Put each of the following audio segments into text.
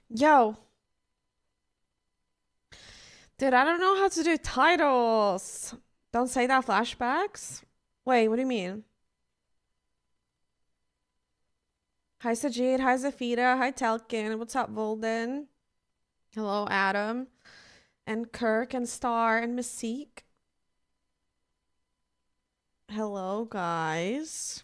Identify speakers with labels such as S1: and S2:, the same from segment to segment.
S1: Yo, dude, I don't know how to do titles. Don't say that, flashbacks. Wait, what do you mean? Hi, Sajid. Hi, Zafira. Hi, Telkin. What's up, Volden? Hello, Adam. And Kirk and Star and Mystique. Hello, guys.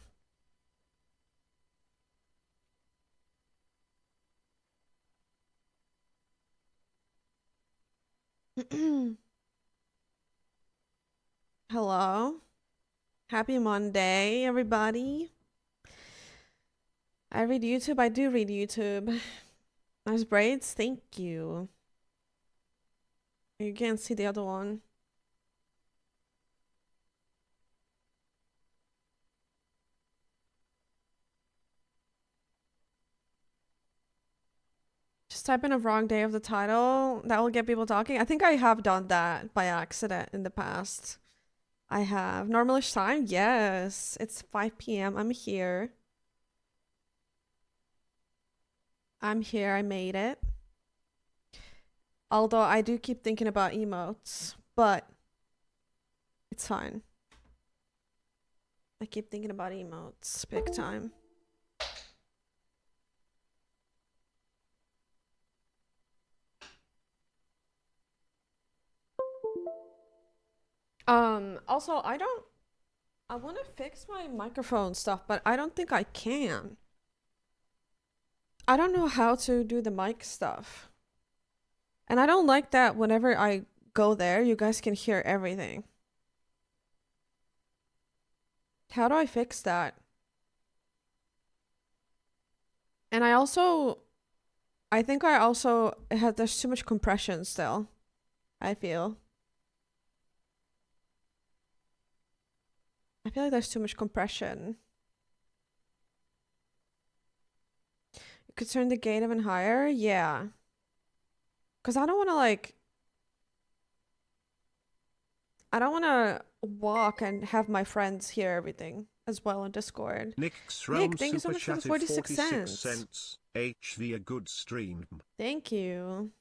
S1: Hello. Happy Monday, everybody. I read YouTube. I do read YouTube. Nice braids. Thank you. You can't see the other one. Just type in a wrong day of the title. That will get people talking. I think I have done that by accident in the past. I have. Normalish time? Yes. It's 5 p.m. I'm here. I'm here. I made it. Although I do keep thinking about emotes, but it's fine. I keep thinking about emotes big time. Also, I want to fix my microphone stuff, but I don't think I can. I don't know how to do the mic stuff. And I don't like that whenever I go there, you guys can hear everything. How do I fix that? And I think I also had, there's too much compression still, I feel. I feel like there's too much compression. You could turn the gain even higher? Yeah. Because I don't want to I don't want to walk and have my friends hear everything as well on Discord.
S2: Nick's
S1: Nick,
S2: realm
S1: thank you so
S2: super
S1: much for the
S2: chatted
S1: 46
S2: 46
S1: cents.
S2: cents. HV a good stream.
S1: Thank you.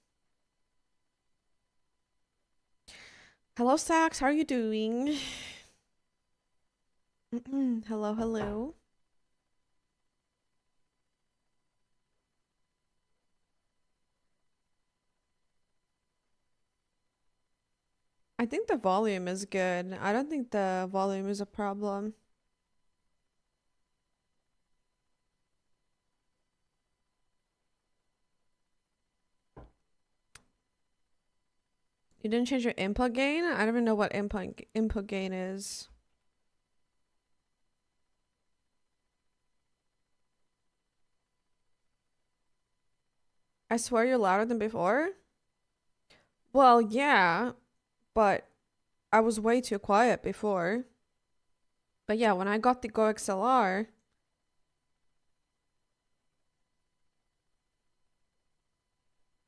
S1: Hello, Sax. How are you doing? Hello, hello. I think the volume is good. I don't think the volume is a problem. You didn't change your input gain? I don't even know what input gain is. I swear you're louder than before? Well, yeah, but I was way too quiet before. But yeah, when I got the Go XLR,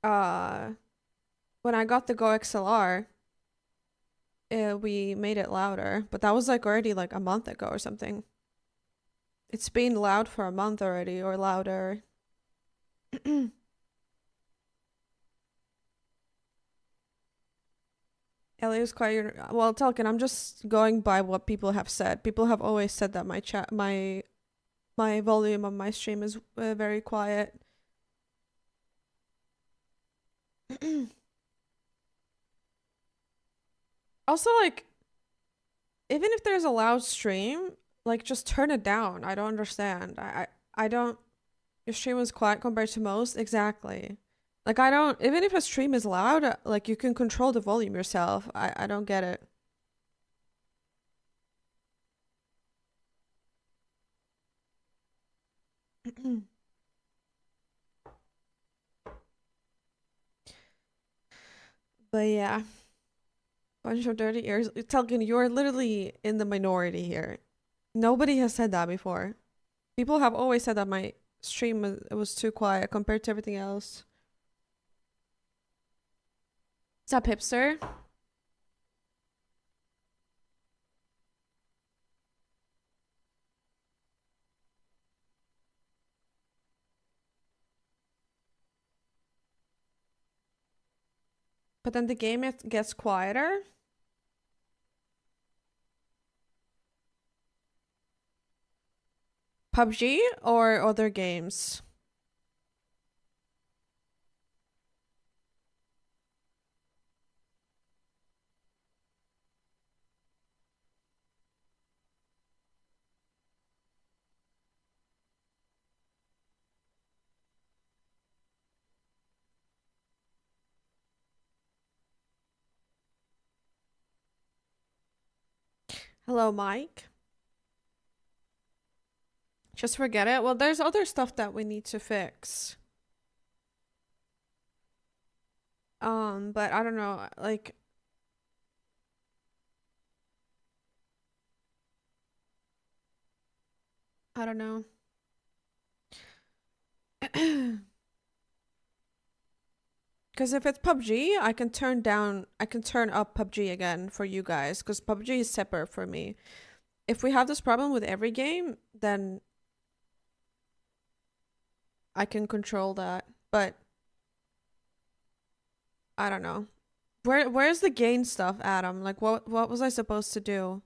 S1: uh, when I got the Go XLR, we made it louder. But that was like already like a month ago or something. It's been loud for a month already, or louder. Ellie was quite well, Telkin. I'm just going by what people have said. People have always said that my volume on my stream is very quiet. Also, like, even if there's a loud stream, like, just turn it down. I don't understand. I don't. Your stream is quiet compared to most. Exactly. Like, I don't. Even if a stream is loud, like, you can control the volume yourself. I don't get it. But yeah, bunch of dirty ears. Telkin, you're literally in the minority here. Nobody has said that before. People have always said that my stream was too quiet compared to everything else. What's up, hipster? But then the game it gets quieter. PUBG or other games? Hello, Mike. Just forget it. Well, there's other stuff that we need to fix. But I don't know, like I don't know. Because if it's PUBG, I can turn up PUBG again for you guys, because PUBG is separate for me. If we have this problem with every game, then I can control that. But I don't know. Where's the gain stuff, Adam? Like what was I supposed to do?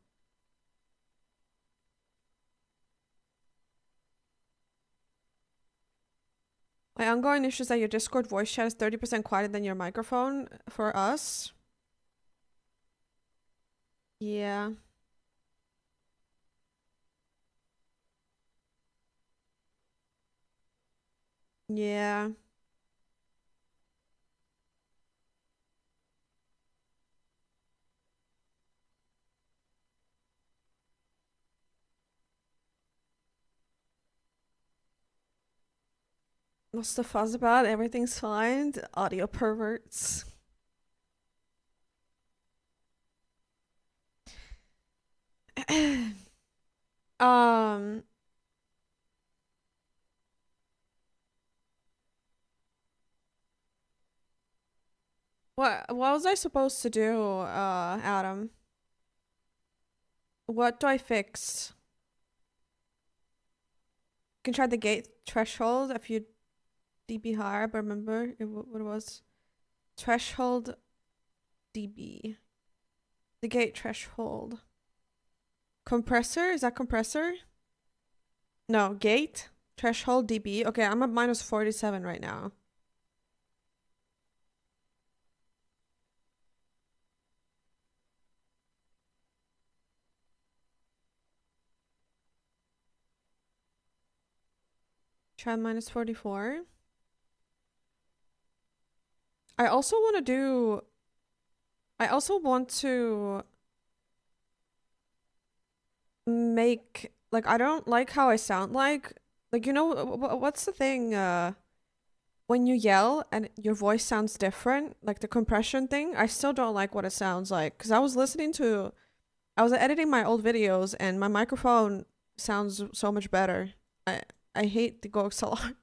S1: My ongoing issue is that your Discord voice chat is 30% quieter than your microphone for us. Yeah. Yeah. What's the fuss about? Everything's fine. The audio perverts. um what was I supposed to do, Adam? What do I fix? You can try the gate threshold if you dB higher, but remember what it was? Threshold dB. The gate threshold. Compressor? Is that compressor? No, gate threshold dB. Okay, I'm at minus 47 right now. Try minus 44. I also want to make, like, I don't like how I sound like you know what's the thing when you yell and your voice sounds different, like the compression thing. I still don't like what it sounds like, because I was editing my old videos and my microphone sounds so much better. I hate the Go alarm.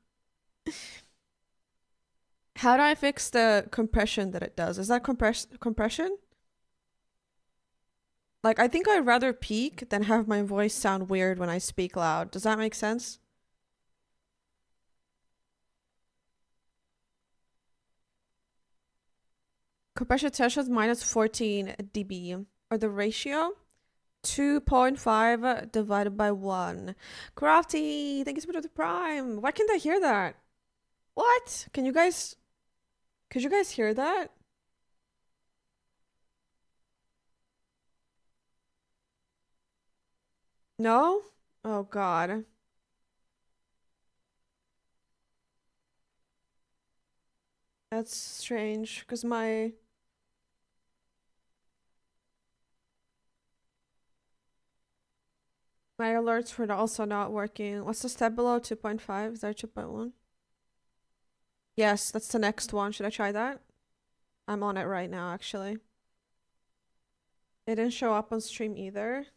S1: How do I fix the compression that it does? Is that compression? Like, I think I'd rather peak than have my voice sound weird when I speak loud. Does that make sense? Compression threshold minus 14 dB. Or the ratio? 2.5 divided by 1. Crafty, thank you so much for the prime. Why can't I hear that? What? Could you guys hear that? No? Oh god. That's strange, because my alerts were also not working. What's the step below 2.5? Is there 2.1? Yes, that's the next one. Should I try that? I'm on it right now, actually. It didn't show up on stream either.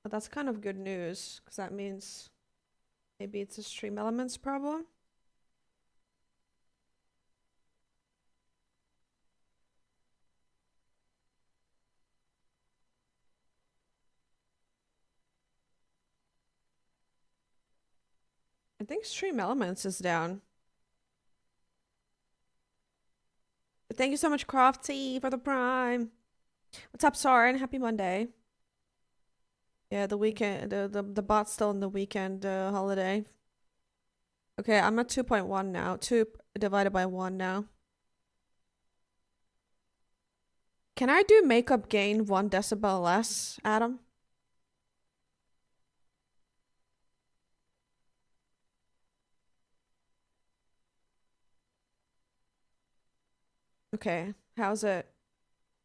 S1: But that's kind of good news, because that means maybe it's a stream elements problem. I think stream elements is down. Thank you so much, Crofty, for the prime. What's up, Soren? Happy Monday. Yeah, the weekend, the bot's still in the weekend holiday. Okay, I'm at 2.1 now. 2 divided by 1 now. Can I do makeup gain 1 decibel less, Adam? Okay, how's it?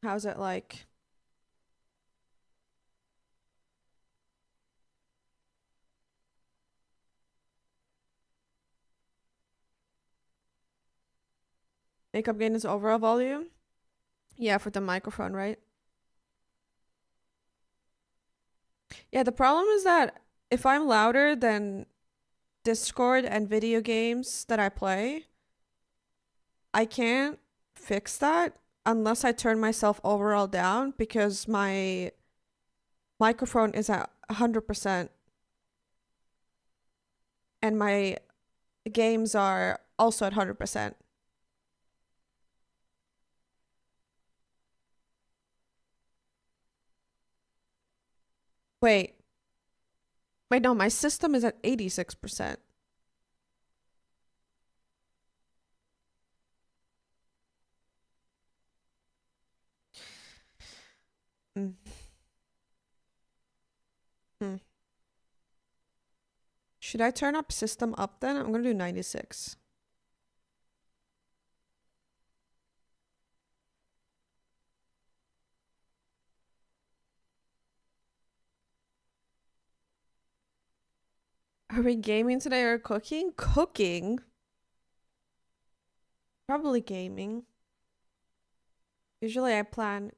S1: How's it like? Makeup gain is overall volume? Yeah, for the microphone, right? Yeah, the problem is that if I'm louder than Discord and video games that I play, I can't fix that unless I turn myself overall down because my microphone is at 100% and my games are also at 100%. Wait. Wait, no, my system is at 86%. Mm. Hmm. Should I turn up system up then? I'm gonna do 96. Are we gaming today or cooking? Cooking? Probably gaming. Usually I plan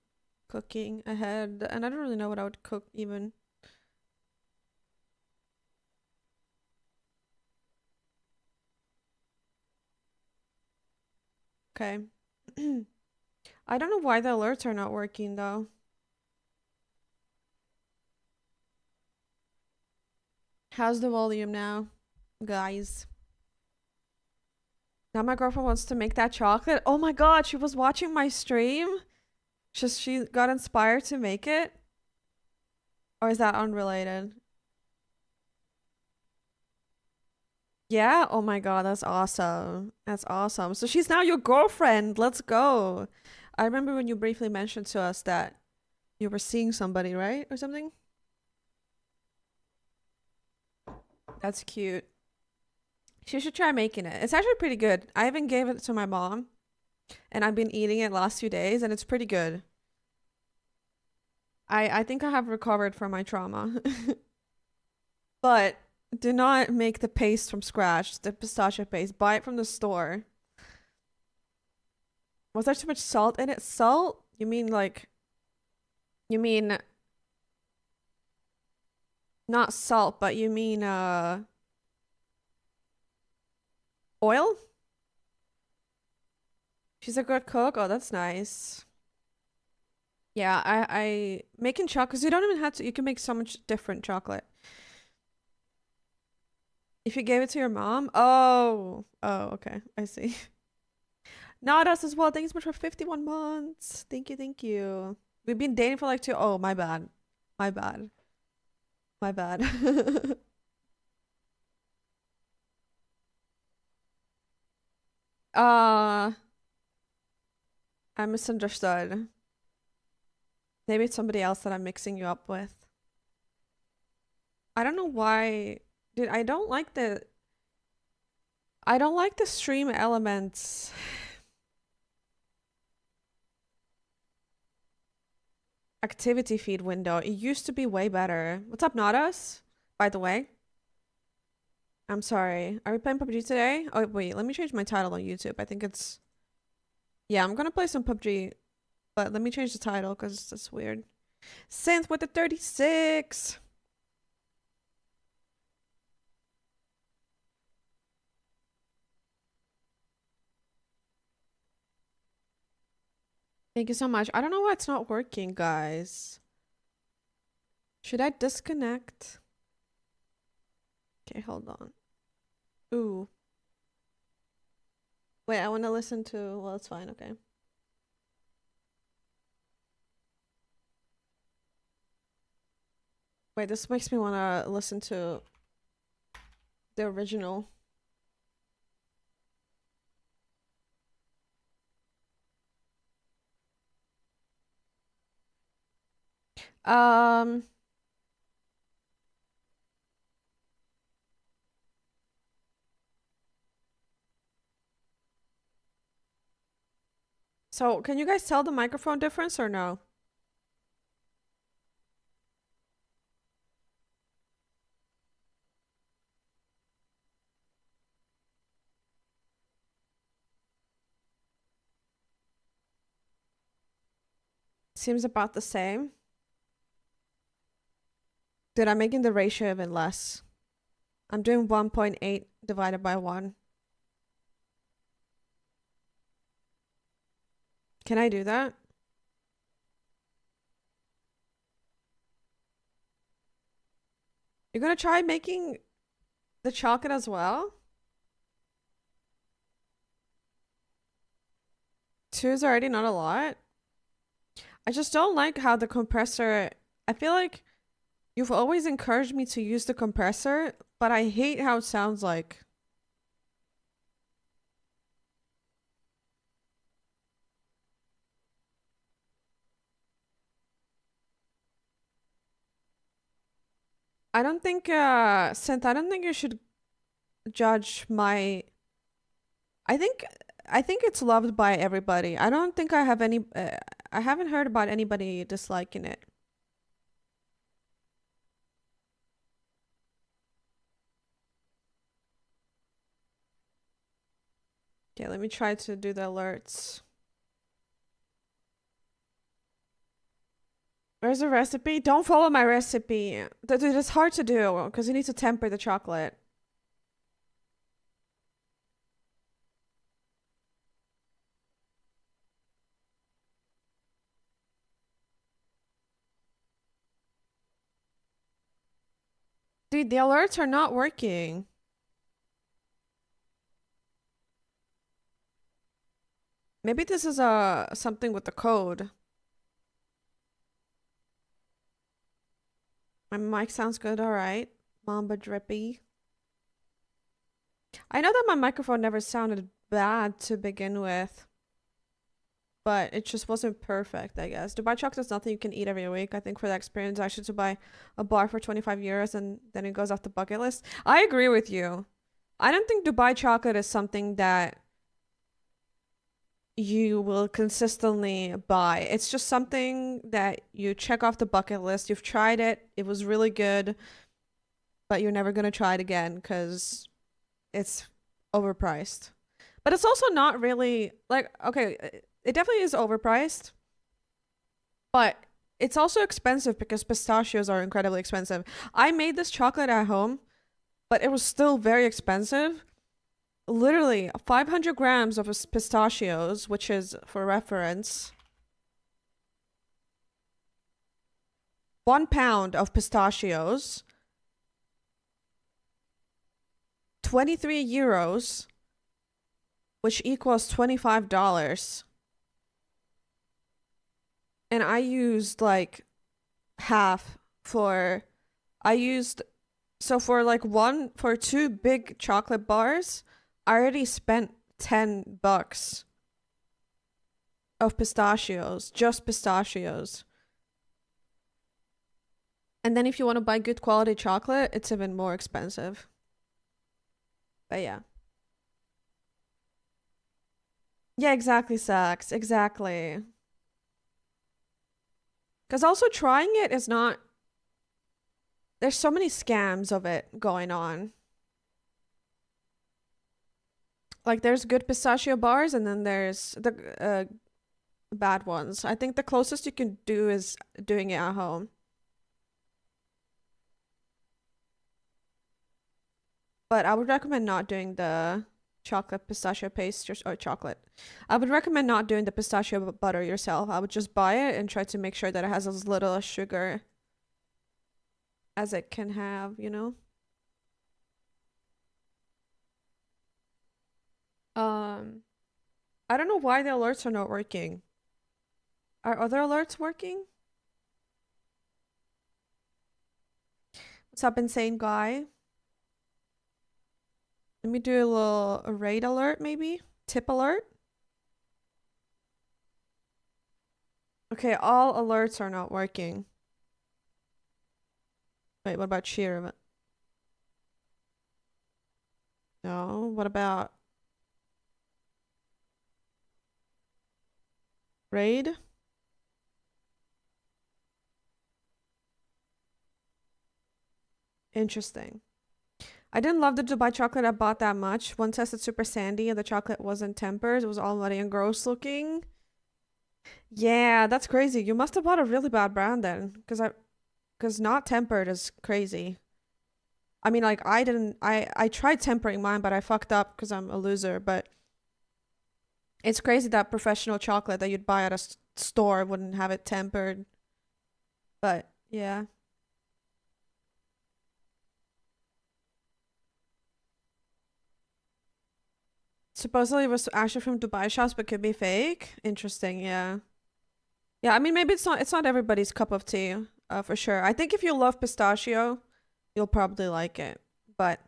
S1: cooking ahead and I don't really know what I would cook even. Okay. I don't know why the alerts are not working though. How's the volume now, guys? Now my girlfriend wants to make that chocolate. Oh my god, she was watching my stream. Just she got inspired to make it. Or is that unrelated? Yeah? Oh my god, that's awesome. That's awesome. So she's now your girlfriend. Let's go. I remember when you briefly mentioned to us that you were seeing somebody, right? Or something? That's cute. She should try making it. It's actually pretty good. I even gave it to my mom, and I've been eating it last few days, and it's pretty good. I think I have recovered from my trauma. But do not make the paste from scratch, the pistachio paste. Buy it from the store. Was there too much salt in it? Salt? You mean like, you mean not salt, but you mean oil? She's a good cook. Oh, that's nice. Yeah, I making chocolate, because you don't even have to, you can make so much different chocolate. If you gave it to your mom? Oh. Oh, okay. I see. Not us as well. Thank you so much for 51 months. Thank you, thank you. We've been dating for like 2. Oh, my bad. My bad. My bad. uh, I misunderstood. Maybe it's somebody else that I'm mixing you up with. I don't know why. Dude, I don't like the stream elements. Activity feed window. It used to be way better. What's up, not us? By the way. I'm sorry. Are we playing PUBG today? Oh, wait. Let me change my title on YouTube. I think it's... Yeah, I'm gonna play some PUBG. But let me change the title because that's weird. Synth with the 36! Thank you so much. I don't know why it's not working, guys. Should I disconnect? Okay, hold on. Ooh. Wait, I want to listen to... Well, it's fine, okay. Wait, this makes me want to listen to the original. Um, so can you guys tell the microphone difference or no? Seems about the same. Dude, I'm making the ratio even less. I'm doing 1.8 divided by 1. Can I do that? You're gonna try making the chocolate as well? 2 is already not a lot. I just don't like how the compressor... I feel like you've always encouraged me to use the compressor, but I hate how it sounds like. I don't think, Synth, I don't think you should judge my... I think it's loved by everybody. I don't think I have any... I haven't heard about anybody disliking it. Okay, let me try to do the alerts. Where's the recipe? Don't follow my recipe. It's hard to do because you need to temper the chocolate. Dude, the alerts are not working. Maybe this is something with the code. My mic sounds good, alright. Mamba drippy. I know that my microphone never sounded bad to begin with, but it just wasn't perfect, I guess. Dubai chocolate is nothing you can eat every week. I think for that experience, I should to buy a bar for 25 euros and then it goes off the bucket list. I agree with you. I don't think Dubai chocolate is something that you will consistently buy. It's just something that you check off the bucket list. You've tried it. It was really good, but you're never going to try it again because it's overpriced. But it's also not really like, okay, it definitely is overpriced, but it's also expensive because pistachios are incredibly expensive. I made this chocolate at home, but it was still very expensive. Literally 500 grams of pistachios, which is, for reference, 1 pound of pistachios, 23 euros, which equals $25. And I used like half for, so for 2 big chocolate bars, I already spent $10 of pistachios, just pistachios. And then if you want to buy good quality chocolate, it's even more expensive. But yeah. Yeah, exactly, Sax. Exactly. Because also trying it is not... There's so many scams of it going on. Like, there's good pistachio bars, and then there's the bad ones. I think the closest you can do is doing it at home. But I would recommend not doing the chocolate pistachio paste or chocolate. I would recommend not doing the pistachio butter yourself. I would just buy it and try to make sure that it has as little sugar as it can have, you know? I don't know why the alerts are not working. Are other alerts working? What's up, insane guy? Let me do a little raid alert, maybe? Tip alert? Okay, all alerts are not working. Wait, what about cheer? No, what about raid? Interesting. I didn't love the Dubai chocolate I bought that much. One tested super sandy and the chocolate wasn't tempered. It was all muddy and gross looking. Yeah, that's crazy. You must have bought a really bad brand then. Because not tempered is crazy. I mean, like, I tried tempering mine, but I fucked up because I'm a loser. But it's crazy that professional chocolate that you'd buy at a store wouldn't have it tempered. But, yeah. Supposedly it was actually from Dubai shops, but could be fake. Interesting, yeah. Yeah, I mean, maybe it's not everybody's cup of tea, for sure. I think if you love pistachio, you'll probably like it. But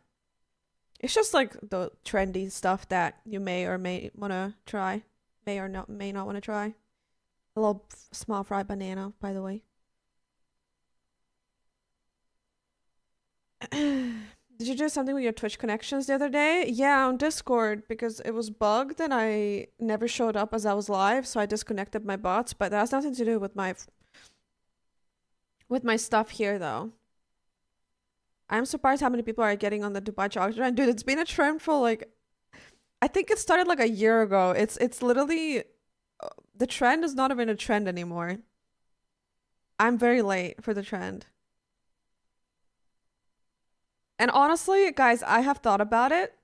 S1: it's just like the trendy stuff that you may or may want to try. May not want to try. A little small fried banana, by the way. Did you do something with your Twitch connections the other day? Yeah, on Discord, because it was bugged and I never showed up as I was live, so I disconnected my bots, but that has nothing to do with my stuff here though. I'm surprised how many people are getting on the Dubai chocolate trend. Dude, it's been a trend for like I think it started like a year ago. It's literally the trend is not even a trend anymore. I'm very late for the trend. And honestly, guys, I have thought about it.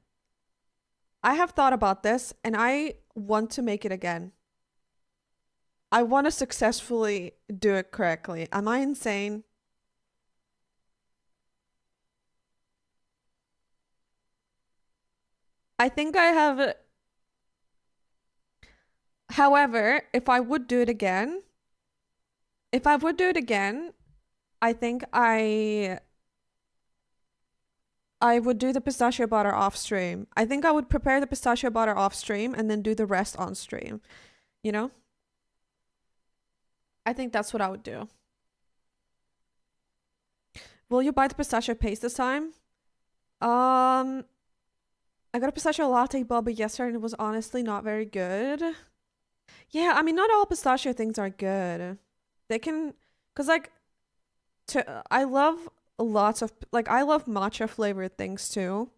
S1: I have thought about this and I want to make it again. I want to successfully do it correctly. Am I insane? I think I have. However, if I would do it again, I think I would do the pistachio butter off stream. I think I would prepare the pistachio butter off stream and then do the rest on stream. You know? I think that's what I would do. Will you buy the pistachio paste this time? I got a pistachio latte bubble yesterday and it was honestly not very good. Yeah, I mean, not all pistachio things are good. They can, cause like, I love lots of, like, I love matcha flavored things too,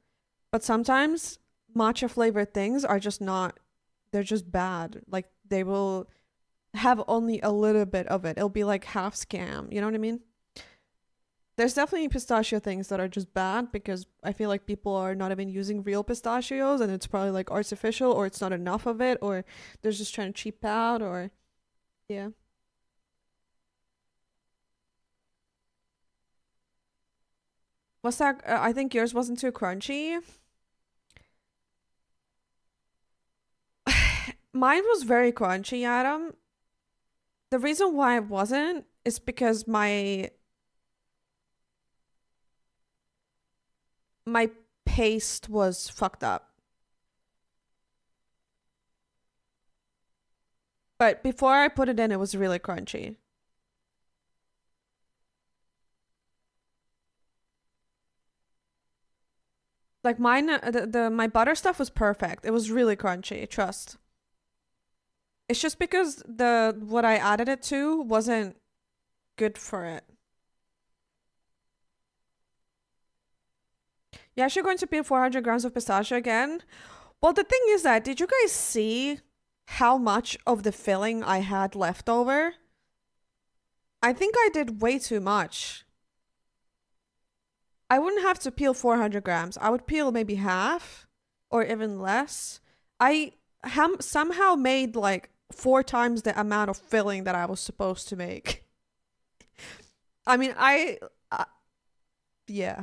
S1: but sometimes matcha flavored things are just not, they're just bad. Like, they will have only a little bit of it. It'll be like half scam, you know what I mean? There's definitely pistachio things that are just bad because I feel like people are not even using real pistachios and it's probably like artificial or it's not enough of it or they're just trying to cheap out or yeah. What's that? I think yours wasn't too crunchy. Mine was very crunchy, Adam. The reason why it wasn't is because my paste was fucked up. But before I put it in, it was really crunchy. Like mine, my butter stuff was perfect. It was really crunchy, trust. It's just because what I added it to wasn't good for it. You're actually going to peel 400 grams of pistachio again? Well, the thing is that, did you guys see how much of the filling I had left over? I think I did way too much. I wouldn't have to peel 400 grams. I would peel maybe half or even less. I somehow made like 4 times the amount of filling that I was supposed to make. I mean, yeah.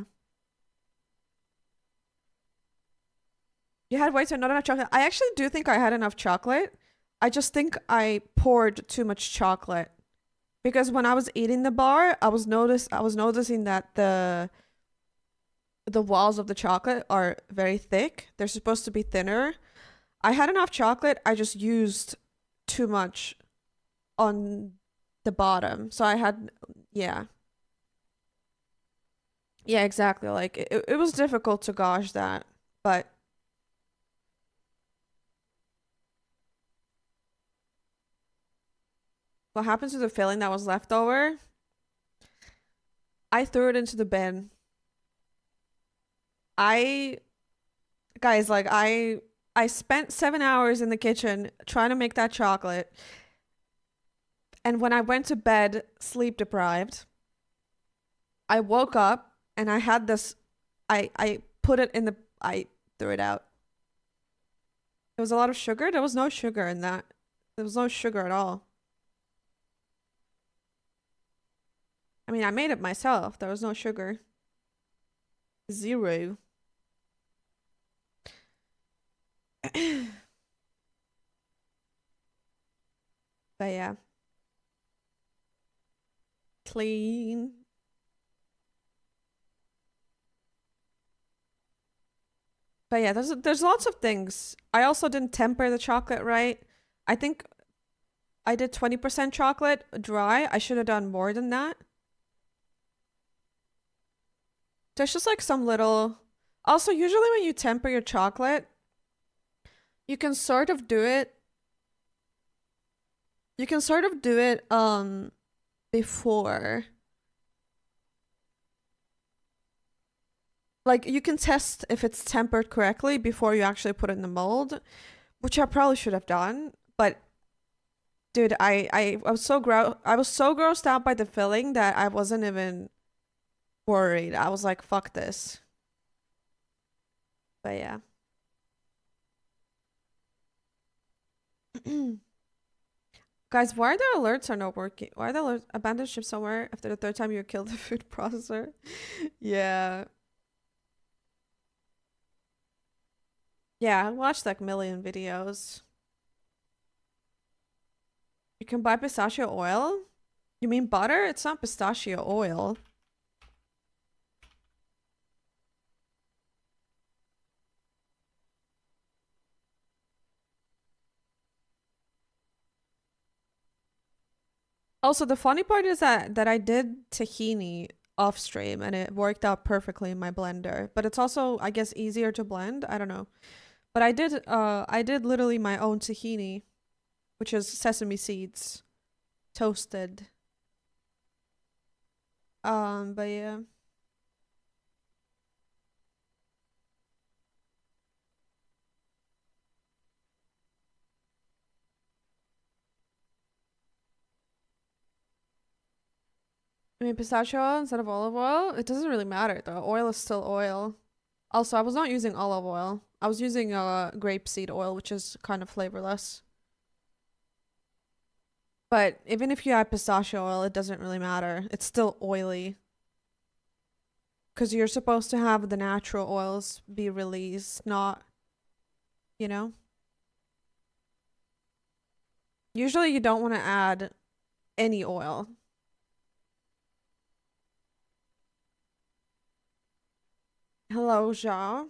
S1: You had way too not enough chocolate. I actually do think I had enough chocolate. I just think I poured too much chocolate. Because when I was eating the bar, I was noticing that the walls of the chocolate are very thick. They're supposed to be thinner. I had enough chocolate. I just used too much on the bottom. So I had, yeah. Yeah, exactly. Like it was difficult to gauge that, but what happens to the filling that was left over? I threw it into the bin. I guys, like I spent 7 hours in the kitchen trying to make that chocolate. And when I went to bed, sleep deprived, I woke up and I had this I put it in the I threw it out. There was a lot of sugar. There was no sugar in that. There was no sugar at all. I mean, I made it myself. There was no sugar. Zero. But yeah. Clean. But yeah, there's lots of things. I also didn't temper the chocolate right. I think I did 20% chocolate dry. I should have done more than that. There's just like some little. Also, usually when you temper your chocolate, you can sort of do it. You can sort of do it before. Like you can test if it's tempered correctly before you actually put it in the mold, which I probably should have done. But dude, I was so grossed out by the filling that I wasn't even worried. I was like, fuck this. But yeah. Guys, why are the alerts are not working? Why are the alerts abandon ship somewhere after the third time you killed the food processor? Yeah. Yeah, I watched like a million videos. You can buy pistachio oil? You mean butter? It's not pistachio oil. Also, the funny part is that I did tahini off stream and it worked out perfectly in my blender. But it's also, I guess, easier to blend. I don't know. But I did literally my own tahini, which is sesame seeds toasted. But yeah. I mean, pistachio oil instead of olive oil, it doesn't really matter though. Oil is still oil. Also, I was not using olive oil. I was using grapeseed oil, which is kind of flavorless. But even if you add pistachio oil, it doesn't really matter. It's still oily. Because you're supposed to have the natural oils be released, not, you know? Usually you don't want to add any oil. Hello, Ja.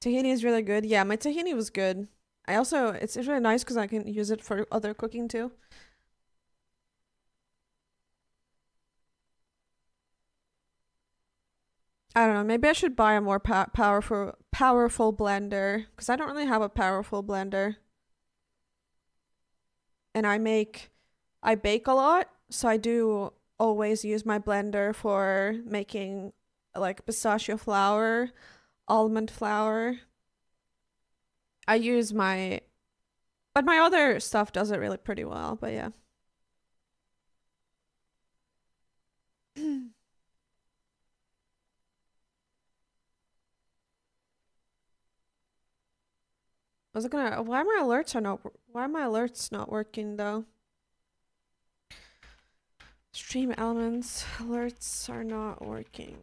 S1: Tahini is really good. Yeah, my tahini was good. I also, it's really nice because I can use it for other cooking too. I don't know. Maybe I should buy a more powerful blender because I don't really have a powerful blender. And I bake a lot, so I do always use my blender for making like pistachio flour, almond flour. I use but my other stuff does it really pretty well, but yeah. Was it gonna, why are my alerts not working though? Stream elements, alerts are not working.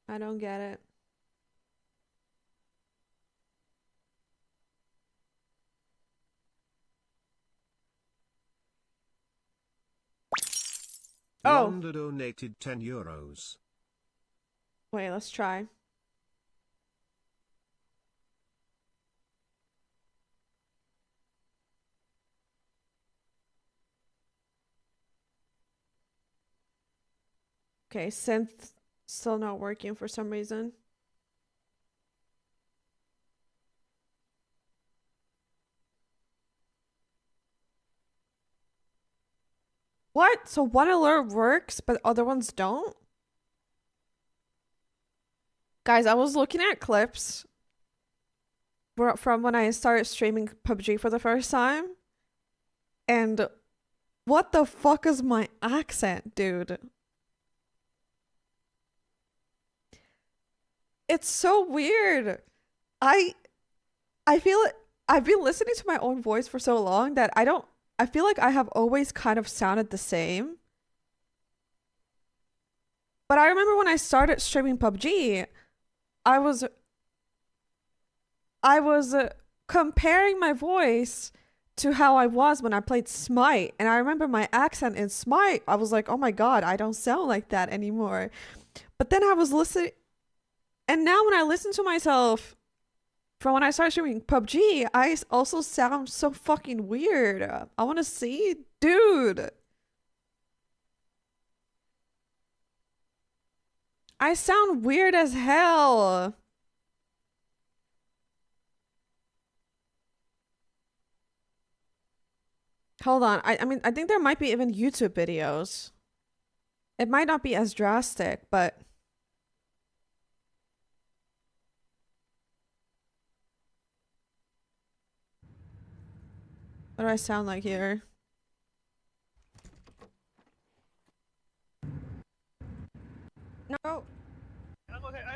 S1: I don't get it. Oh,
S2: Wanda donated €10.
S1: wait, let's try. Okay, synth still not working for some reason. What? So one alert works, but other ones don't? Guys, I was looking at clips from when I started streaming PUBG for the first time, and what the fuck is my accent, dude? It's so weird. I I feel it. I've been listening to my own voice for so long that I feel like I have always kind of sounded the same. But I remember when I started streaming PUBG, I was I was comparing my voice to how I was when I played Smite, and I remember my accent in Smite. I was like, "Oh my God, I don't sound like that anymore." But then I was listening, and now when I listen to myself from when I started streaming PUBG, I also sound so fucking weird. I want to see, dude. I sound weird as hell. Hold on. I mean, I think there might be even YouTube videos. It might not be as drastic, but what do I sound like here? No.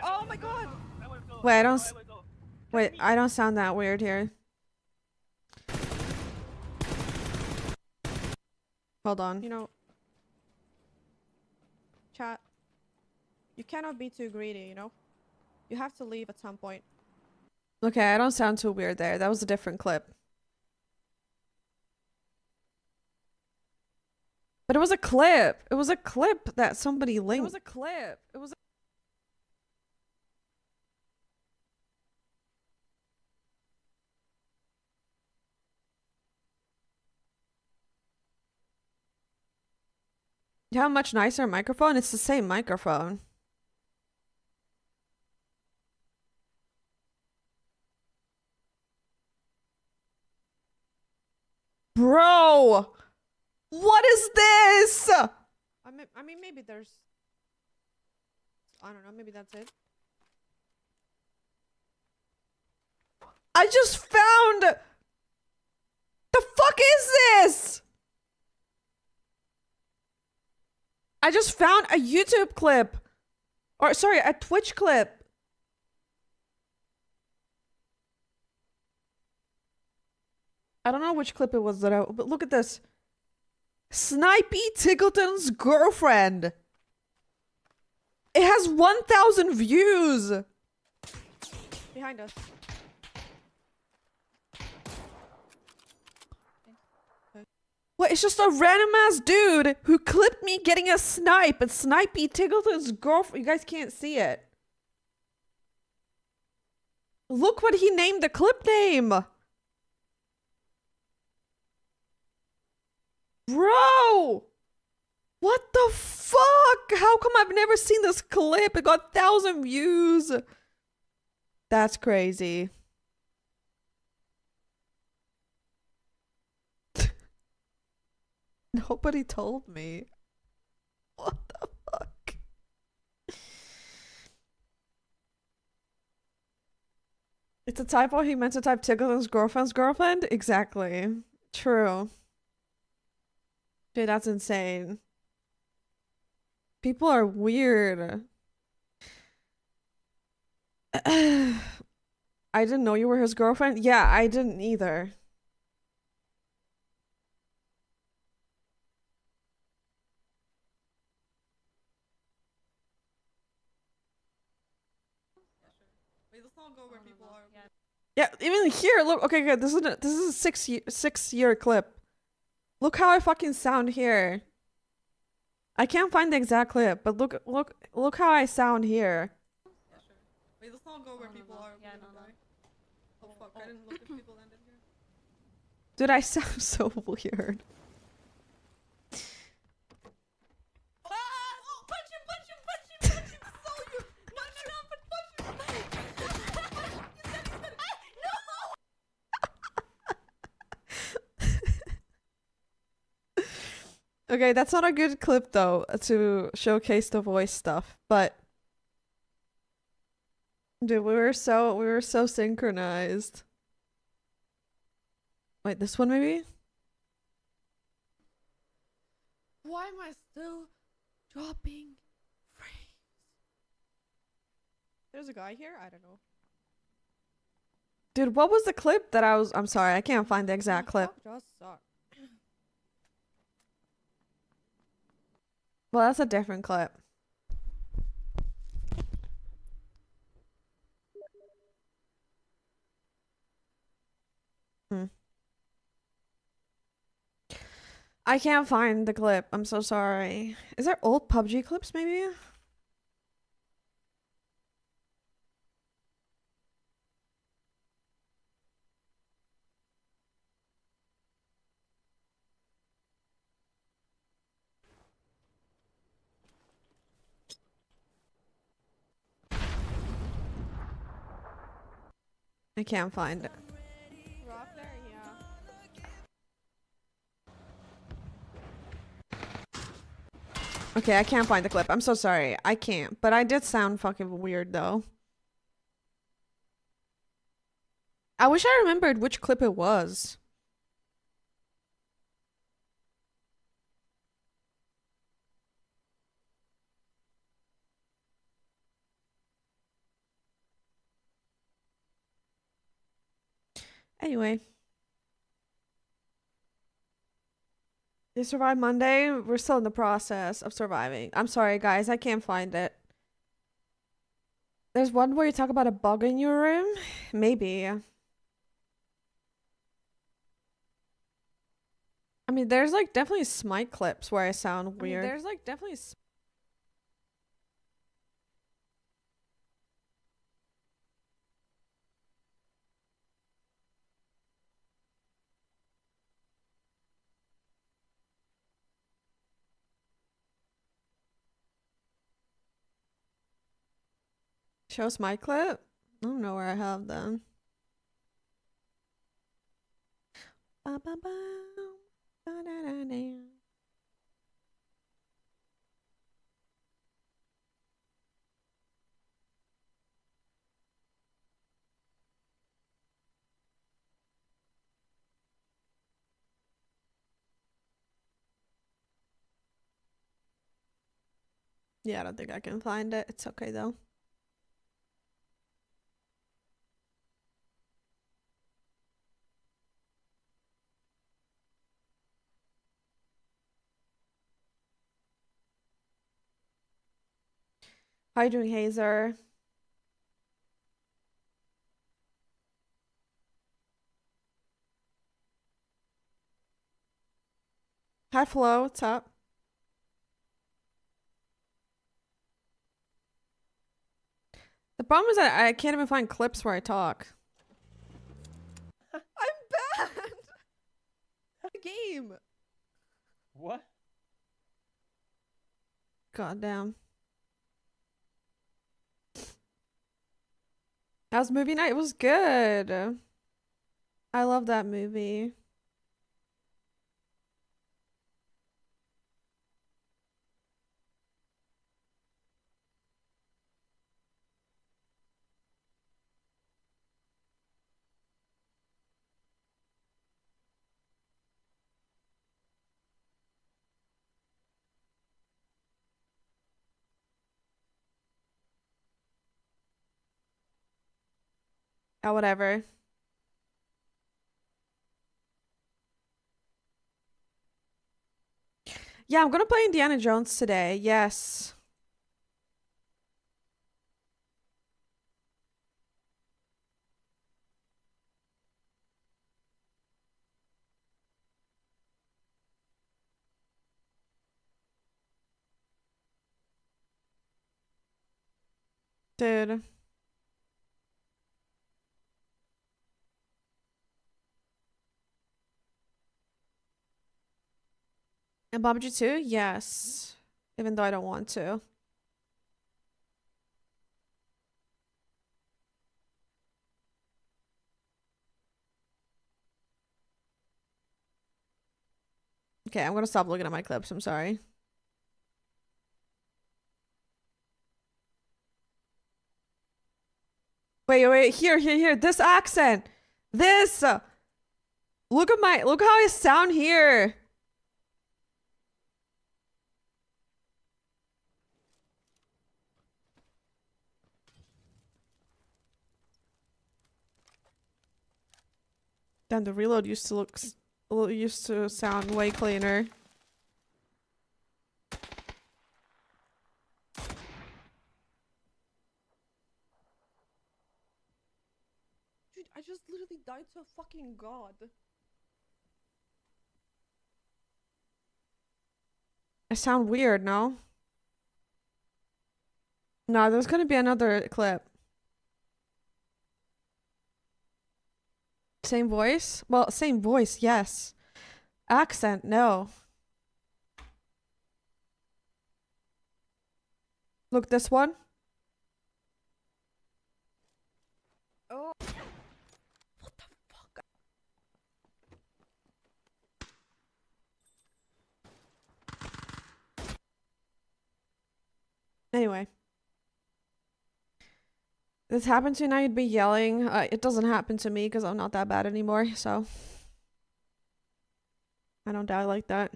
S1: Oh my God. Wait, I don't. Wait, I don't sound that weird here. Hold on. You know, chat. You cannot be too greedy, you know? You have to leave at some point. Okay, I don't sound too weird there. That was a different clip. But it was a clip. It was a clip that somebody linked. It was a clip. It was. You have a much nicer microphone? It's the same microphone. Bro! What is this? I mean, maybe there's... I don't know, maybe that's it. I just found... The fuck is this? I just found a YouTube clip. Or, sorry, a Twitch clip. I don't know which clip it was that but look at this. Snipey Tickleton's girlfriend. It has 1,000 views. Behind us. What? It's just a random ass dude who clipped me getting a snipe and Snipey Tickleton's girlfriend. You guys can't see it. Look what he named the clip name. Bro! What the fuck? How come I've never seen this clip? It got 1,000 views. That's crazy. Nobody told me. What the fuck? It's a typo. He meant to type Tickleton's girlfriend's girlfriend? Exactly. True. Dude, that's insane. People are weird. I didn't know you were his girlfriend. Yeah, I didn't either. Wait, let's not go where people are. Yeah, even here, look. Okay, good. This is a 6 year clip. Look how I fucking sound here. I can't find the exact clip, but look how I sound here. Yeah, sure. Wait, let's not go where people are. Yeah, no. Oh fuck, I didn't look if people landed here. Dude, I sound so weird. Okay, that's not a good clip though to showcase the voice stuff, but dude, we were so synchronized. Wait, this one maybe? Why am I still dropping frames? There's a guy here? I don't know. Dude, what was the clip that I'm sorry, I can't find the exact clip. Just suck. Well, that's a different clip. I can't find the clip. I'm so sorry. Is there old PUBG clips maybe? I can't find it. Rock there? Yeah. Okay, I can't find the clip. I'm so sorry. I can't. But I did sound fucking weird though. I wish I remembered which clip it was. Anyway. They survived Monday. We're still in the process of surviving. I'm sorry, guys. I can't find it. There's one where you talk about a bug in your room? Maybe. I mean, there's like definitely Smite clips where I sound weird. There's like definitely. Show Smite clip? I don't know where I have them. Ba ba ba. Ba da da da. Yeah, I don't think I can find it. It's okay though. How you doing, Hazer? Hi, Flo. What's up? The problem is that I can't even find clips where I talk. I'm bad. Game.
S3: What?
S1: God damn. How's movie night? It was good. I love that movie. Oh, whatever. Yeah, I'm gonna play Indiana Jones today. Yes. Dude. And PUBG too? Yes. Even though I don't want to. Okay, I'm gonna stop looking at my clips. I'm sorry. Wait. Here. This accent. This. Look how I sound here. Damn, the reload used to sound way cleaner. Dude, I just literally died to a fucking god. I sound weird, no? No, there's gonna be another clip. Same voice? Well, same voice, yes. Accent, no. Look, this one. Oh. What the fuck? Anyway. This happened to you now, you'd be yelling. It doesn't happen to me because I'm not that bad anymore, so. I don't die like that.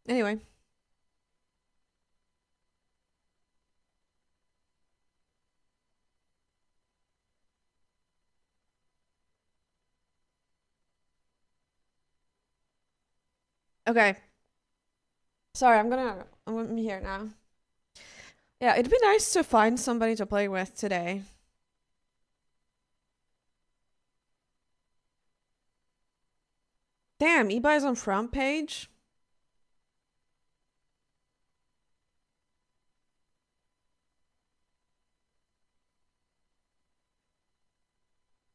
S1: Anyway. Okay. Sorry, I'm here now. Yeah, it'd be nice to find somebody to play with today. Damn, eBuy's on front page.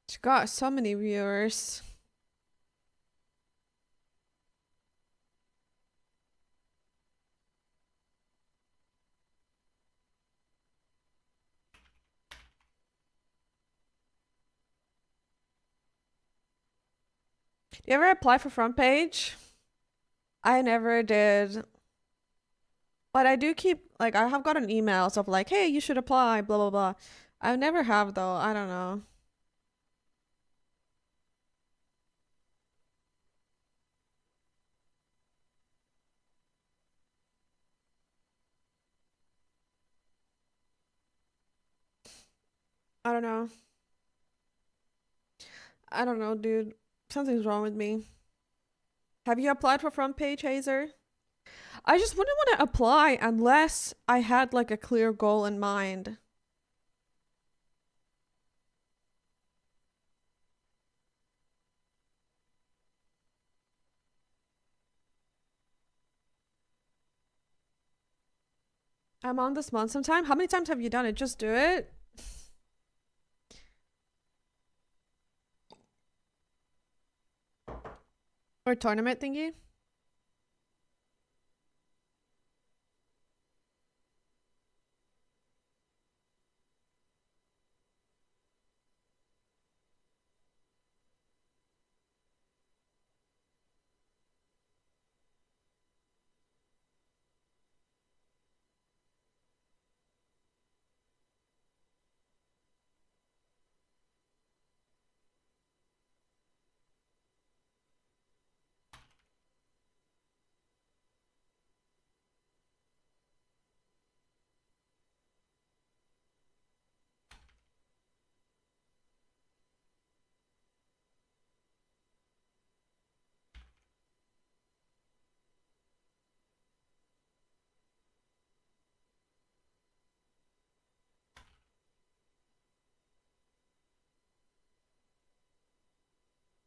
S1: She got so many viewers. You ever apply for front page? I never did. But I do keep, like, I have gotten emails of like, hey, you should apply, blah, blah, blah. I never have, though. I don't know. I don't know. I don't know, dude. Something's wrong with me. Have you applied for front page, Hazer? I just wouldn't want to apply unless I had, like, a clear goal in mind. I'm on this month sometime. How many times have you done it? Just do it. Or tournament thingy.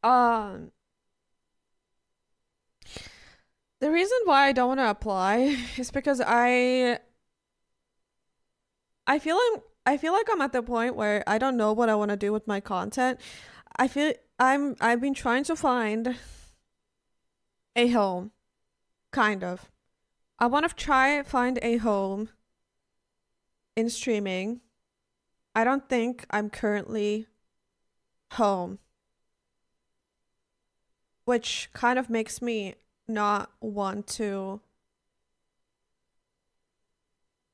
S1: Um, the reason why I don't want to apply is because I feel like I'm at the point where I don't know what I want to do with my content. I've been trying to find a home, kind of. I want to try find a home in streaming. I don't think I'm currently home, which kind of makes me not want to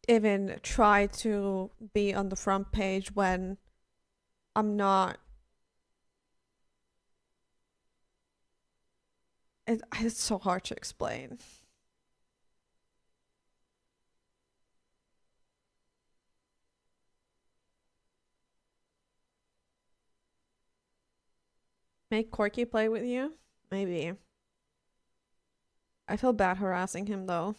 S1: even try to be on the front page when I'm not. It's so hard to explain. Make Corky play with you? Maybe. I feel bad harassing him though.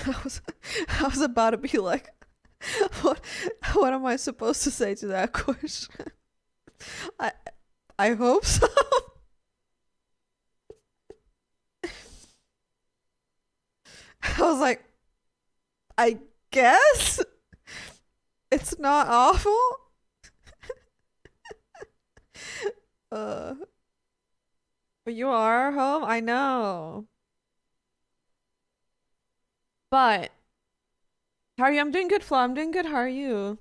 S1: I was about to be like, what what am I supposed to say to that question? I I hope so. I was like, I guess it's not awful. uh, but you are home, I know. But how are you? I'm doing good, Flo. I'm doing good. How are you?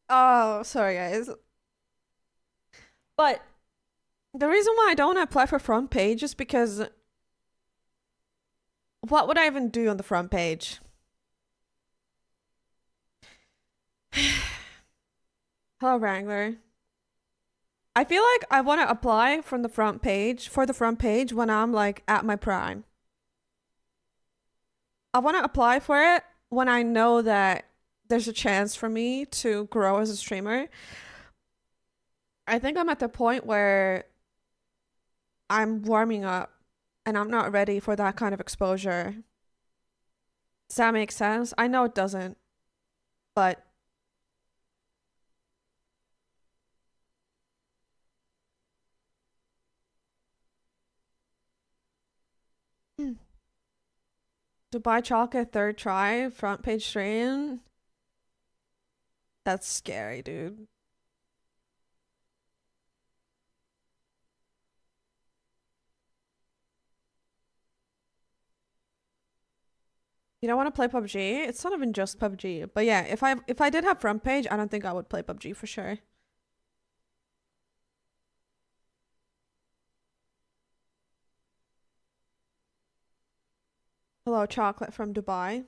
S1: Oh, sorry, guys. But the reason why I don't apply for front page is because what would I even do on the front page? Hello, Wrangler. I feel like I want to apply from the front page for the front page when I'm like at my prime. I want to apply for it when I know that there's a chance for me to grow as a streamer. I think I'm at the point where I'm warming up and I'm not ready for that kind of exposure. Does that make sense? I know it doesn't, but Dubai chocolate third try, front page stream. That's scary, dude. You don't want to play PUBG? It's not even just PUBG. But yeah, if I did have front page, I don't think I would play PUBG for sure. Hello, chocolate from Dubai.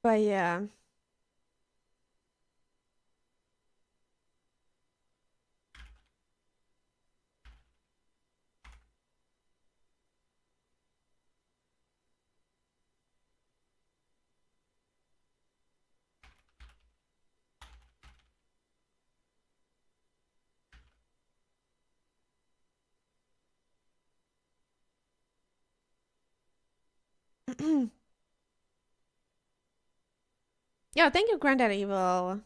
S1: But yeah. Yeah, thank you, Granddad Evil.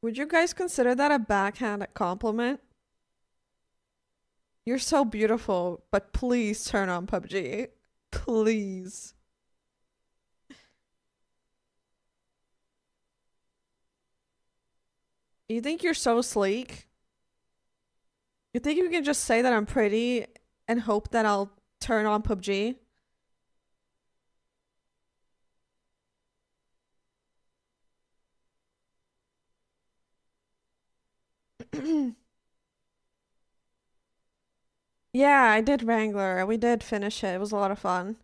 S1: Would you guys consider that a backhanded compliment? You're so beautiful, but please turn on PUBG. Please. You think you're so sleek? You think you can just say that I'm pretty and hope that I'll turn on PUBG? Yeah, I did Wrangler. We did finish it. It was a lot of fun.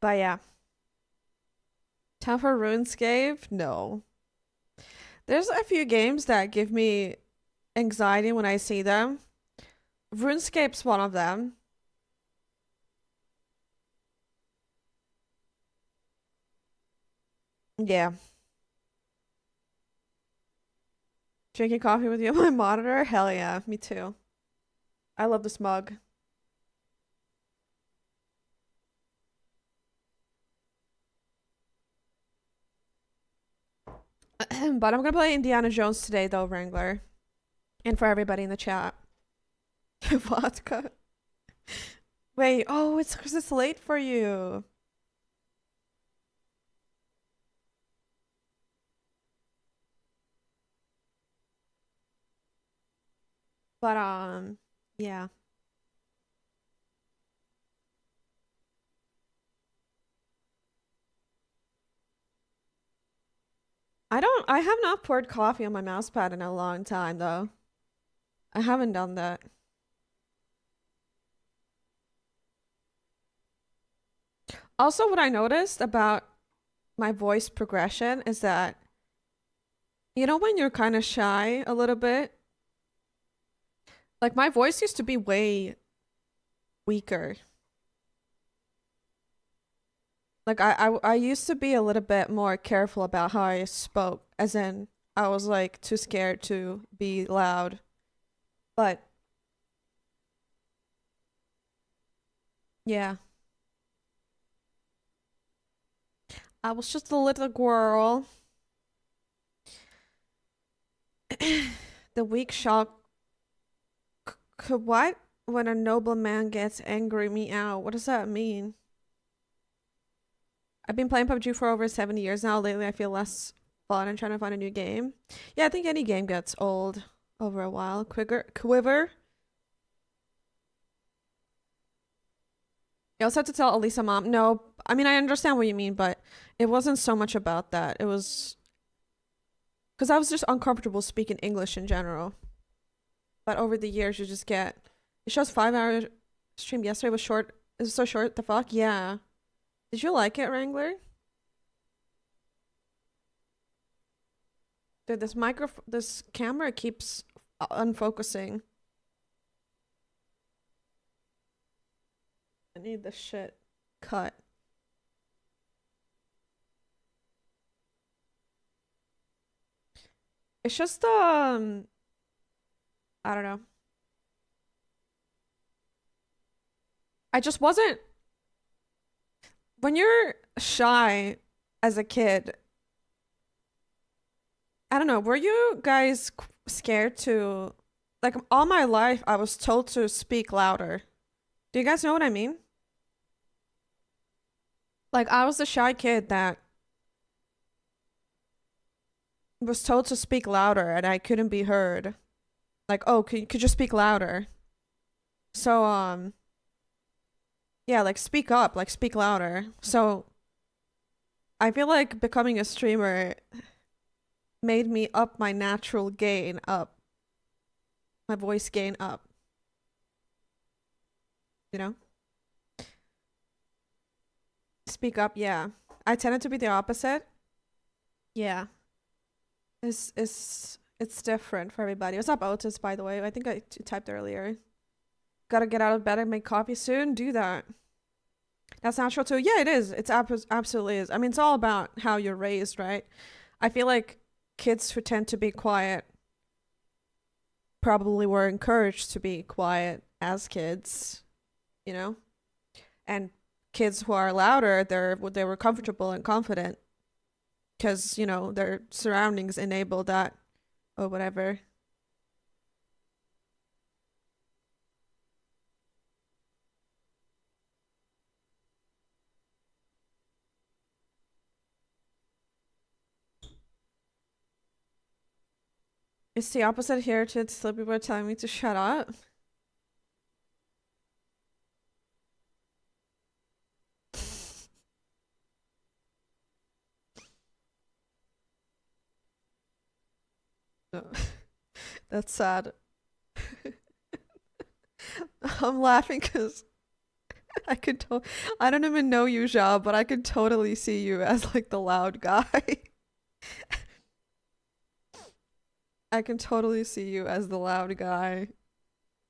S1: But yeah. Time for RuneScape? No. There's a few games that give me anxiety when I see them. RuneScape's one of them. Yeah. Drinking coffee with you on my monitor? Hell yeah, me too. I love this mug. But I'm gonna play Indiana Jones today, though, Wrangler. And for everybody in the chat. Vodka. Wait, oh, it's because it's late for you. But, yeah. I have not poured coffee on my mouse pad in a long time, though. I haven't done that. Also, what I noticed about my voice progression is that, you know, when you're kind of shy a little bit, like my voice used to be way weaker. Like I used to be a little bit more careful about how I spoke, as in I was like too scared to be loud. But yeah, I was just a little girl. The weak shock. What? When a nobleman gets angry, me out. What does that mean? I've been playing PUBG for over 7 years now. Lately, I feel less fun and trying to find a new game. Yeah, I think any game gets old over a while. Quiver. You also had to tell Alisa mom. No, I mean, I understand what you mean, but it wasn't so much about that. It was because I was just uncomfortable speaking English in general. But over the years, you just get. It shows 5 hour stream yesterday was short. It was so short. The fuck? Yeah. Did you like it, Wrangler? Dude, this camera keeps unfocusing. I need this shit cut. It's just I don't know. I just wasn't when you're shy as a kid. I don't know. Were you guys scared to like all my life I was told to speak louder. Do you guys know what I mean? Like I was the shy kid that was told to speak louder and I couldn't be heard. Like, oh, could you speak louder? So yeah, like speak up, like speak louder. So I feel like becoming a streamer made me up my natural gain up, my voice gain up, you know? Speak up, yeah. I tended to be the opposite. Yeah. It's different for everybody. What's up, Otis, by the way? I think I typed earlier. Gotta get out of bed and make coffee soon. Do that. That's natural too. Yeah, it is. It's absolutely is. I mean, it's all about how you're raised, right? I feel like kids who tend to be quiet probably were encouraged to be quiet as kids, you know? And kids who are louder, they were comfortable and confident because, you know, their surroundings enable that or whatever. It's the opposite here to still people are telling me to shut up. No. That's sad. I'm laughing because I could I don't even know you, Ja, but I could totally see you as like the loud guy. I can totally see you as the loud guy.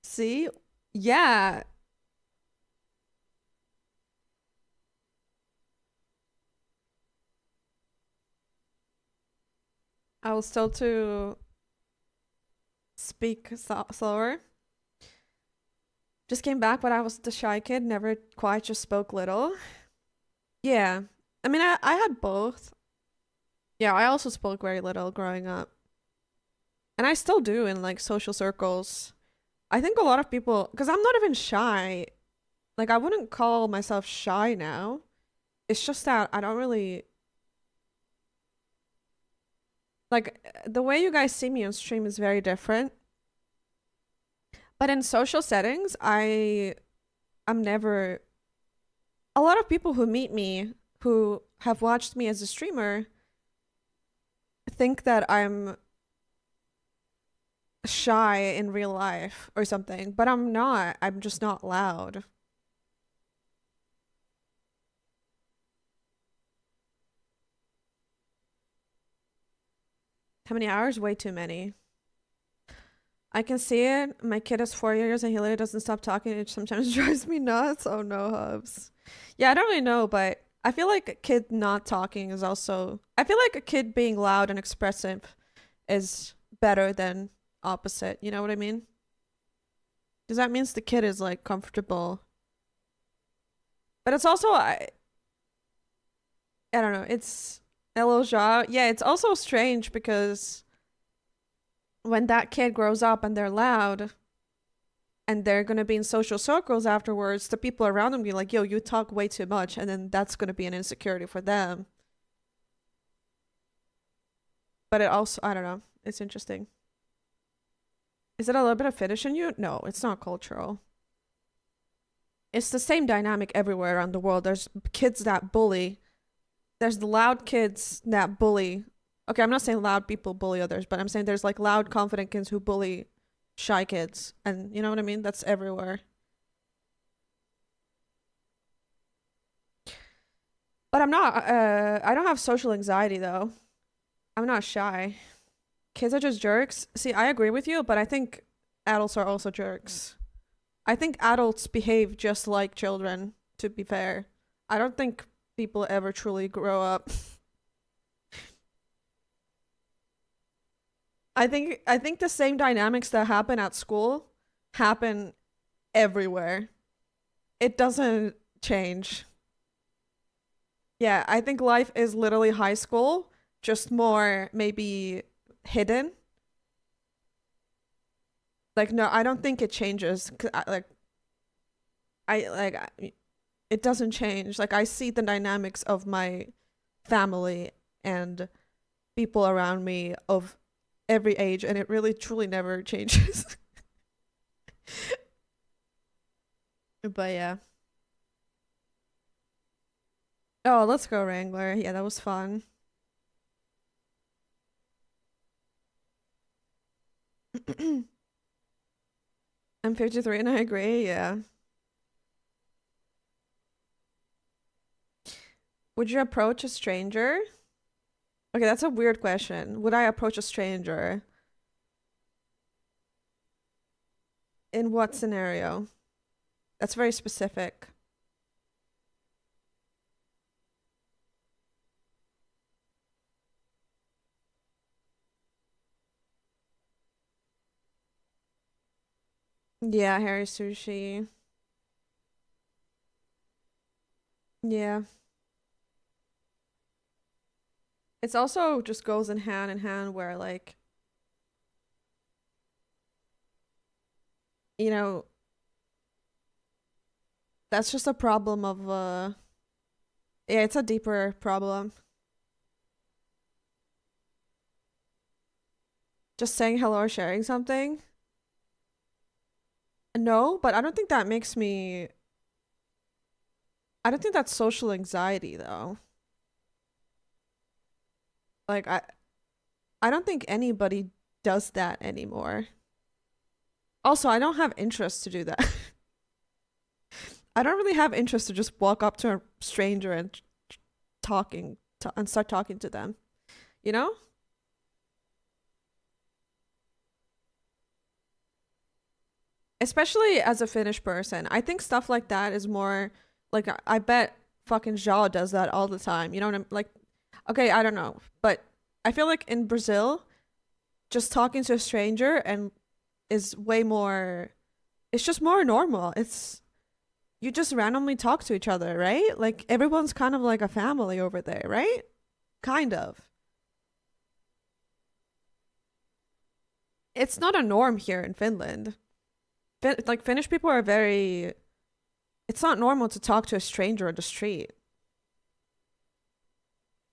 S1: See? Yeah. I was told to speak slower. Just came back, but I was the shy kid, never quite, just spoke little. Yeah. I mean, I had both. Yeah, I also spoke very little growing up. And I still do in like social circles. I think a lot of people, because I'm not even shy. Like, I wouldn't call myself shy now. It's just that I don't really. Like, the way you guys see me on stream is very different. But in social settings, I'm never. A lot of people who meet me, who have watched me as a streamer, think that I'm shy in real life or something, but I'm not. I'm just not loud. How many hours? Way too many. I can see it. My kid is 4 years and he literally doesn't stop talking. It sometimes drives me nuts. Oh no, Hubs. Yeah, I don't really know, but I feel like a kid not talking is also. I feel like a kid being loud and expressive is better than opposite. You know what I mean? Because that means the kid is like comfortable. But it's also I don't know. It's hello, Ja. Yeah, it's also strange because when that kid grows up and they're loud and they're going to be in social circles afterwards, the people around them be like, yo, you talk way too much. And then that's going to be an insecurity for them. But it also, I don't know. It's interesting. Is it a little bit of fetish in you? No, it's not cultural. It's the same dynamic everywhere around the world. There's kids that bully. There's the loud kids that bully. Okay, I'm not saying loud people bully others, but I'm saying there's like loud, confident kids who bully shy kids. And you know what I mean? That's everywhere. But I'm not, I don't have social anxiety though. I'm not shy. Kids are just jerks. See, I agree with you, but I think adults are also jerks. I think adults behave just like children, to be fair. I don't think people ever truly grow up. I think the same dynamics that happen at school happen everywhere. It doesn't change. Yeah, I think life is literally high school, just more maybe hidden. Like no, I don't think it changes. It doesn't change. Like I see the dynamics of my family and people around me of every age, and it really truly never changes. But yeah. Oh, let's go Wrangler. Yeah, that was fun. I'm 53 and I agree, yeah. Would you approach a stranger? Okay, that's a weird question. Would I approach a stranger? In what scenario? That's very specific. Yeah, Harry Sushi. Yeah. It's also just goes in hand where like, you know, that's just a problem of yeah, it's a deeper problem. Just saying hello or sharing something. No, but I don't think that makes me I don't think that's social anxiety though. Like I don't think anybody does that anymore. Also, I don't have interest to do that. I don't really have interest to just walk up to a stranger and and start talking to them. You know? Especially as a Finnish person. I think stuff like that is more like I bet fucking Zhao does that all the time. You know what I'm like okay, I don't know, but I feel like in Brazil just talking to a stranger and is way more it's just more normal. It's you just randomly talk to each other, right? Like everyone's kind of like a family over there, right? Kind of. It's not a norm here in Finland. Like Finnish people are very it's not normal to talk to a stranger on the street.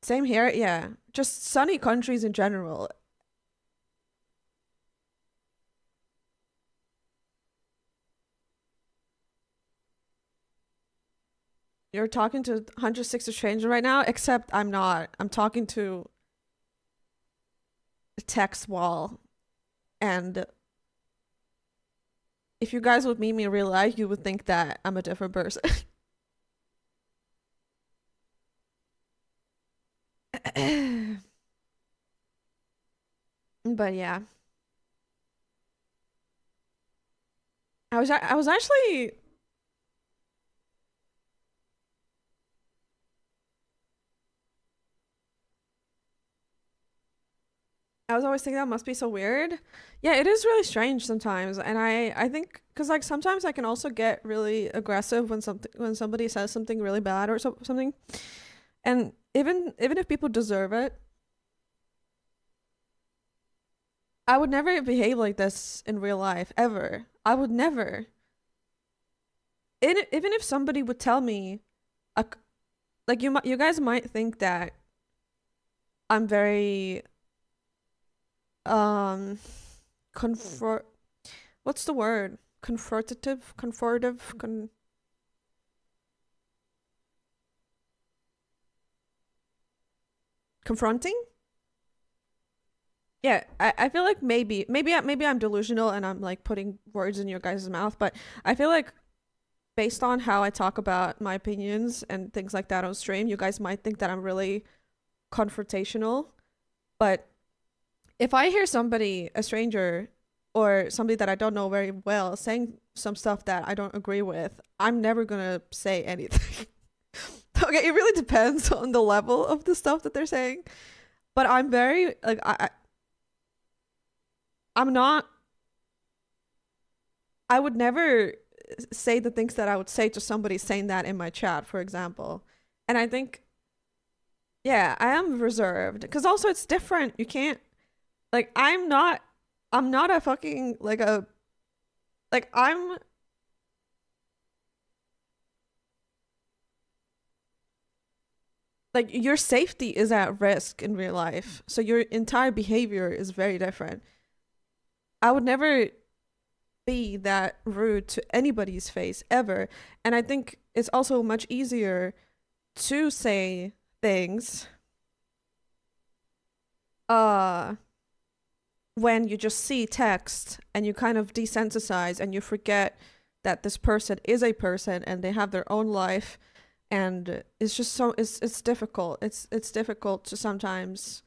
S1: Same here, yeah. Just sunny countries in general. You're talking to 160 strangers right now, except I'm not. I'm talking to a text wall. And if you guys would meet me in real life, you would think that I'm a different person. But yeah. I was actually I was always thinking that must be so weird. Yeah, it is really strange sometimes, and I think because like sometimes I can also get really aggressive when somebody says something really bad or something, and even if people deserve it, I would never behave like this in real life ever. I would never. Even if somebody would tell me, a, like you guys might think that I'm very um comfort what's the word confronting. Yeah, I feel like maybe I'm delusional and I'm like putting words in your guys' mouth, but I feel like based on how I talk about my opinions and things like that on stream, you guys might think that I'm really confrontational. But if I hear somebody, a stranger or somebody that I don't know very well, saying some stuff that I don't agree with, I'm never gonna say anything. Okay, it really depends on the level of the stuff that they're saying. But I'm very like I'm not, I would never say the things that I would say to somebody saying that in my chat, for example. And I think, yeah, I am reserved because also it's different. You can't, like, I'm not a fucking, like, a, like, I'm, like, your safety is at risk in real life. So your entire behavior is very different. I would never be that rude to anybody's face ever. And I think it's also much easier to say things uh when you just see text and you kind of desensitize and you forget that this person is a person and they have their own life, and it's just so it's difficult. It's difficult to sometimes,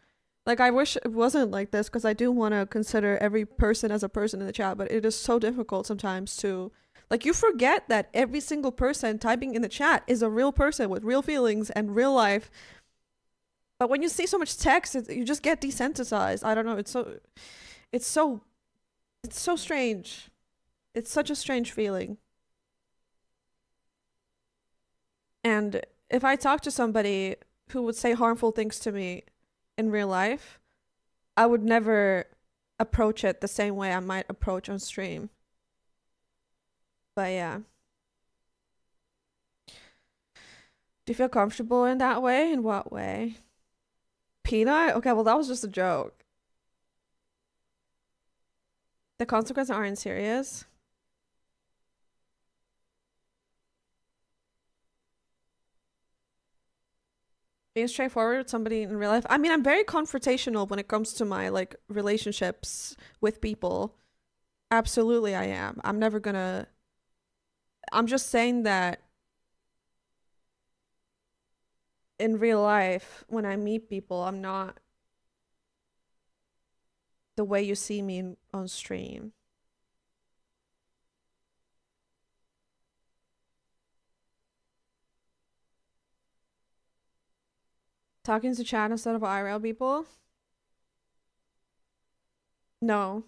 S1: like, I wish it wasn't like this because I do want to consider every person as a person in the chat, but it is so difficult sometimes to, like, you forget that every single person typing in the chat is a real person with real feelings and real life. But when you see so much text, you just get desensitized. I don't know. It's so, it's so strange. It's such a strange feeling. And if I talk to somebody who would say harmful things to me in real life, I would never approach it the same way I might approach on stream. But yeah. Do you feel comfortable in that way? In what way? Peanut? Okay, well, that was just a joke. The consequences aren't serious. Being straightforward with somebody in real life. I mean, I'm very confrontational when it comes to my, like, relationships with people. Absolutely, I am. I'm never gonna. I'm just saying that in real life, when I meet people, I'm not the way you see me on stream. Talking to chat instead of IRL people? No.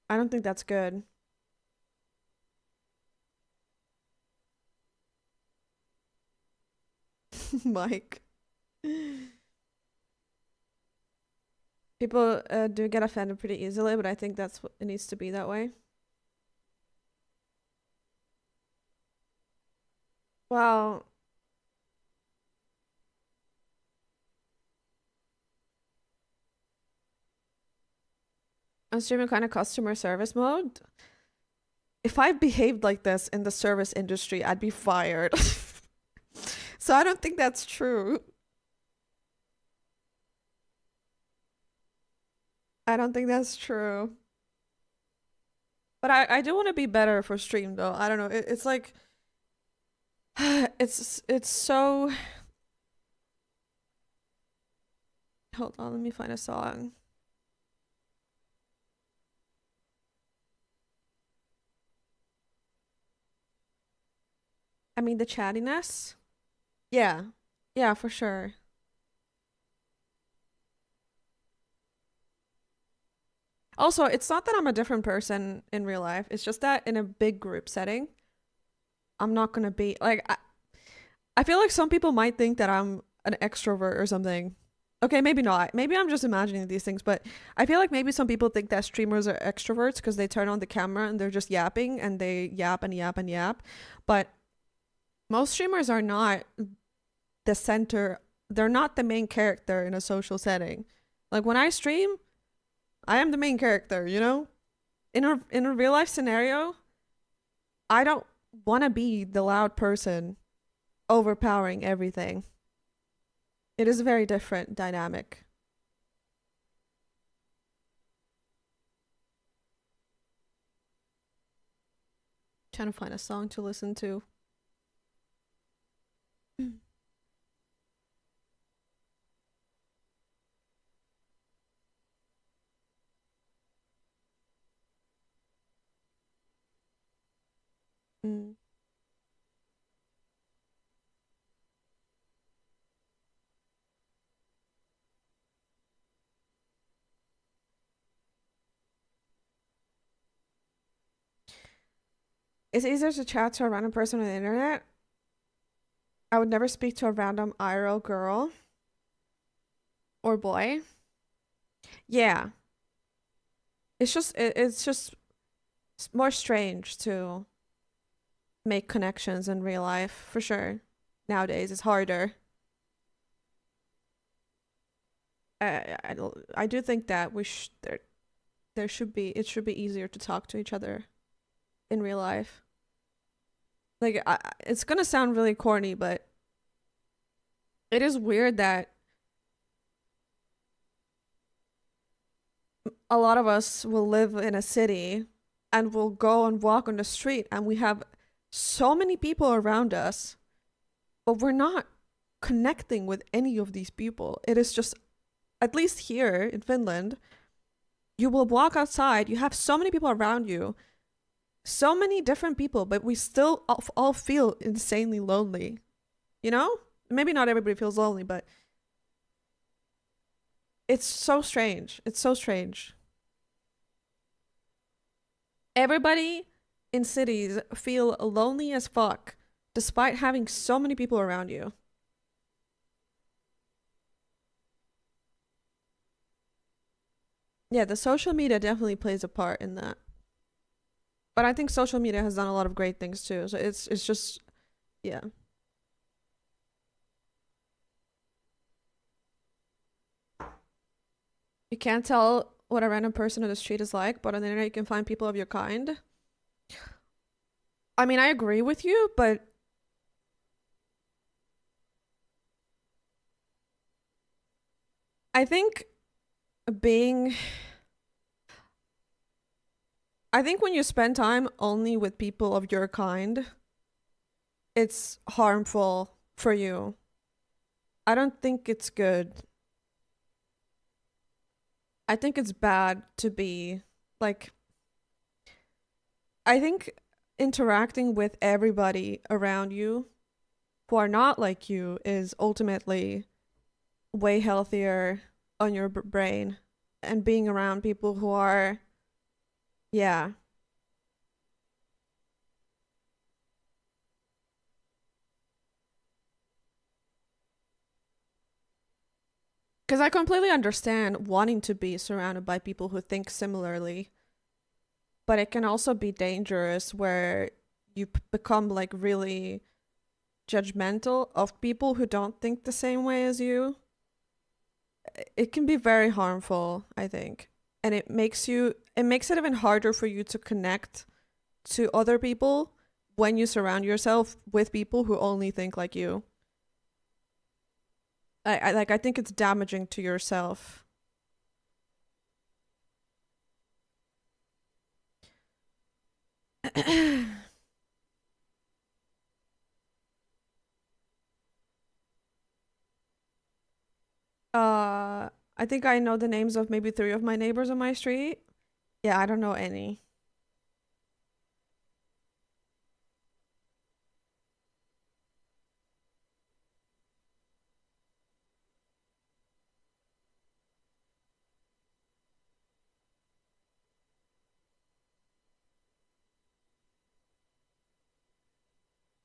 S1: I don't think that's good. Mike. People do get offended pretty easily, but I think that's what it needs to be that way. Well, I'm streaming kind of customer service mode. If I behaved like this in the service industry, I'd be fired. So I don't think that's true. I don't think that's true. But I do want to be better for stream though. I don't know. It's like it's so. Hold on, let me find a song. I mean, the chattiness. Yeah. Yeah, for sure. Also, it's not that I'm a different person in real life. It's just that in a big group setting, I'm not gonna be like I feel like some people might think that I'm an extrovert or something. Okay, maybe not. Maybe I'm just imagining these things, but I feel like maybe some people think that streamers are extroverts because they turn on the camera and they're just yapping and they yap and yap and yap. But most streamers are not the center, they're not the main character in a social setting. Like when I stream, I am the main character, you know? In a real life scenario, I don't want to be the loud person overpowering everything. It is a very different dynamic. Trying to find a song to listen to. Mm. It's easier to chat to a random person on the internet. I would never speak to a random IRL girl or boy. Yeah. It's just more strange to make connections in real life, for sure. Nowadays, it's harder. I do think that there should be it should be easier to talk to each other in real life. Like it's gonna sound really corny, but it is weird that a lot of us will live in a city and will go and walk on the street and we have so many people around us, but we're not connecting with any of these people. It is just, at least here in Finland, you will walk outside, you have so many people around you, so many different people, but we still all feel insanely lonely. You know? Maybe not everybody feels lonely, but it's so strange. It's so strange. Everybody in cities feel lonely as fuck despite having so many people around you. Yeah, the social media definitely plays a part in that. But I think social media has done a lot of great things too. So it's just yeah. You can't tell what a random person on the street is like, but on the internet you can find people of your kind. I mean, I agree with you, but I think being I think when you spend time only with people of your kind, it's harmful for you. I don't think it's good. I think it's bad to be like, I think interacting with everybody around you who are not like you is ultimately way healthier on your brain, and being around people who are, yeah. Because I completely understand wanting to be surrounded by people who think similarly, but it can also be dangerous where you become like really judgmental of people who don't think the same way as you. It can be very harmful, I think. And it makes it even harder for you to connect to other people when you surround yourself with people who only think like you. I think it's damaging to yourself. I think I know the names of maybe 3 of my neighbors on my street. Yeah, I don't know any.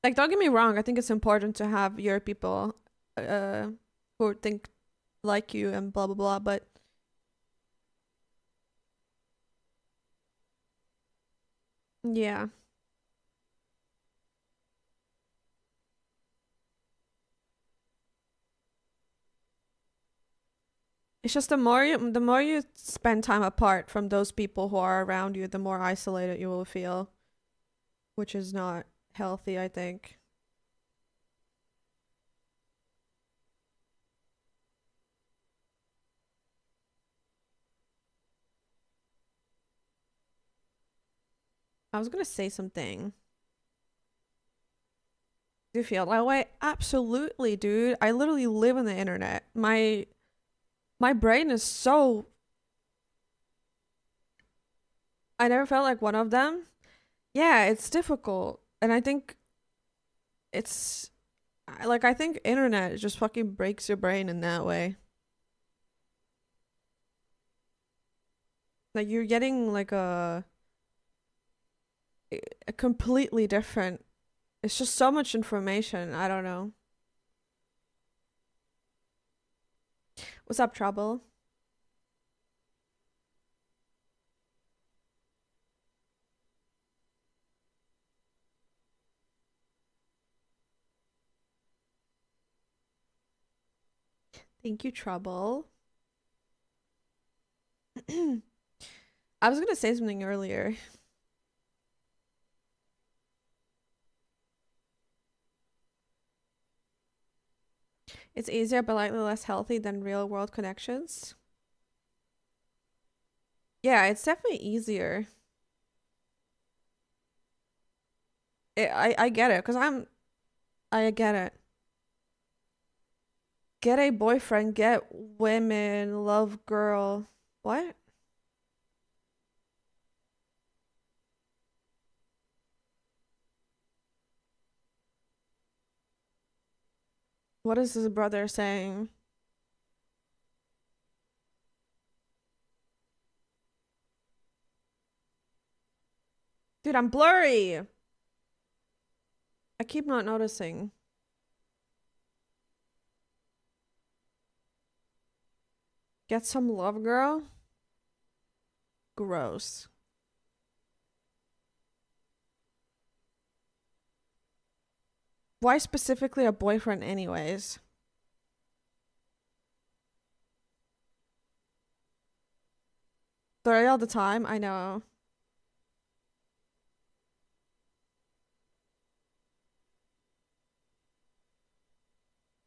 S1: Like, don't get me wrong, I think it's important to have your people uh who think like you and blah blah blah, but yeah. It's just the more you spend time apart from those people who are around you, the more isolated you will feel, which is not healthy, I think. I was gonna say something. Do you feel that way? Absolutely, dude. I literally live on the internet. My brain is so, I never felt like one of them. Yeah, it's difficult. And I think it's like I think internet just fucking breaks your brain in that way. Like you're getting like a completely different. It's just so much information. I don't know. What's up, Trouble? Thank you, Trouble. I was gonna say something earlier. It's easier but likely less healthy than real world connections. Yeah, it's definitely easier. I get it, because I get it. Get a boyfriend, get women, love girl. What? What is his brother saying? Dude, I'm blurry. I keep not noticing. Get some love, girl? Gross. Why specifically a boyfriend anyways? They're all the time, I know.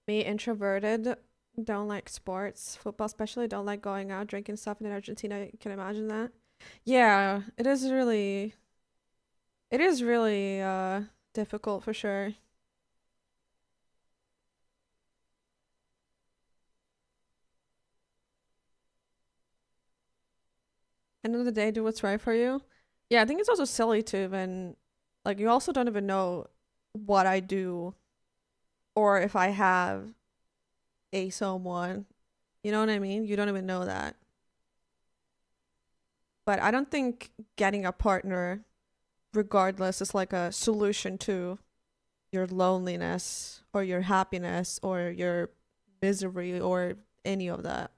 S1: Me, introverted, don't like sports, football especially, don't like going out, drinking stuff in Argentina. You can imagine that. Yeah, it is really difficult for sure. End of the day, do what's right for you. Yeah, I think it's also silly to even, like, you also don't even know what I do or if I have a someone. You know what I mean? You don't even know that. But I don't think getting a partner, regardless, is like a solution to your loneliness or your happiness or your misery or any of that.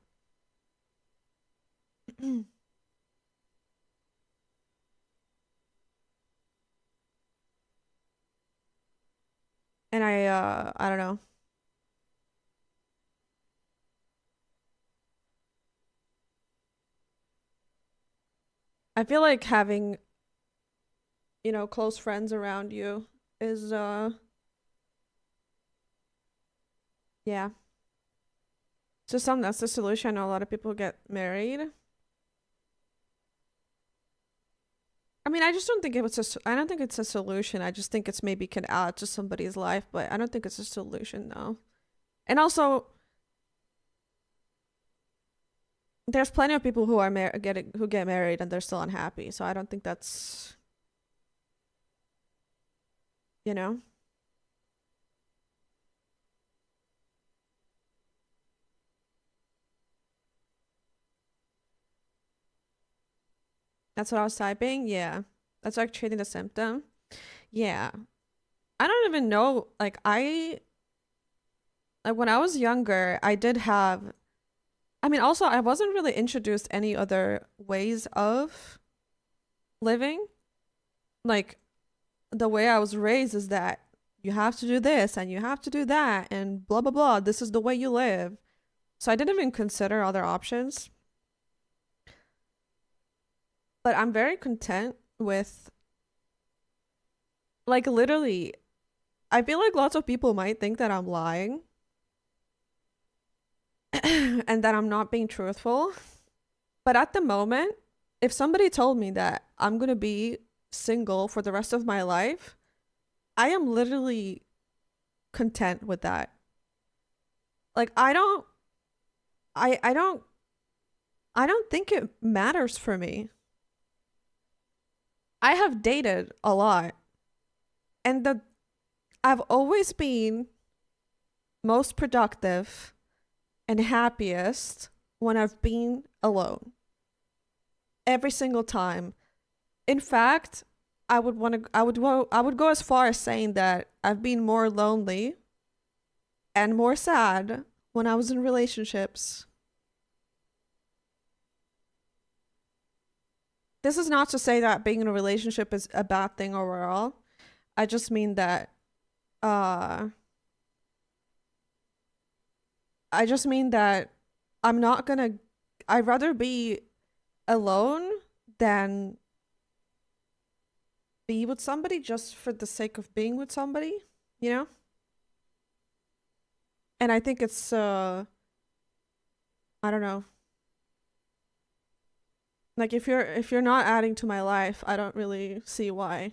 S1: And I don't know. I feel like having, close friends around you is yeah. So that's the solution. I know a lot of people get married. I mean, I just don't think I don't think it's a solution. I just think it's maybe can add to somebody's life, but I don't think it's a solution though. And also, there's plenty of people who are who get married and they're still unhappy. So I don't think that's, you know. That's what I was typing. Yeah. That's like treating the symptom. Yeah. I don't even know. Like when I was younger, I did have, I mean, also I wasn't really introduced any other ways of living. Like the way I was raised is that you have to do this and you have to do that and blah blah blah. This is the way you live. So I didn't even consider other options. But I'm very content with, like, literally, I feel like lots of people might think that I'm lying and that I'm not being truthful. But at the moment, if somebody told me that I'm gonna be single for the rest of my life, I am literally content with that. Like I don't think it matters for me. I have dated a lot and I've always been most productive and happiest when I've been alone. Every single time. In fact, I would go as far as saying that I've been more lonely and more sad when I was in relationships. This is not to say that being in a relationship is a bad thing overall. I just mean that uh I just mean that I'm not gonna I'd rather be alone than be with somebody just for the sake of being with somebody, you know? And I think it's I don't know. Like if you're not adding to my life, I don't really see why.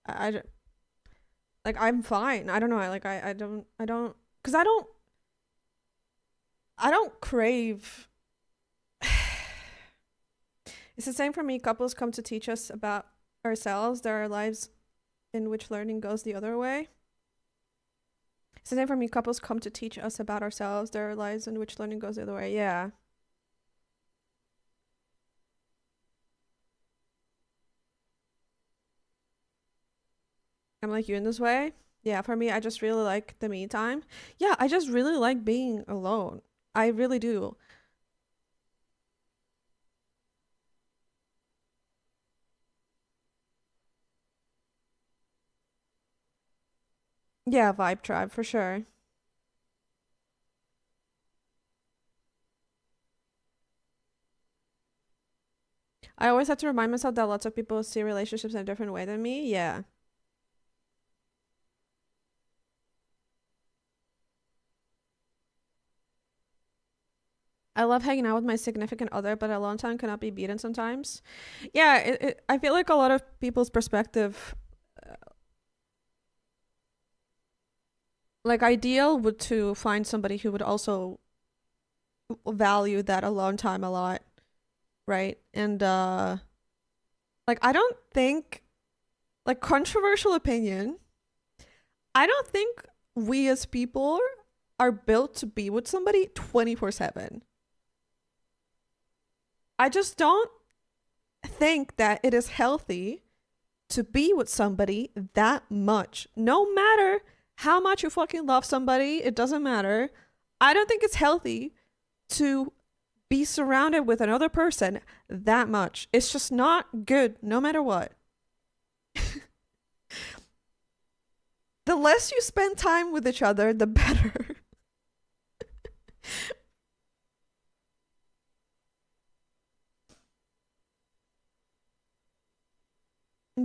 S1: I like I'm fine. I don't know. I don't cuz I don't crave. It's the same for me. Couples come to teach us about ourselves. There are lives in which learning goes the other way. It's the same for me. Couples come to teach us about ourselves. There are lives in which learning goes the other way. Yeah. I'm like you in this way. Yeah, for me, I just really like the me time. Yeah, I just really like being alone. I really do. Yeah, vibe tribe for sure. I always have to remind myself that lots of people see relationships in a different way than me. Yeah. I love hanging out with my significant other, but alone time cannot be beaten sometimes. Yeah, I feel like a lot of people's perspective, uh, like ideal would to find somebody who would also value that alone time a lot, right? And like I don't think like controversial opinion, I don't think we as people are built to be with somebody 24/7. I just don't think that it is healthy to be with somebody that much. No matter how much you fucking love somebody, it doesn't matter. I don't think it's healthy to be surrounded with another person that much. It's just not good, no matter what. The less you spend time with each other, the better.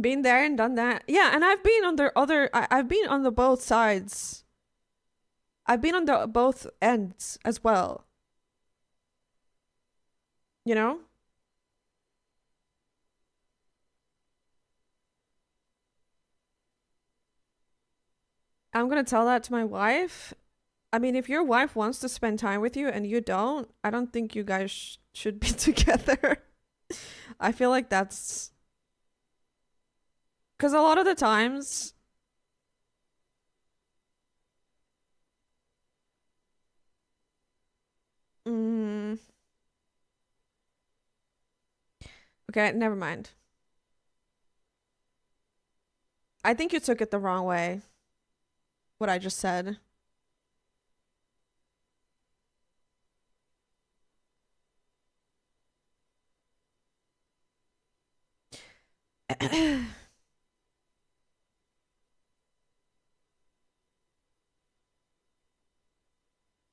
S1: Been there and done that. Yeah, and I've been on the I've been on the both sides. I've been on the both ends as well. You know? I'm gonna tell that to my wife. I mean, if your wife wants to spend time with you and you don't, I don't think you guys should be together. I feel like that's because a lot of the times, mm, okay, never mind. I think you took it the wrong way, what I just said.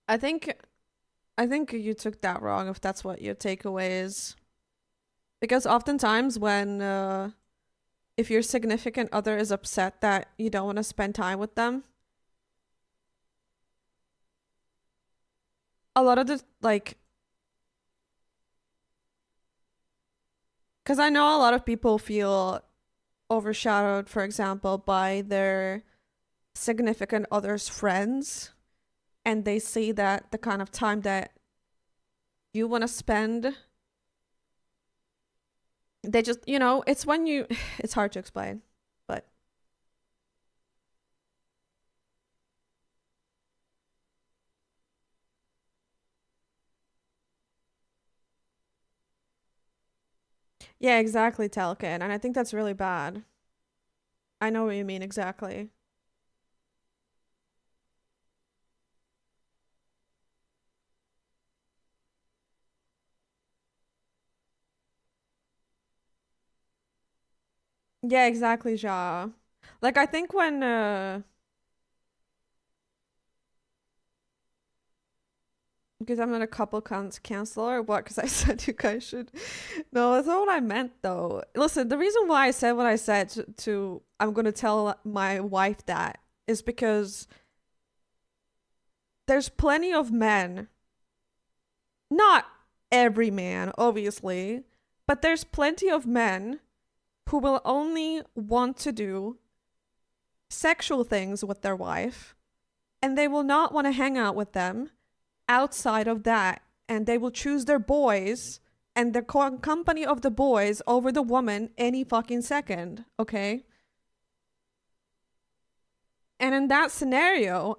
S1: I think I think you took that wrong if that's what your takeaway is. Because oftentimes when if your significant other is upset that you don't want to spend time with them, a lot of the like because I know a lot of people feel overshadowed, for example, by their significant other's friends, and they see that the kind of time that you want to spend, they just, you know, it's when you, it's hard to explain, but Yeah, exactly, Telkin. And I think that's really bad. I know what you mean exactly. Yeah, exactly, Ja. Like I think when because I'm not a couple counselor, what? Because I said you guys should. No, that's not what I meant though. Listen, the reason why I said what I said to I'm gonna tell my wife that is because there's plenty of men, not every man, obviously, but there's plenty of men who will only want to do sexual things with their wife and they will not want to hang out with them outside of that. And they will choose their boys and the company of the boys over the woman any fucking second, okay? And in that scenario,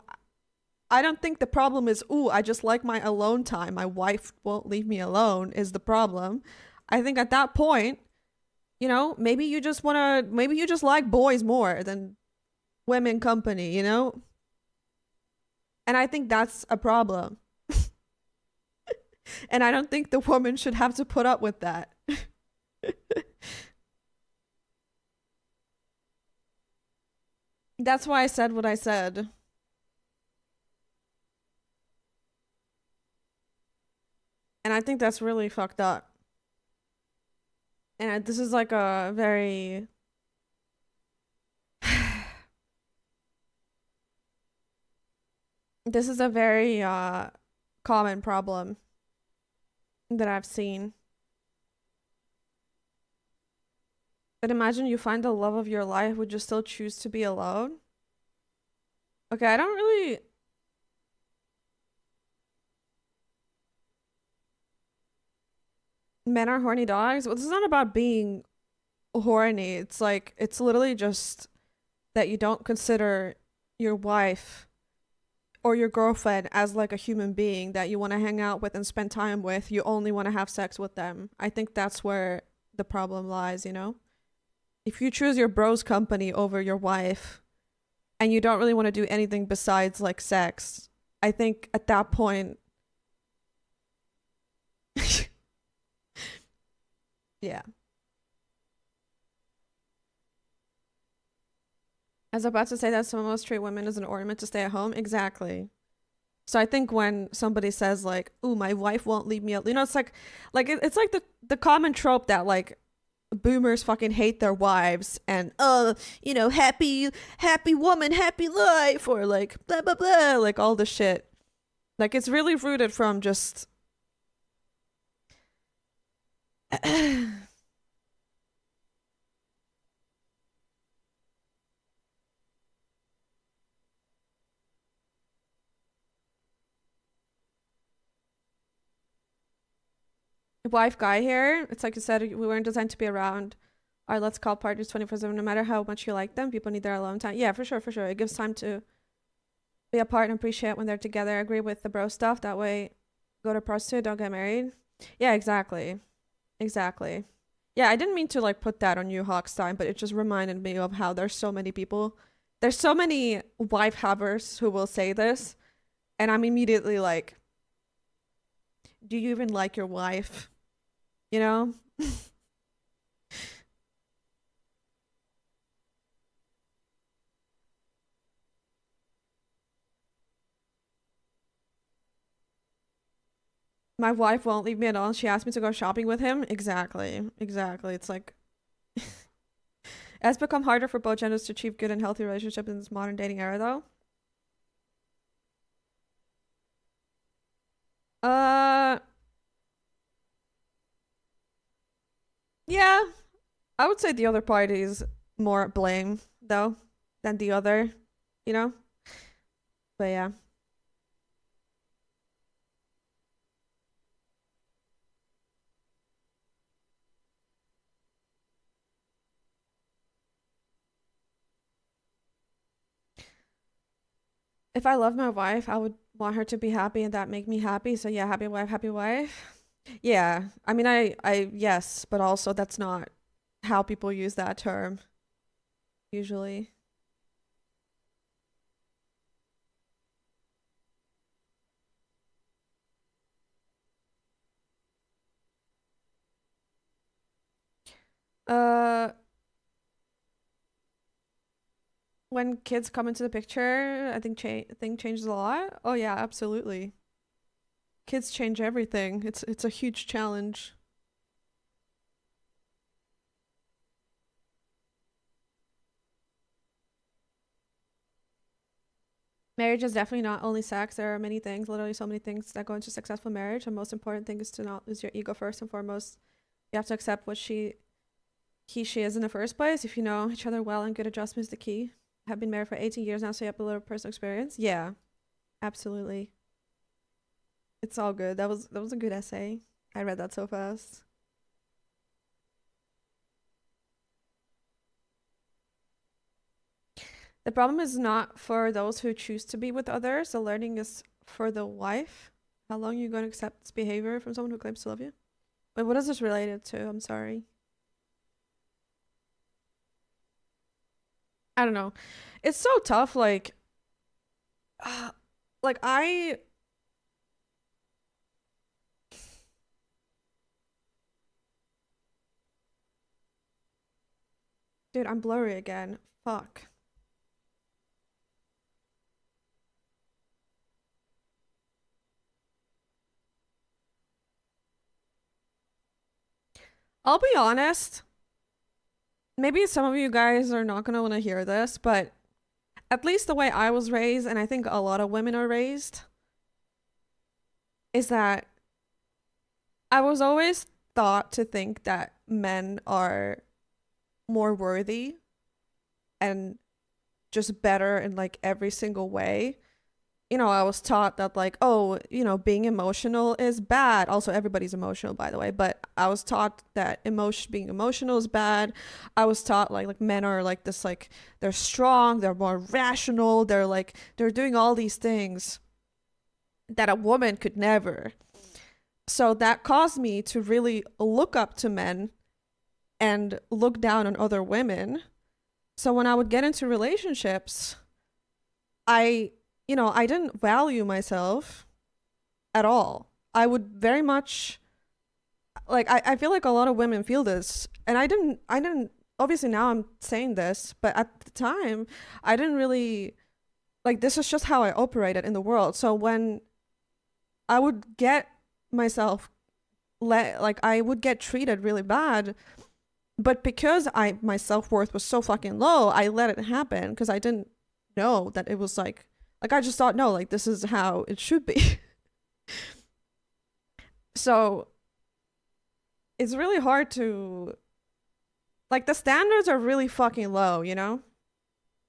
S1: I don't think the problem is, ooh, I just like my alone time. My wife won't leave me alone is the problem. I think at that point, you know, maybe you just like boys more than women company, you know? And I think that's a problem. And I don't think the woman should have to put up with that. That's why I said what I said. And I think that's really fucked up. And this is like a very this is a very common problem that I've seen. But imagine you find the love of your life, would you still choose to be alone? Okay, I don't really men are horny dogs. Well, this is not about being horny. It's like it's literally just that you don't consider your wife or your girlfriend as like a human being that you want to hang out with and spend time with. You only want to have sex with them. I think that's where the problem lies, you know? If you choose your bro's company over your wife and you don't really want to do anything besides like sex, I think at that point yeah. I was about to say that some of us treat women as an ornament to stay at home. Exactly. So I think when somebody says like, "Ooh, my wife won't leave me," you know, it's like it's like the common trope that like boomers fucking hate their wives and you know, happy woman, happy life, or like blah blah blah, like all the shit. Like it's really rooted from just wife guy here. It's like you said, we weren't designed to be around our let's call partners 24/7, no matter how much you like them. People need their alone time. Yeah, for sure, for sure. It gives time to be apart and appreciate when they're together. I agree with the bro stuff. That way, go to prostitute, don't get married. Yeah, exactly. Exactly. Yeah, I didn't mean to like put that on you, Hawkstein, but it just reminded me of how there's so many people. There's so many wife havers who will say this, and I'm immediately like, do you even like your wife? You know? My wife won't leave me alone. She asked me to go shopping with him. Exactly. Exactly. It's like it has become harder for both genders to achieve good and healthy relationships in this modern dating era though. Uh yeah, I would say the other party is more blame though than the other, you know? But yeah. If I love my wife, I would want her to be happy and that make me happy. So yeah, happy wife, happy wife. Yeah. I mean, yes, but also that's not how people use that term usually. Uh, when kids come into the picture, I think thing changes a lot. Oh yeah, absolutely. Kids change everything. It's a huge challenge. Marriage is definitely not only sex. There are many things, literally so many things that go into successful marriage. The most important thing is to not lose your ego first and foremost. You have to accept what she is in the first place. If you know each other well and good adjustment is the key. Have been married for 18 years now, so you have a little personal experience. Yeah, absolutely. It's all good. That was a good essay. I read that so fast. The problem is not for those who choose to be with others. The learning is for the wife. How long are you going to accept this behavior from someone who claims to love you? Wait, what is this related to? I'm sorry. I don't know. It's so tough. Like I. Dude, I'm blurry again. Fuck. I'll be honest. Maybe some of you guys are not gonna want to hear this, but at least the way I was raised, and I think a lot of women are raised, is that I was always thought to think that men are more worthy and just better in like every single way. You know, I was taught that like, oh, being emotional is bad. Also, everybody's emotional, by the way, but I was taught that being emotional is bad. I was taught like men are like this, like they're strong, they're more rational, they're doing all these things that a woman could never. So that caused me to really look up to men and look down on other women. So when I would get into relationships, I didn't value myself at all. I would very much like I feel like a lot of women feel this. And I didn't obviously now I'm saying this, but at the time I didn't really like this is just how I operated in the world. So when I would get myself like I would get treated really bad, but because my self-worth was so fucking low, I let it happen because I didn't know that it was like I just thought no, like this is how it should be. So it's really hard to like the standards are really fucking low, you know?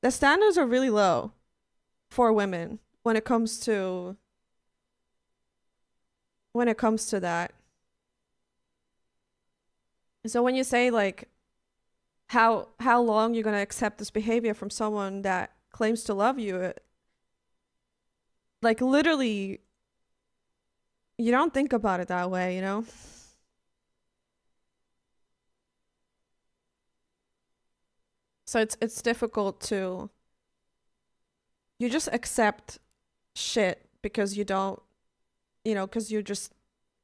S1: The standards are really low for women when it comes to that. So when you say like how long you're going to accept this behavior from someone that claims to love you, like literally you don't think about it that way, you know? So it's difficult to you just accept shit because you don't, because you just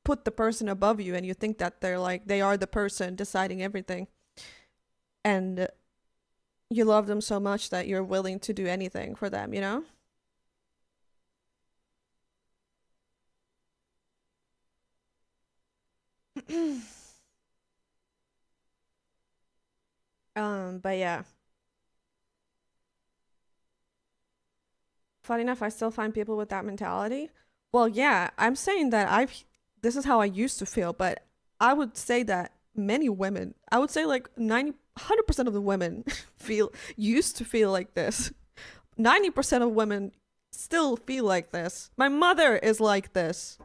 S1: put the person above you and you think that they are the person deciding everything. And you love them so much that you're willing to do anything for them, you know? But yeah. Funny enough, I still find people with that mentality. Well, yeah, I'm saying that this is how I used to feel, but I would say that many women, I would say like 100% of the women used to feel like this. 90% of women still feel like this. My mother is like this,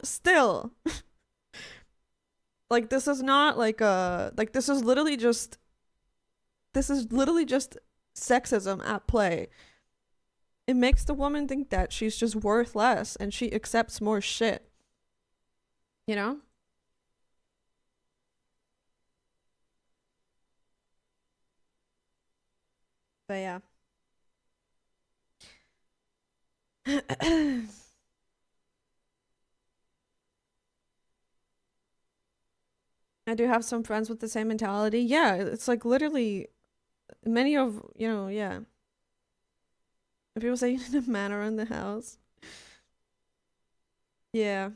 S1: still. Like this is not like this is literally just sexism at play. It makes the woman think that she's just worth less and she accepts more shit. You know? But yeah. I do have some friends with the same mentality. Yeah, it's like literally many of, yeah. If people say you need a man around the house. Yeah.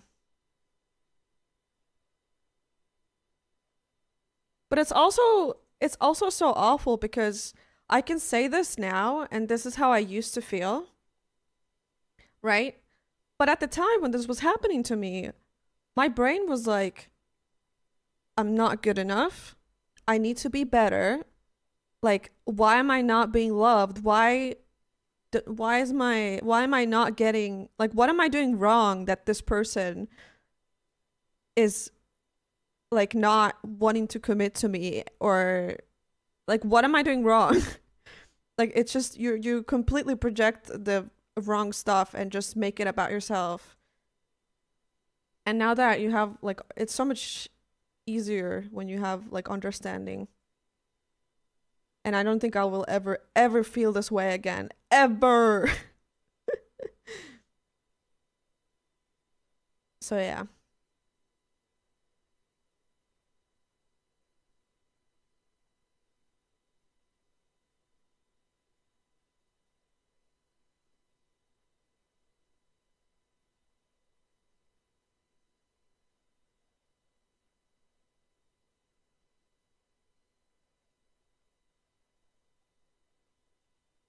S1: But it's also so awful because I can say this now and this is how I used to feel, right? But at the time when this was happening to me, my brain was like, I'm not good enough. I need to be better. Like, why am I not being loved? Why am I not getting, like, what am I doing wrong that this person is like not wanting to commit to me, or like what am I doing wrong? Like, it's just you completely project the wrong stuff and just make it about yourself. And now that you have like, it's so much easier when you have like understanding. And I don't think I will ever feel this way again. Ever. So yeah.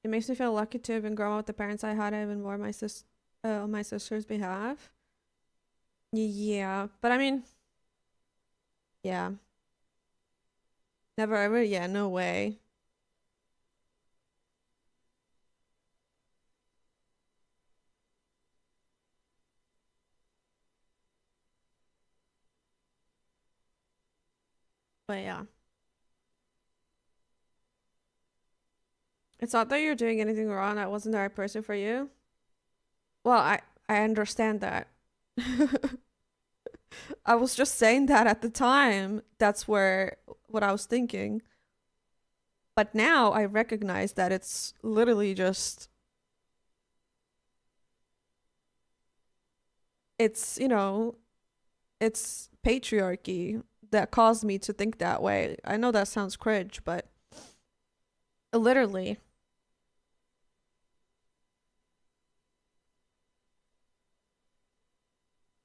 S1: It makes me feel lucky to have been growing up with the parents I had, even more on my sister's behalf. Yeah, but I mean, yeah, never ever. Yeah, no way. But yeah, it's not that you're doing anything wrong. That wasn't the right person for you. Well, I understand that. I was just saying that at the time. That's what I was thinking. But now I recognize that it's literally just it's, it's patriarchy that caused me to think that way. I know that sounds cringe, but literally,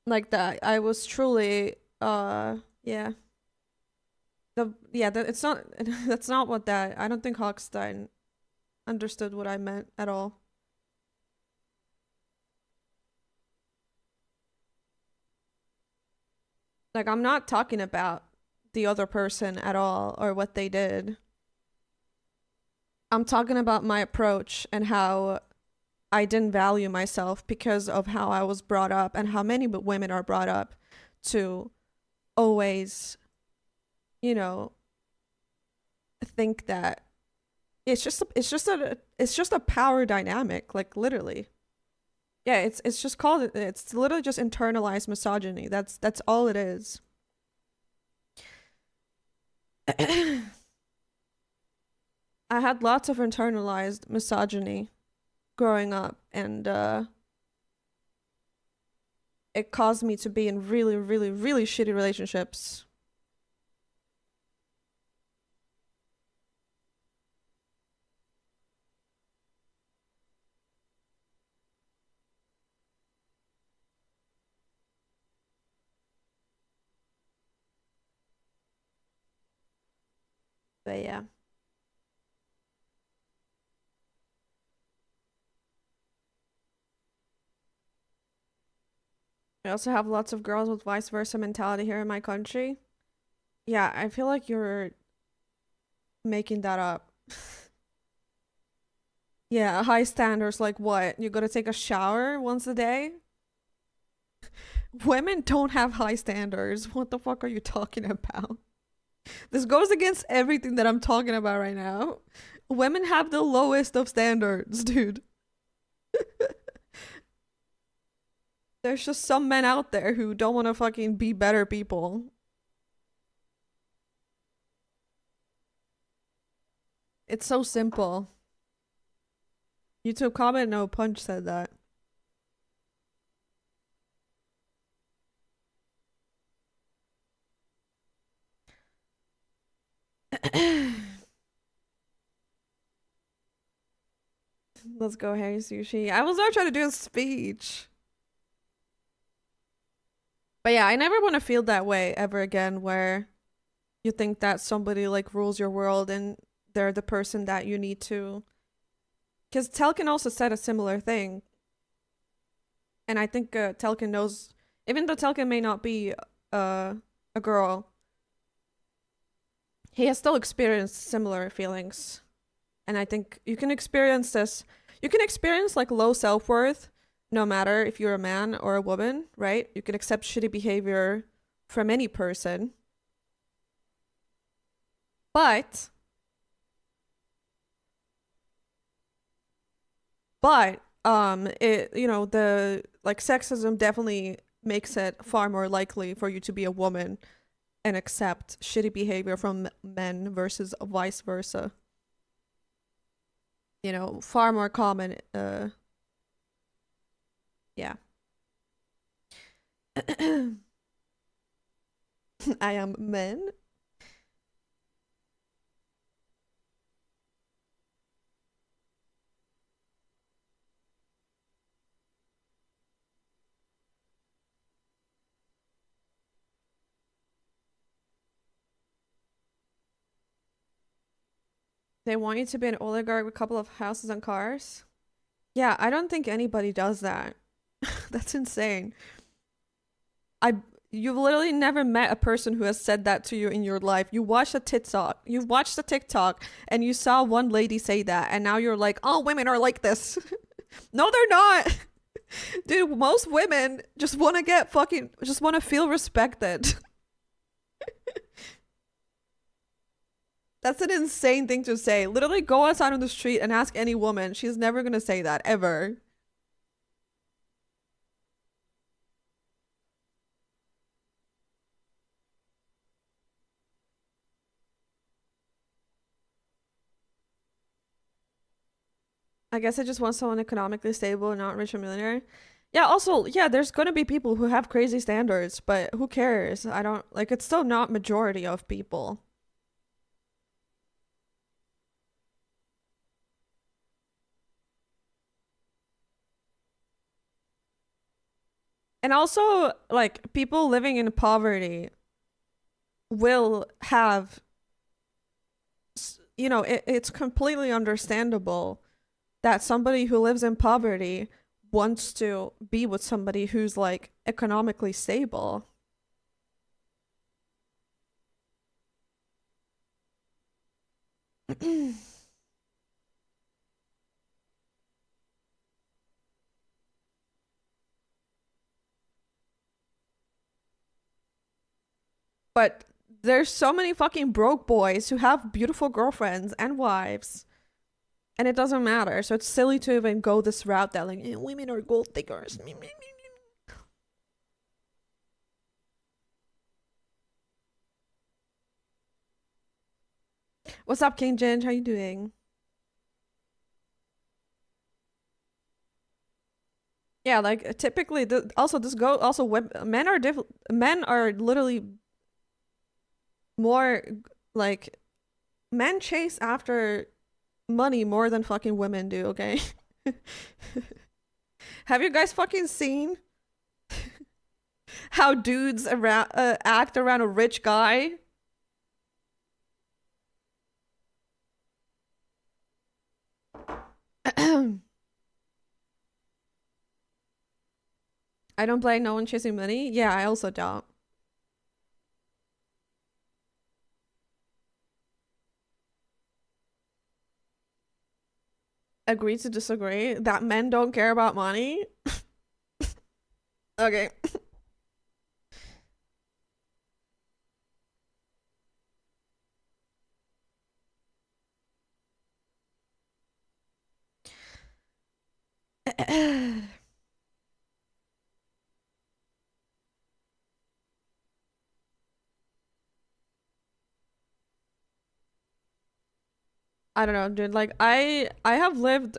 S1: like that. I was truly, yeah. It's not, that's not what that, I don't think Hochstein understood what I meant at all. Like, I'm not talking about the other person at all or what they did. I'm talking about my approach and how I didn't value myself because of how I was brought up and how many women are brought up to always, you know, think that it's just a power dynamic, like literally. Yeah, it's just called, it's literally just internalized misogyny. That's all it is. I had lots of internalized misogyny growing up, and it caused me to be in really, really, really shitty relationships. But yeah. I also have lots of girls with vice versa mentality here in my country. Yeah, I feel like you're making that up. Yeah, high standards like what? You gotta take a shower once a day? Women don't have high standards. What the fuck are you talking about? This goes against everything that I'm talking about right now. Women have the lowest of standards, dude. There's just some men out there who don't want to fucking be better people. It's so simple. YouTube comment, no punch said that. Let's go, Harry Sushi. I was not trying to do a speech. But yeah, I never want to feel that way ever again where you think that somebody like rules your world and they're the person that you need to. Because Telkin also said a similar thing. And I think Telkin knows, even though Telkin may not be a girl, he has still experienced similar feelings. And I think you can experience this. You can experience like low self-worth no matter if you're a man or a woman, right? You can accept shitty behavior from any person. But it, you know, the like sexism definitely makes it far more likely for you to be a woman and accept shitty behavior from men versus vice versa. You know, far more common. Yeah. I am men. They want you to be an oligarch with a couple of houses and cars. Yeah, I don't think anybody does that. That's insane. You've literally never met a person who has said that to you in your life. You watched a TikTok and you saw one lady say that and now you're like, "Oh, women are like this." No, they're not. Dude, most women just want to feel respected. That's an insane thing to say. Literally go outside on the street and ask any woman. She's never going to say that ever. I guess I just want someone economically stable and not rich or millionaire. Yeah, also, yeah, there's gonna be people who have crazy standards, but who cares? I don't like it's still not majority of people. And also, like people living in poverty will have you know, it's completely understandable that somebody who lives in poverty wants to be with somebody who's like economically stable. But there's so many fucking broke boys who have beautiful girlfriends and wives. And it doesn't matter. So it's silly to even go this route that like women are gold diggers. What's up, King Ginge? How you doing? Yeah, like typically, men are literally more like men chase after money more than fucking women do. Okay, have you guys fucking seen how dudes around act around a rich guy? I don't blame no one chasing money. Yeah, I also don't. Agree to disagree that men don't care about money. Okay. I don't know, dude. Like I have lived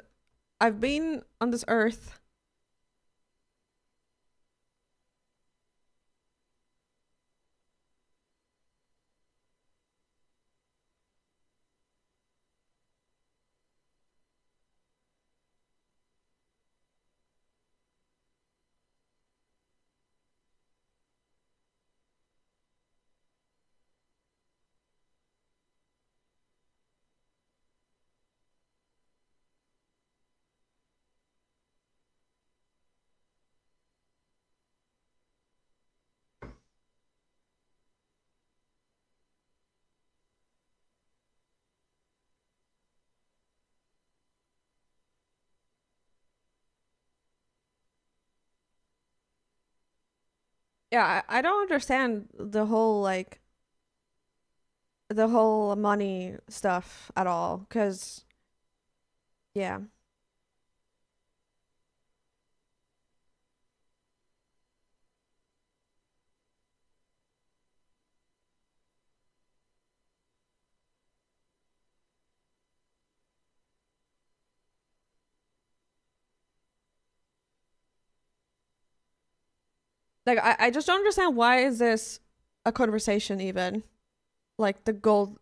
S1: I've been on this earth. Yeah, I don't understand the whole like the whole money stuff at all. Cause yeah. Like I just don't understand why is this a conversation even? Like the gold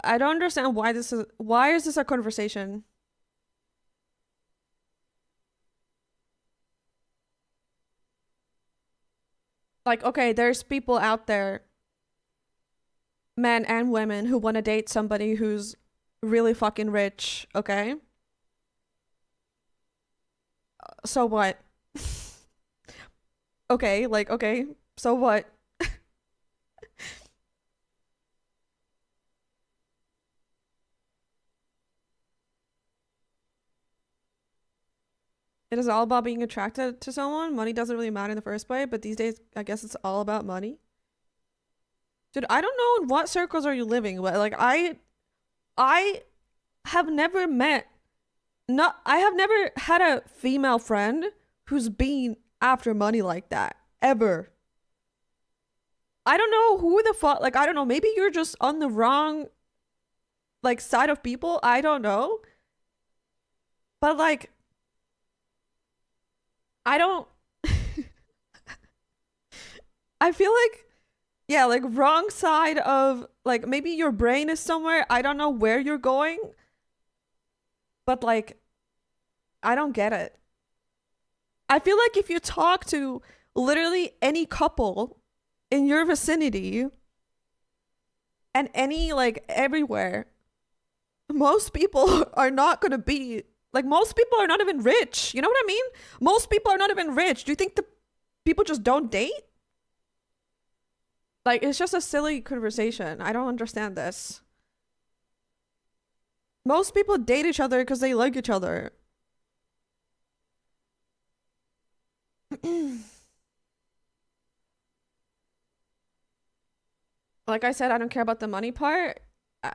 S1: I don't understand why is this a conversation? Like, okay, there's people out there, men and women, who want to date somebody who's really fucking rich, okay? So what? Okay, like, okay, so what? It is all about being attracted to someone. Money doesn't really matter in the first place, but these days, I guess it's all about money. Dude, I don't know in what circles are you living, but like I have never met not I have never had a female friend who's been after money like that ever. I don't know who the fuck, like I don't know, maybe you're just on the wrong like side of people. I don't know. But like I don't I feel like yeah, like wrong side of like maybe your brain is somewhere. I don't know where you're going, but like I don't get it. I feel like if you talk to literally any couple in your vicinity and any like everywhere, most people are not going to be like most people are not even rich. You know what I mean? Most people are not even rich. Do you think the people just don't date? Like it's just a silly conversation. I don't understand this. Most people date each other because they like each other. Like I said, I don't care about the money part.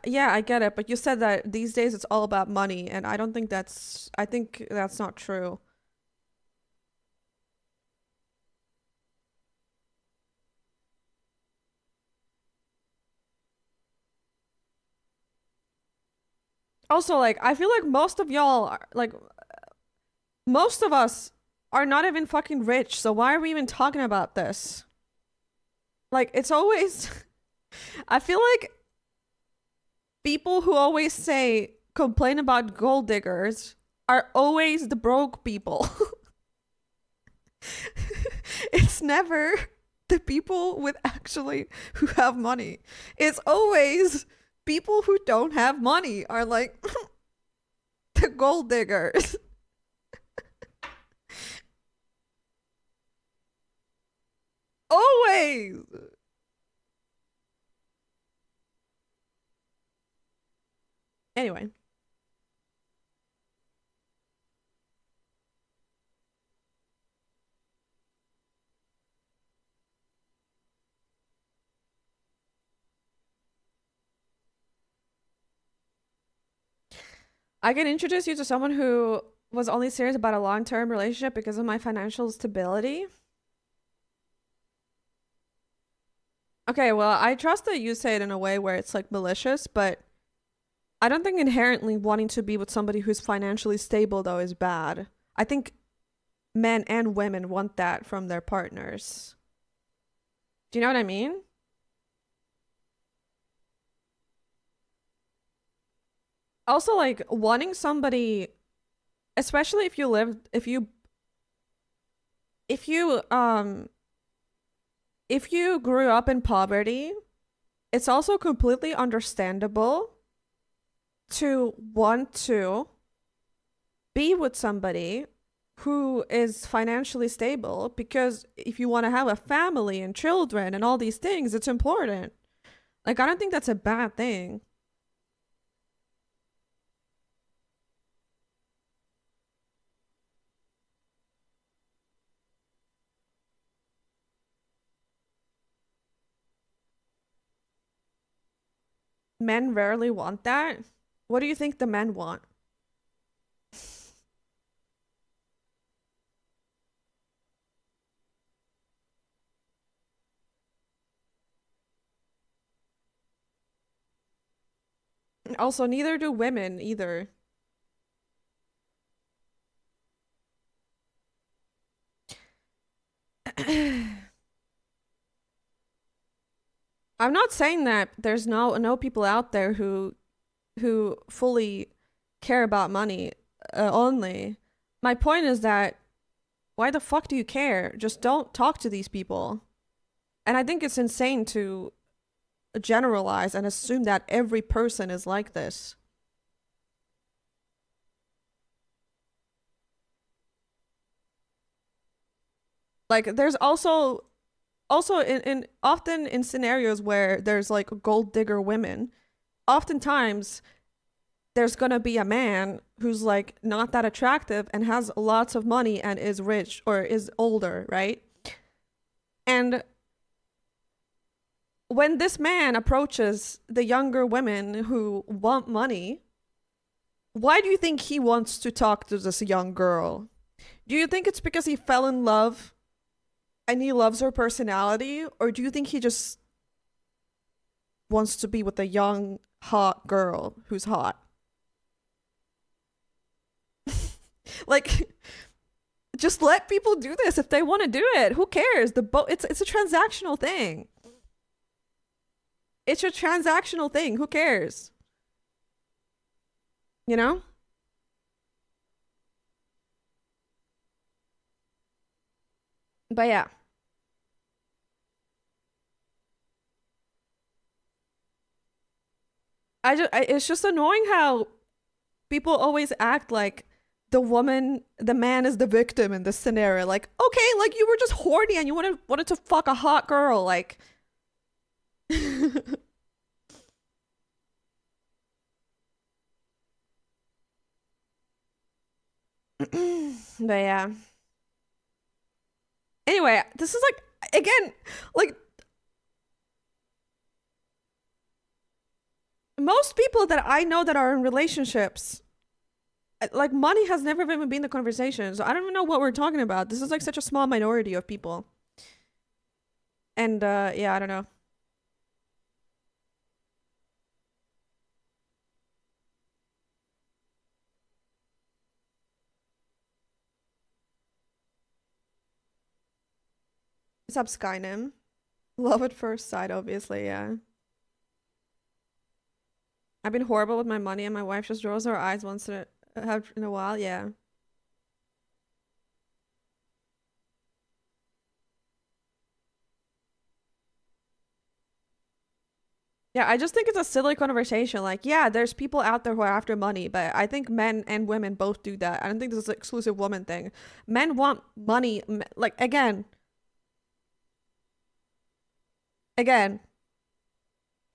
S1: Yeah, I get it, but you said that these days it's all about money, and I don't think I think that's not true. Also, like, I feel like most of y'all are, like, most of us are not even fucking rich, so why are we even talking about this? Like, it's always, I feel like people who always say, complain about gold diggers are always the broke people. It's never the people with actually who have money. It's always people who don't have money are like the gold diggers. Always. Anyway. I can introduce you to someone who was only serious about a long-term relationship because of my financial stability. Okay, well, I trust that you say it in a way where it's like malicious, but I don't think inherently wanting to be with somebody who's financially stable though is bad. I think men and women want that from their partners. Do you know what I mean? Also, like, wanting somebody, especially if you lived, if you grew up in poverty, it's also completely understandable to want to be with somebody who is financially stable, because if you want to have a family and children and all these things, it's important. Like, I don't think that's a bad thing. Men rarely want that. What do you think the men want? Also, neither do women either. I'm not saying that there's no people out there who fully care about money only. My point is that why the fuck do you care? Just don't talk to these people. And I think it's insane to generalize and assume that every person is like this. Like, there's also in often in scenarios where there's like gold digger women, oftentimes there's gonna be a man who's like not that attractive and has lots of money and is rich or is older, right? And when this man approaches the younger women who want money, why do you think he wants to talk to this young girl? Do you think it's because he fell in love and he loves her personality? Or do you think he just wants to be with a young, hot girl who's hot? Like, just let people do this if they want to do it. Who cares? It's a transactional thing. It's a transactional thing. Who cares? You know? But yeah. It's just annoying how people always act like the man is the victim in this scenario. Like, okay, like you were just horny and you wanted to fuck a hot girl. Like, but yeah. Anyway, this is like, again, like, most people that I know that are in relationships, like, money has never even been the conversation. So I don't even know what we're talking about. This is like such a small minority of people. And yeah, I don't know. What's up, Skynim? Love at first sight, obviously, yeah. I've been horrible with my money and my wife just rolls her eyes once in a while, yeah. Yeah, I just think it's a silly conversation. Like, yeah, there's people out there who are after money, but I think men and women both do that. I don't think this is an exclusive woman thing. Men want money, like, again, the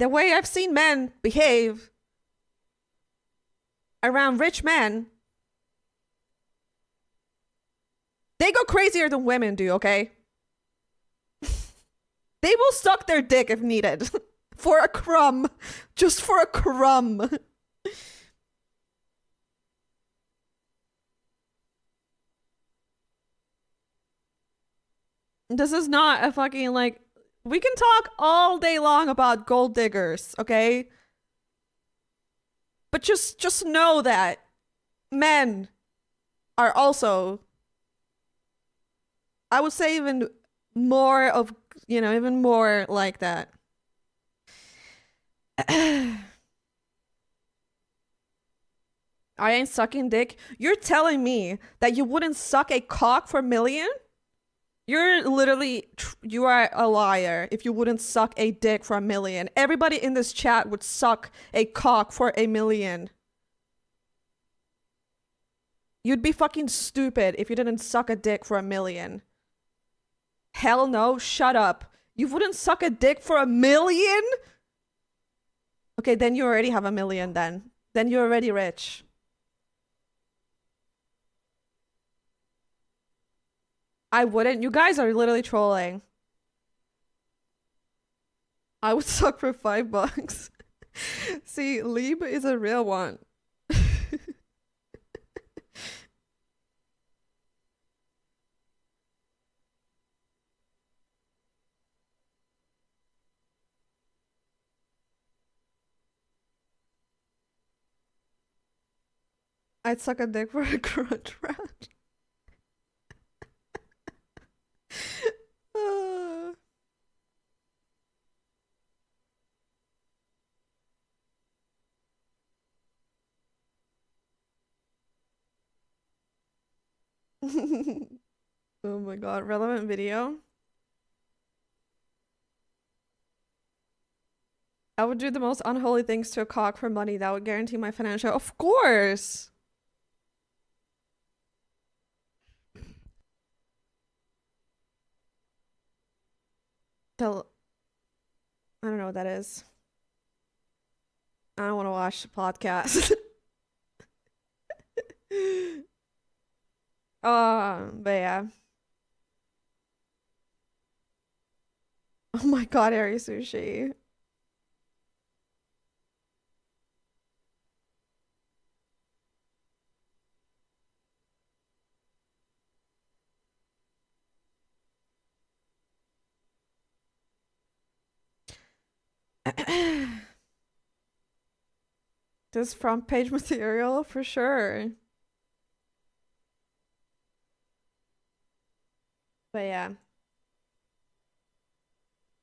S1: way I've seen men behave around rich men, they go crazier than women do, okay? They will suck their dick if needed. For a crumb. Just for a crumb. This is not a fucking, like, we can talk all day long about gold diggers, okay? But just know that men are also, I would say, even more of, even more like that. I ain't sucking dick. You're telling me that you wouldn't suck a cock for a million? You're literally, you are a liar if you wouldn't suck a dick for a million. Everybody in this chat would suck a cock for a million. You'd be fucking stupid if you didn't suck a dick for a million. Hell no, shut up. You wouldn't suck a dick for a million? Okay, then you already have a million then. Then you're already rich. I wouldn't. You guys are literally trolling. I would suck for $5. See, Lieb is a real one. I'd suck a dick for a crunch rat. Oh my god, relevant video. I would do the most unholy things to a cock for money that would guarantee my financial. Of course! I don't know what that is. I don't want to watch the podcast. But yeah. Oh my god, Ari Sushi. This front page material for sure. But yeah.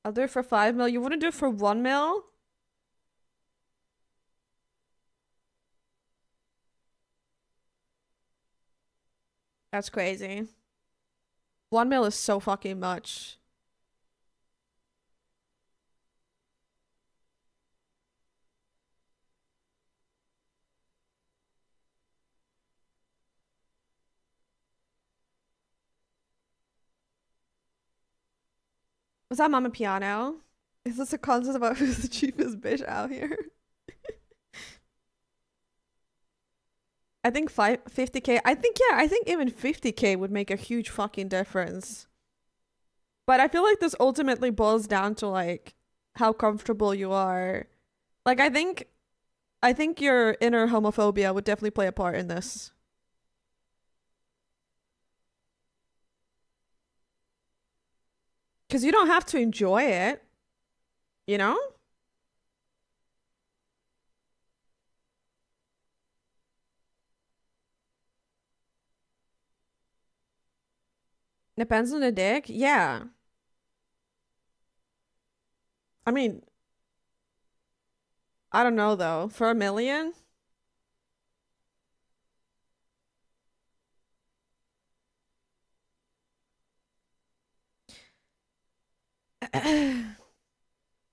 S1: I'll do it for 5 mil. You wouldn't do it for 1 mil? That's crazy. 1 mil is so fucking much. Was that Mama Piano? Is this a contest about who's the cheapest bitch out here? I think 50K. I think, yeah, I think even 50K would make a huge fucking difference. But I feel like this ultimately boils down to like how comfortable you are. Like I think your inner homophobia would definitely play a part in this. Because you don't have to enjoy it, you know? Depends on the dick. Yeah. I mean, I don't know though. For a million?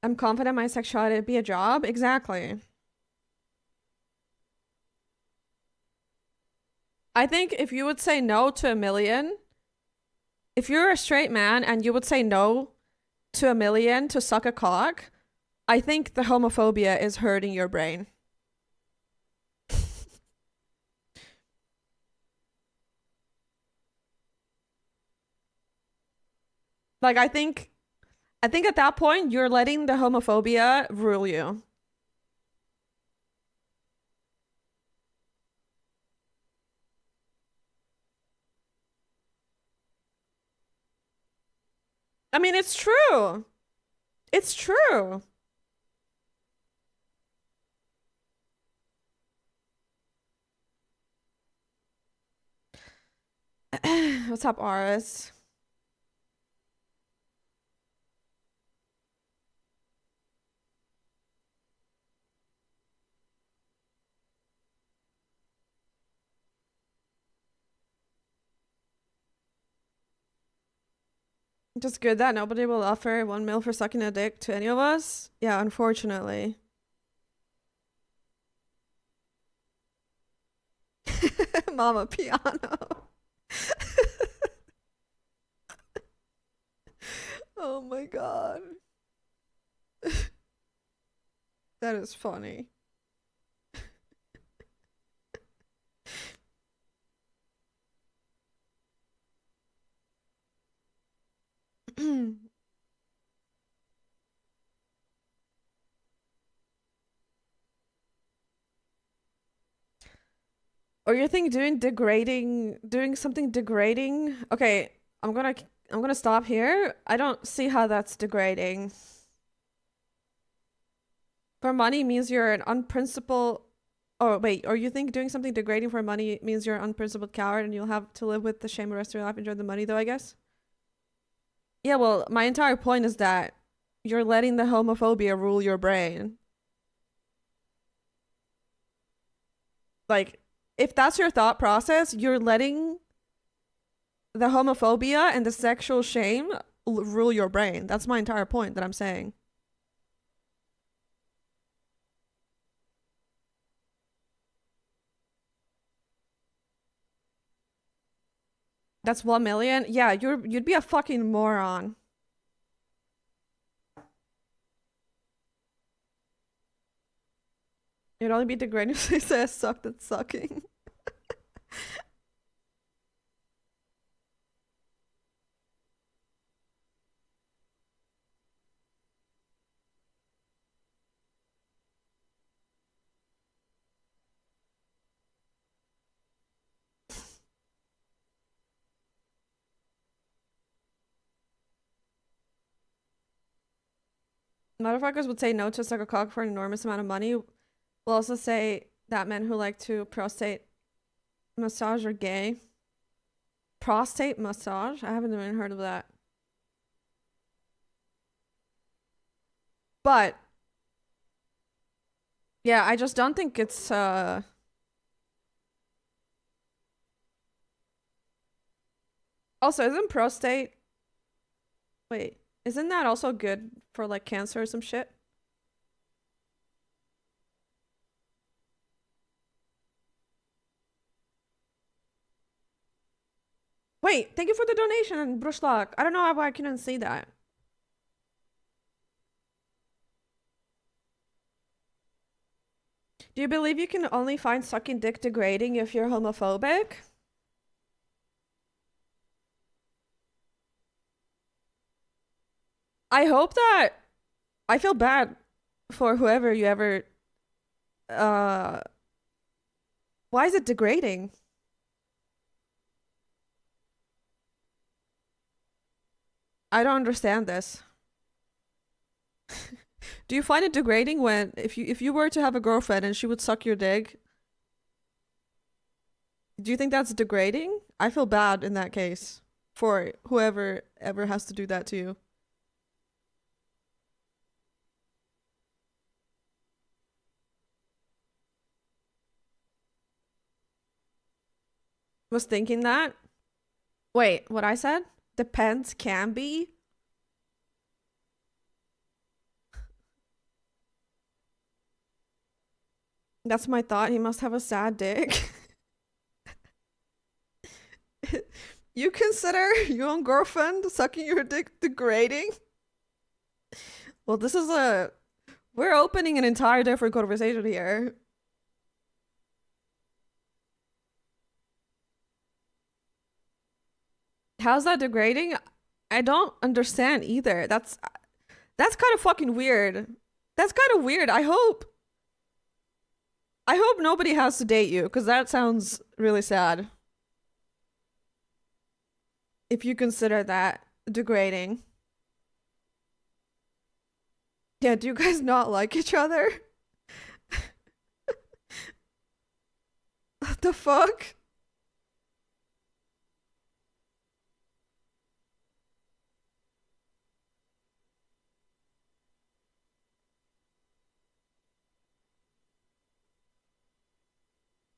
S1: I'm confident my sexuality would be a job. Exactly. I think if you would say no to a million, if you're a straight man and you would say no to a million to suck a cock, I think the homophobia is hurting your brain. Like I think at that point you're letting the homophobia rule you. I mean, it's true. It's true. What's up, Aris? Just good that nobody will offer 1 mil for sucking a dick to any of us. Yeah, unfortunately. Mama piano. Oh my god. That is funny. Or you think doing something degrading? Okay, I'm gonna stop here. I don't see how that's degrading. For money means you're an unprincipled. Oh wait, or you think doing something degrading for money means you're an unprincipled coward and you'll have to live with the shame the rest of your life. Enjoy the money though, I guess. Yeah, well, my entire point is that you're letting the homophobia rule your brain. Like, if that's your thought process, you're letting the homophobia and the sexual shame rule your brain. That's my entire point that I'm saying. That's 1 million? Yeah, you'd be a fucking moron. You'd only be degrading if they say I sucked at sucking. Motherfuckers would say no to suck a cock for an enormous amount of money. Will also say that men who like to prostate massage are gay. Prostate massage? I haven't even heard of that. But yeah, I just don't think it's also isn't prostate wait, isn't that also good for like cancer or some shit? Wait, thank you for the donation, Brushlock. I don't know why I couldn't see that. Do you believe you can only find sucking dick degrading if you're homophobic? I hope that I feel bad for whoever you ever why is it degrading? I don't understand this. Do you find it degrading when if you were to have a girlfriend and she would suck your dick? Do you think that's degrading? I feel bad in that case for whoever ever has to do that to you. Was thinking that. Wait, what I said? Depends can be. That's my thought. He must have a sad dick. You consider your own girlfriend sucking your dick degrading? Well, this is we're opening an entire different conversation here. How's that degrading? I don't understand either. That's kind of fucking weird. That's kind of weird. I hope nobody has to date you, because that sounds really sad. If you consider that degrading. Yeah, do you guys not like each other? What the fuck?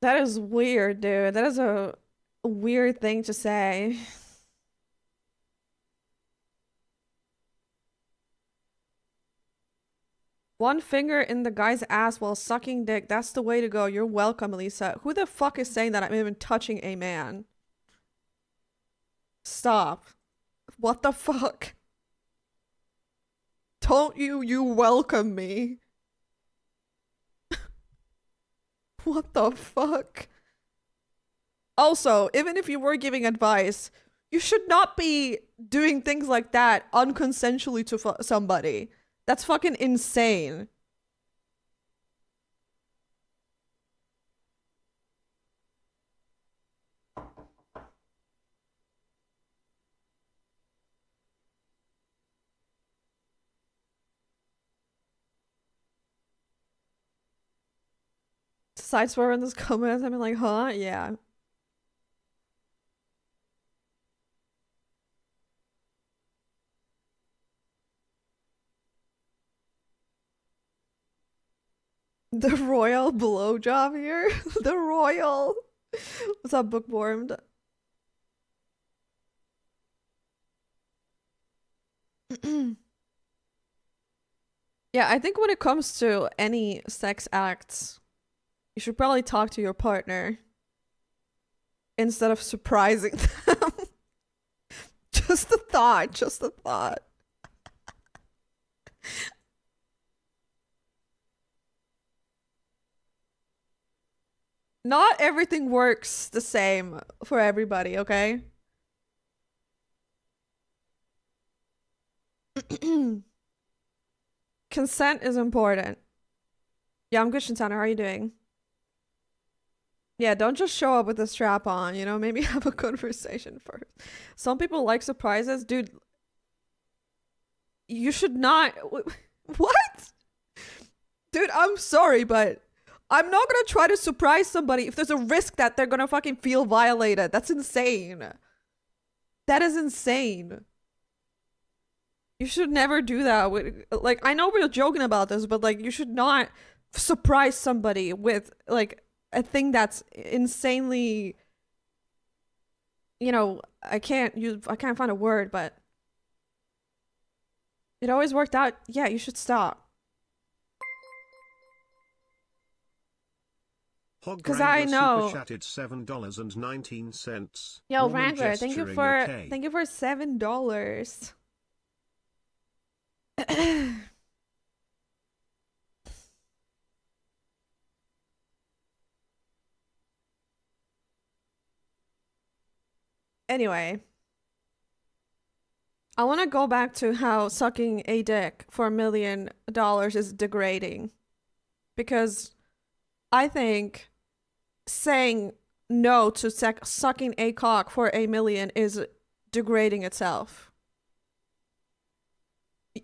S1: That is weird, dude. That is a weird thing to say. One finger in the guy's ass while sucking dick. That's the way to go. You're welcome, Elisa. Who the fuck is saying that I'm even touching a man? Stop. What the fuck? Don't you welcome me? What the fuck? Also, even if you were giving advice, you should not be doing things like that unconsensually to somebody. That's fucking insane. Side swear in this comment, I'm like, huh? Yeah. The royal blowjob here? The royal. What's up, bookwormed? Yeah, I think when it comes to any sex acts, you should probably talk to your partner instead of surprising them. Just a thought, just a thought. Not everything works the same for everybody, okay? Consent is important. Yeah, I'm good, Shintana. How are you doing? Yeah, don't just show up with a strap on, you know? Maybe have a conversation first. Some people like surprises. Dude, you should not... What? Dude, I'm sorry, but I'm not gonna try to surprise somebody if there's a risk that they're gonna fucking feel violated. That's insane. That is insane. You should never do that. Like, I know we're joking about this, but like, you should not surprise somebody with like a thing that's insanely, you know, I can't find a word, but it always worked out. Yeah, you should stop. Because I know.
S2: Chatted $7.19.
S1: Yo, Wrangler, thank you for $7. Anyway, I want to go back to how sucking a dick for $1 million is degrading. Because I think saying no to sucking a cock for $1 million is degrading itself.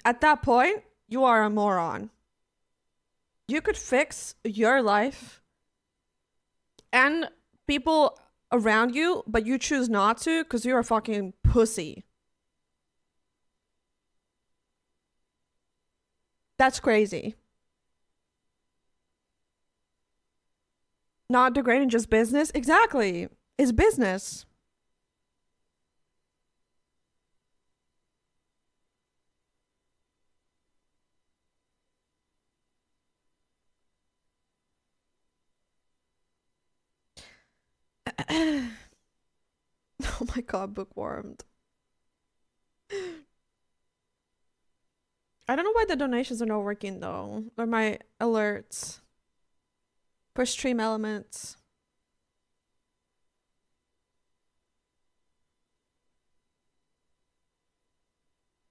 S1: At that point, you are a moron. You could fix your life and people around you, but you choose not to because you're a fucking pussy. That's crazy. Not degrading, just business? Exactly. It's business. Oh my god, bookwormed. I don't know why the donations are not working though. Or my alerts. For stream elements.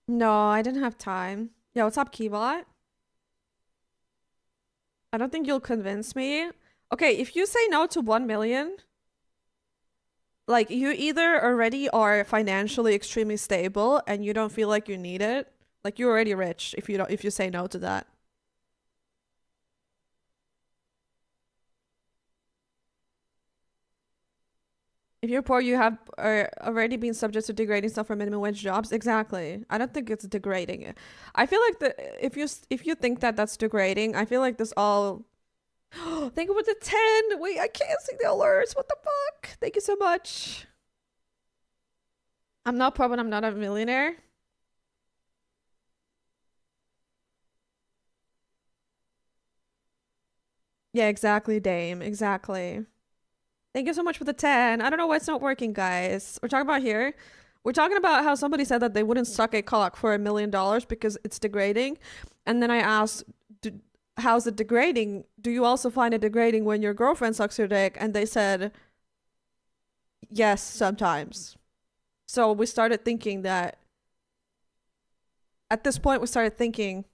S1: No, I didn't have time. Yeah, what's up, Keybot? I don't think you'll convince me. Okay, if you say no to 1 million, like you either already are financially extremely stable and you don't feel like you need it. Like you're already rich if you say no to that. If you're poor, you have already been subject to degrading stuff for minimum wage jobs. Exactly. I don't think it's degrading. I feel like if you think that that's degrading, I feel like this all Thank you for the 10. Wait, I can't see the alerts. What the fuck? Thank you so much. I'm not poor, but I'm not a millionaire. Yeah, exactly, Dame. Exactly. Thank you so much for the 10. I don't know why it's not working, guys. We're talking about here. We're talking about how somebody said that they wouldn't suck a cock for $1 million because it's degrading. And then I asked, how's it degrading? Do you also find it degrading when your girlfriend sucks your dick? And they said, yes, sometimes. So we started thinking that, at this point, we started thinking,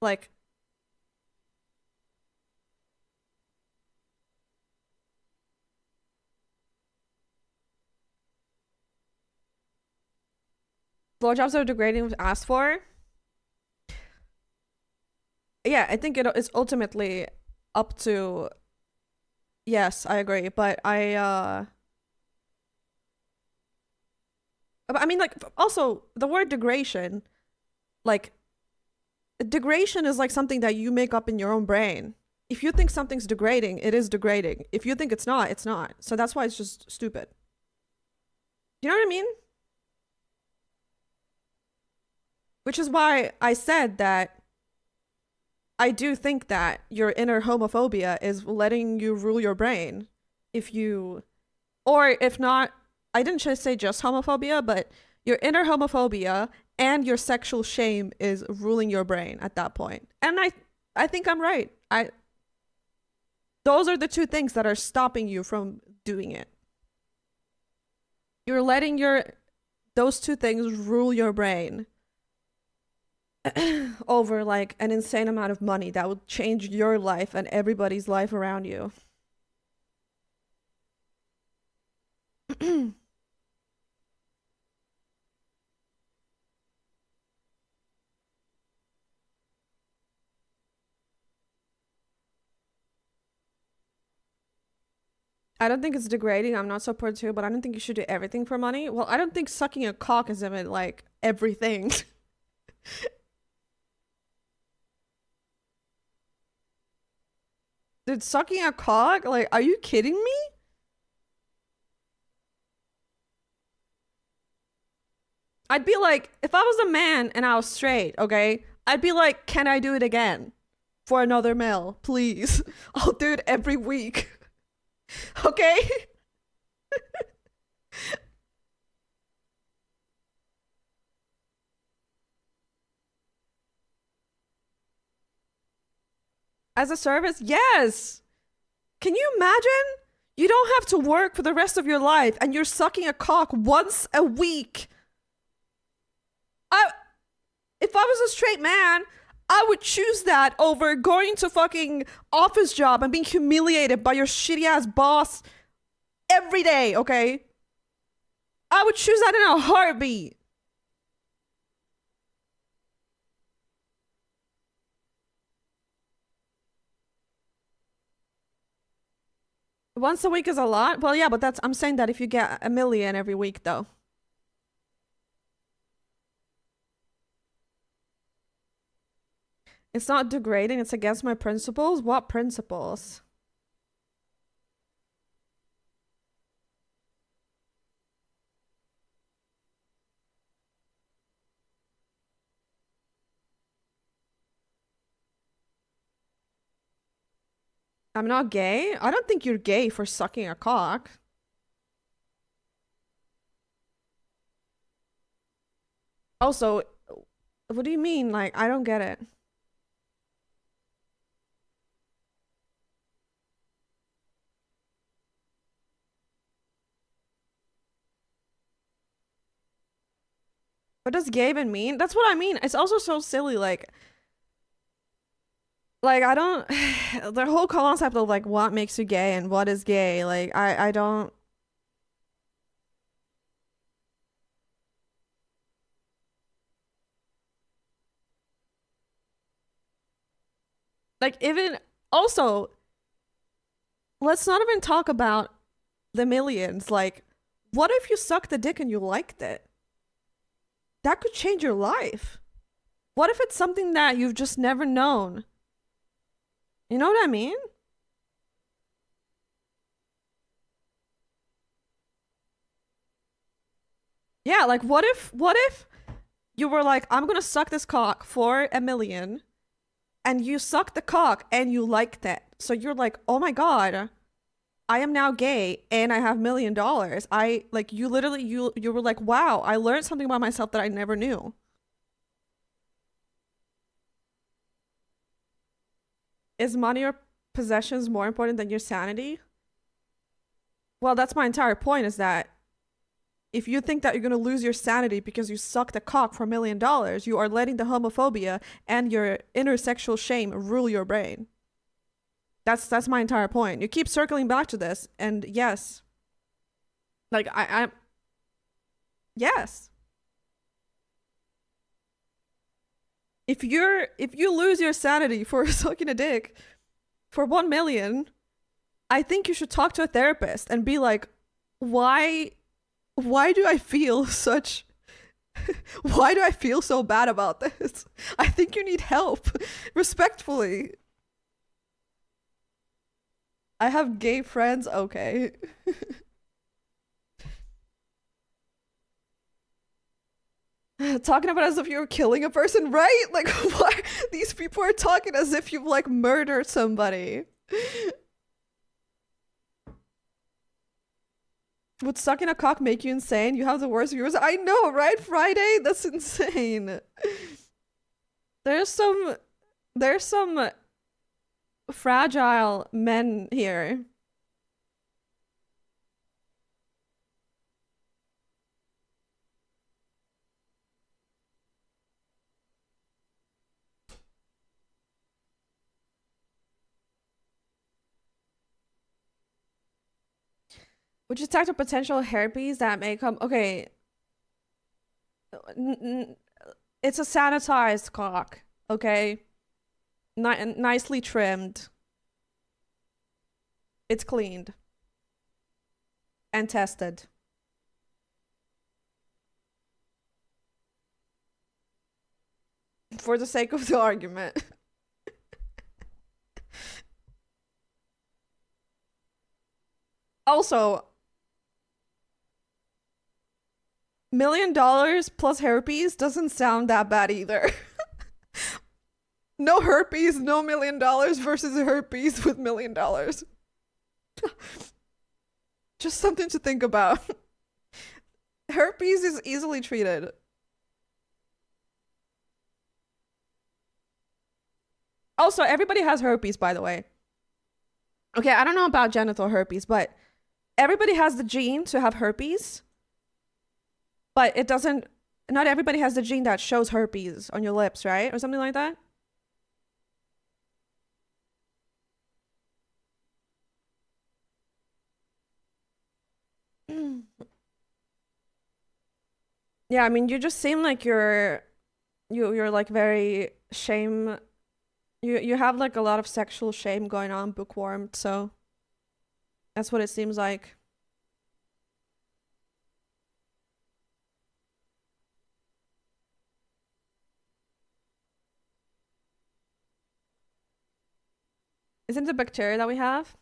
S1: like, blowjobs are degrading if asked for. Yeah, I think it's ultimately up to. Yes, I agree, but I mean, like, also the word degradation, like, degradation is like something that you make up in your own brain. If you think something's degrading, it is degrading. If you think it's not, it's not. So that's why it's just stupid. You know what I mean? Which is why I said that I do think that your inner homophobia is letting you rule your brain. If you, or if not, I didn't just say just homophobia, but your inner homophobia and your sexual shame is ruling your brain at that point. And I think I'm right. Those are the two things that are stopping you from doing it. You're letting those two things rule your brain over like an insane amount of money that would change your life and everybody's life around you. I don't think it's degrading. I'm not supportive too, but I don't think you should do everything for money. Well, I don't think sucking a cock is even like everything. Dude, sucking a cock? Like, are you kidding me? I'd be like, if I was a man and I was straight, okay, I'd be like, can I do it again? For another male, please. I'll do it every week. Okay? As a service? Yes! Can you imagine? You don't have to work for the rest of your life and you're sucking a cock once a week. If I was a straight man, I would choose that over going to fucking office job and being humiliated by your shitty ass boss every day, okay? I would choose that in a heartbeat. Once a week is a lot? Well, yeah, but I'm saying that if you get $1 million every week, though. It's not degrading, it's against my principles? What principles? I'm not gay? I don't think you're gay for sucking a cock. Also, what do you mean? Like, I don't get it. What does gay even mean? That's what I mean. It's also so silly. Like I don't, the whole concept of like what makes you gay and what is gay. Like, I don't. Like, even, also, let's not even talk about the millions. Like, what if you sucked the dick and you liked it? That could change your life. What if it's something that you've just never known? You know what I mean? Yeah, like what if you were like, I'm gonna suck this cock for a million, and you sucked the cock and you liked it. So you're like, oh my god, I am now gay and I have $1 million. I like you literally you were like, wow, I learned something about myself that I never knew. Is money or possessions more important than your sanity? Well, that's my entire point, is that if you think that you're gonna lose your sanity because you sucked a cock for $1 million, you are letting the homophobia and your intersexual shame rule your brain. That's my entire point. You keep circling back to this, and yes, like I'm yes. If you lose your sanity for sucking a dick for 1 million, I think you should talk to a therapist and be like, why do I feel such why do I feel so bad about this? I think you need help. Respectfully. I have gay friends, okay. Talking about as if you were killing a person, right? Like, why these people are talking as if you've like murdered somebody. Would sucking a cock make you insane? You have the worst viewers. I know, right? Friday? That's insane. There's some fragile men here. Would you detect a potential herpes that may come? Okay. It's a sanitized cock, okay? Nicely trimmed. It's cleaned. And tested. For the sake of the argument. Also, $1 million plus herpes doesn't sound that bad either. No herpes, no $1 million versus herpes with $1 million. Just something to think about. Herpes is easily treated. Also, everybody has herpes, by the way. Okay, I don't know about genital herpes, but everybody has the gene to have herpes. But it doesn't, not everybody has the gene that shows herpes on your lips, right? Or something like that. Yeah, I mean, you just seem like you're like very shame. You have like a lot of sexual shame going on, bookworm. So that's what it seems like. Isn't it a bacteria that we have?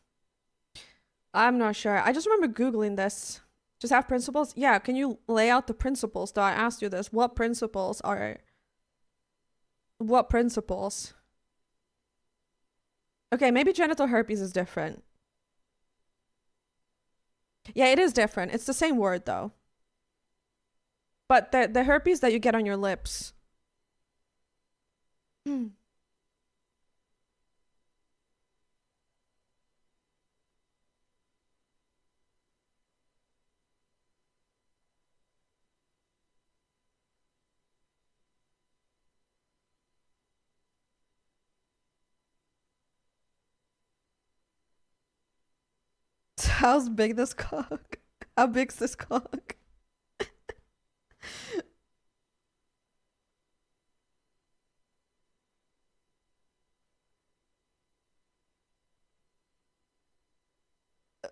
S1: I'm not sure. I just remember Googling this. Just have principles? Yeah, can you lay out the principles? Though I asked you this. What principles? Okay, maybe genital herpes is different. Yeah, it is different. It's the same word though. But the herpes that you get on your lips. How's big this cock? How big's this cock?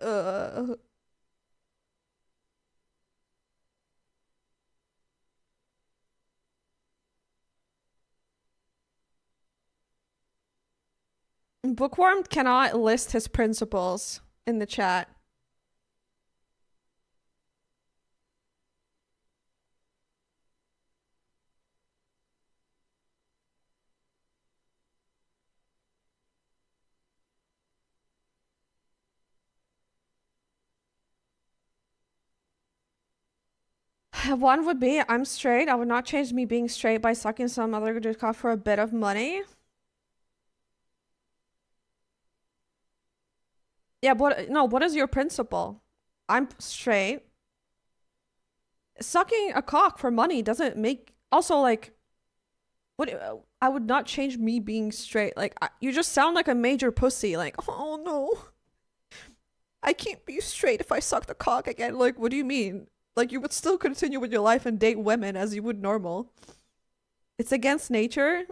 S1: uh, Bookworm cannot list his principles in the chat. One would be, I'm straight. I would not change me being straight by sucking some other dude's cock for a bit of money. Yeah, but no, what is your principle? I'm straight. Sucking a cock for money doesn't make... Also, like... What? I would not change me being straight. Like, you just sound like a major pussy. Like, oh no. I can't be straight if I suck the cock again. Like, what do you mean? Like, you would still continue with your life and date women as you would normal. It's against nature.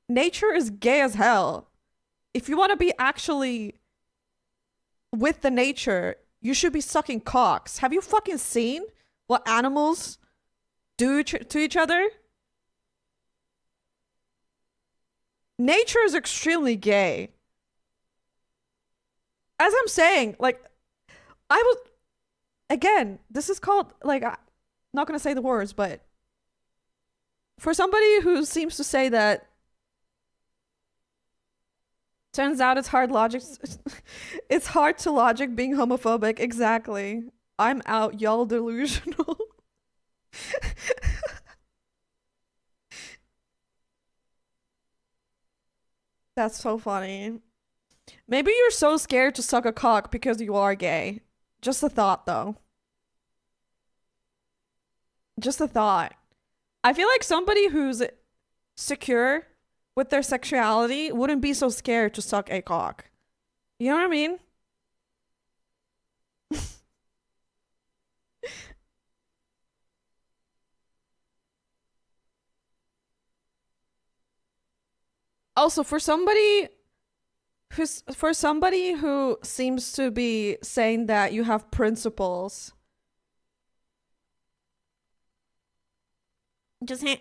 S1: Nature is gay as hell. If you want to be actually with the nature, you should be sucking cocks. Have you fucking seen what animals do to each other? Nature is extremely gay. As I'm saying, like, I was... Again, this is called, like, I'm not going to say the words, but for somebody who seems to say that turns out it's hard logic, it's hard to logic being homophobic. Exactly. I'm out, y'all delusional. That's so funny. Maybe you're so scared to suck a cock because you are gay. Just a thought, though. Just a thought. I feel like somebody who's secure with their sexuality wouldn't be so scared to suck a cock. You know what I mean? Also, for somebody who seems to be saying that you have principles,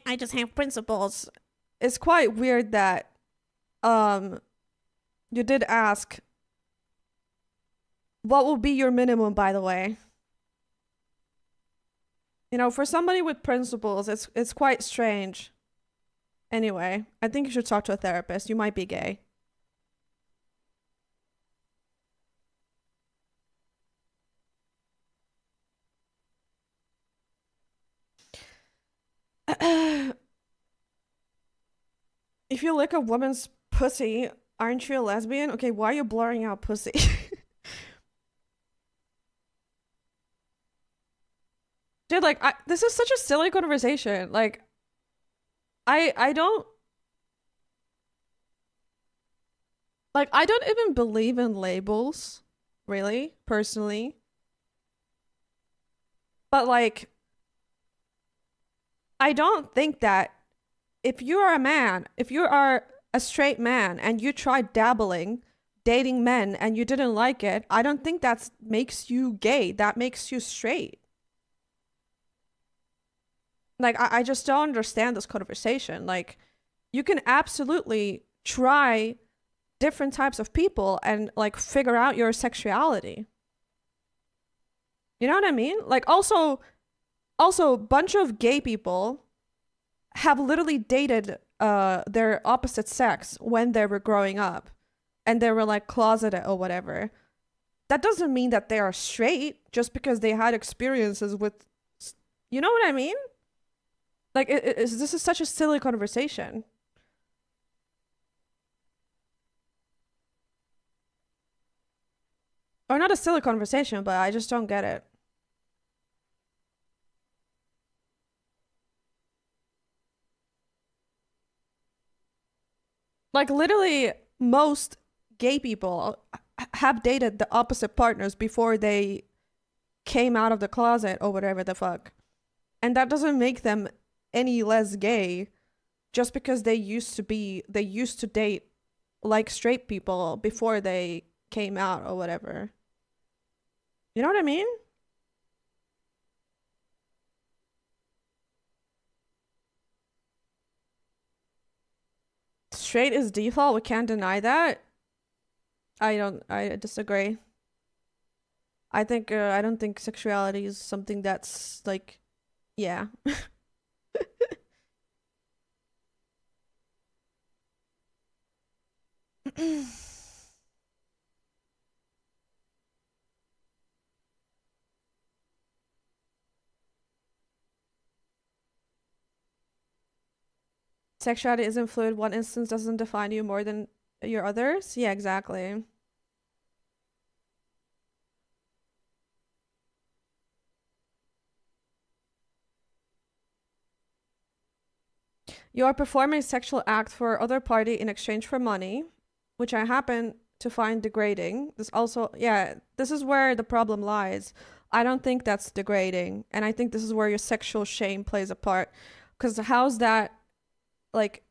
S1: I just have principles. It's quite weird that you did ask what will be your minimum, by the way. You know, for somebody with principles, it's quite strange. Anyway, I think you should talk to a therapist. You might be gay. If you lick a woman's pussy, aren't you a lesbian? Okay, why are you blurring out pussy? Dude, like, this is such a silly conversation. Like, I don't... Like, I don't even believe in labels, really, personally. But, like, I don't think that if you are a man, if you are a straight man and you tried dabbling, dating men, and you didn't like it, I don't think that makes you gay. That makes you straight. Like, I just don't understand this conversation. Like, you can absolutely try different types of people and, like, figure out your sexuality. You know what I mean? Like, also, a bunch of gay people have literally dated their opposite sex when they were growing up. And they were, like, closeted or whatever. That doesn't mean that they are straight just because they had experiences with... You know what I mean? Like, this is such a silly conversation. Or not a silly conversation, but I just don't get it. Like, literally, most gay people have dated the opposite partners before they came out of the closet or whatever the fuck. And that doesn't make them any less gay just because they used to date like straight people before they came out or whatever. You know what I mean? It's straight is default. We can't deny that. I disagree. I don't think sexuality is something that's like, yeah. Sexuality isn't fluid. One instance doesn't define you more than your others. Yeah, exactly. You are performing a sexual act for other party in exchange for money, which I happen to find degrading. This also, yeah, this is where the problem lies. I don't think that's degrading, and I think this is where your sexual shame plays a part. Because how's that, like,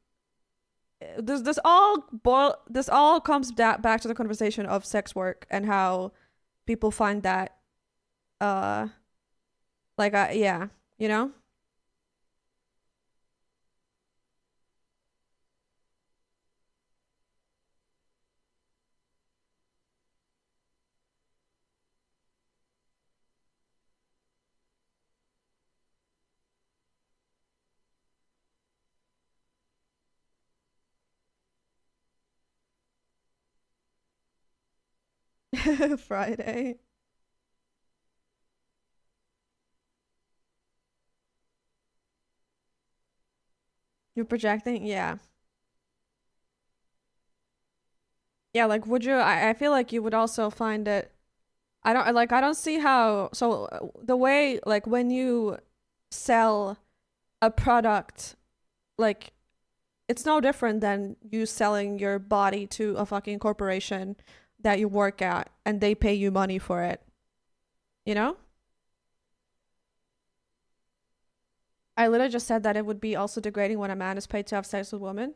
S1: this all comes back to the conversation of sex work and how people find that, yeah, you know. Friday. You're projecting? Yeah. Yeah, like would you I feel like you would also find it I don't see how the way like when you sell a product, like it's no different than you selling your body to a fucking corporation that you work at and they pay you money for it. You know? I literally just said that it would be also degrading when a man is paid to have sex with women.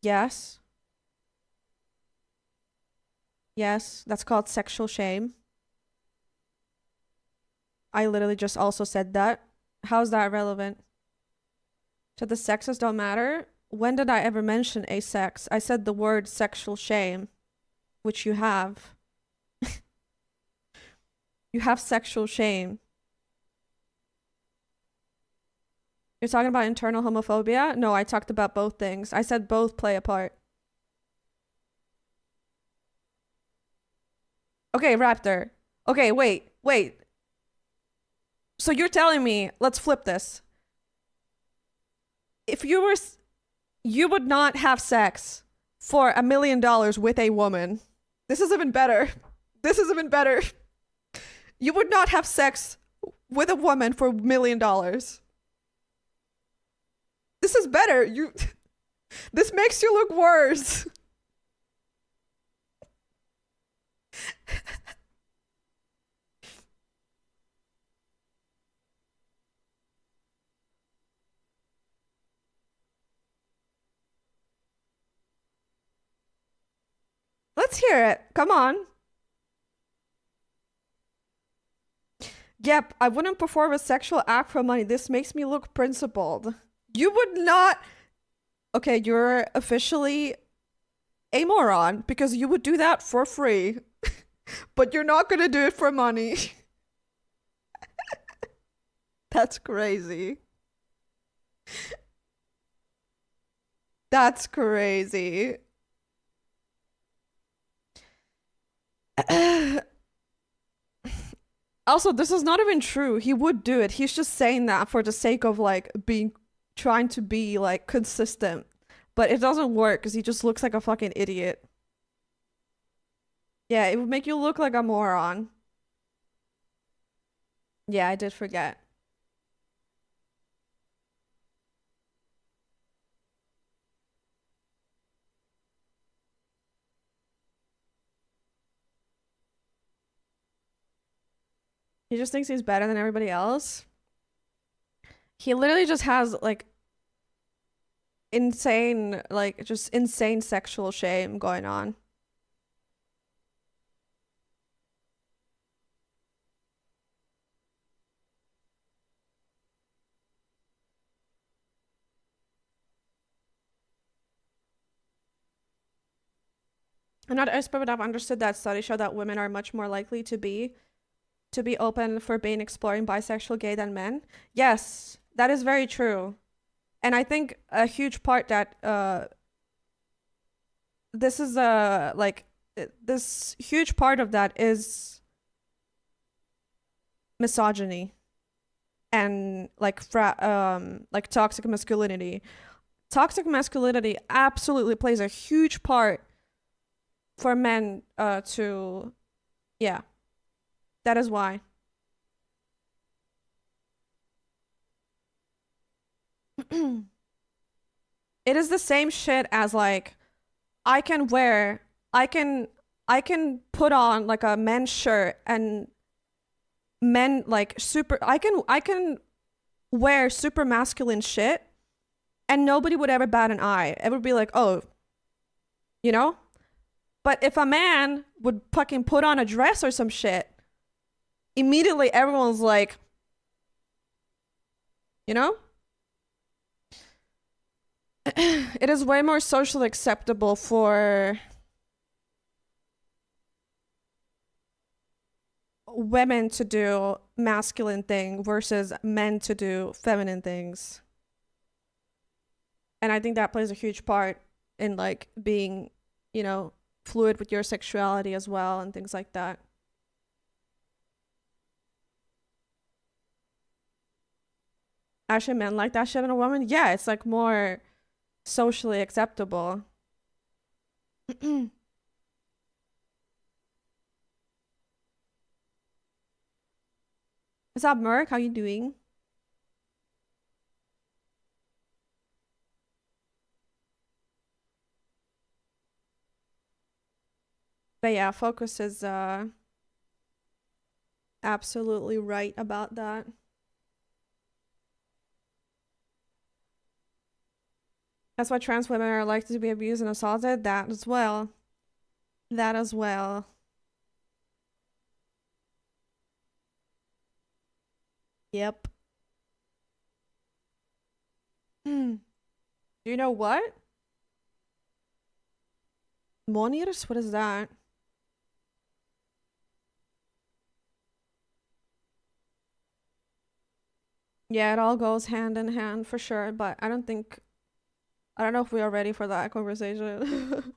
S1: Yes. Yes, that's called sexual shame. I literally just also said that. How's that relevant? So the sexes don't matter? When did I ever mention asex? I said the word sexual shame, which you have. You have sexual shame. You're talking about internal homophobia? No, I talked about both things. I said both play a part. Okay, Raptor. Okay, wait. So you're telling me, let's flip this. If you would not have sex for $1 million with a woman. This is even better. This is even better. You would not have sex with a woman for $1 million. This is better. This makes you look worse. Let's hear it. Come on. Yep, I wouldn't perform a sexual act for money. This makes me look principled. You would not. Okay, you're officially a moron because you would do that for free, but you're not gonna do it for money. That's crazy. That's crazy. Also, this is not even true. He would do it. He's just saying that for the sake of like trying to be like consistent. But it doesn't work because he just looks like a fucking idiot. Yeah, it would make you look like a moron. Yeah, I did forget. He just thinks he's better than everybody else. He literally just has like just insane sexual shame going on. I'm not an expert, but I've understood that studies show that women are much more likely to be open for being exploring bisexual gay than men. Yes, that is very true. And I think a huge part that this is this huge part of that is misogyny and like toxic masculinity. Toxic masculinity absolutely plays a huge part for men to, yeah, that is why. It is the same shit as like I can put on like a men's shirt and men like I can wear super masculine shit and nobody would ever bat an eye. It would be like, oh, you know? But if a man would fucking put on a dress or some shit, immediately everyone's like, you know? It is way more socially acceptable for women to do masculine thing versus men to do feminine things. And I think that plays a huge part in like being, you know, fluid with your sexuality as well and things like that. Actually, men like that shit in a woman? Yeah, it's like more socially acceptable. What's up, Merc? How you doing? But yeah, Focus is absolutely right about that. That's why trans women are likely to be abused and assaulted. That as well. That as well. Yep. Do you know what? Moniers? What is that? Yeah, it all goes hand in hand for sure, but I don't know if we are ready for that conversation.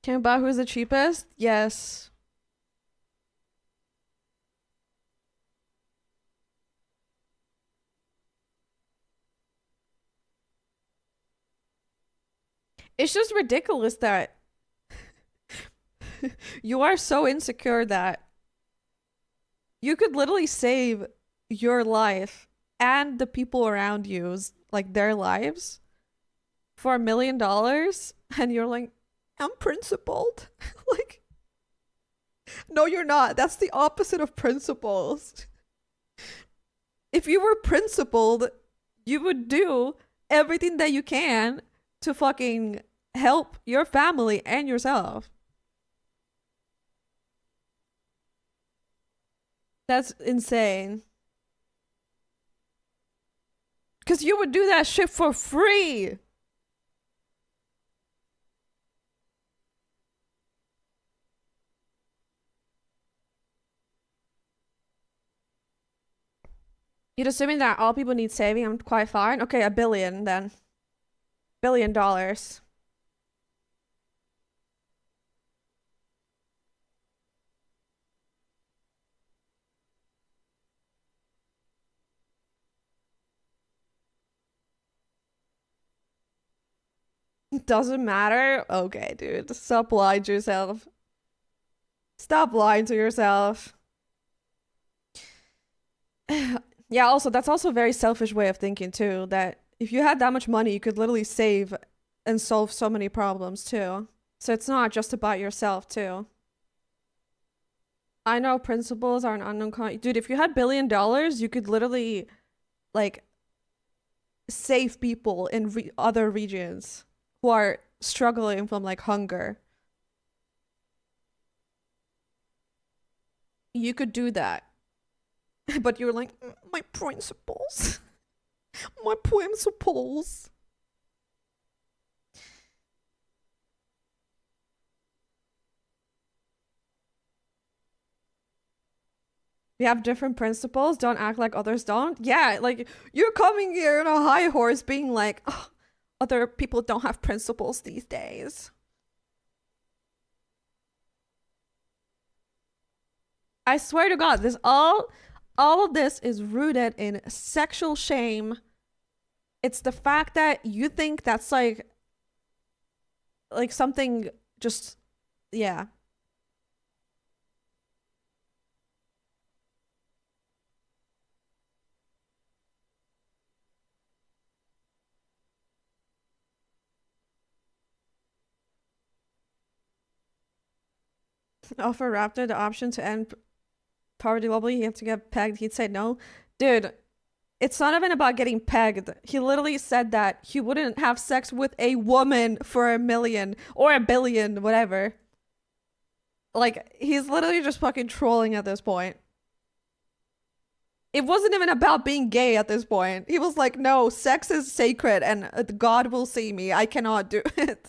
S1: Can buy who's the cheapest? Yes. It's just ridiculous that you are so insecure that you could literally save your life and the people around you's like their lives for $1 million and you're like, I'm principled. Like, no, you're not. That's the opposite of principles. If you were principled, you would do everything that you can to fucking help your family and yourself. That's insane. Because you would do that shit for free. You're assuming that all people need saving? I'm quite fine. Okay, $1 billion then. $1 billion. Doesn't matter? Okay, dude. Stop lying to yourself. Stop lying to yourself. Yeah, also, that's also a very selfish way of thinking, too. That if you had that much money, you could literally save and solve so many problems, too. So it's not just about yourself, too. I know principles are an unknown dude, if you had $1 billion, you could literally like save people in other regions who are struggling from like hunger. You could do that. But you're like, my principles. My principles. We have different principles. Don't act like others don't. Yeah, like you're coming here on a high horse being like, oh, other people don't have principles these days. I swear to God, this all of this is rooted in sexual shame. It's the fact that you think that's like something just, yeah. Offer Raptor the option to end poverty globally, you have to get pegged. He'd say no. Dude, it's not even about getting pegged. He literally said that he wouldn't have sex with a woman for $1 million or $1 billion, whatever. Like, he's literally just fucking trolling at this point. It wasn't even about being gay at this point. He was like, no, sex is sacred and God will see me. I cannot do it.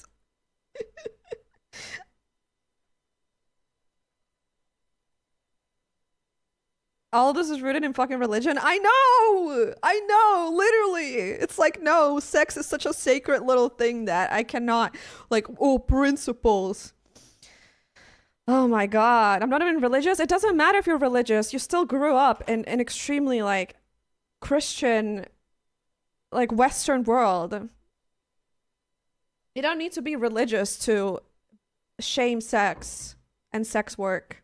S1: All of this is rooted in fucking religion. I know, literally. It's like, no, sex is such a sacred little thing that I cannot, like, oh, principles. Oh my God. I'm not even religious. It doesn't matter if you're religious. You still grew up in an extremely, like, Christian, like, Western world. You don't need to be religious to shame sex and sex work.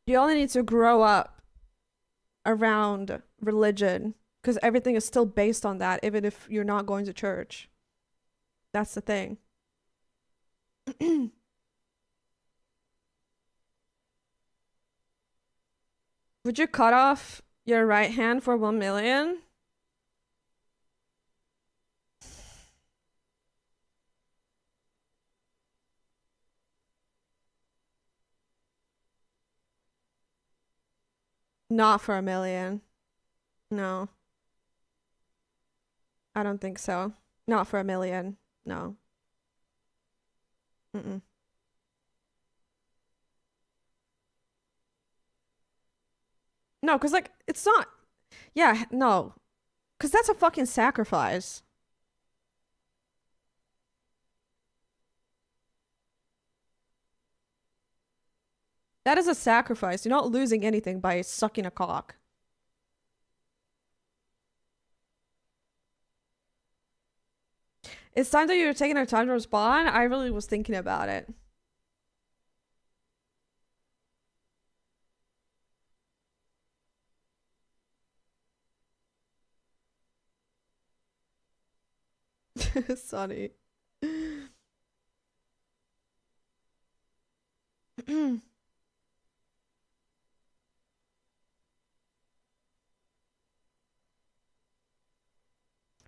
S1: You only need to grow up around religion because everything is still based on that, even if you're not going to church. That's the thing. Would you cut off your right hand for 1 million? Not for 1 million. No. I don't think so. Not for 1 million. No. Mm-mm. No, because, like, it's not. Yeah, no. Because that's a fucking sacrifice. That is a sacrifice. You're not losing anything by sucking a cock. It's time that you're taking our time to respond. I really was thinking about it. Sonny.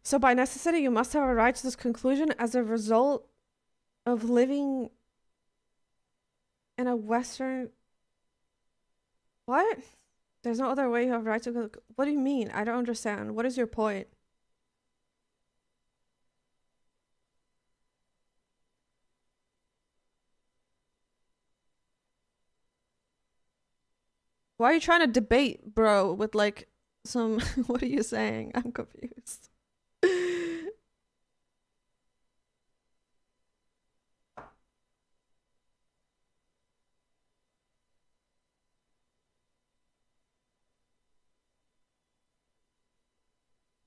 S1: So by necessity, you must have arrived to this conclusion as a result of living in a Western... What? There's no other way you have right to... What do you mean? I don't understand. What is your point? Why are you trying to debate, bro, with like some... What are you saying? I'm confused.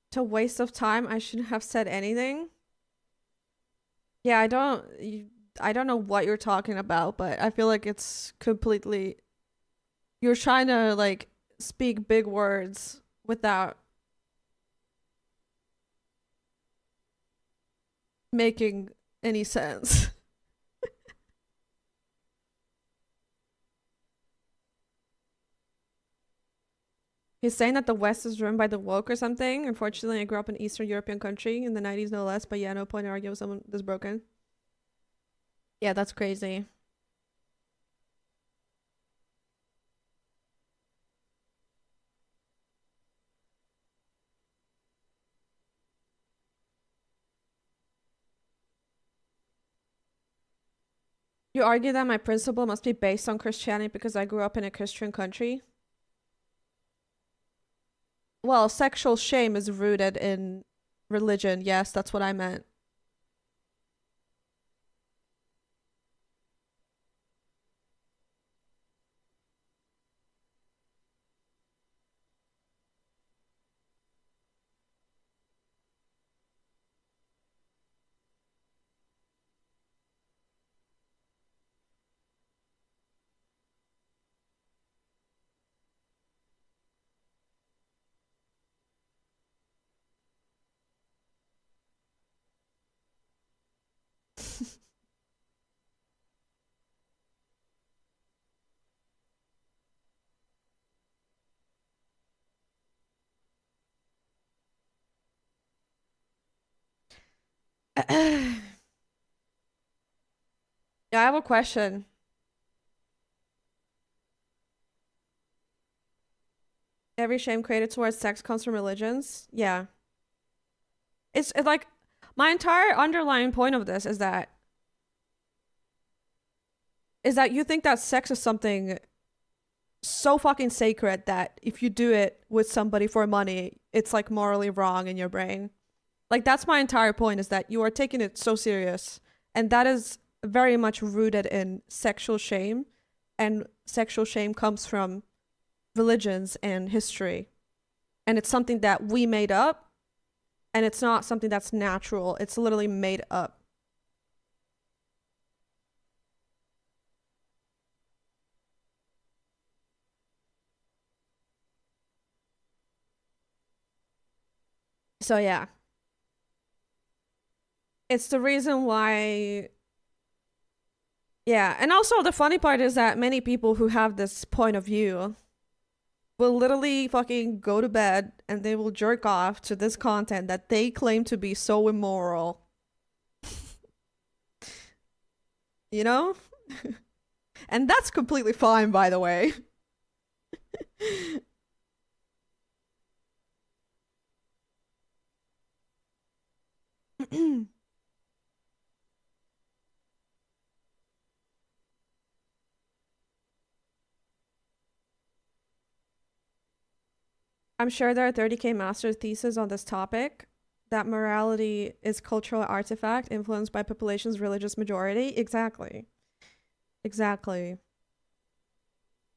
S1: It's a waste of time. I shouldn't have said anything. Yeah, I don't know what you're talking about, but I feel like it's completely... You're trying to, like, speak big words without making any sense. He's saying that the West is ruined by the woke or something. Unfortunately, I grew up in an Eastern European country in the 90s, no less. But yeah, no point in arguing with someone this broken. Yeah, that's crazy. You argue that my principle must be based on Christianity because I grew up in a Christian country? Well, sexual shame is rooted in religion. Yes, that's what I meant. Yeah, I have a question. Every shame created towards sex comes from religions. Yeah. It's like my entire underlying point of this is that you think that sex is something so fucking sacred that if you do it with somebody for money, it's like morally wrong in your brain. Like that's my entire point, is that you are taking it so serious, and that is very much rooted in sexual shame, and sexual shame comes from religions and history, and it's something that we made up, and it's not something that's natural. It's literally made up. So yeah, it's the reason why. Yeah, and also the funny part is that many people who have this point of view will literally fucking go to bed and they will jerk off to this content that they claim to be so immoral. You know? And that's completely fine, by the way. I'm sure there are 30K master's theses on this topic. That morality is cultural artifact influenced by population's religious majority. Exactly. Exactly.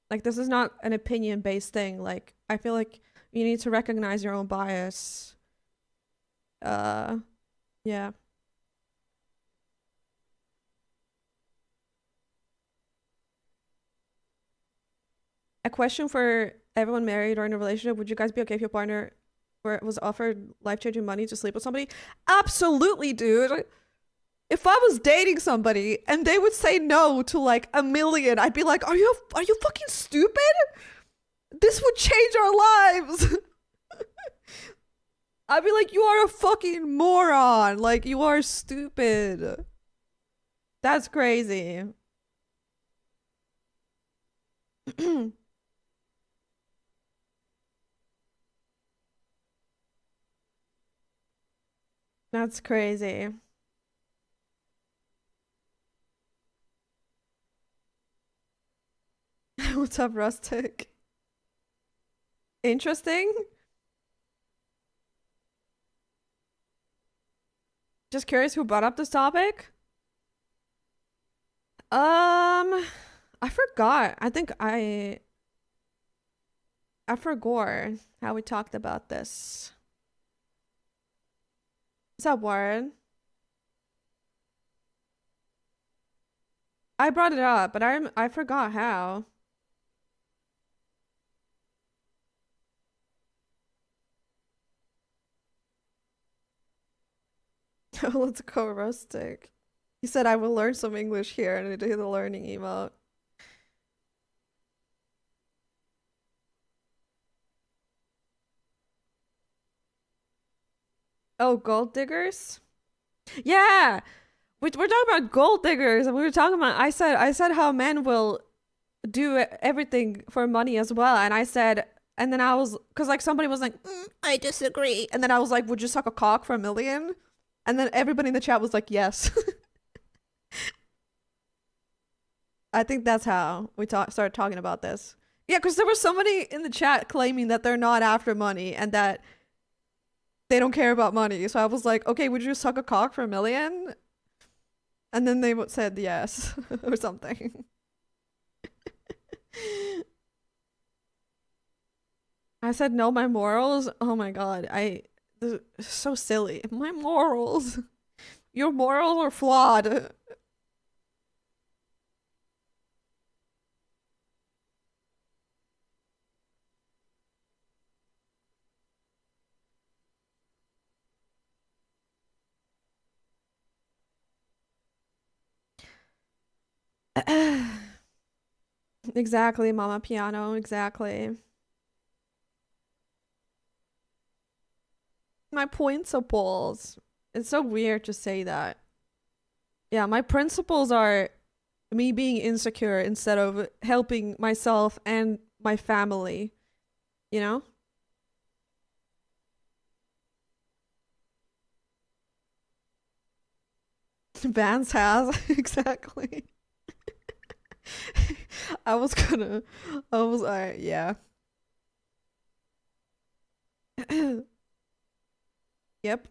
S1: Like, this is not an opinion-based thing. Like, I feel like you need to recognize your own bias. Yeah. A question for everyone married or in a relationship: would you guys be okay if your partner was offered life-changing money to sleep with somebody? Absolutely, dude. If I was dating somebody and they would say no to like $1 million, I'd be like, are you fucking stupid? This would change our lives. I'd be like, you are a fucking moron. Like, you are stupid. That's crazy. That's crazy. What's up, Rustic? Interesting. Just curious who brought up this topic. I forgot. I think I forgot how we talked about this. What's up, Warren? I brought it up, but I forgot how. Let's go, Rustic. He said I will learn some English here, and I did the learning emote. Oh, gold diggers? Yeah. We're talking about gold diggers, and we were talking about. I said how men will do everything for money as well, and I said, and then I was, because like somebody was like, I disagree, and then I was like, would you suck a cock for $1 million? And then everybody in the chat was like, yes. I think that's how we started talking about this. Yeah, because there was somebody in the chat claiming that they're not after money and that they don't care about money. So I was like, okay, would you suck a cock for $1 million? And then they said yes or something. I said no, my morals. Oh my god, so silly. My morals. Your morals are flawed. Exactly, Mama Piano. Exactly. My principles. It's so weird to say that. Yeah, my principles are me being insecure instead of helping myself and my family, you know? Vance has, exactly. I was, alright, yeah. Yep.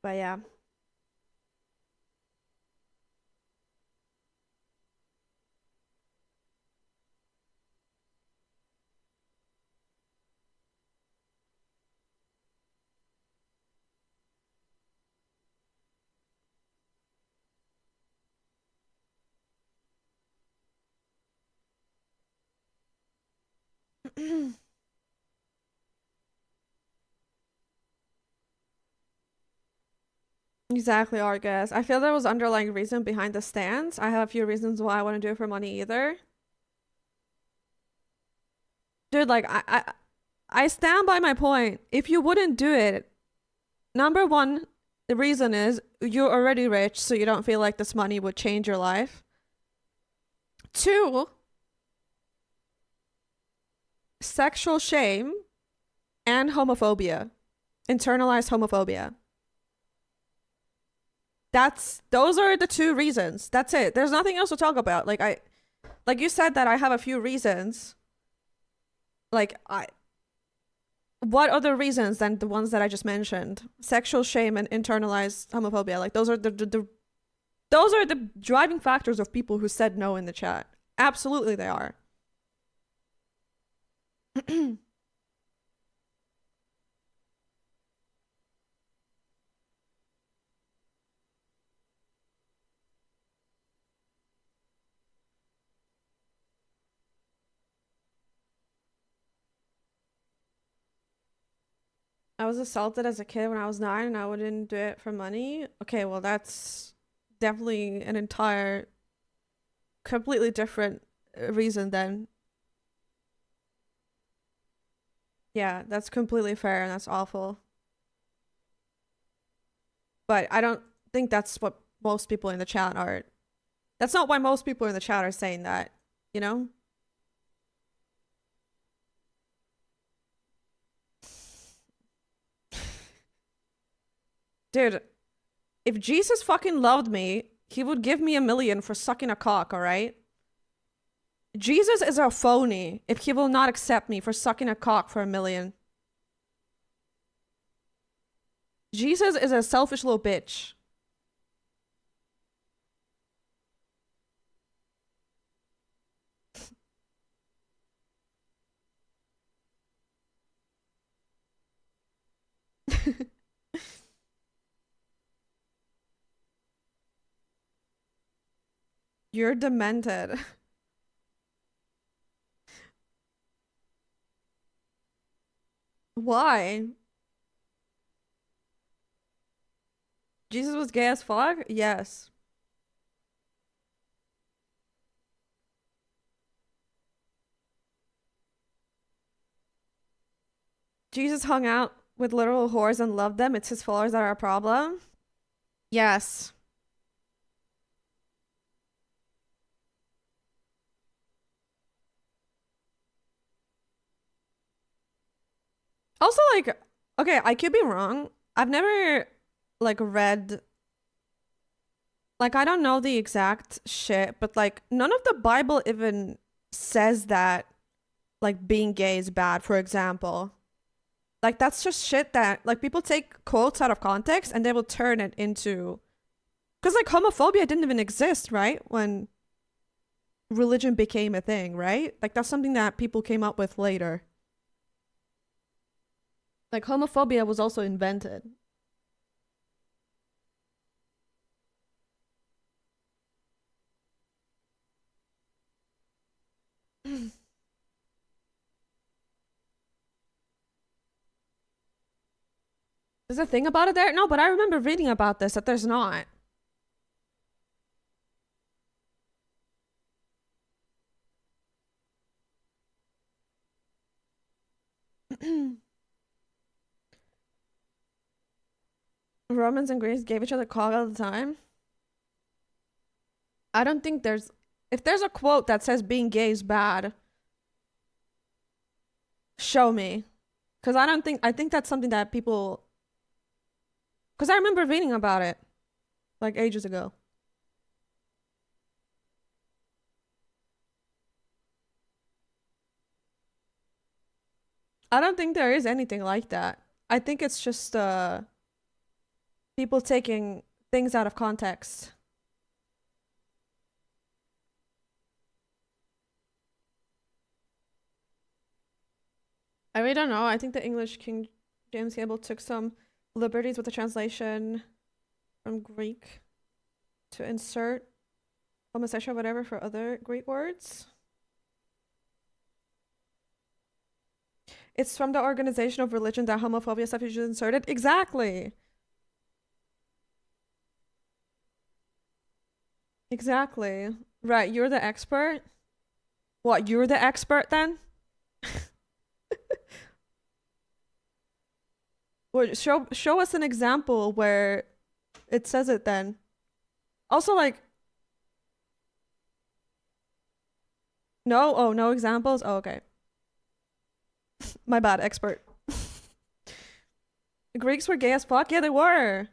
S1: But yeah. Exactly, Argus. I feel there was underlying reason behind the stance. I have a few reasons why I want to do it for money either. Dude, like I stand by my point. If you wouldn't do it, number one, the reason is you're already rich, so you don't feel like this money would change your life. Two, sexual shame and homophobia. Internalized homophobia. Those are the two reasons. That's it. There's nothing else to talk about. Like you said that I have a few reasons. What other reasons than the ones that I just mentioned? Sexual shame and internalized homophobia. Like those are those are the driving factors of people who said no in the chat. Absolutely they are. I was assaulted as a kid when I was 9 and I wouldn't do it for money. Okay, well that's definitely an entire completely different reason then. Yeah, that's completely fair and that's awful. But I don't think that's what most people in the chat are. That's not why most people in the chat are saying that, you know? Dude, if Jesus fucking loved me, he would give me $1 million for sucking a cock, alright? Jesus is a phony if he will not accept me for sucking a cock for $1 million. Jesus is a selfish little bitch. You're demented. Why? Jesus was gay as fuck? Yes. Jesus hung out with literal whores and loved them. It's his followers that are a problem. Yes. Also, like, okay, I could be wrong. I've never, like, read, like, I don't know the exact shit, but, like, none of the Bible even says that, like, being gay is bad, for example. Like, that's just shit that, like, people take quotes out of context and they will turn it into, because, like, homophobia didn't even exist, right? When religion became a thing, right? Like, that's something that people came up with later. Like, homophobia was also invented. There's a thing about it there? No, but I remember reading about this, that there's not. Romans and Greeks gave each other call all the time. I don't think there's... If there's a quote that says being gay is bad, show me. Because I don't think... I think that's something that people... Because I remember reading about it, like, ages ago. I don't think there is anything like that. I think it's just people taking things out of context. I really don't know. I think the English King James Bible took some liberties with the translation from Greek to insert homosexual whatever for other Greek words. It's from the organization of religion that homophobia stuff is inserted. Exactly. Exactly. Right, you're the expert? What, you're the expert then? Well, show us an example where it says it then. Also, like... No? Oh, no examples? Oh, okay. My bad, expert. The Greeks were gay as fuck? Yeah, they were.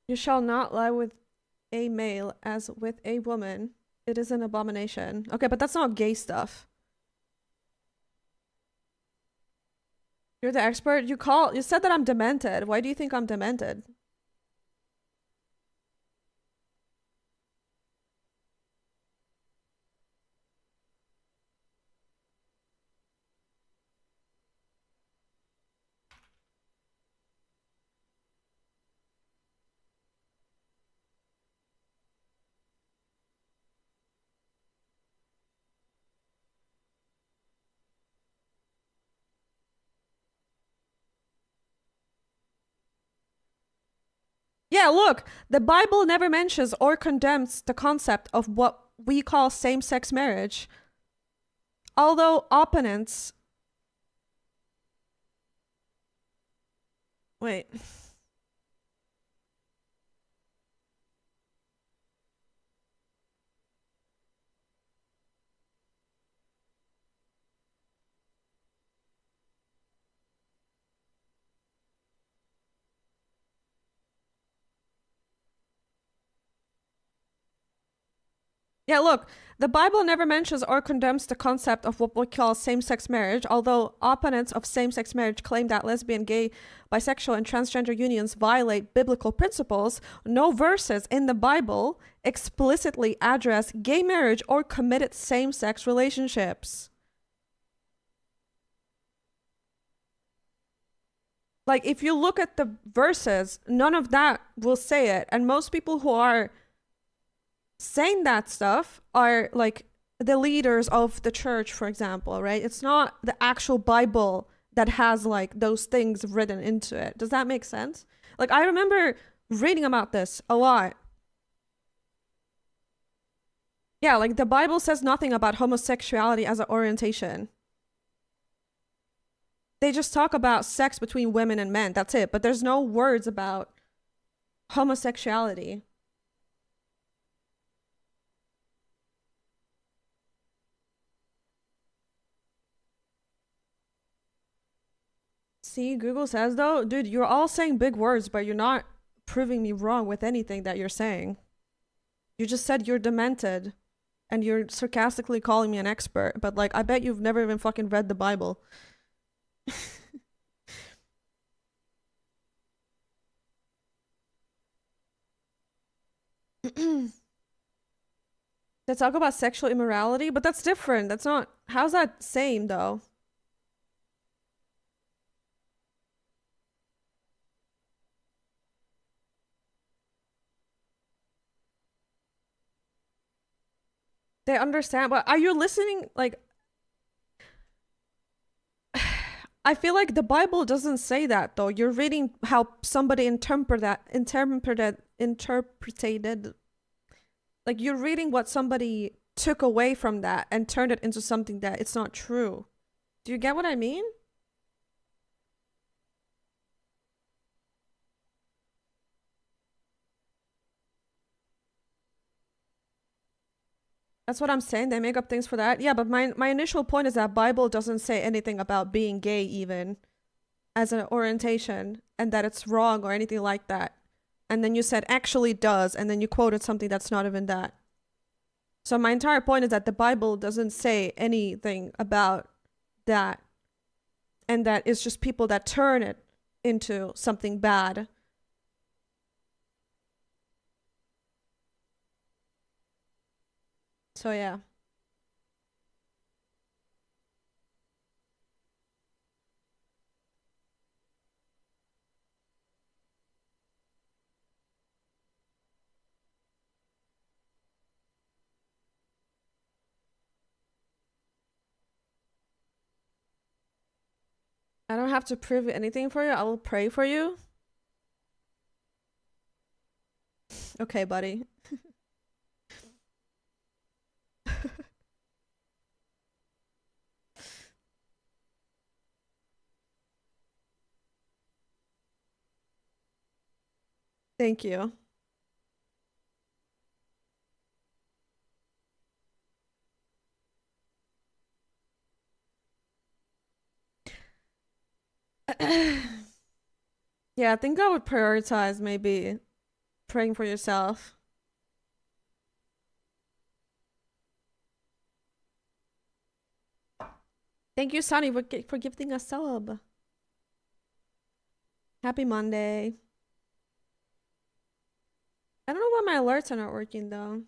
S1: You shall not lie with a male as with a woman. It is an abomination. Okay, but that's not gay stuff. You're the expert? You said that I'm demented. Why do you think I'm demented? Yeah, look, the Bible never mentions or condemns the concept of what we call same-sex marriage. Although opponents... Wait. Yeah, look, the Bible never mentions or condemns the concept of what we call same-sex marriage, although opponents of same-sex marriage claim that lesbian, gay, bisexual, and transgender unions violate biblical principles. No verses in the Bible explicitly address gay marriage or committed same-sex relationships. Like, if you look at the verses, none of that will say it. And most people who are saying that stuff are like the leaders of the church, for example, right? It's not the actual Bible that has like those things written into it. Does that make sense? Like, I remember reading about this a lot. Yeah, like the Bible says nothing about homosexuality as an orientation. They just talk about sex between women and men. That's it. But there's no words about homosexuality. See, Google says though, dude, you're all saying big words, but you're not proving me wrong with anything that you're saying. You just said you're demented and you're sarcastically calling me an expert, but like, I bet you've never even fucking read the Bible. They talk about sexual immorality, but that's different. That's not, how's that same though? They understand, but are you listening? Like, I feel like the Bible doesn't say that though. You're reading how somebody interpreted. Like, you're reading what somebody took away from that and turned it into something that it's not true. Do you get what I mean? That's what I'm saying. They make up things for that. Yeah, but my initial point is that Bible doesn't say anything about being gay even as an orientation and that it's wrong or anything like that. And then you said actually does, and then you quoted something that's not even that. So my entire point is that the Bible doesn't say anything about that, and that it's just people that turn it into something bad. So yeah. I don't have to prove anything for you. I will pray for you. Okay, buddy. Thank you. Yeah, I think I would prioritize maybe praying for yourself. Thank you, Sunny, for gifting a sub. Happy Monday. I don't know why my alerts are not working though.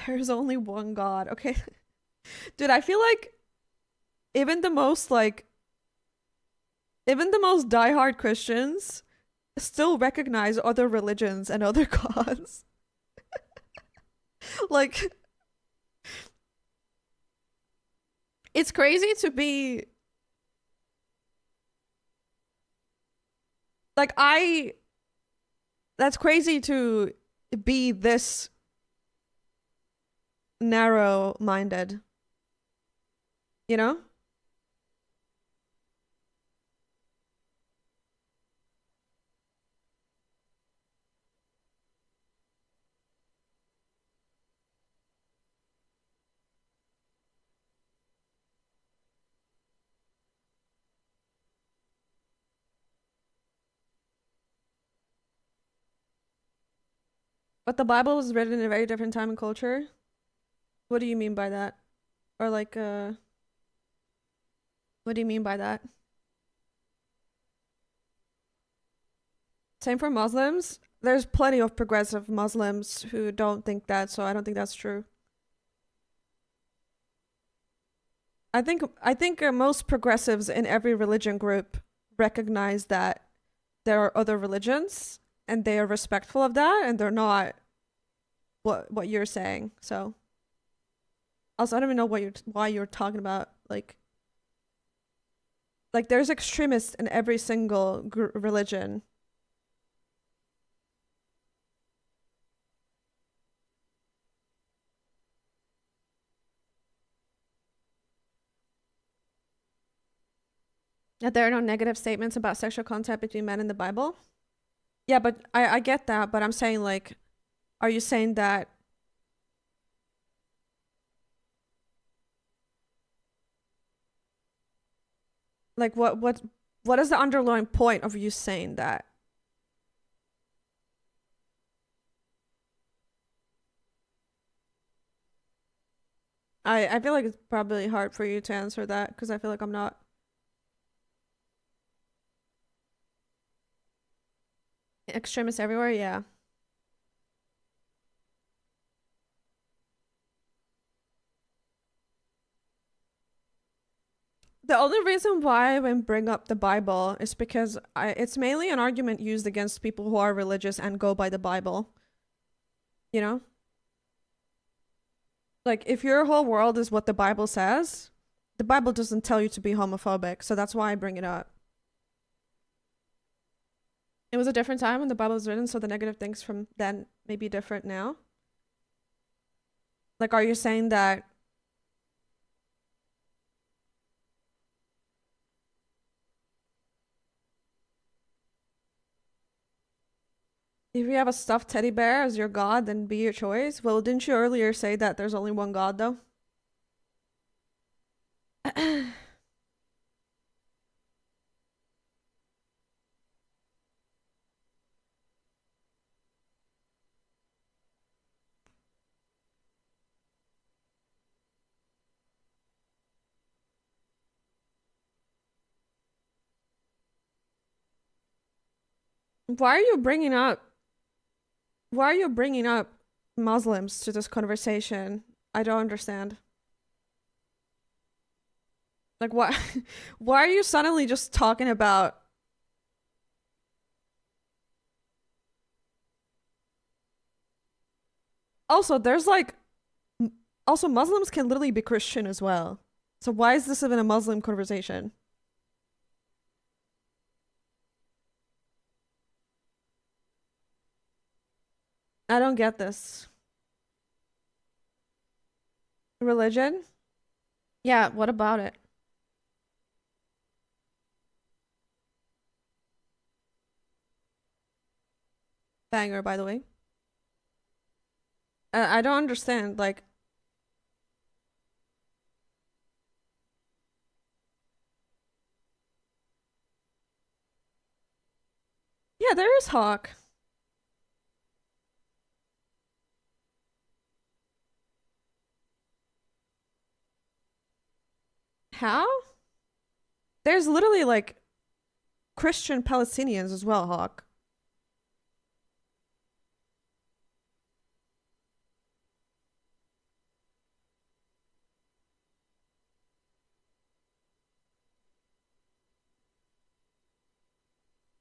S1: There's only one God. Okay. Dude, I feel like even the most diehard Christians still recognize other religions and other gods. Like, it's crazy to be like, that's crazy to be this narrow-minded, you know? But the Bible was written in a very different time and culture. What do you mean by that? Or like, what do you mean by that? Same for Muslims. There's plenty of progressive Muslims who don't think that, so I don't think that's true. I think most progressives in every religion group recognize that there are other religions and they are respectful of that and they're not what you're saying. So also I don't even know why you're talking about like there's extremists in every single religion. That there are no negative statements about sexual contact between men in the Bible. Yeah, but I get that, but I'm saying like, are you saying that like what is the underlying point of you saying that? I feel like it's probably hard for you to answer that because I feel like I'm not. Extremists everywhere, yeah. The only reason why I would bring up the Bible is because it's mainly an argument used against people who are religious and go by the Bible. You know? Like, if your whole world is what the Bible says, the Bible doesn't tell you to be homophobic, so that's why I bring it up. It was a different time when the Bible was written, so the negative things from then may be different now. Like, are you saying that if you have a stuffed teddy bear as your god, then be your choice? Well, didn't you earlier say that there's only one god, though? Why are you bringing up Muslims to this conversation? I don't understand. Like why why are you suddenly just talking about also there's like also Muslims can literally be Christian as well. So why is this even a Muslim conversation? I don't get this. Religion? Yeah, what about it? Banger, by the way. I don't understand. Like, yeah, there is Hawk. How? There's literally like Christian Palestinians as well, Hawk.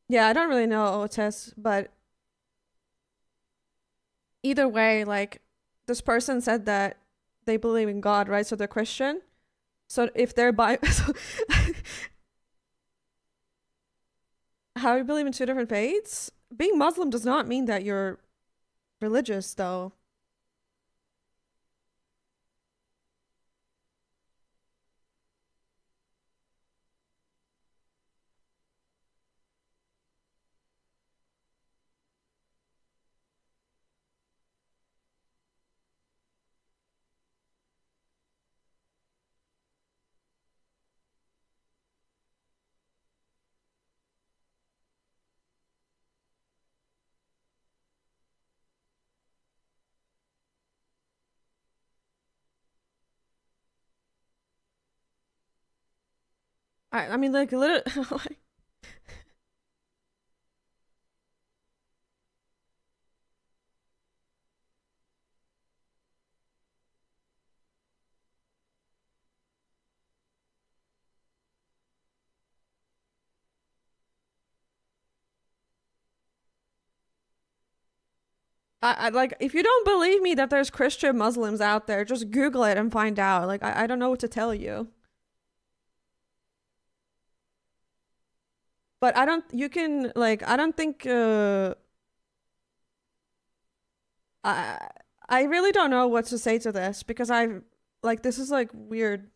S1: Yeah, I don't really know Otis, but either way, like this person said that they believe in God, right? So they're Christian. So if they're so how you believe in two different faiths? Being Muslim does not mean that you're religious, though. I mean, like, literally, like, I like if you don't believe me that there's Christian Muslims out there, just Google it and find out. Like I don't know what to tell you. But I don't you can like I don't think I I really don't know what to say to this because I like this is like weird.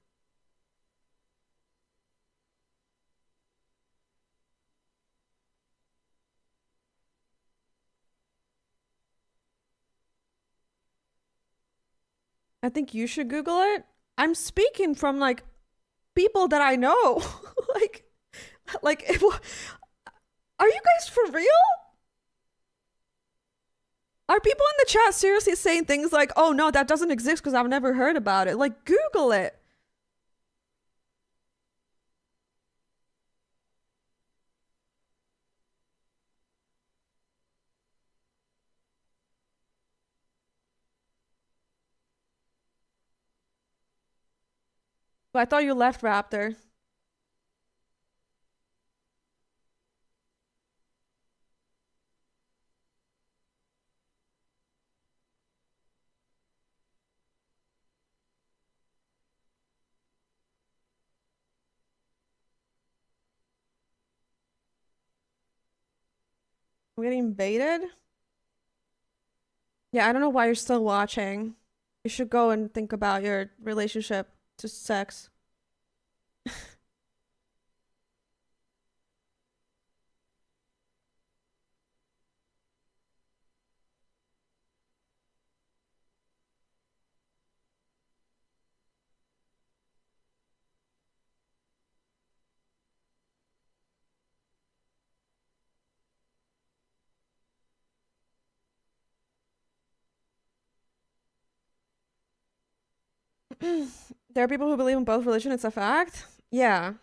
S1: I think you should Google it. I'm speaking from like people that I know. like like are you guys for real? Are people in the chat seriously saying things like, "Oh no, that doesn't exist because I've never heard about it." Like Google it. But I thought you left Raptor. I'm getting baited. Yeah, I don't know why you're still watching. You should go and think about your relationship to sex. There are people who believe in both religion. It's a fact. Yeah.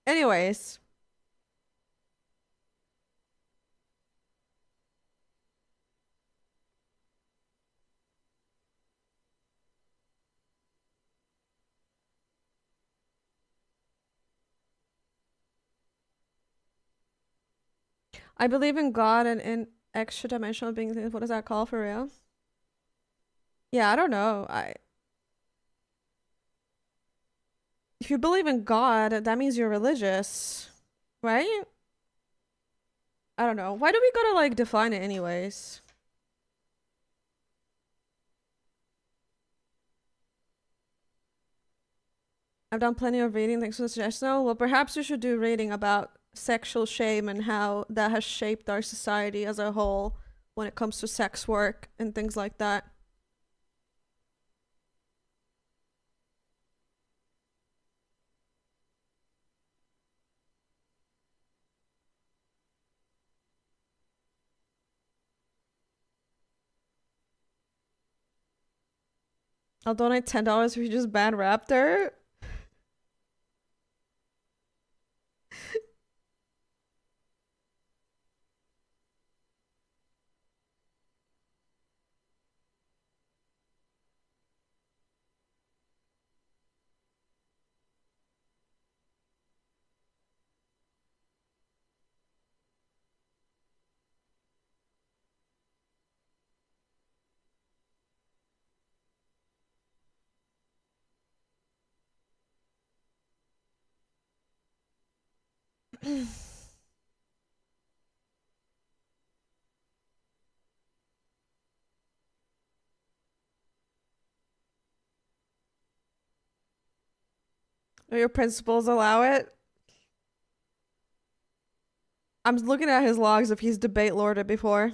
S1: Anyways, I believe in God and in extra dimensional beings. What does that call for real? Yeah, I don't know. I if you believe in God, that means you're religious, right? I don't know. Why do we gotta like define it anyways? I've done plenty of reading. Thanks for the suggestion. Oh, well, perhaps you should do reading about sexual shame and how that has shaped our society as a whole when it comes to sex work and things like that. I'll donate $10 if you just ban Raptor. Or your principals allow it. I'm looking at his logs if he's debate lorded before.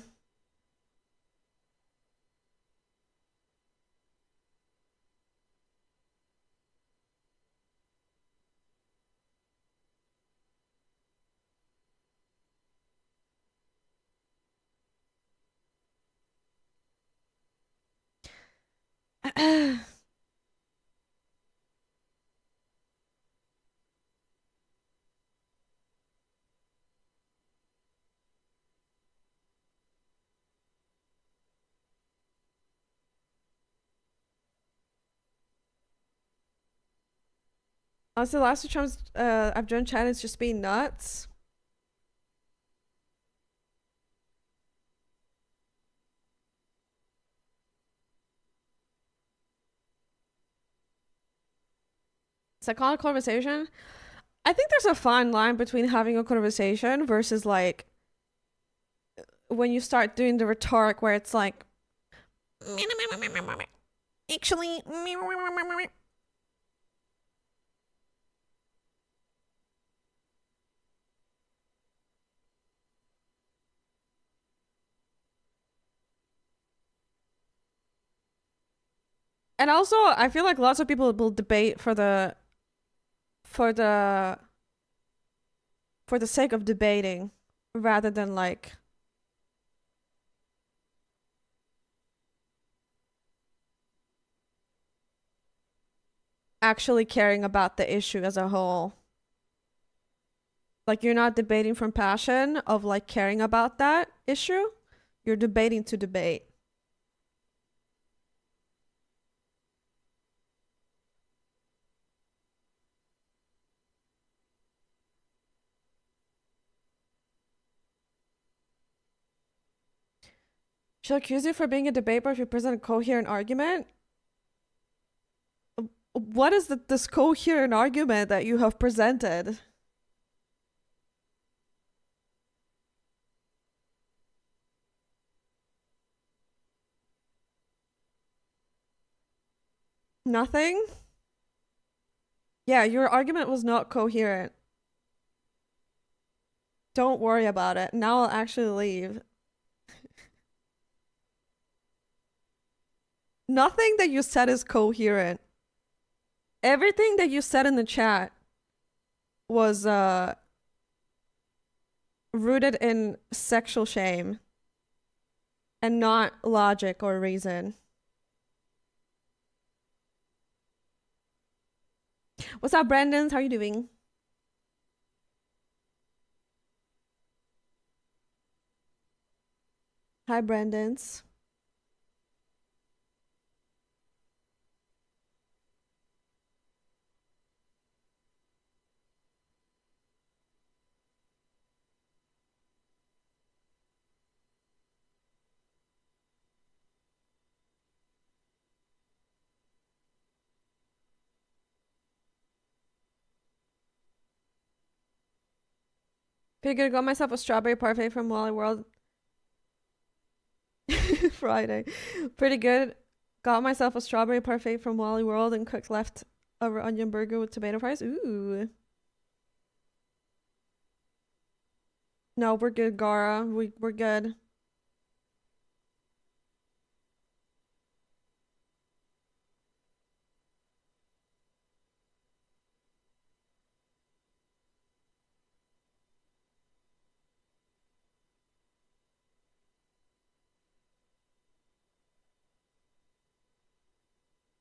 S1: Honestly, the last 2 times I've joined chat, it's just been nuts. Psychotic conversation. I think there's a fine line between having a conversation versus like when you start doing the rhetoric where it's like, actually, and also I feel like lots of people will debate for the sake of debating rather than like actually caring about the issue as a whole. Like you're not debating from passion of like caring about that issue. You're debating to debate. She'll accuse you for being a debater if you present a coherent argument. What is this coherent argument that you have presented? Nothing? Yeah, your argument was not coherent. Don't worry about it. Now I'll actually leave. Nothing that you said is coherent. Everything that you said in the chat was rooted in sexual shame and not logic or reason. What's up, Brandon? How are you doing? Hi, Brandons. Figured got myself a strawberry parfait from Wally World Friday. Pretty good. Got myself a strawberry parfait from Wally World and cooked leftover onion burger with tomato fries. Ooh. No, we're good, Gara. We're good.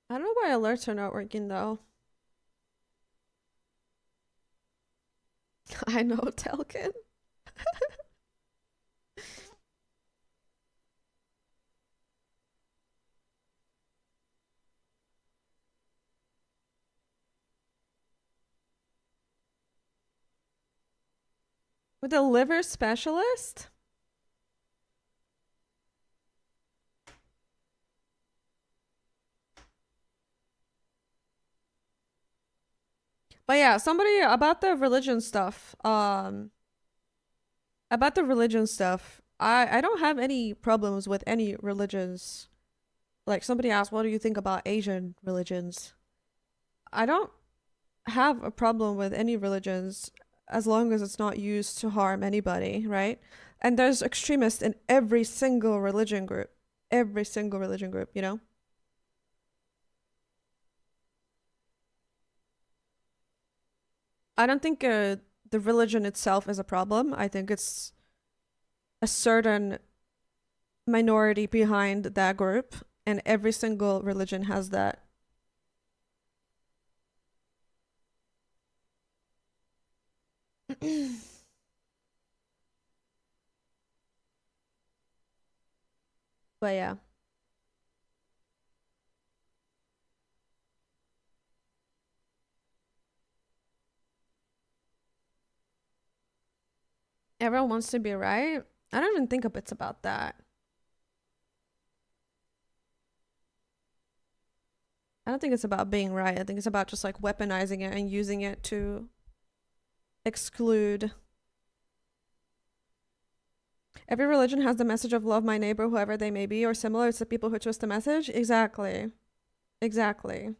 S1: I don't know why alerts are not working though. I know, Telkin. With a liver specialist? But yeah, somebody about the religion stuff. About the religion stuff. I don't have any problems with any religions. Like somebody asked, what do you think about Asian religions? I don't have a problem with any religions as long as it's not used to harm anybody, right? And there's extremists in every single religion group. Every single religion group, you know? I don't think the religion itself is a problem. I think it's a certain minority behind that group, and every single religion has that. But yeah. Everyone wants to be right. I don't even think a bit's about that. I don't think it's about being right. I think it's about just like weaponizing it and using it to exclude. Every religion has the message of love my neighbor, whoever they may be, or similar. It's the people who twist the message. Exactly. Exactly.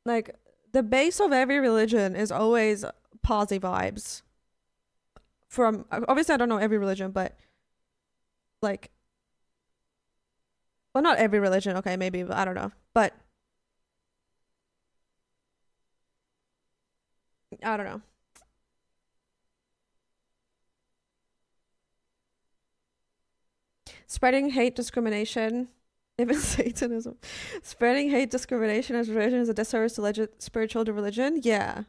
S1: Like, the base of every religion is always posy vibes. From, obviously, I don't know every religion, but like, well, not every religion. Okay, maybe, but I don't know. But I don't know. Spreading hate, discrimination, even Satanism. Spreading hate, discrimination as religion is a disservice to spiritual religion. Yeah.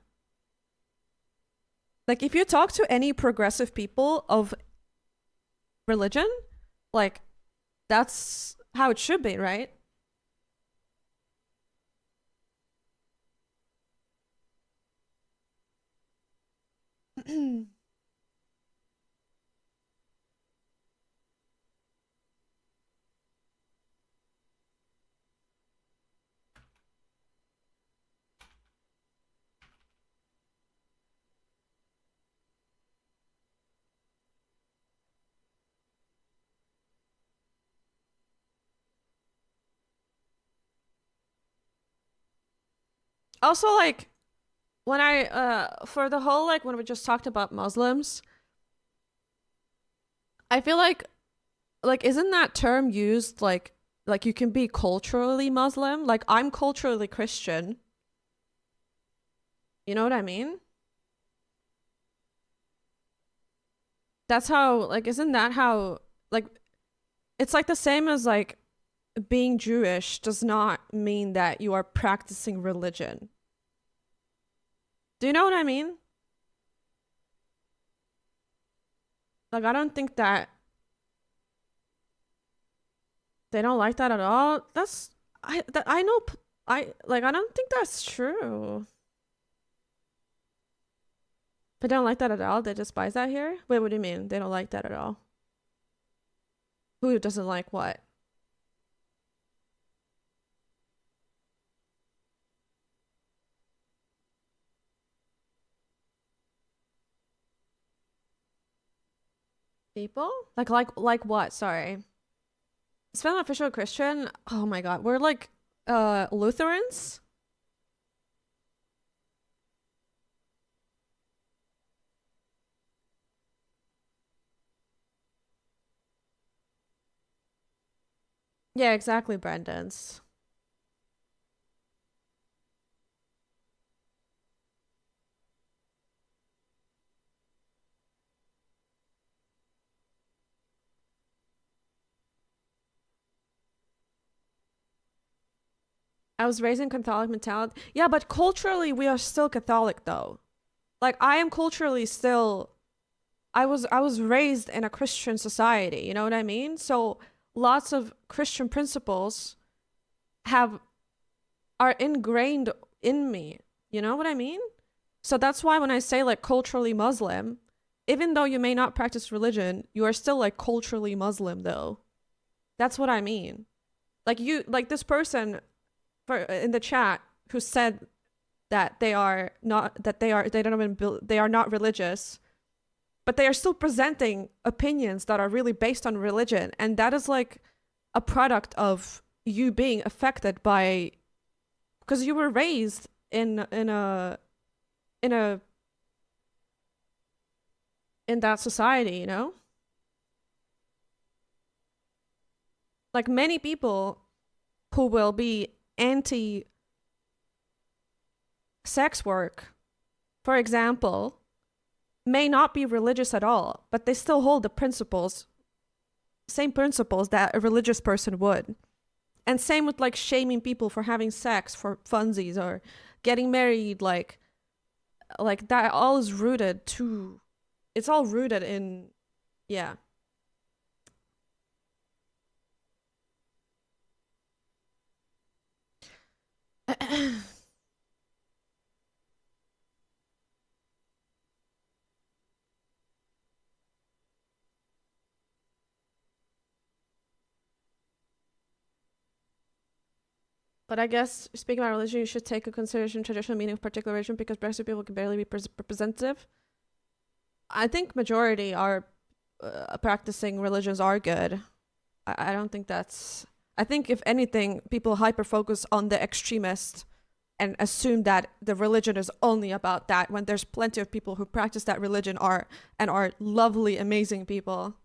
S1: Like, if you talk to any progressive people of religion, like, that's how it should be, right? Also, like, when for the whole, like, when we just talked about Muslims, I feel like isn't that term used like you can be culturally Muslim? Like, I'm culturally Christian. You know what I mean? That's how, like, isn't that how, like, it's like the same as like being Jewish does not mean that you are practicing religion. Do you know what I mean? Like, I don't think that they don't like that at all. I know I don't think that's true. They don't like that at all. They despise that here. Wait, what do you mean? They don't like that at all? Who doesn't like what? People? Like what? Sorry. Spell official Christian? Oh my god. We're like Lutherans? Yeah, exactly, Brandon's. I was raised in Catholic mentality. Yeah, but culturally we are still Catholic though. Like, I am culturally still I was raised in a Christian society, you know what I mean? So lots of Christian principles have are ingrained in me. You know what I mean? So that's why when I say like culturally Muslim, even though you may not practice religion, you are still like culturally Muslim though. That's what I mean. Like, you, like this person for in the chat who said that they are not they don't even they are not religious, but they are still presenting opinions that are really based on religion, and that is like a product of you being affected by, because you were raised in a in that society, you know? Like, many people who will be anti sex work, for example, may not be religious at all, but they still hold the principles, same principles that a religious person would. And same with like shaming people for having sex for funsies or getting married, like that all is rooted to, it's all rooted in, yeah. But I guess speaking about religion, you should take into consideration traditional meaning of particular religion because Brexit people can barely be representative. I think majority are practicing religions are good. I don't think that's. I think if anything, people hyper focus on the extremist and assume that the religion is only about that when there's plenty of people who practice that religion are lovely, amazing people.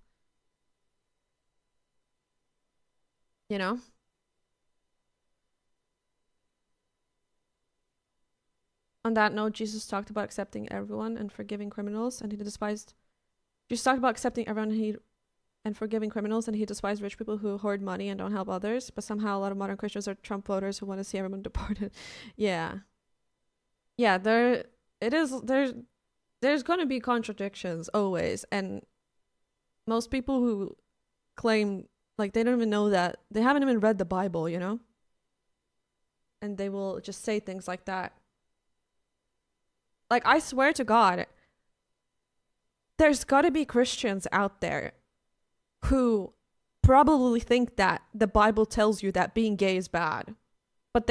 S1: You know? On that note, Jesus talked about accepting everyone and forgiving criminals, and he despised. Jesus talked about accepting everyone and forgiving criminals, and he despised rich people who hoard money and don't help others. But somehow, a lot of modern Christians are Trump voters who want to see everyone deported. Yeah, There's gonna be contradictions always, and most people who claim like they don't even know that they haven't even read the Bible, you know, and they will just say things like that. Like, I swear to God, there's gotta be Christians out there who probably think that the Bible tells you that being gay is bad. But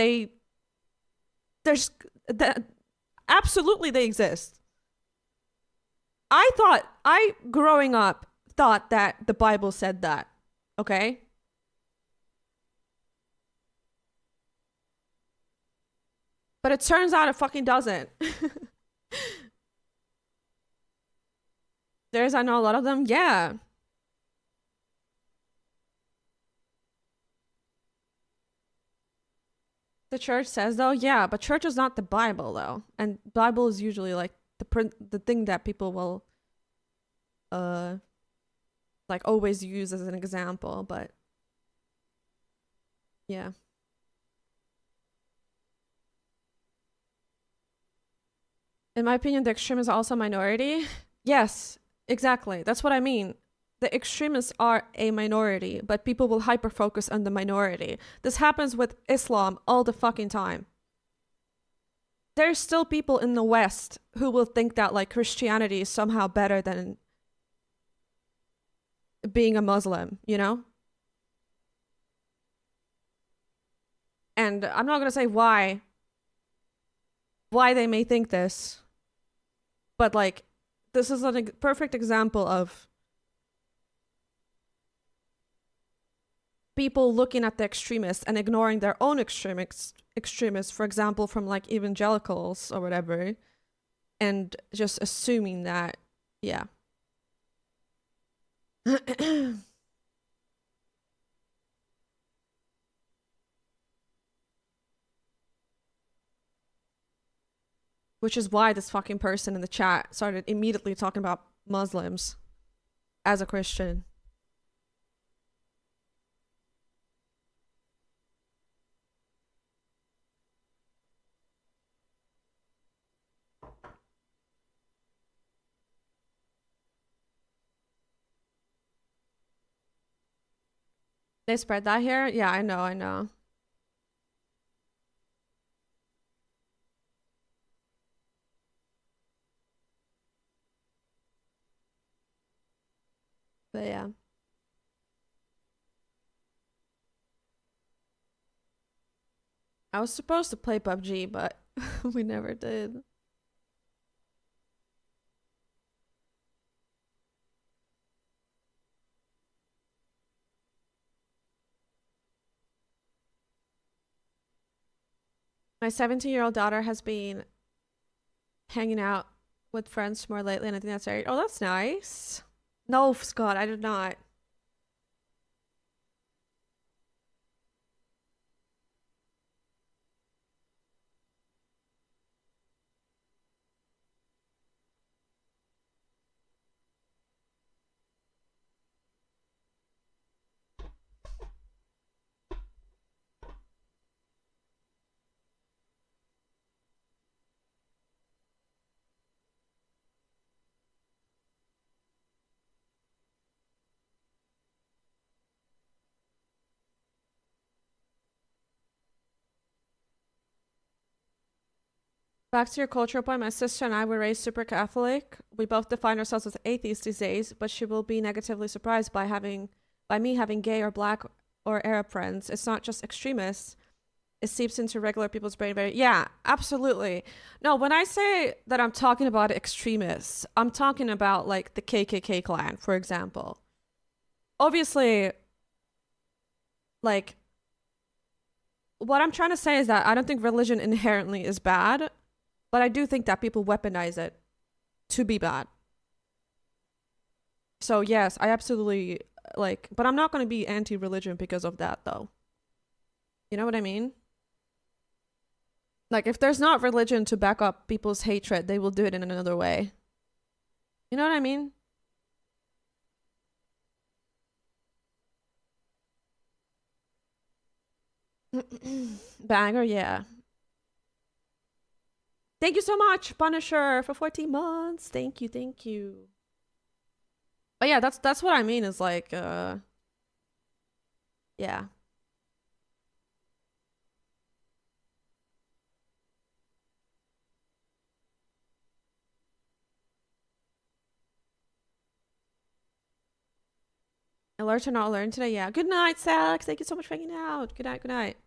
S1: absolutely they exist. I growing up thought that the Bible said that, okay? But it turns out it fucking doesn't. I know a lot of them, yeah. The church says though, yeah, but church is not the Bible though. And Bible is usually like the thing that people will like always use as an example, but yeah. In my opinion, the extreme is also a minority. Yes, exactly. That's what I mean. The extremists are a minority, but people will hyper focus on the minority. This happens with Islam all the fucking time. There's still people in the West who will think that like Christianity is somehow better than being a Muslim, you know? And I'm not gonna say why they may think this, but like this is a perfect example of people looking at the extremists and ignoring their own extremists, for example, from like evangelicals or whatever, and just assuming that, yeah. Which is why this fucking person in the chat started immediately talking about Muslims as a Christian. They spread that here? Yeah, I know. But yeah. I was supposed to play PUBG, but we never did. My 17-year-old daughter has been hanging out with friends more lately, and I think that's right. Oh, that's nice. No, Scott, I did not. Back to your cultural point, my sister and I were raised super Catholic. We both define ourselves as atheists these days, but she will be negatively surprised by me having gay or black or Arab friends. It's not just extremists. it seeps into regular people's brain very, yeah, absolutely. No, when I say that I'm talking about extremists, I'm talking about like the KKK clan, for example. Obviously, like, what I'm trying to say is that I don't think religion inherently is bad, but I do think that people weaponize it to be bad. So yes, I absolutely like, but I'm not going to be anti-religion because of that, though. You know what I mean? Like, if there's not religion to back up people's hatred, they will do it in another way. You know what I mean? Banger, yeah. Thank you so much, Punisher, for 14 months. Thank you, thank you. But yeah, that's what I mean is like, yeah. Alert or not alert today? Yeah. Good night, Sax. Thank you so much for hanging out. Good night, good night.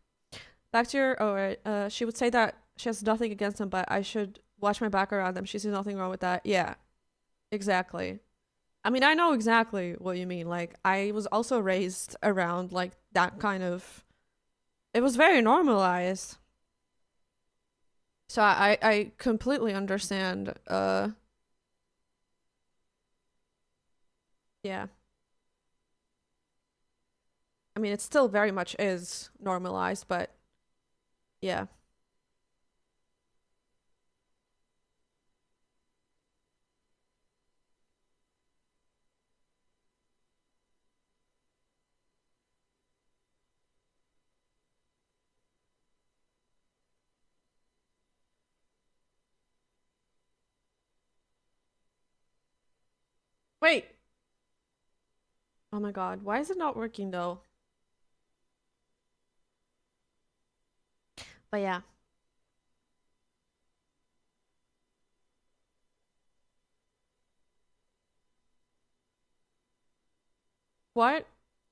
S1: Back to your, she would say that she has nothing against them, but I should watch my back around them. She sees nothing wrong with that. Yeah, exactly. I mean, I know exactly what you mean. Like, I was also raised around like that kind of, it was very normalized. So I completely understand. Yeah. I mean, it still very much is normalized, but yeah. Wait. Oh my God. Why is it not working though? But yeah. What?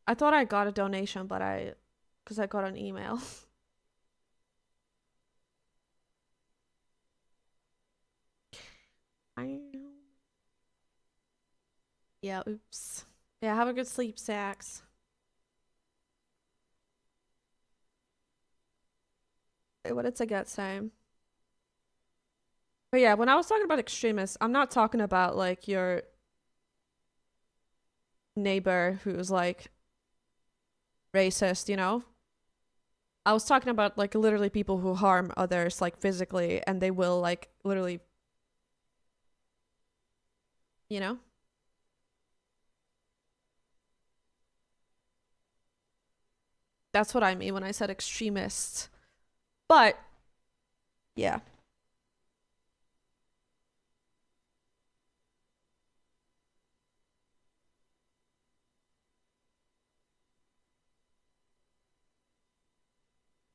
S1: I thought I got a donation, but because I got an email. I, yeah, oops. Yeah, have a good sleep, Sax. Wait, what did Saget say? But yeah, when I was talking about extremists, I'm not talking about like your neighbor who's like racist, you know? I was talking about like literally people who harm others like physically and they will like literally, you know? That's what I mean when I said extremists. But yeah.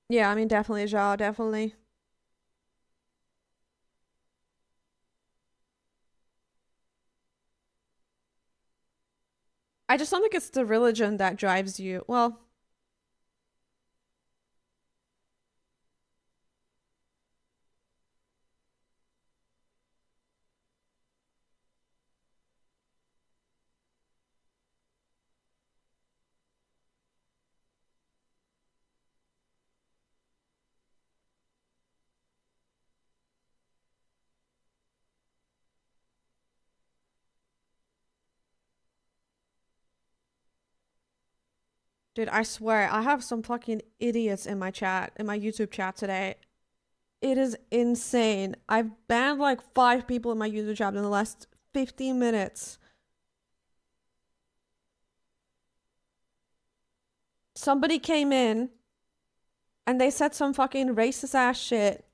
S1: Yeah, I mean definitely, Ja, definitely. I just don't think it's the religion that drives you. Well, dude, I swear, I have some fucking idiots in my chat, in my YouTube chat today. It is insane. I've banned like 5 people in my YouTube chat in the last 15 minutes. Somebody came in and they said some fucking racist ass shit.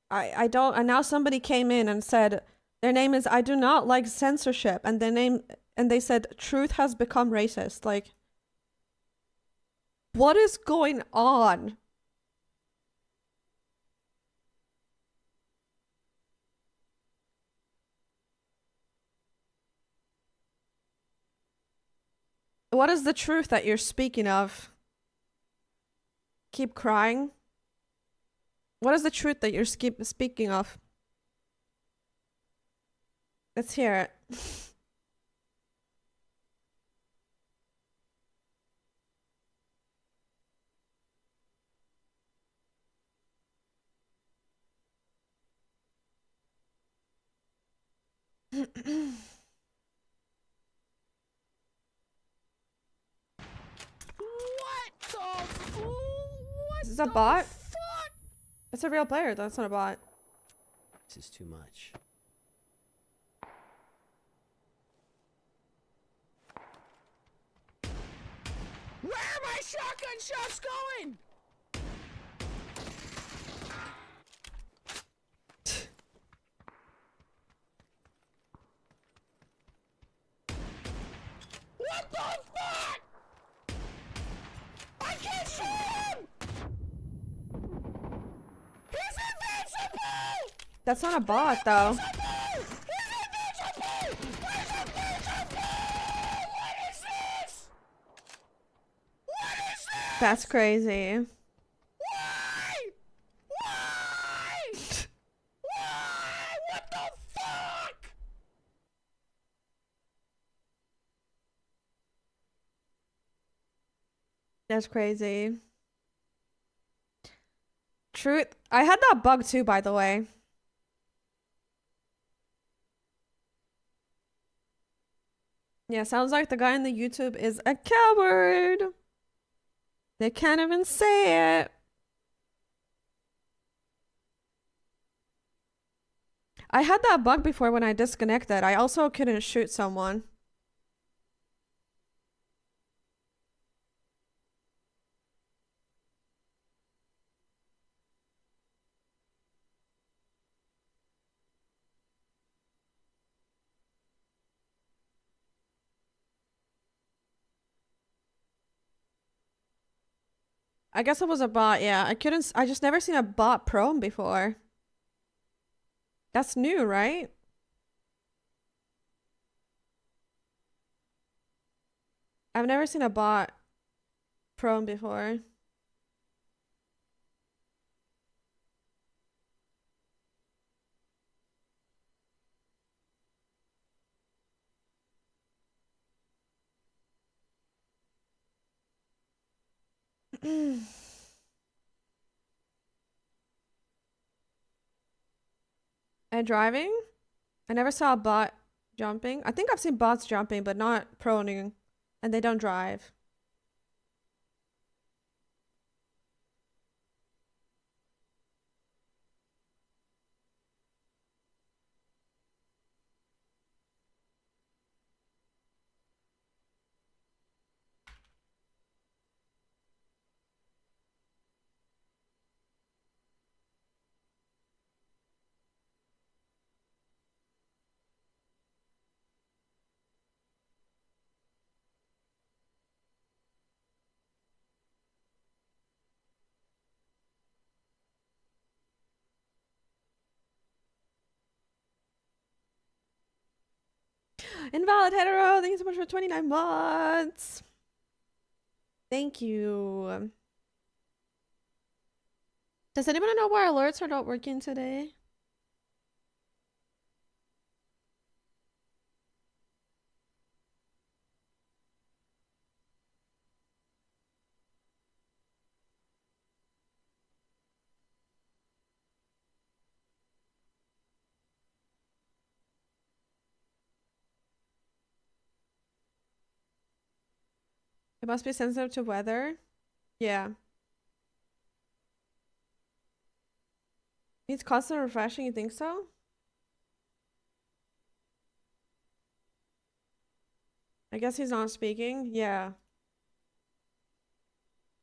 S1: I don't, and now somebody came in and said their name is I do not like censorship, and their name, and they said truth has become racist. Like, what is going on? What is the truth that you're speaking of? Keep crying. What is the truth that you're speaking of? Let's hear it. Is this a bot? It's a real player. That's not a bot.
S4: This is too much.
S5: Where are my shotgun shots going? What the fuck? I can't shoot him! He's invincible!
S1: That's not a bot, though.
S5: He's invincible! He's invincible! What is this? What is this?
S1: That's crazy.
S5: Why? Why? Why? What the fuck?
S1: That's crazy. Truth. I had that bug too, by the way. Yeah, sounds like the guy in the YouTube is a coward. They can't even say it. I had that bug before when I disconnected. I also couldn't shoot someone. I guess it was a bot, yeah. I just never seen a bot prone before. That's new, right? I've never seen a bot prone before. And driving? I never saw a bot jumping. I think I've seen bots jumping, but not proning. And they don't drive. Invalid hetero, thank you so much for 29 months. Thank you. Does anyone know why alerts are not working today? It must be sensitive to weather. Yeah. Needs constant refreshing, you think so? I guess he's not speaking. Yeah.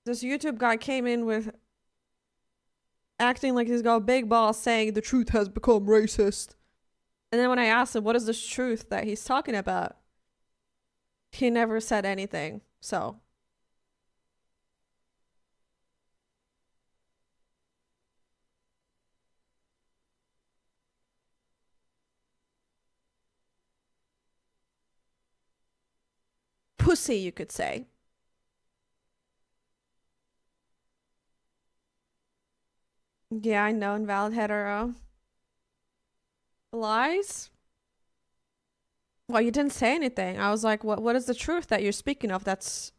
S1: This YouTube guy came in with acting like he's got a big balls saying the truth has become racist. And then when I asked him what is this truth that he's talking about, he never said anything. So pussy, you could say. Yeah, I know, invalid hetero. Lies? Well, you didn't say anything. I was like, what is the truth that you're speaking of that's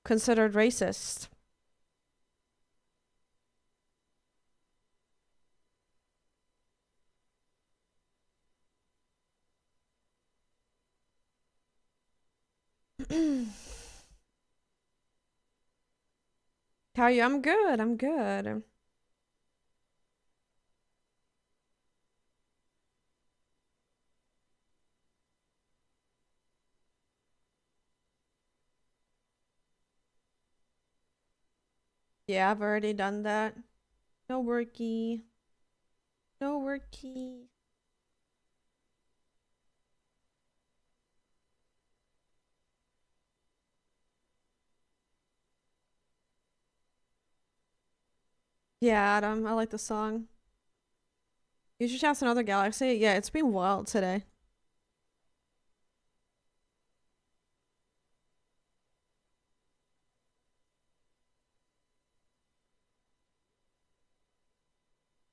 S1: considered racist? How are you? I'm good. I'm good. Yeah, I've already done that. No worky. No worky. Yeah, Adam, I like the song. You should have another galaxy. Yeah, it's been wild today.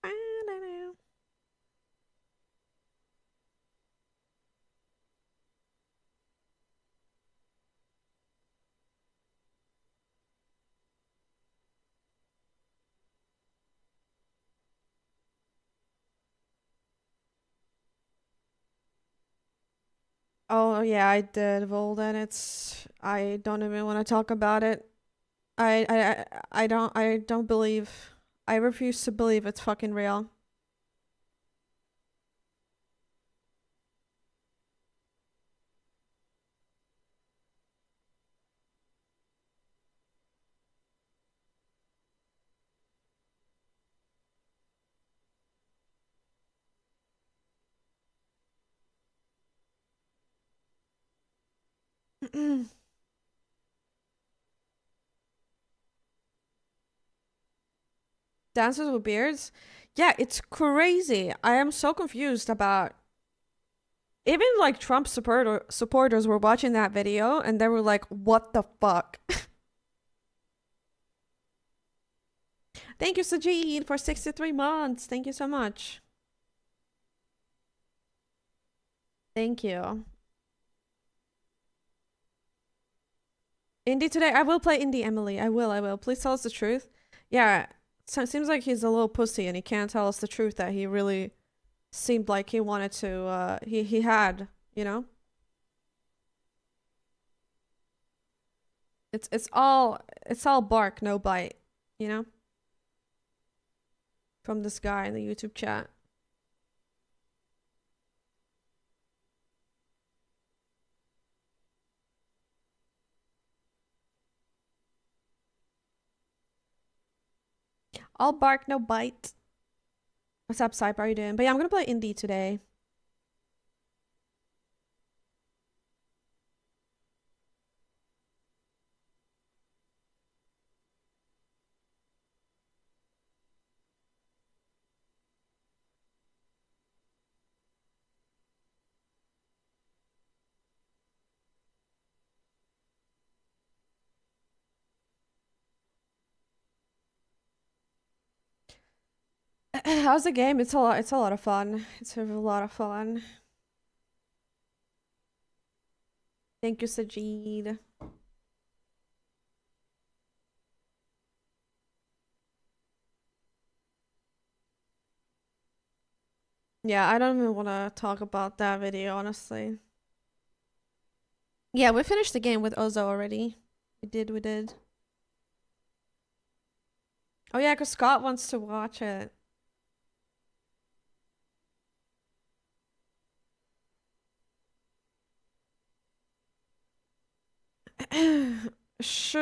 S1: I don't know. Oh yeah, I did, Volden. I don't even want to talk about it. I don't believe. I refuse to believe it's fucking real. Dancers with beards? Yeah, it's crazy. I am so confused about even like Trump supporters were watching that video and they were like, "What the fuck?" Thank you, Sajid, for 63 months. Thank you so much. Thank you. Indie today? I will play Indie, Emily. I will. Please tell us the truth. Yeah, so it seems like he's a little pussy and he can't tell us the truth that he really seemed like he wanted to, he had, you know? It's all bark, no bite, you know? From this guy in the YouTube chat. All bark, no bite. What's up, Cyber? How are you doing? But yeah, I'm gonna play Indie today. How's the game? It's a lot of fun. It's a lot of fun. Thank you, Sajid. Yeah, I don't even want to talk about that video, honestly. Yeah, we finished the game with Ozo already. We did. Oh yeah, because Scott wants to watch it. Sh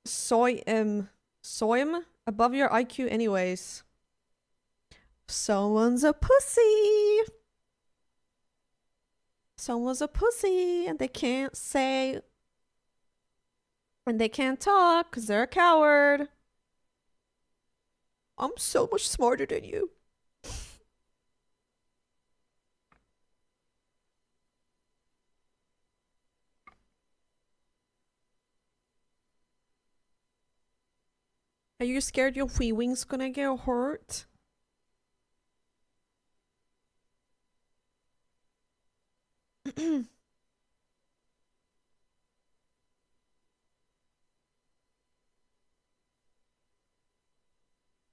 S1: soy above your IQ anyways. Someone's a pussy. Someone's a pussy and they can't say and they can't talk because they're a coward. I'm so much smarter than you. Are you scared your wee-wing's gonna get hurt?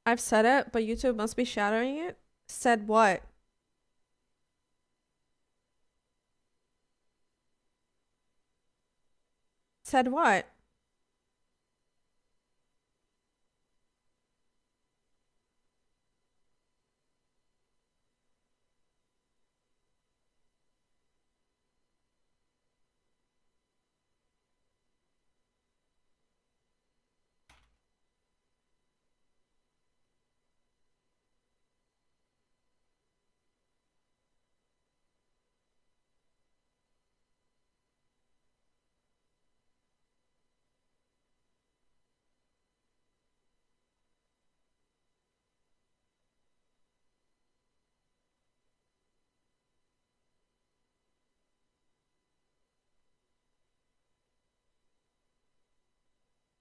S1: I've said it, but YouTube must be shattering it. Said what? Said what?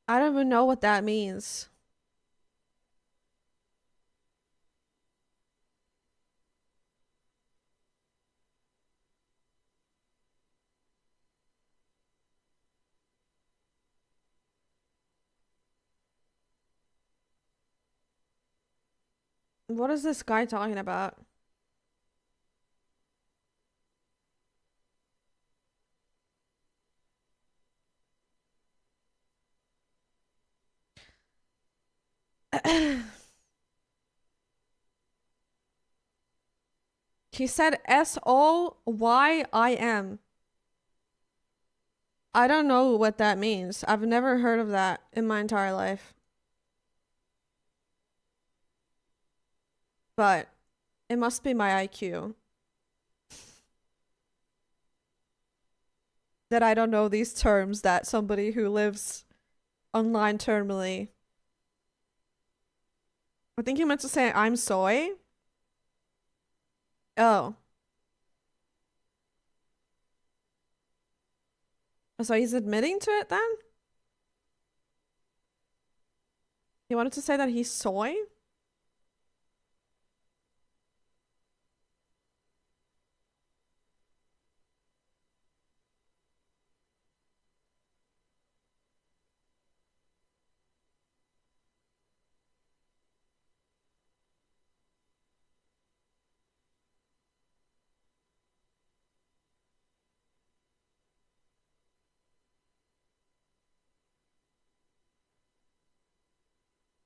S1: I don't even know what that means. What is this guy talking about? He said SOYIM. I don't know what that means. I've never heard of that in my entire life. But it must be my IQ. That I don't know these terms that somebody who lives online terminally. I think he meant to say I'm soy. Oh. So he's admitting to it then? He wanted to say that he's soy?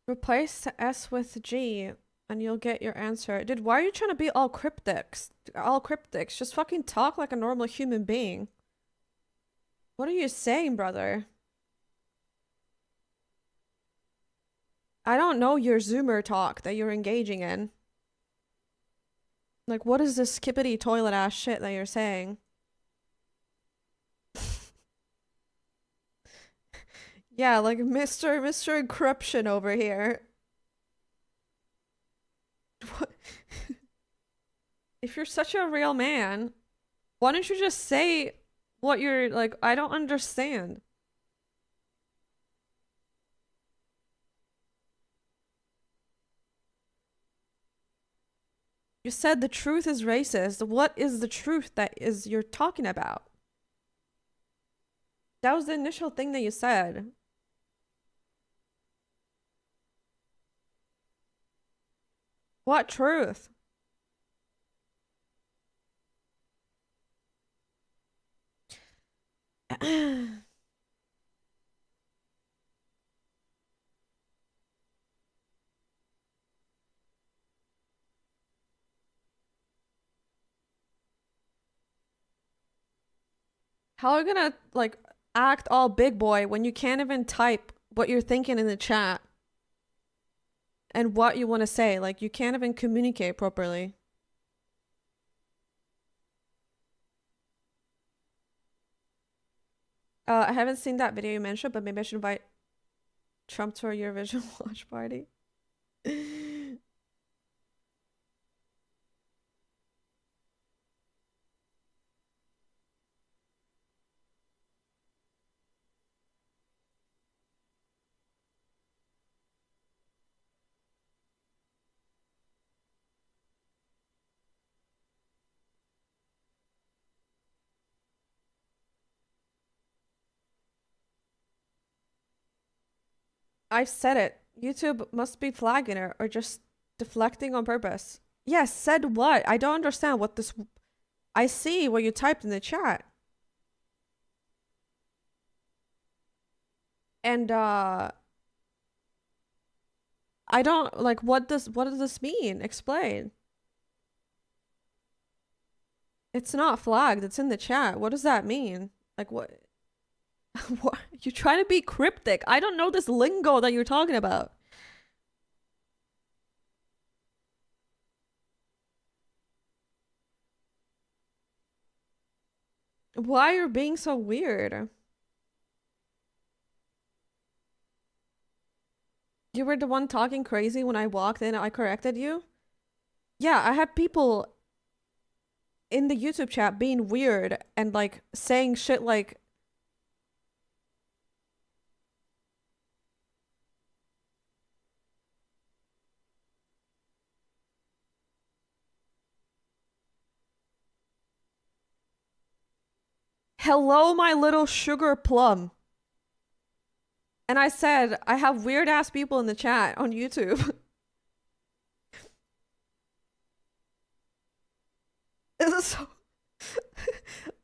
S1: Replace the S with G and you'll get your answer. Dude, why are you trying to be all cryptics? All cryptics. Just fucking talk like a normal human being. What are you saying, brother? I don't know your Zoomer talk that you're engaging in. Like, what is this skippity toilet ass shit that you're saying? Yeah, like Mr. Encryption over here. What? If you're such a real man, why don't you just say what you're like? I don't understand. You said the truth is racist. What is the truth that is you're talking about? That was the initial thing that you said. What truth? How are you gonna like act all big boy when you can't even type what you're thinking in the chat and what you want to say? Like you can't even communicate properly. I haven't seen that video you mentioned, but maybe I should invite Trump to our Eurovision watch party. I've said it. YouTube must be flagging it or just deflecting on purpose. Yes, said what? I don't understand what this. I see what you typed in the chat. And I don't like what does this mean? Explain. It's not flagged, it's in the chat. What does that mean? Like what what you're trying to be cryptic. I don't know this lingo that you're talking about. Why are you being so weird? You were the one talking crazy when I walked in. I corrected you. Yeah, I had people in the YouTube chat being weird and like saying shit like hello my little sugar plum. And I said I have weird ass people in the chat on YouTube. This is so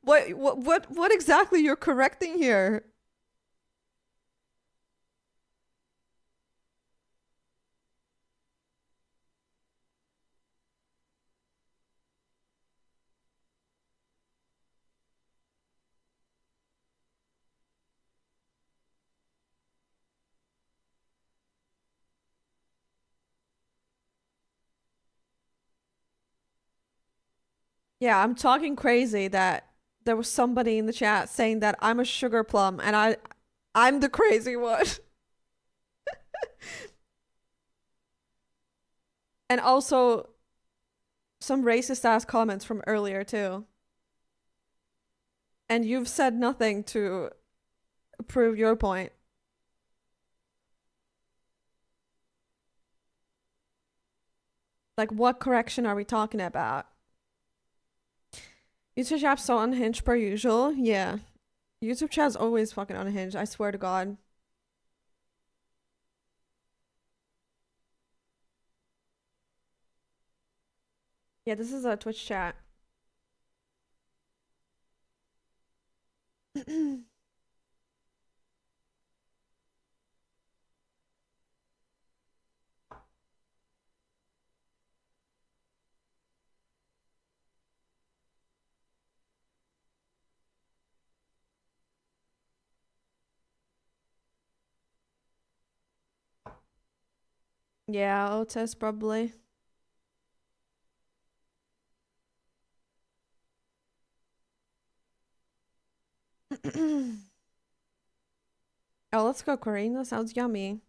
S1: what exactly you're correcting here? Yeah, I'm talking crazy that there was somebody in the chat saying that I'm a sugar plum and I'm the crazy one. And also some racist ass comments from earlier too. And you've said nothing to prove your point. Like what correction are we talking about? YouTube chat's so unhinged per usual. Yeah. YouTube chat's always fucking unhinged, I swear to God. Yeah, this is a Twitch chat. Yeah, Otis probably. Oh, let's go Korean. That sounds yummy.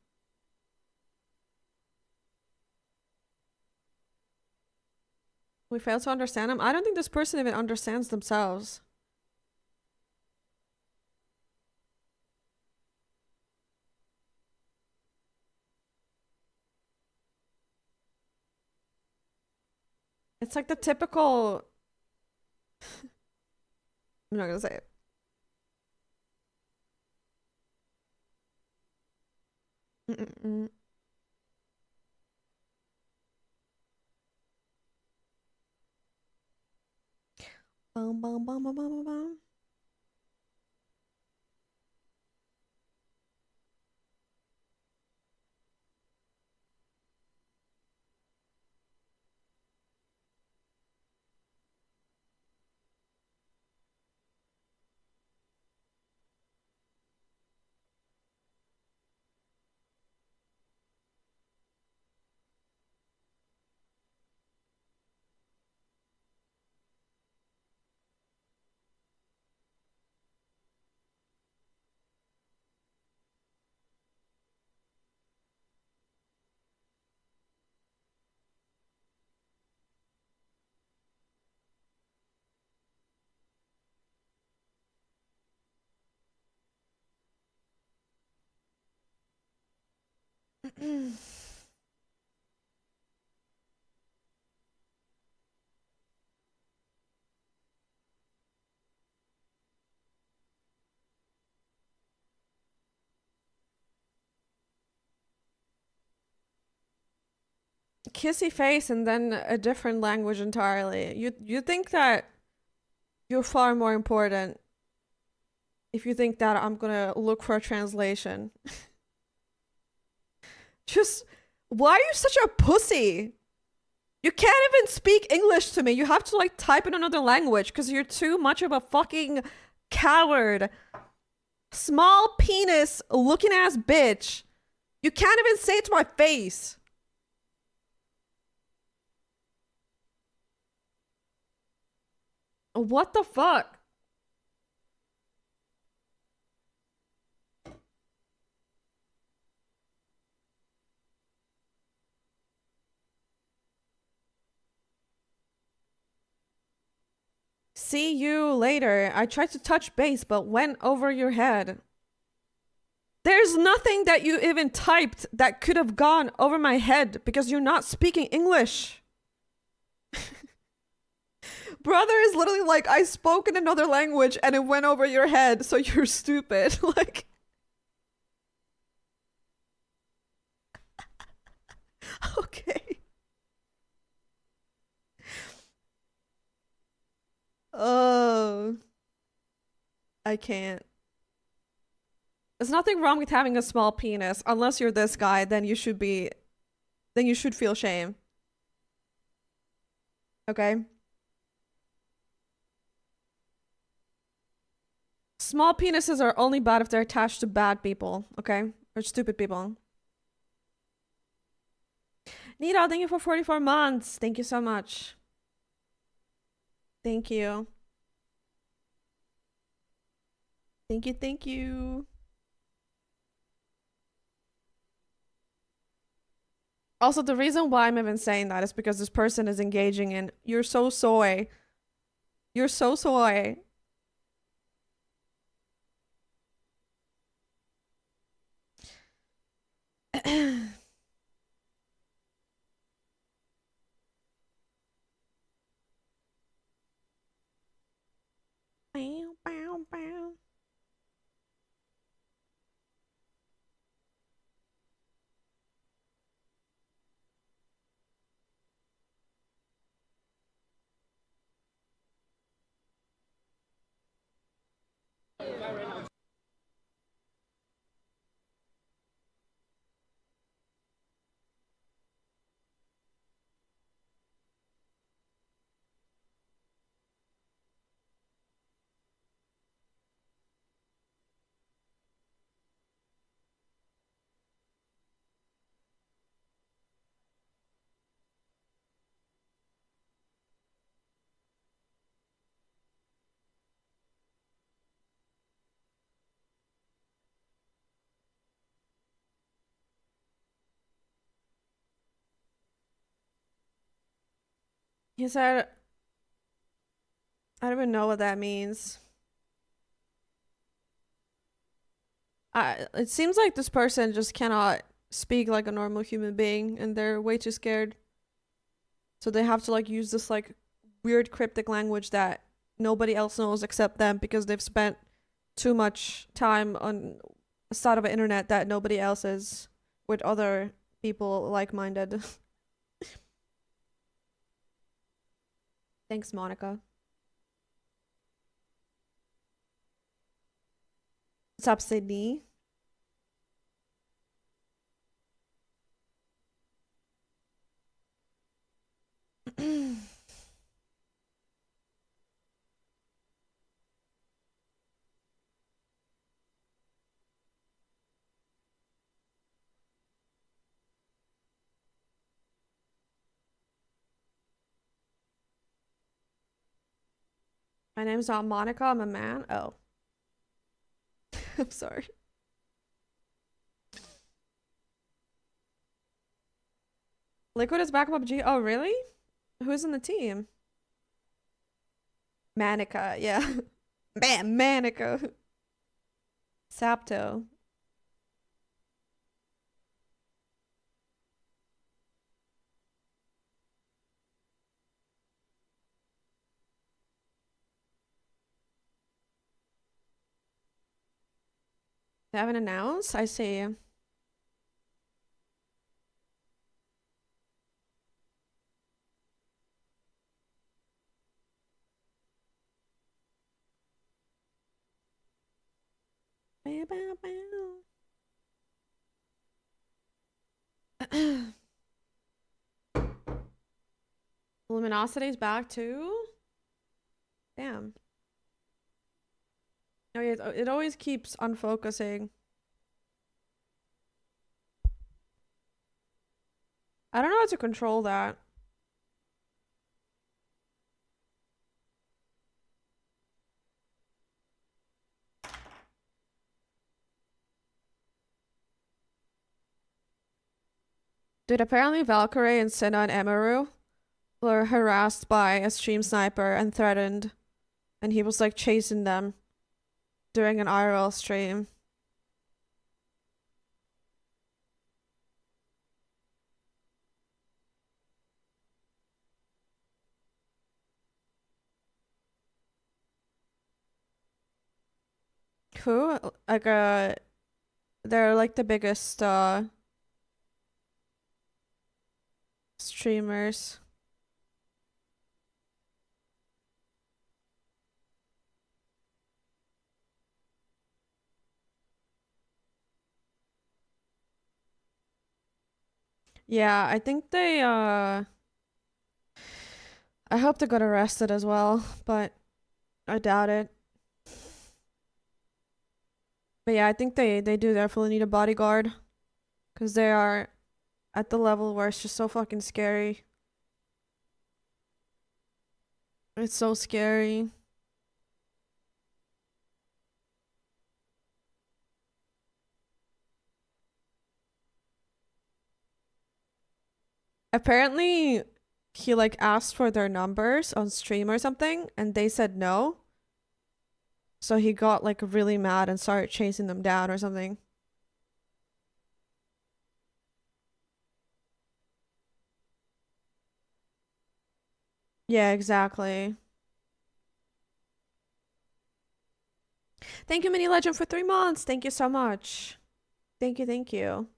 S1: We fail to understand them. I don't think this person even understands themselves. It's like the typical. I'm not gonna say it. Mm-mm-mm. Bum, bum, bum, bum, bum, bum. kissy face and then a different language entirely. You think that you're far more important if you think that I'm gonna look for a translation. Just, why are you such a pussy? You can't even speak English to me. You have to like type in another language because you're too much of a fucking coward. Small penis looking ass bitch. You can't even say it to my face. What the fuck? See you later. I tried to touch base, but went over your head. There's nothing that you even typed that could have gone over my head because you're not speaking English. Brother is literally like, I spoke in another language and it went over your head, so you're stupid. Like, okay. Oh, I can't. There's nothing wrong with having a small penis. Unless you're this guy, then you should feel shame. Okay? Small penises are only bad if they're attached to bad people, okay? Or stupid people. Nita, thank you for 44 months. Thank you so much. Thank you. Thank you, thank you. Also, the reason why I'm even saying that is because this person is engaging in, you're so soy. You're so soy. Bow, bow, bow. He said, I don't even know what that means. It seems like this person just cannot speak like a normal human being and they're way too scared. So they have to like use this like weird cryptic language that nobody else knows except them because they've spent too much time on a side of the internet that nobody else is with other people like-minded. Thanks, Monica. What's up, Sydney? My name's not Monica, I'm a man. Oh. I'm sorry. Liquid is back on PUBG. Oh, really? Who's in the team? Manica, yeah. Man, Manica. Sapto. They haven't announced? I see. Luminosity's back too? Damn. Oh yeah, it always keeps unfocusing. I don't know how to control that. Dude, apparently Valkyrie and Senna and Emaru were harassed by a stream sniper and threatened, and he was like chasing them during an IRL stream. Who? Like they're like the biggest streamers. Yeah, I think they I hope they got arrested as well, but I doubt it. But yeah, I think they do definitely need a bodyguard, because they are at the level where it's just so fucking scary. It's so scary. Apparently, he like asked for their numbers on stream or something, and they said no. So he got like really mad and started chasing them down or something. Yeah, exactly. Thank you, Mini Legend, for 3 months. Thank you so much. Thank you, thank you.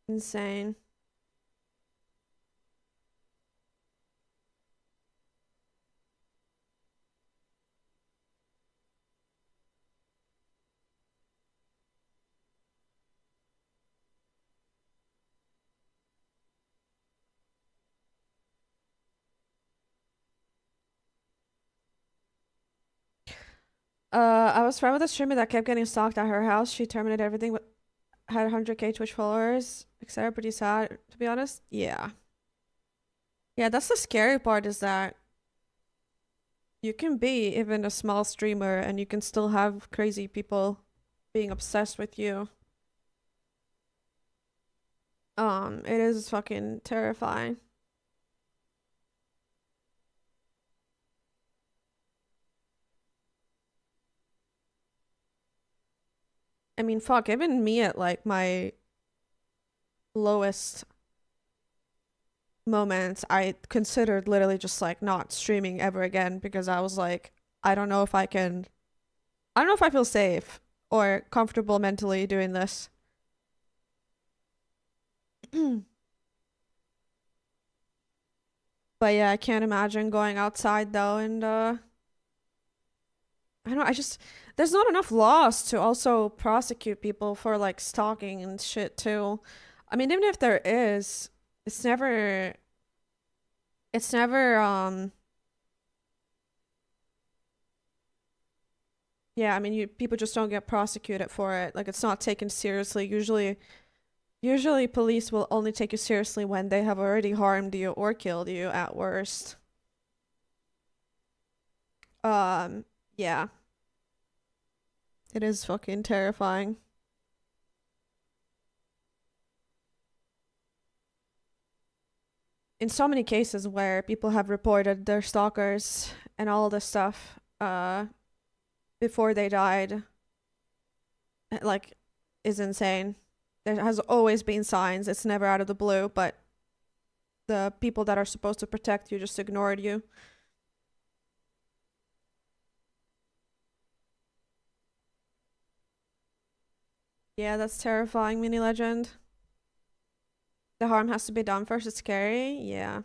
S1: Insane. I was friends with a streamer that kept getting stalked at her house. She terminated everything, but had 100k Twitch followers, etc. Pretty sad, to be honest. Yeah. Yeah, that's the scary part, is that you can be even a small streamer and you can still have crazy people being obsessed with you. It is fucking terrifying. I mean, fuck, even me at like my lowest moments, I considered literally just like not streaming ever again, because I was like, I don't know if I feel safe or comfortable mentally doing this. But yeah, I can't imagine going outside though, and I don't know, there's not enough laws to also prosecute people for like stalking and shit too. I mean, even if there is, it's never yeah, I mean, people just don't get prosecuted for it. Like, it's not taken seriously. Usually police will only take you seriously when they have already harmed you or killed you at worst. Yeah. It is fucking terrifying. In so many cases where people have reported their stalkers and all this stuff, before they died, like, is insane. There has always been signs. It's never out of the blue, but the people that are supposed to protect you just ignored you. Yeah, that's terrifying, Mini Legend. The harm has to be done first. It's scary. Yeah.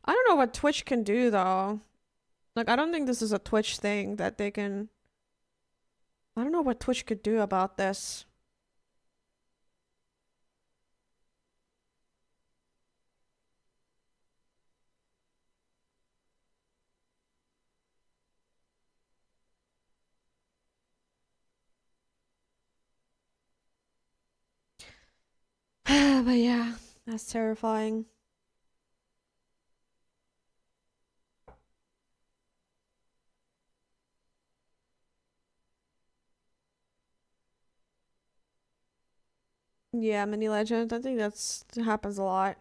S1: I don't know what Twitch can do though. Like, I don't think this is a Twitch thing that they can. I don't know what Twitch could do about this. But yeah, that's terrifying. Yeah, mini legend. I think that happens a lot.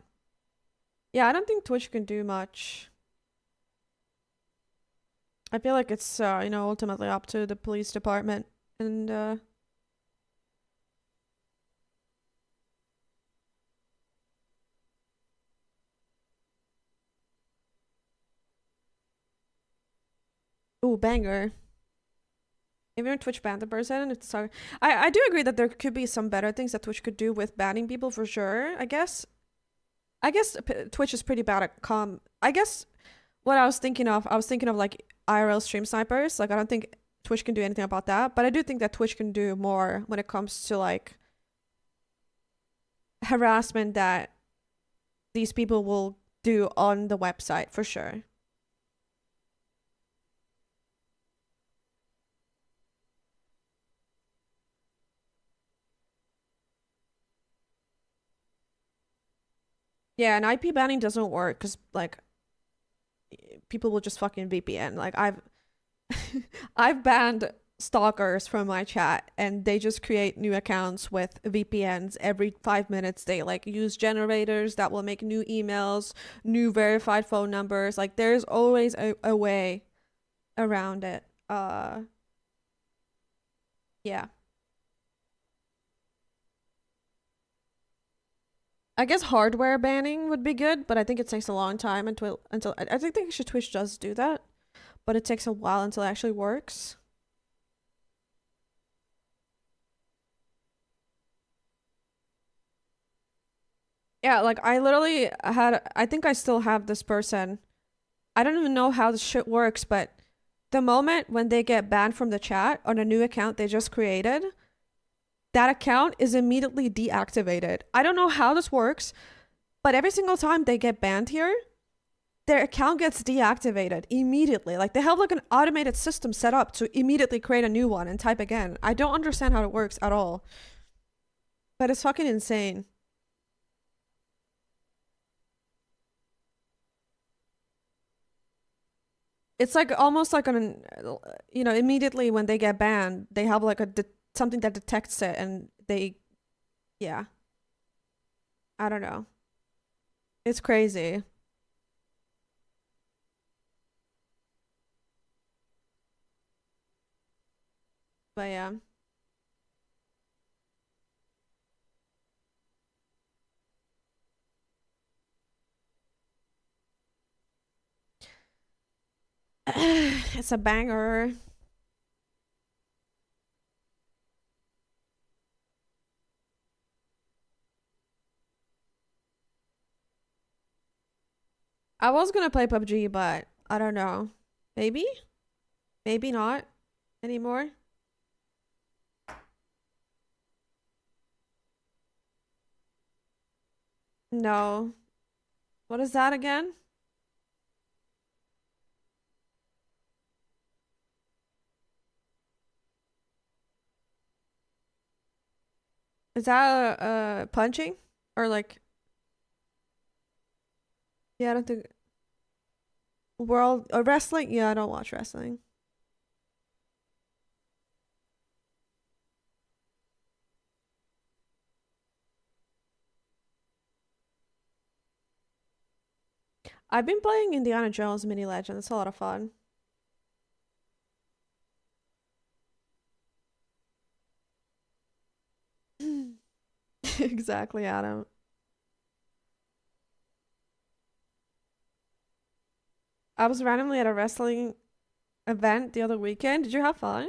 S1: Yeah, I don't think Twitch can do much. I feel like it's ultimately up to the police department and ooh, banger. Even if Twitch banned the person, it's sorry. I do agree that there could be some better things that Twitch could do with banning people for sure. I guess Twitch is pretty bad at I guess what I was thinking of like IRL stream snipers. Like I don't think Twitch can do anything about that, but I do think that Twitch can do more when it comes to like harassment that these people will do on the website for sure. Yeah, and IP banning doesn't work because like people will just fucking VPN. Like I've banned stalkers from my chat and they just create new accounts with VPNs every 5 minutes. They like use generators that will make new emails, new verified phone numbers. Like there's always a way around it. Yeah. I guess hardware banning would be good, but I think it takes a long time until I think Twitch does do that, but it takes a while until it actually works. Yeah, like I literally I think I still have this person. I don't even know how this shit works, but the moment when they get banned from the chat on a new account they just created, that account is immediately deactivated. I don't know how this works, but every single time they get banned here, their account gets deactivated immediately. Like they have like an automated system set up to immediately create a new one and type again. I don't understand how it works at all. But it's fucking insane. It's like almost like immediately when they get banned, they have like something that detects it and yeah. I don't know. It's crazy. But yeah. It's a banger. I was gonna play PUBG, but I don't know. Maybe? Maybe not anymore. No. What is that again? Is that punching? Or like yeah, I don't think world wrestling? Yeah, I don't watch wrestling. I've been playing Indiana Jones Mini Legend. It's a lot of fun. Exactly, Adam. I was randomly at a wrestling event the other weekend. Did you have fun?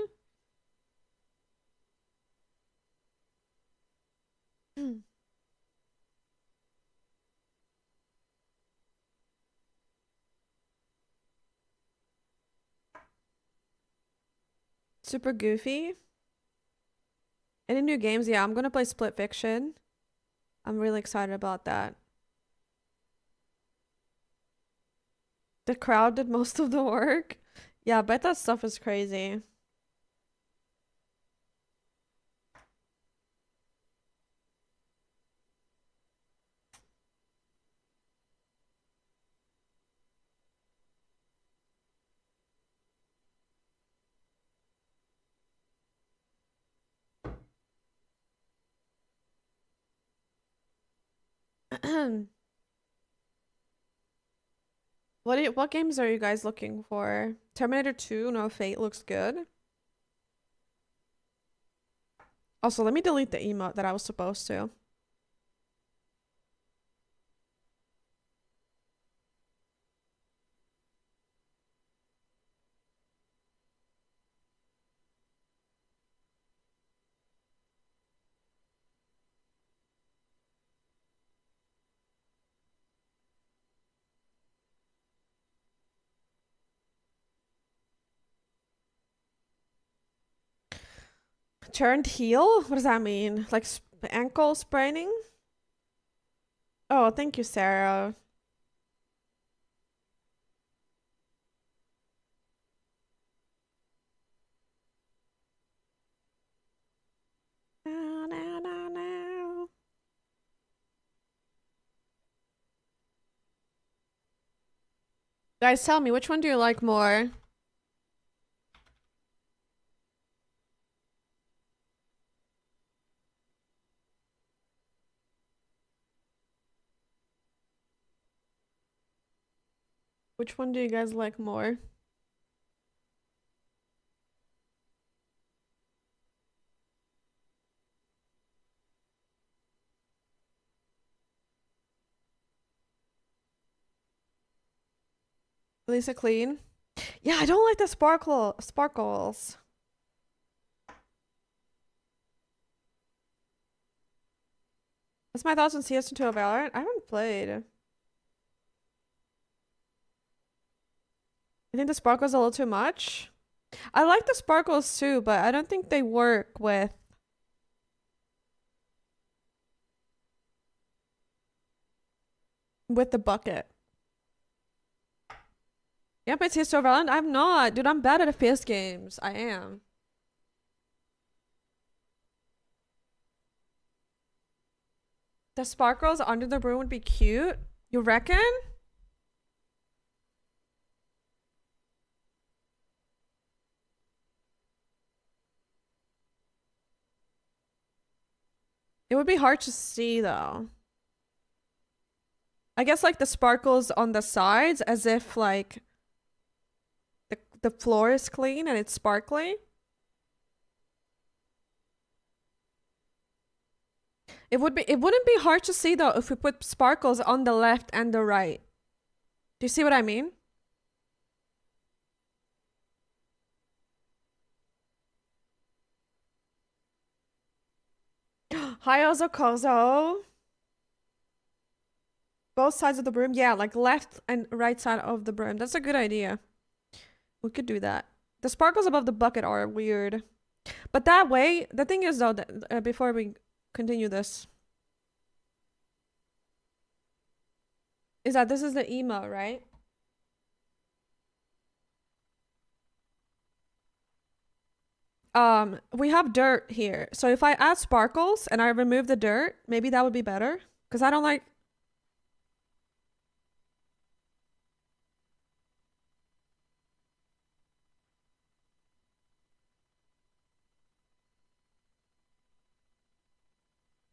S1: Super goofy. Any new games? Yeah, I'm gonna play Split Fiction. I'm really excited about that. The crowd did most of the work. Yeah, I bet that stuff is crazy. What games are you guys looking for? Terminator 2, No Fate looks good. Also, let me delete the emote that I was supposed to. Turned heel? What does that mean? Like ankle spraining? Oh, thank you, Sarah. No, no, no, no. Guys, tell me, which one do you like more? Which one do you guys like more? Lisa Clean? Yeah, I don't like the sparkles. That's my thoughts on CS2 Valorant. I haven't played. I think the sparkles a little too much. I like the sparkles too, but I don't think they work with the bucket. Yeah, but CS2 Valorant? I'm not. Dude, I'm bad at FPS games. I am. The sparkles under the broom would be cute. You reckon? It would be hard to see though. I guess like the sparkles on the sides as if like the floor is clean and it's sparkly. It wouldn't be hard to see though if we put sparkles on the left and the right. Do you see what I mean? Hi, Ozokozo. Both sides of the broom. Yeah, like left and right side of the broom. That's a good idea. We could do that. The sparkles above the bucket are weird. But that way, the thing is though, that, before we continue this, is that this is the emo, right? We have dirt here. So if I add sparkles and I remove the dirt, maybe that would be better. Because I don't like...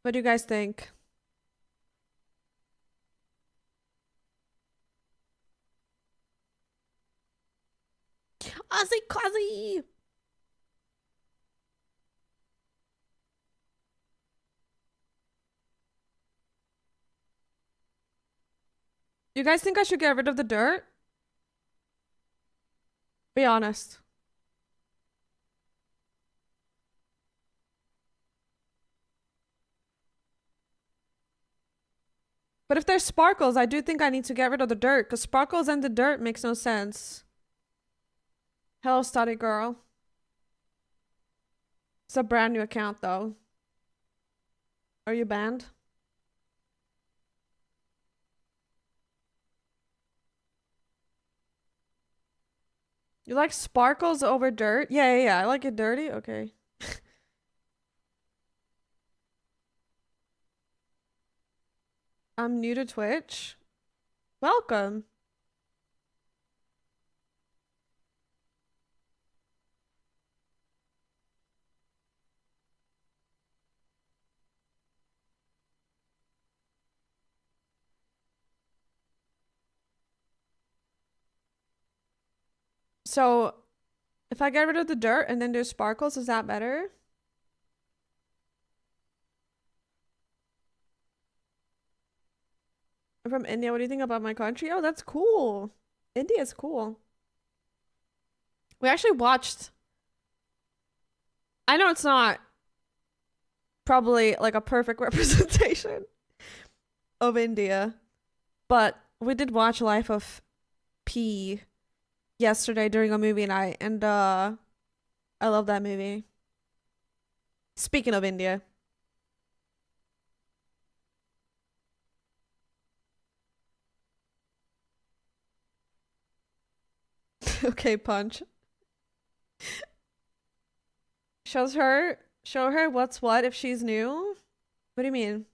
S1: What do you guys think? Ozzy Quazzy! You guys think I should get rid of the dirt? Be honest. But if there's sparkles, I do think I need to get rid of the dirt, because sparkles and the dirt makes no sense. Hello, study girl. It's a brand new account though. Are you banned? You like sparkles over dirt? Yeah. I like it dirty. Okay. I'm new to Twitch. Welcome. So, if I get rid of the dirt and then do sparkles, is that better? I'm from India. What do you think about my country? Oh, that's cool. India's cool. We actually watched. I know it's not probably like a perfect representation of India, but we did watch Life of P yesterday during a movie night, and I love that movie. Speaking of India. Okay, punch. Show her what's what if she's new. What do you mean?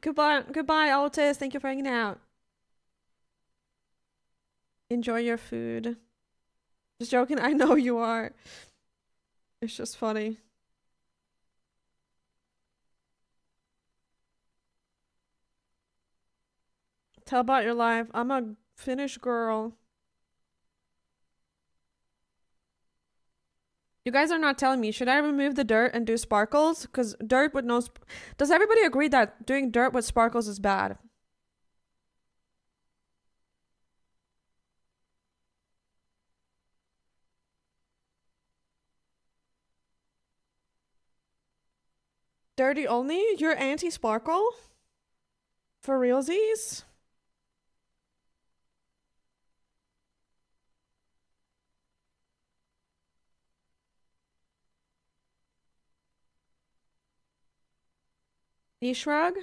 S1: Goodbye, Altis. Thank you for hanging out. Enjoy your food. Just joking. I know you are. It's just funny. Tell about your life. I'm a Finnish girl. You guys are not telling me. Should I remove the dirt and do sparkles? Because dirt with no... Does everybody agree that doing dirt with sparkles is bad? Dirty only? You're anti-sparkle? For realsies? Knee shrug?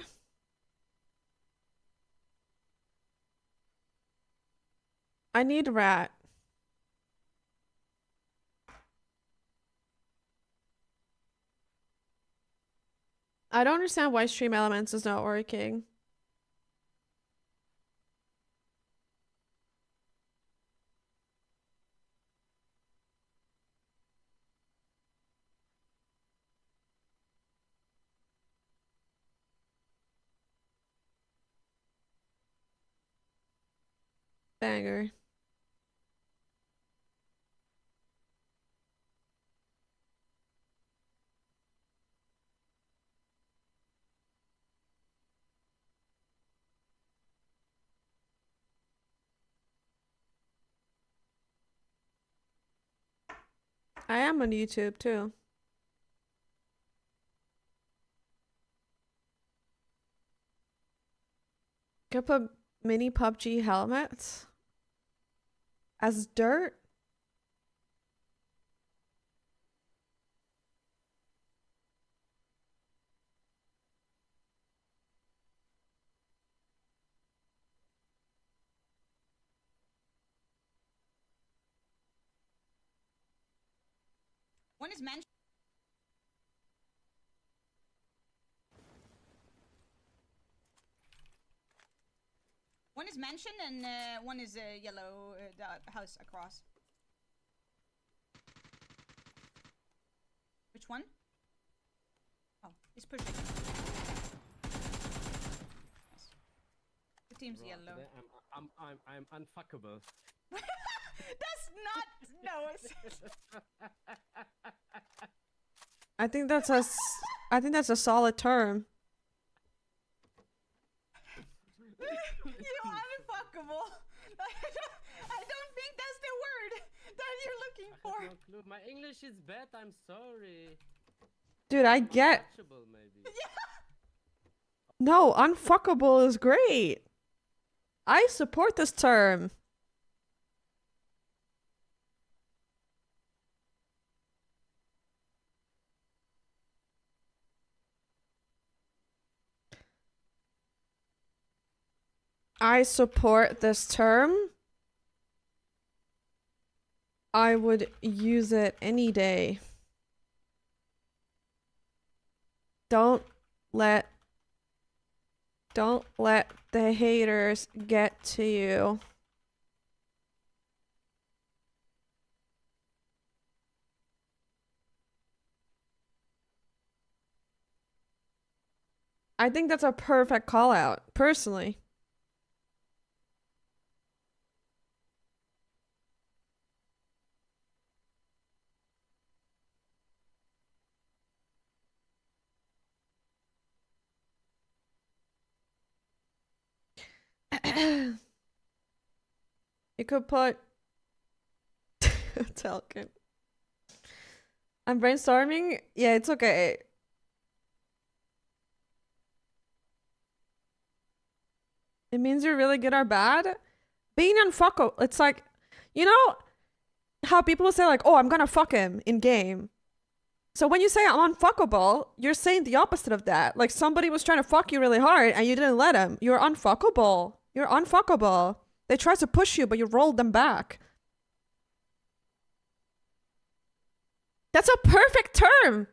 S1: I need rat. I don't understand why Stream Elements is not working. Banger. I am on YouTube too. Could put mini PUBG helmets as dirt.
S5: One is mentioned. One is mentioned and one is yellow, the house across. Which one? Oh, it's pushing. Nice. The team's yellow.
S3: I'm unfuckable.
S5: That's not no.
S1: I think that's a solid term.
S5: You unfuckable. I don't think that's the word that you're looking for.
S3: I have no clue. My English is bad. I'm sorry.
S1: Dude, I get.
S3: Untouchable, maybe.
S1: No, unfuckable is great. I support this term. I support this term. I would use it any day. Don't let the haters get to you. I think that's a perfect call out, personally. You could put Talcon. I'm brainstorming. Yeah, it's okay. It means you're really good or bad. Being unfuckable. It's like, you know how people say like, oh, I'm gonna fuck him in game. So when you say I'm unfuckable, you're saying the opposite of that. Like somebody was trying to fuck you really hard and you didn't let him. You're unfuckable. You're unfuckable. They tried to push you, but you rolled them back. That's a perfect term.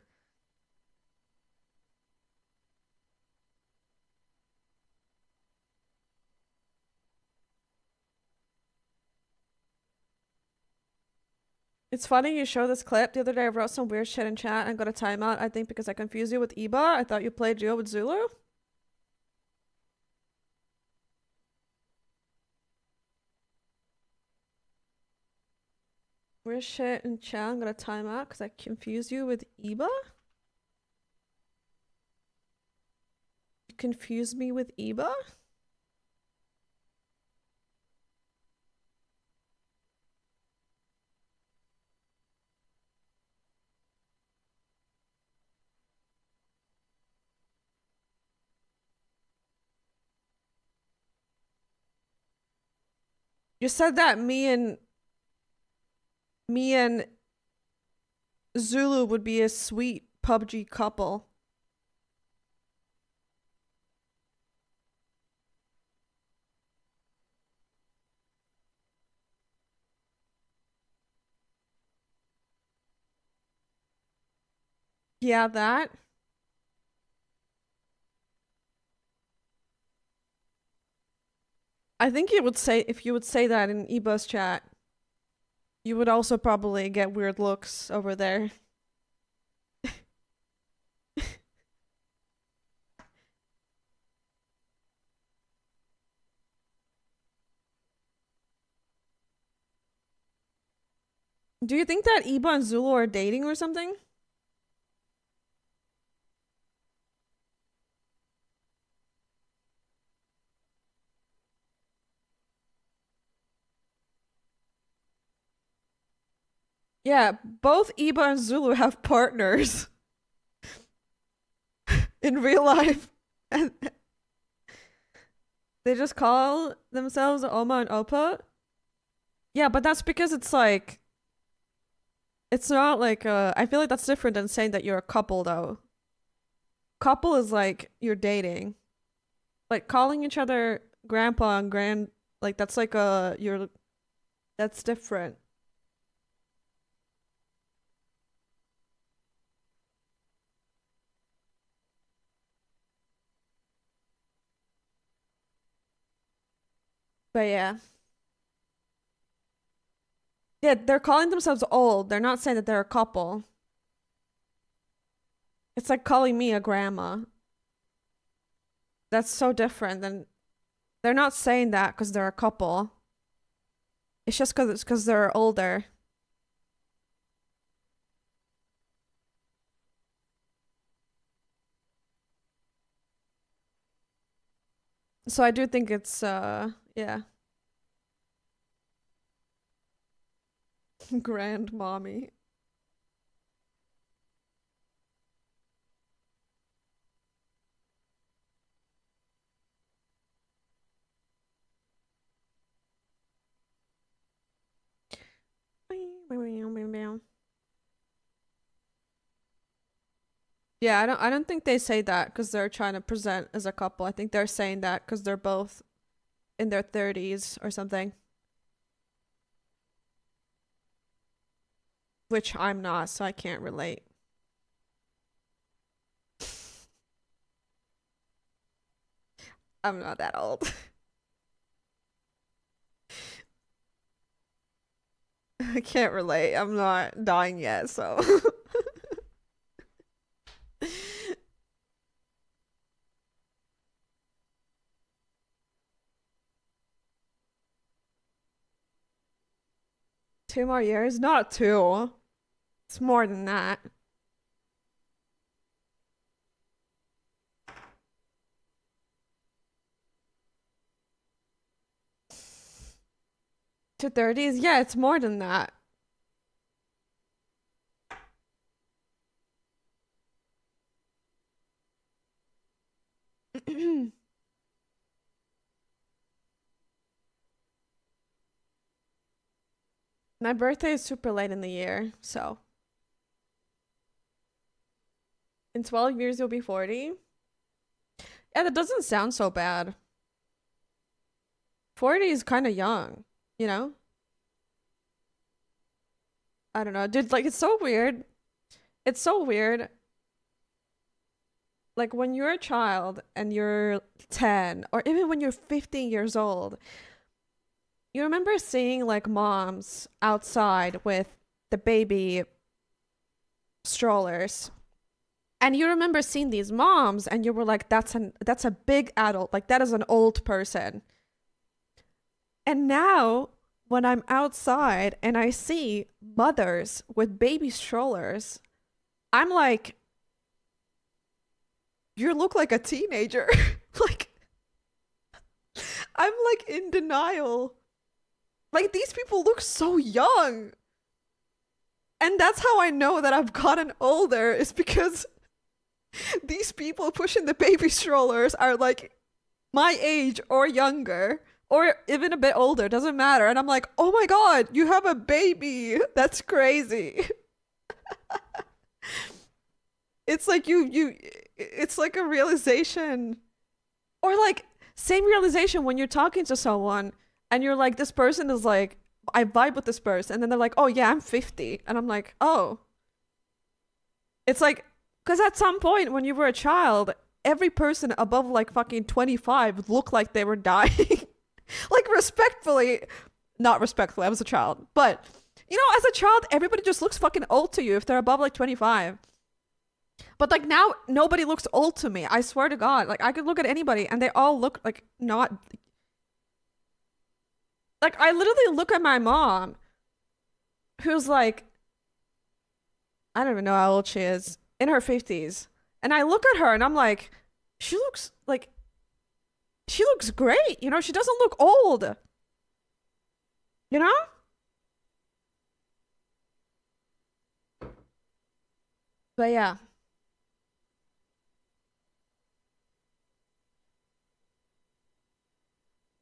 S1: It's funny you show this clip. The other day I wrote some weird shit in chat and got a timeout, I think because I confused you with Iba. I thought you played duo with Zulu. Weird shit in chat. I'm gonna time out because I confused you with Iba. You confused me with Iba? You said that me and Zulu would be a sweet PUBG couple. Yeah, that. I think you would say, if you would say that in Iba's chat, you would also probably get weird looks over there. Do you think that Iba and Zulu are dating or something? Yeah, both Iba and Zulu have partners in real life. And they just call themselves Oma and Opa. Yeah, but that's because it's like, it's not like, I feel like that's different than saying that you're a couple though. Couple is like you're dating. Like calling each other grandpa and grand, like that's like that's different. But yeah. Yeah, they're calling themselves old. They're not saying that they're a couple. It's like calling me a grandma. That's so different than... They're not saying that because they're a couple. It's just because they're older. So I do think it's, yeah. Grandmommy. Yeah, I don't think they say that because they're trying to present as a couple. I think they're saying that because they're both in their 30s or something. Which I'm not, so I can't relate. I'm not that old. I can't relate. I'm not dying yet, so. 2 more years? Not 2. It's more than that. To 30s? Yeah, it's more than that. My birthday is super late in the year, so. In 12 years, you'll be 40. Yeah, that doesn't sound so bad. 40 is kind of young, you know? I don't know, dude, like, it's so weird. It's so weird. Like, when you're a child and you're 10, or even when you're 15 years old, you remember seeing, like, moms outside with the baby strollers. And you remember seeing these moms and you were like, that's a big adult. Like, that is an old person. And now, when I'm outside and I see mothers with baby strollers, I'm like, you look like a teenager. Like, I'm like in denial. Like, these people look so young. And that's how I know that I've gotten older, is because these people pushing the baby strollers are like my age or younger, or even a bit older, doesn't matter. And I'm like, oh my God, you have a baby. That's crazy. It's like it's like a realization, or like same realization when you're talking to someone and you're like, this person is like, I vibe with this person, and then they're like, oh yeah, I'm 50, and I'm like, oh. It's like, because at some point when you were a child, every person above like fucking 25 looked like they were dying. Like, respectfully, not respectfully, I was a child, but you know, as a child, everybody just looks fucking old to you if they're above like 25. But like now, nobody looks old to me. I swear to God. Like, I could look at anybody and they all look like not. Like, I literally look at my mom, who's like, I don't even know how old she is, in her 50s. And I look at her and I'm like, she looks great. You know, she doesn't look old. You know? But yeah.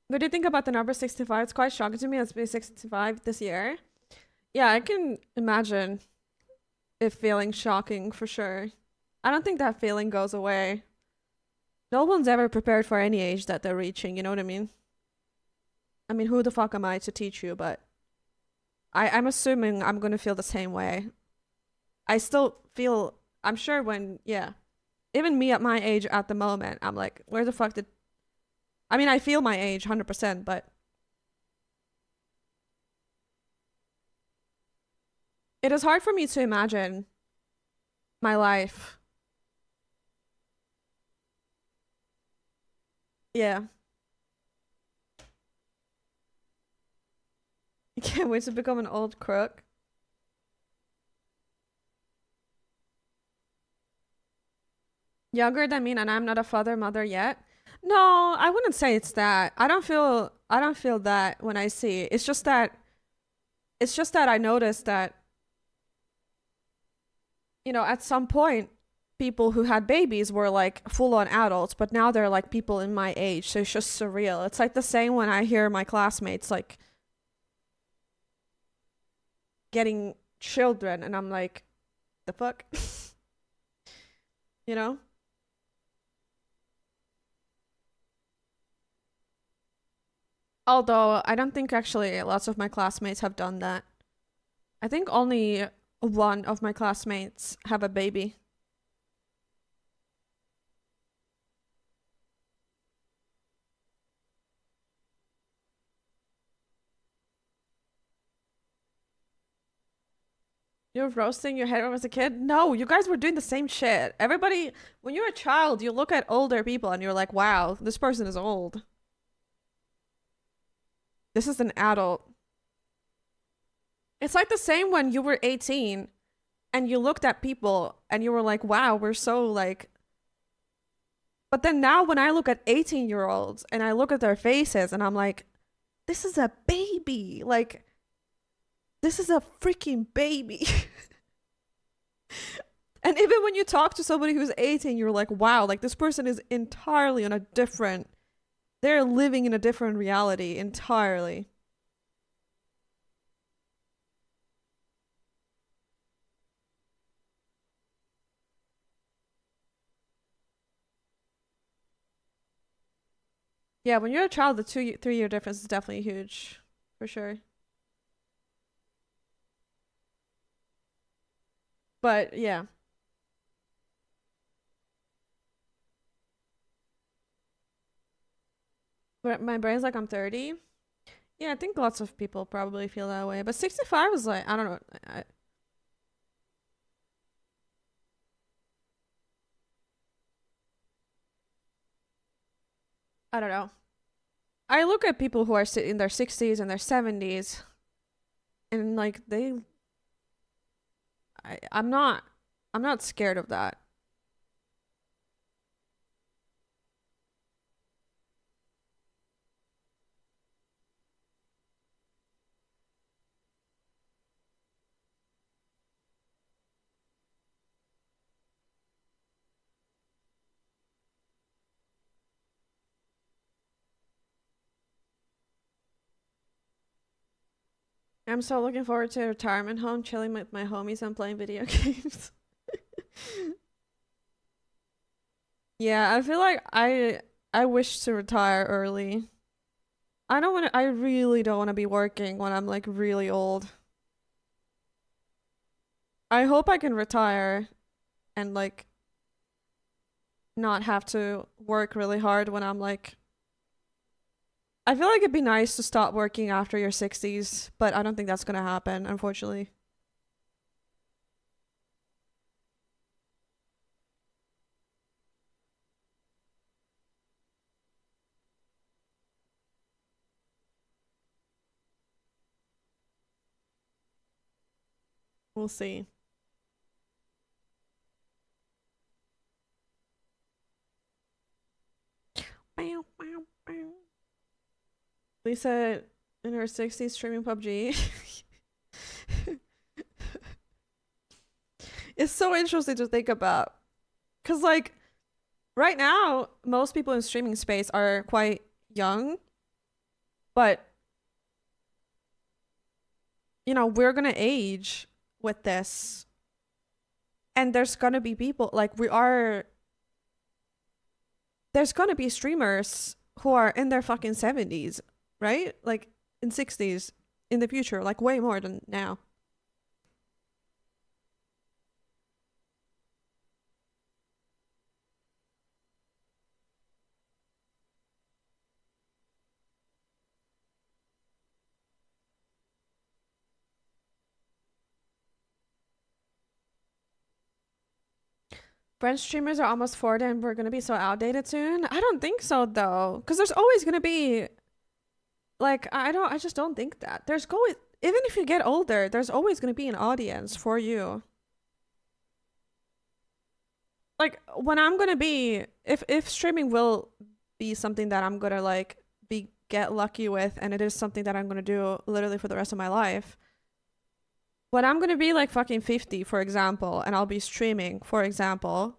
S1: What do you think about the number 65? It's quite shocking to me. It's been 65 this year. Yeah, I can imagine it feeling shocking for sure. I don't think that feeling goes away. No one's ever prepared for any age that they're reaching, you know what I mean? I mean, who the fuck am I to teach you? But I'm assuming I'm gonna feel the same way. I still feel, I'm sure when, yeah. Even me at my age at the moment, I'm like, where the fuck did... I mean, I feel my age 100%, but it is hard for me to imagine my life. Yeah. I can't wait to become an old crook. Younger than me, and I'm not a father, mother yet. No, I wouldn't say it's that. I don't feel that when I see it. It's just that I noticed that, you know, at some point people who had babies were like full-on adults, but now they're like people in my age, so it's just surreal. It's like the same when I hear my classmates like getting children and I'm like, the fuck? You know? Although I don't think actually lots of my classmates have done that. I think only one of my classmates have a baby. You're roasting your head as a kid? No, you guys were doing the same shit. Everybody, when you're a child, you look at older people and you're like, wow, this person is old. This is an adult. It's like the same when you were 18 and you looked at people and you were like, wow, we're so like. But then now when I look at 18-year-olds and I look at their faces and I'm like, this is a baby. Like, this is a freaking baby. And even when you talk to somebody who's 18, you're like, wow, like this person is entirely on a different, they're living in a different reality entirely. Yeah, when you're a child, the 3 year difference is definitely huge, for sure. But yeah. But my brain's like, I'm 30. Yeah, I think lots of people probably feel that way. But 65 is like, I don't know. I don't know. I look at people who are in their 60s and their 70s and like I'm not scared of that. I'm so looking forward to a retirement home, chilling with my homies and playing video games. Yeah, I feel like I wish to retire early. I really don't want to be working when I'm like really old. I hope I can retire and like not have to work really hard when I'm like I feel like it'd be nice to stop working after your 60s, but I don't think that's gonna happen, unfortunately. We'll see. Lisa in her 60s streaming PUBG. It's so interesting to think about. Because, like, right now, most people in streaming space are quite young. But, you know, we're going to age with this. And there's going to be people, like, there's going to be streamers who are in their fucking 70s, right? Like, in 60s in the future, like, way more than now. French streamers are almost 40 and we're gonna be so outdated soon. I don't think so though, because there's always gonna be, like, I just don't think that. Even if you get older, there's always gonna be an audience for you. Like, when I'm gonna be, if streaming will be something that I'm gonna like get lucky with, and it is something that I'm gonna do literally for the rest of my life. When I'm gonna be like fucking 50, for example, and I'll be streaming, for example,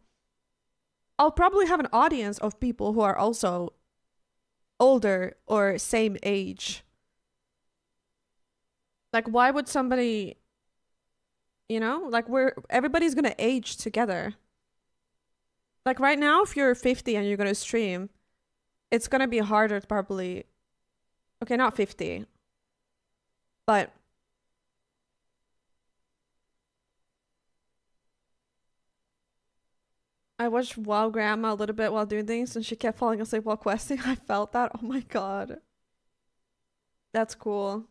S1: I'll probably have an audience of people who are also older or same age. Like, why would somebody, you know, like everybody's gonna age together. Like right now, if you're 50 and you're gonna stream, it's gonna be harder to probably Okay, not 50. But I watched Wow Grandma a little bit while doing things, and she kept falling asleep while questing. I felt that. Oh my god. That's cool.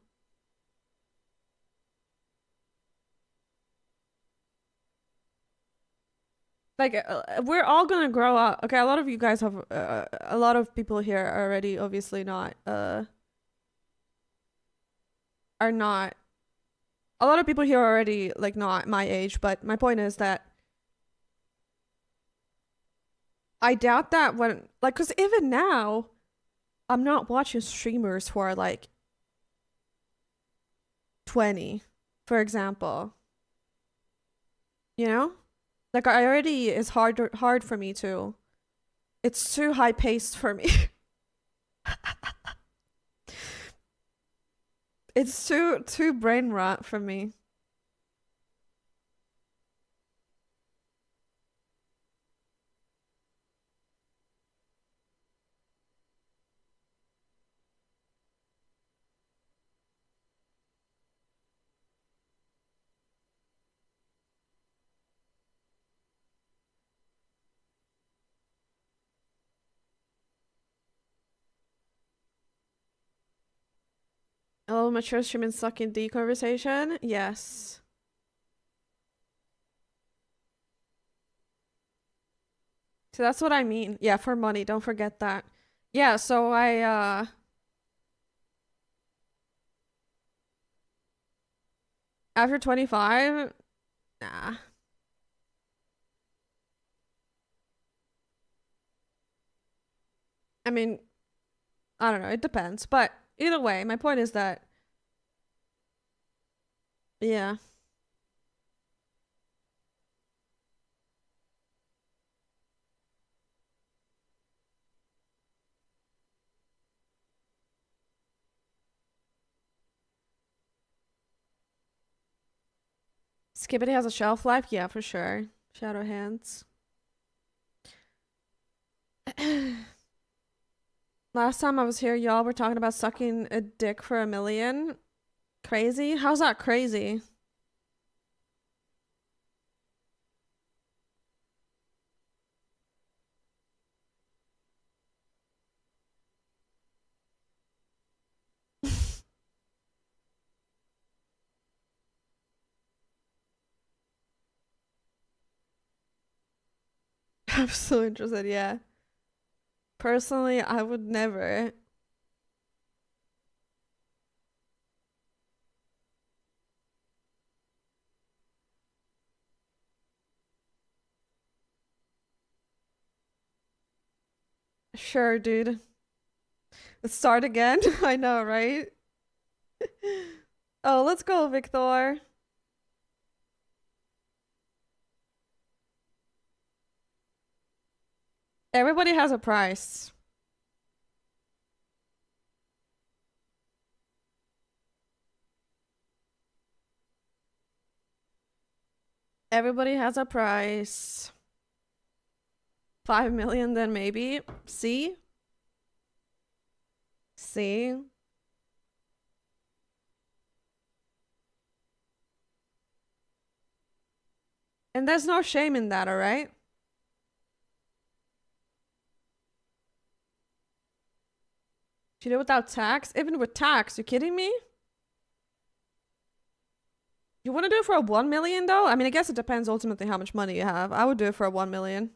S1: Like, we're all gonna grow up. Okay, a lot of you guys have, a lot of people here are already obviously not, are not, a lot of people here are already, like, not my age, but my point is that I doubt that when, like, because even now, I'm not watching streamers who are, like, 20, for example. You know? Like, I already, it's hard for me to, it's too high paced for me. It's too brain rot for me. Oh, mature streaming sucking D conversation? Yes. So that's what I mean. Yeah, for money, don't forget that. Yeah, so after 25, nah. I mean, I don't know, it depends. But either way, my point is that, yeah. Skibbity has a shelf life? Yeah, for sure. Shadow hands. Last time I was here, y'all were talking about sucking a dick for $1 million. Crazy? How's that crazy? I'm so interested, yeah. Personally, I would never. Sure, dude. Let's start again. I know, right? Oh, let's go, Victor. Everybody has a price. Everybody has a price. 5 million, then maybe. See? See? And there's no shame in that, alright? You do it without tax? Even with tax, you kidding me? You want to do it for a 1 million though? I mean, I guess it depends ultimately how much money you have. I would do it for a 1 million.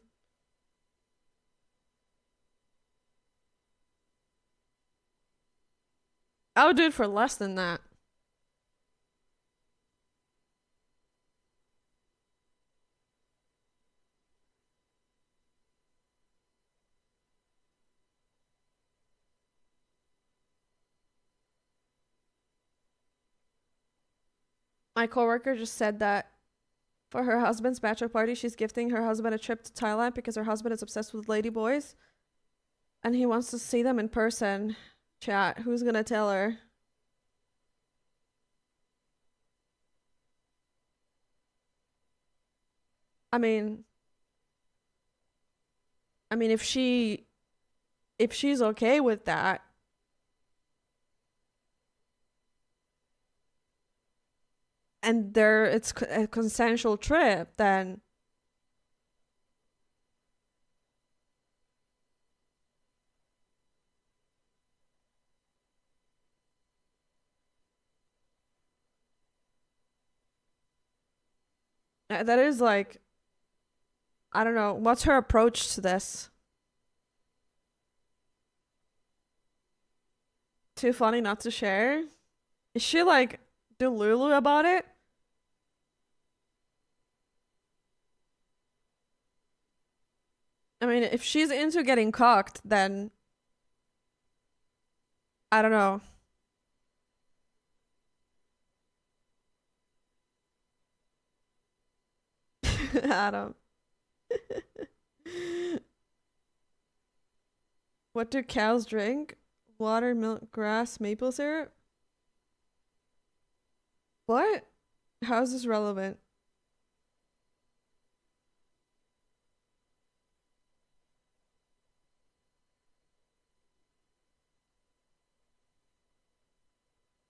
S1: I would do it for less than that. My coworker just said that for her husband's bachelor party, she's gifting her husband a trip to Thailand because her husband is obsessed with ladyboys. And he wants to see them in person. Chat, who's gonna tell her? I mean, if she's okay with that, and it's a consensual trip, then that is like, I don't know, what's her approach to this? Too funny not to share? Is she like delulu about it? I mean, if she's into getting cocked, then I don't know. Adam. What do cows drink? Water, milk, grass, maple syrup? What? How is this relevant?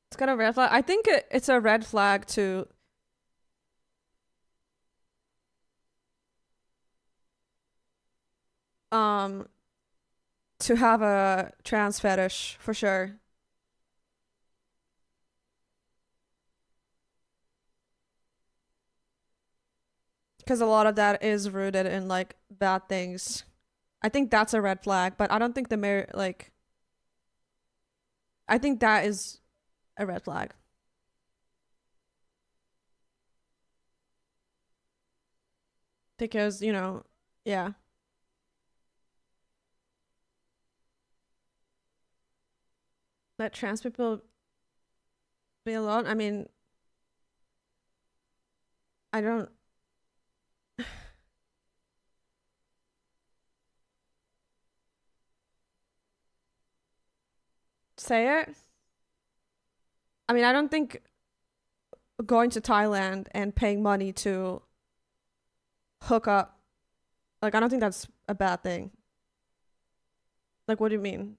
S1: It's got a red flag. I think it's a red flag to have a trans fetish for sure. Because a lot of that is rooted in like bad things. I think that's a red flag, but I don't think I think that is a red flag. Because, yeah. Let trans people be alone. I mean, I don't. Say it. I mean, I don't think going to Thailand and paying money to hook up, like, I don't think that's a bad thing. Like, what do you mean?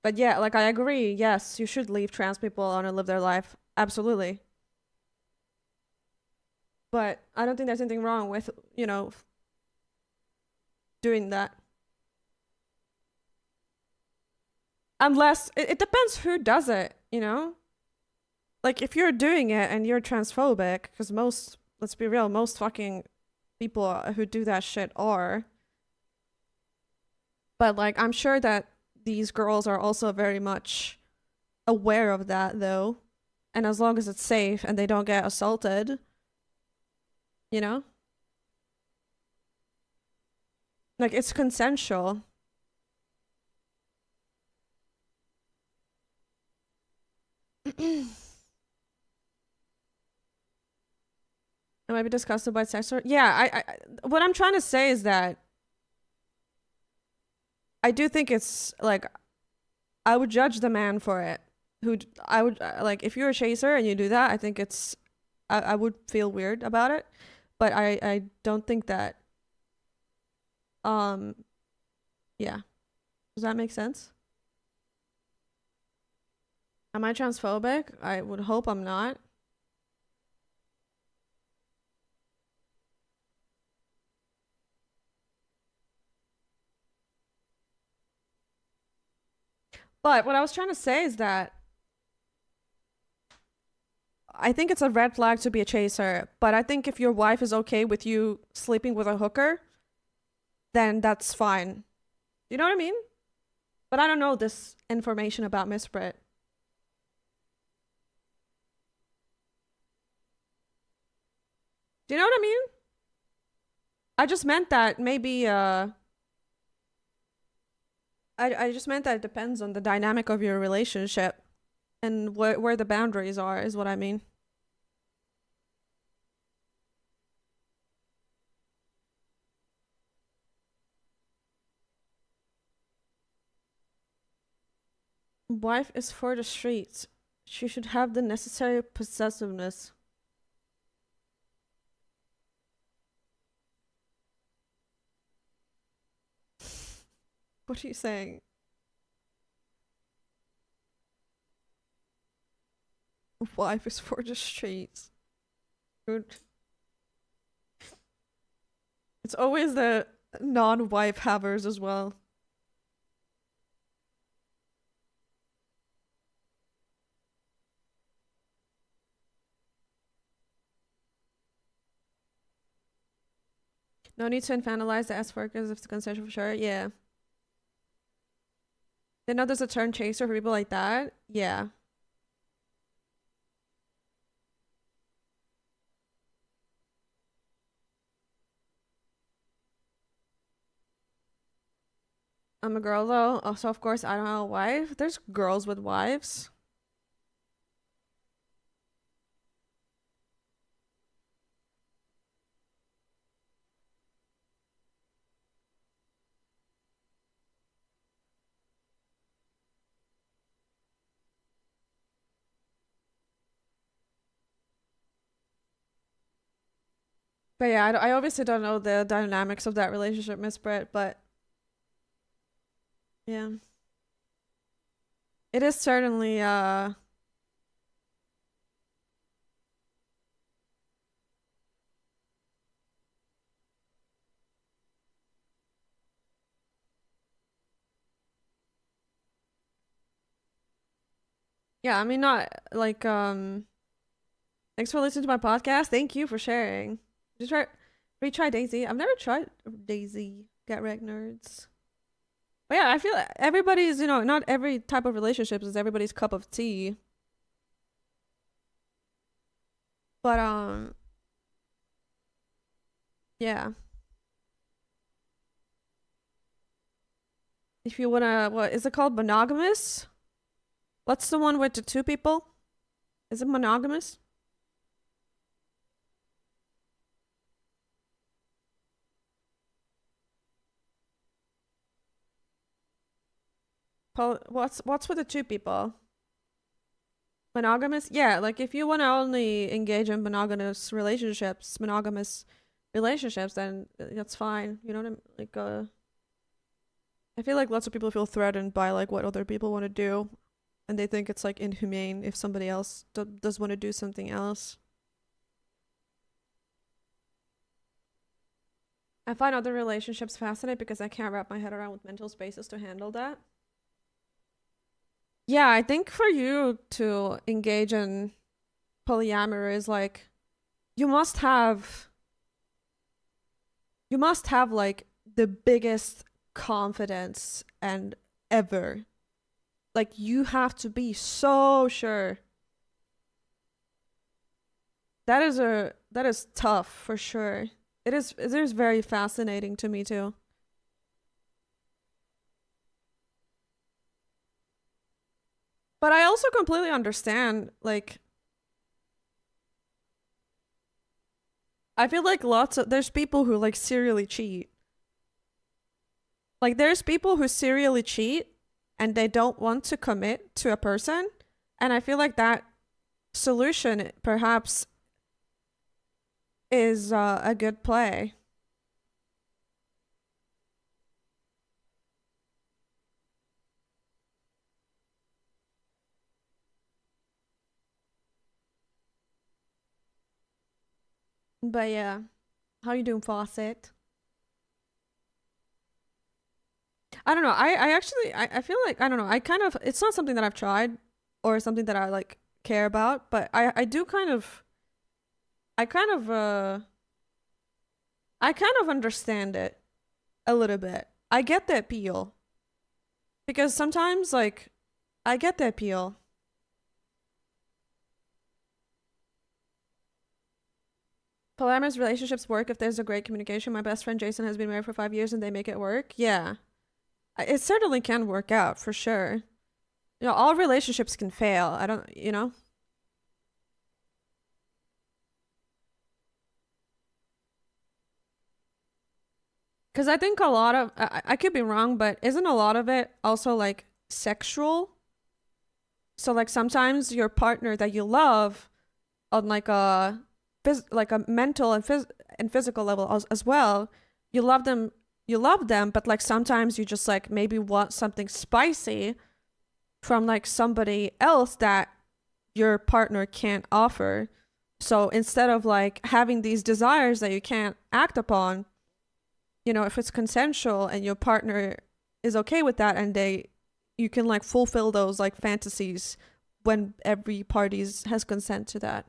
S1: But yeah, like, I agree. Yes, you should leave trans people alone and live their life. Absolutely. But I don't think there's anything wrong with, doing that. Unless, it depends who does it, Like, if you're doing it and you're transphobic, because let's be real, most fucking people who do that shit are. But, like, I'm sure that these girls are also very much aware of that, though. And as long as it's safe and they don't get assaulted, Like, it's consensual. It might be disgusted by sex or yeah, what I'm trying to say is that I do think it's like I would judge the man for it. I would like if you're a chaser and you do that, I think I would feel weird about it, but I don't think that yeah. Does that make sense? Am I transphobic? I would hope I'm not. But what I was trying to say is that I think it's a red flag to be a chaser, but I think if your wife is okay with you sleeping with a hooker, then that's fine. You know what I mean? But I don't know this information about Miss Brit. Do you know what I mean? I just meant that maybe I just meant that it depends on the dynamic of your relationship and where the boundaries are is what I mean. Wife is for the streets. She should have the necessary possessiveness. What are you saying? wife is for the streets. Good. It's always the non-wife havers as well. No need to infantilize the S workers if it's consensual for sure. Yeah. They know there's a turn chaser for people like that. Yeah. I'm a girl though, so of course I don't have a wife. There's girls with wives. But yeah, I obviously don't know the dynamics of that relationship, Miss Brett, but yeah. It is certainly yeah, I mean not like thanks for listening to my podcast. Thank you for sharing. Just retry Daisy. I've never tried Daisy. Get wrecked nerds. But yeah, I feel everybody's, you know, not every type of relationships is everybody's cup of tea. But yeah. If you wanna, what is it called? Monogamous? What's the one with the two people? Is it monogamous? What's with the two people? Monogamous? Yeah, like if you want to only engage in monogamous relationships, then that's fine. You know what I mean? Like I feel like lots of people feel threatened by like what other people want to do, and they think it's like inhumane if somebody else does want to do something else. I find other relationships fascinating because I can't wrap my head around with mental spaces to handle that. Yeah, I think for you to engage in polyamory is like you must have like the biggest confidence and ever. Like you have to be so sure. That is tough for sure. It is very fascinating to me too. But I also completely understand, like, I feel like there's people who like serially cheat. Like there's people who serially cheat and they don't want to commit to a person. And I feel like that solution perhaps is a good play. But yeah, how you doing, Fawcett? I don't know. I actually I feel like I don't know. I kind of it's not something that I've tried or something that I like care about, but I do kind of I kind of understand it a little bit. I get the appeal. Because sometimes like I get the appeal. Polyamorous relationships work if there's a great communication. My best friend Jason has been married for 5 years and they make it work. Yeah. It certainly can work out for sure. You know, all relationships can fail. I don't, you know? Because I think a lot of, I could be wrong, but isn't a lot of it also like sexual? So like sometimes your partner that you love on like a mental and physical level as well, you love them, but like sometimes you just like maybe want something spicy from like somebody else that your partner can't offer. So instead of like having these desires that you can't act upon, you know, if it's consensual and your partner is okay with that, and you can like fulfill those like fantasies when every party has consent to that,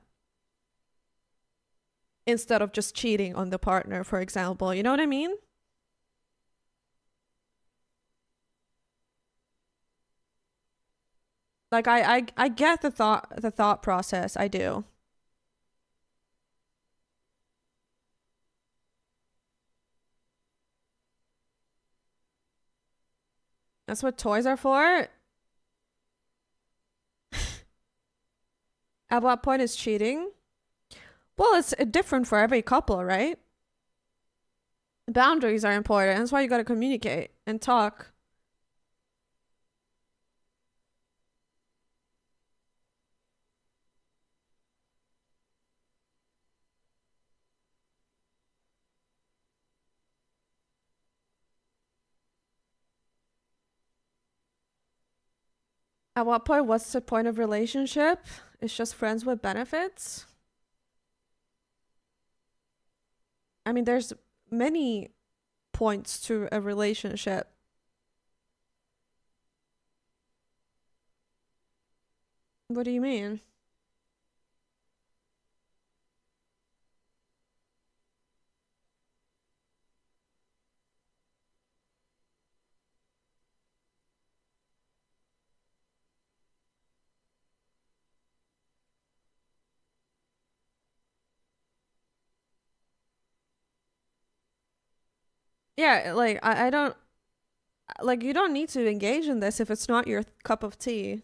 S1: instead of just cheating on the partner, for example. You know what I mean? Like I get the thought process. I do. That's what toys are for. At what point is cheating? Well, it's different for every couple, right? Boundaries are important. That's why you gotta communicate and talk. At what point, what's the point of relationship? It's just friends with benefits? I mean, there's many points to a relationship. What do you mean? Yeah, like I don't like, you don't need to engage in this if it's not your cup of tea.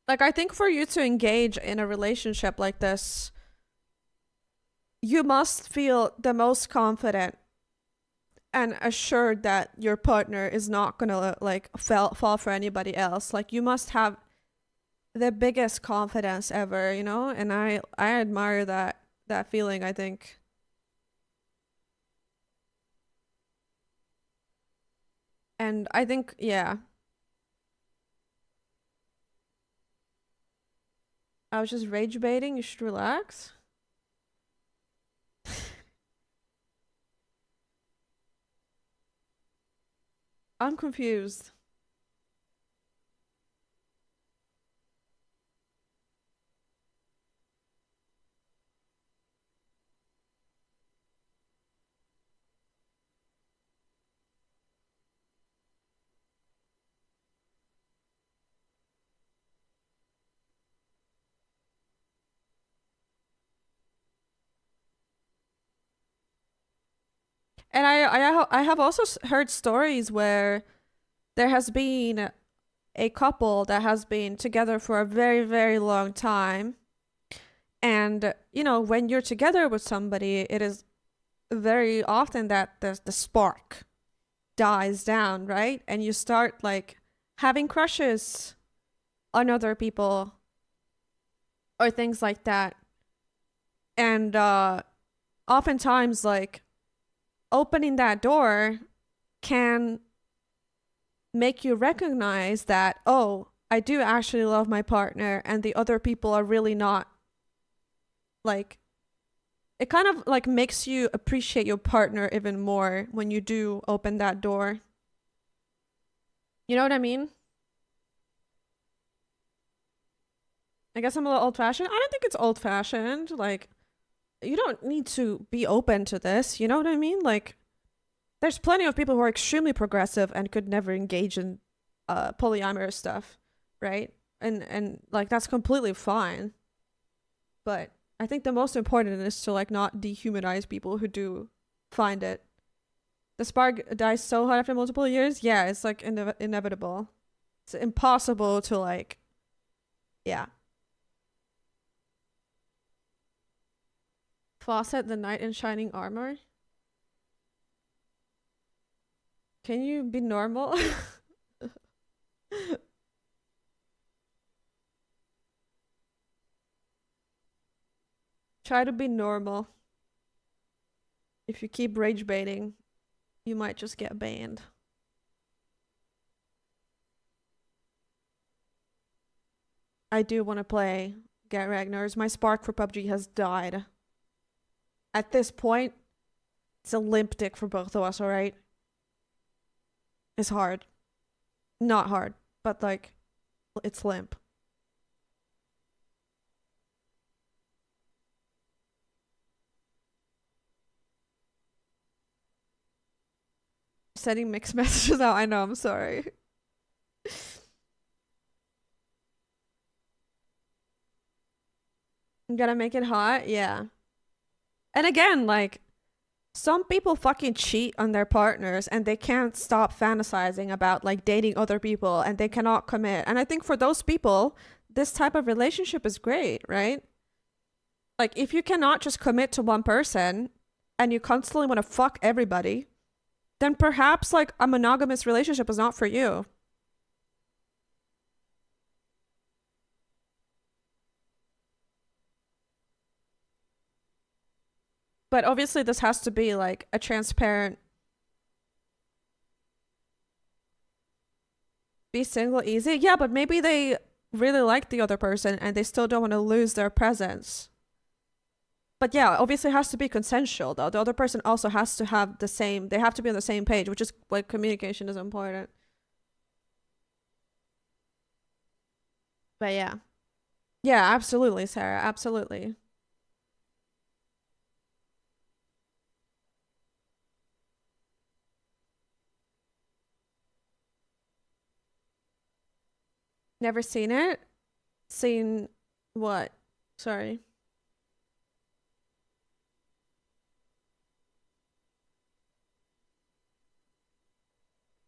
S1: Like, I think for you to engage in a relationship like this, you must feel the most confident and assured that your partner is not gonna like fall for anybody else. Like, you must have the biggest confidence ever, you know? And I admire that feeling, I think. And I think, yeah. I was just rage baiting. You should relax. I'm confused. And I have also heard stories where there has been a couple that has been together for a very, very long time. And, you know, when you're together with somebody, it is very often that the spark dies down, right? And you start like having crushes on other people or things like that. And oftentimes, like, opening that door can make you recognize that, oh, I do actually love my partner, and the other people are really not. Like, it kind of like makes you appreciate your partner even more when you do open that door. You know what I mean? I guess I'm a little old-fashioned. I don't think it's old-fashioned. Like, you don't need to be open to this. You know what I mean? Like, there's plenty of people who are extremely progressive and could never engage in polyamorous stuff, right? And like, that's completely fine. But I think the most important is to like not dehumanize people who do find it. The spark dies so hard after multiple years. Yeah, it's like inevitable. It's impossible to like, yeah. Fawcett, the knight in shining armor. Can you be normal? Try to be normal. If you keep rage baiting, you might just get banned. I do want to play Get Ragnar's. My spark for PUBG has died. At this point, it's a limp dick for both of us, alright? It's hard. Not hard, but like, it's limp. Sending mixed messages out. I know, I'm sorry. I'm gonna make it hot? Yeah. And again, like, some people fucking cheat on their partners and they can't stop fantasizing about like dating other people and they cannot commit. And I think for those people, this type of relationship is great, right? Like, if you cannot just commit to one person and you constantly want to fuck everybody, then perhaps like a monogamous relationship is not for you. But obviously this has to be like a transparent, be single easy. Yeah, but maybe they really like the other person and they still don't want to lose their presence. But yeah, obviously it has to be consensual though. The other person also has to have the same, they have to be on the same page, which is why communication is important. But yeah. Yeah, absolutely, Sarah. Absolutely. Never seen it? Seen what? Sorry.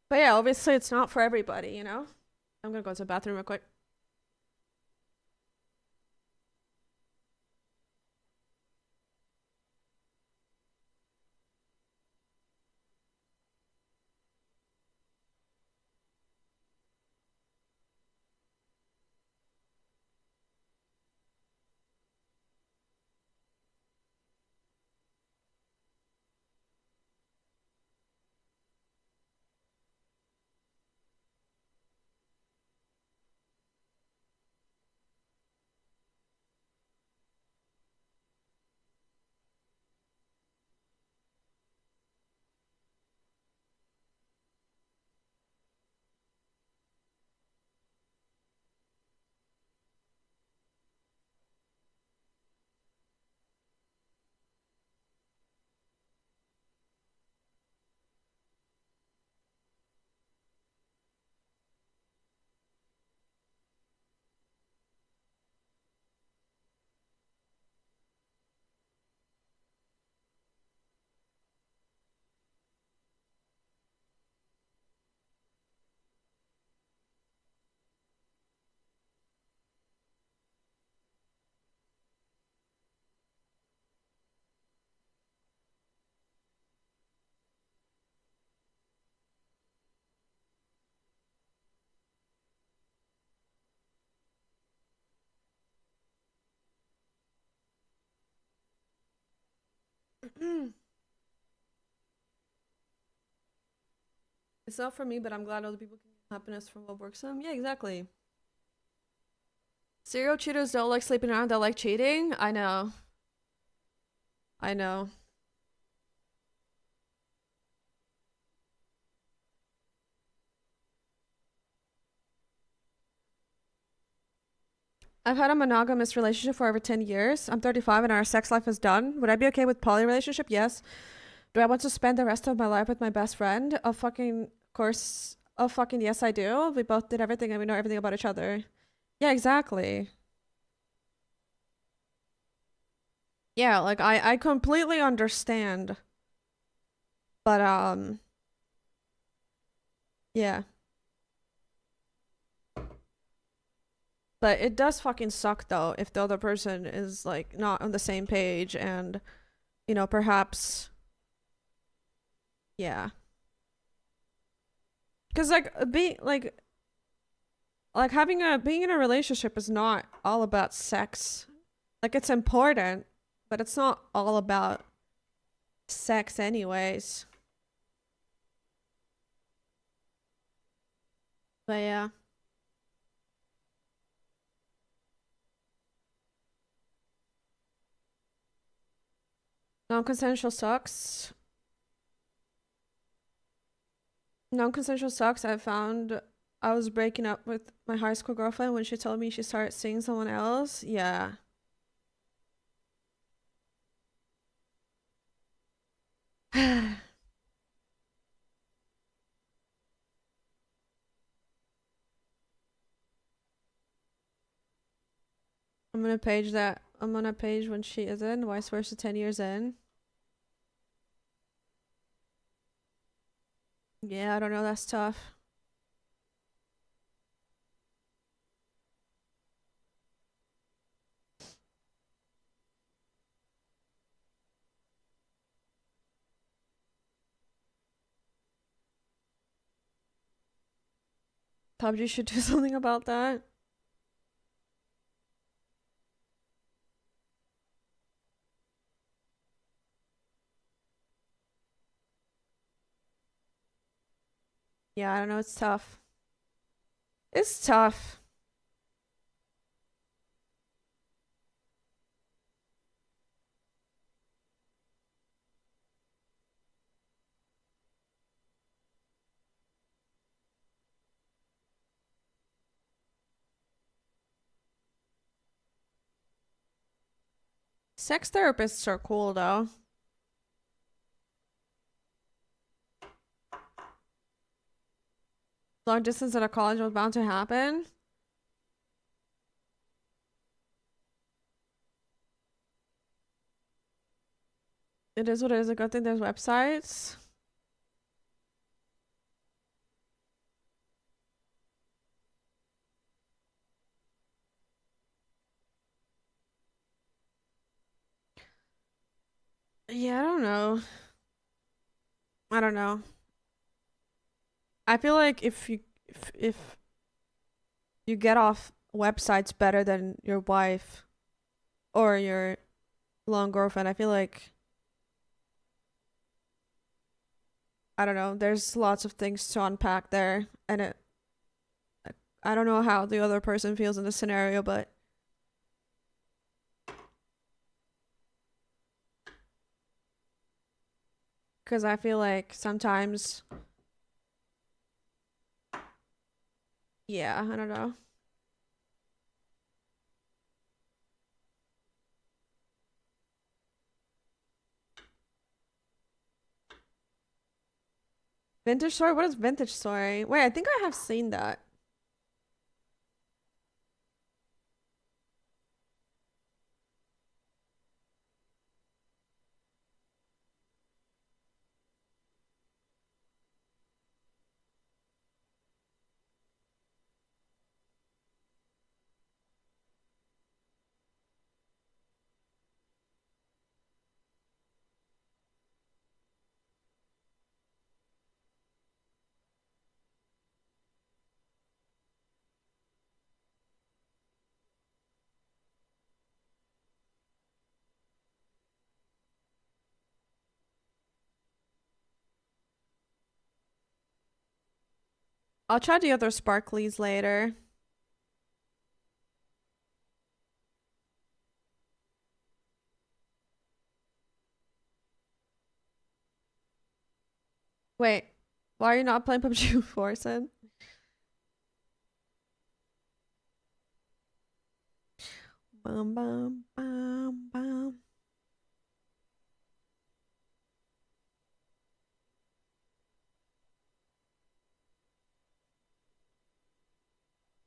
S1: But yeah, obviously it's not for everybody, you know? I'm gonna go to the bathroom real quick. It's not for me, but I'm glad other people can get happiness from what works for them. Yeah, exactly. Serial cheaters don't like sleeping around, they like cheating. I know. I know. I've had a monogamous relationship for over 10 years. I'm 35 and our sex life is done. Would I be okay with poly relationship? Yes. Do I want to spend the rest of my life with my best friend? Of course. Oh, fucking yes, I do. We both did everything and we know everything about each other. Yeah, exactly. Yeah, like I completely understand. But yeah. But it does fucking suck though if the other person is like not on the same page and you know, perhaps yeah. Cuz like being like being in a relationship is not all about sex. Like it's important, But it's not all about sex anyways. But yeah. Non-consensual sucks. Non-consensual sucks. I found I was breaking up with my high school girlfriend when she told me she started seeing someone else. Yeah. I'm gonna page that. I'm gonna page when she is in, vice versa 10 years in. Yeah, I don't know, that's tough. PUBG should do something about that. Yeah, I don't know, it's tough. It's tough. Sex therapists are cool though. Long distance at a college was bound to happen. It is what it is. A good thing there's websites. Yeah, I don't know. I don't know. I feel like if you get off websites better than your wife or your long girlfriend, I feel like I don't know, there's lots of things to unpack there, and I don't know how the other person feels in this scenario, but because I feel like sometimes, yeah, I don't know. Vintage story? What is vintage story? Wait, I think I have seen that. I'll try the other sparklies later. Wait, why are you not playing PUBG with Forsen? Bum bum bum bum.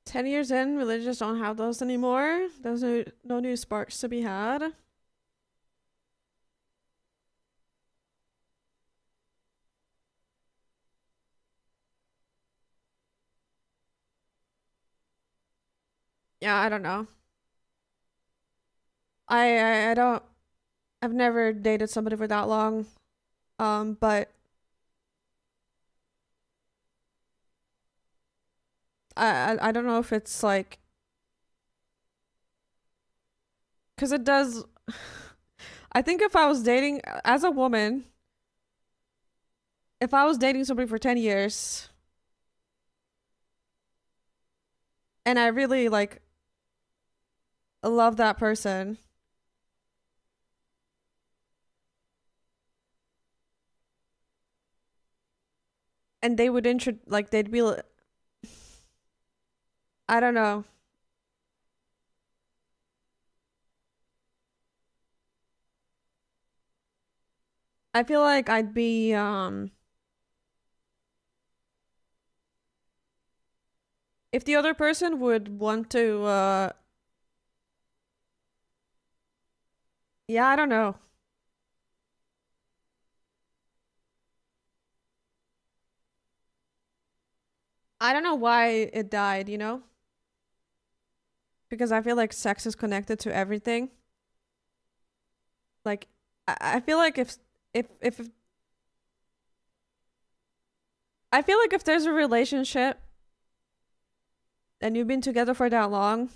S1: Ten years in, religious don't have those anymore. There's no new sparks to be had. Yeah, I don't know. I don't. I've never dated somebody for that long. But I don't know if it's like, because it does. I think if I was dating as a woman, if I was dating somebody for 10 years and I really like love that person, and they would like they'd be I don't know. I feel like I'd be if the other person would want to yeah, I don't know. I don't know why it died, you know? Because I feel like sex is connected to everything. Like I feel like if I feel like if there's a relationship and you've been together for that long,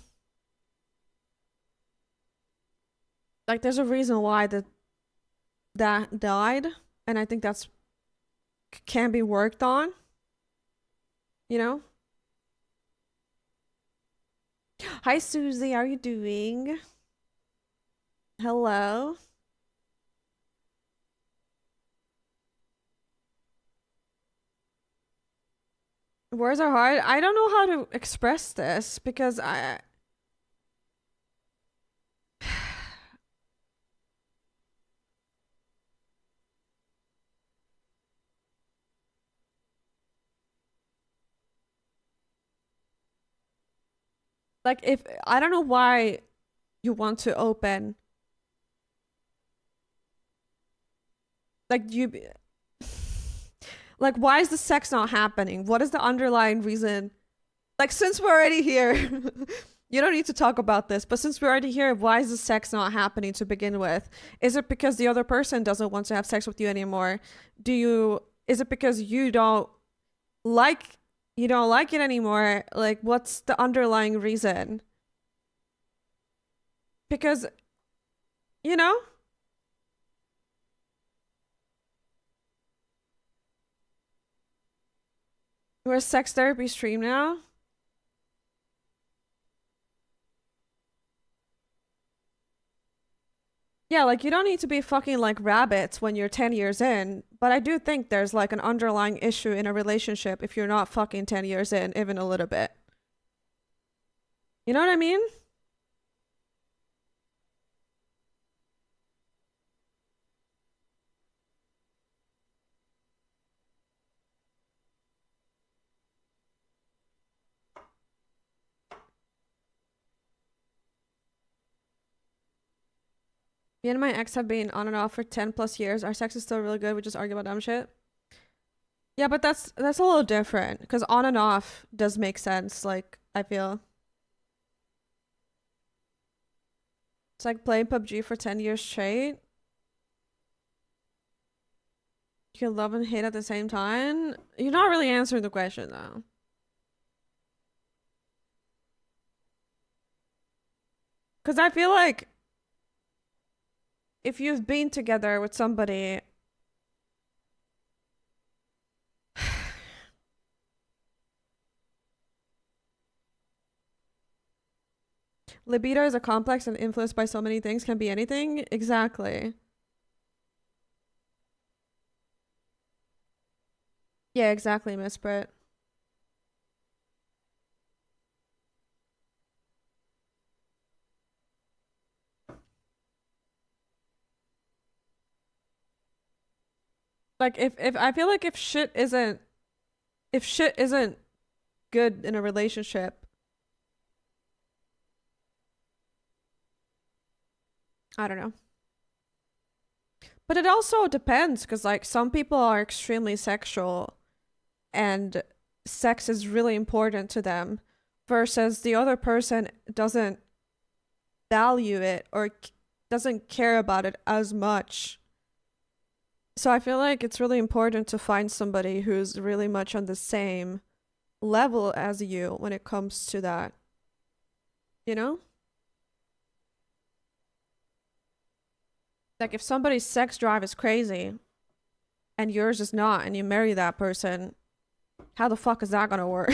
S1: like there's a reason why that died, and I think that's can be worked on, you know? Hi Susie, how are you doing? Hello. Words are hard. I don't know how to express this because like if I don't know why you want to open like you like why is the sex not happening? What is the underlying reason? Like since we're already here, you don't need to talk about this, but since we're already here, why is the sex not happening to begin with? Is it because the other person doesn't want to have sex with you anymore? Is it because you don't like it anymore? Like what's the underlying reason? Because you know, we're a sex therapy stream now. Yeah, like you don't need to be fucking like rabbits when you're 10 years in, but I do think there's like an underlying issue in a relationship if you're not fucking 10 years in, even a little bit. You know what I mean? Me and my ex have been on and off for 10 plus years. Our sex is still really good. We just argue about dumb shit. Yeah, but that's a little different because on and off does make sense. Like I feel it's like playing PUBG for 10 years straight. You can love and hate at the same time. You're not really answering the question though. Because I feel like if you've been together with somebody libido is a complex and influenced by so many things, can be anything. Exactly. Yeah, exactly, Miss Britt. Like if I feel like if shit isn't good in a relationship, I don't know. But it also depends because like some people are extremely sexual and sex is really important to them versus the other person doesn't value it or doesn't care about it as much. So I feel like it's really important to find somebody who's really much on the same level as you when it comes to that. You know? Like if somebody's sex drive is crazy and yours is not, and you marry that person, how the fuck is that gonna work?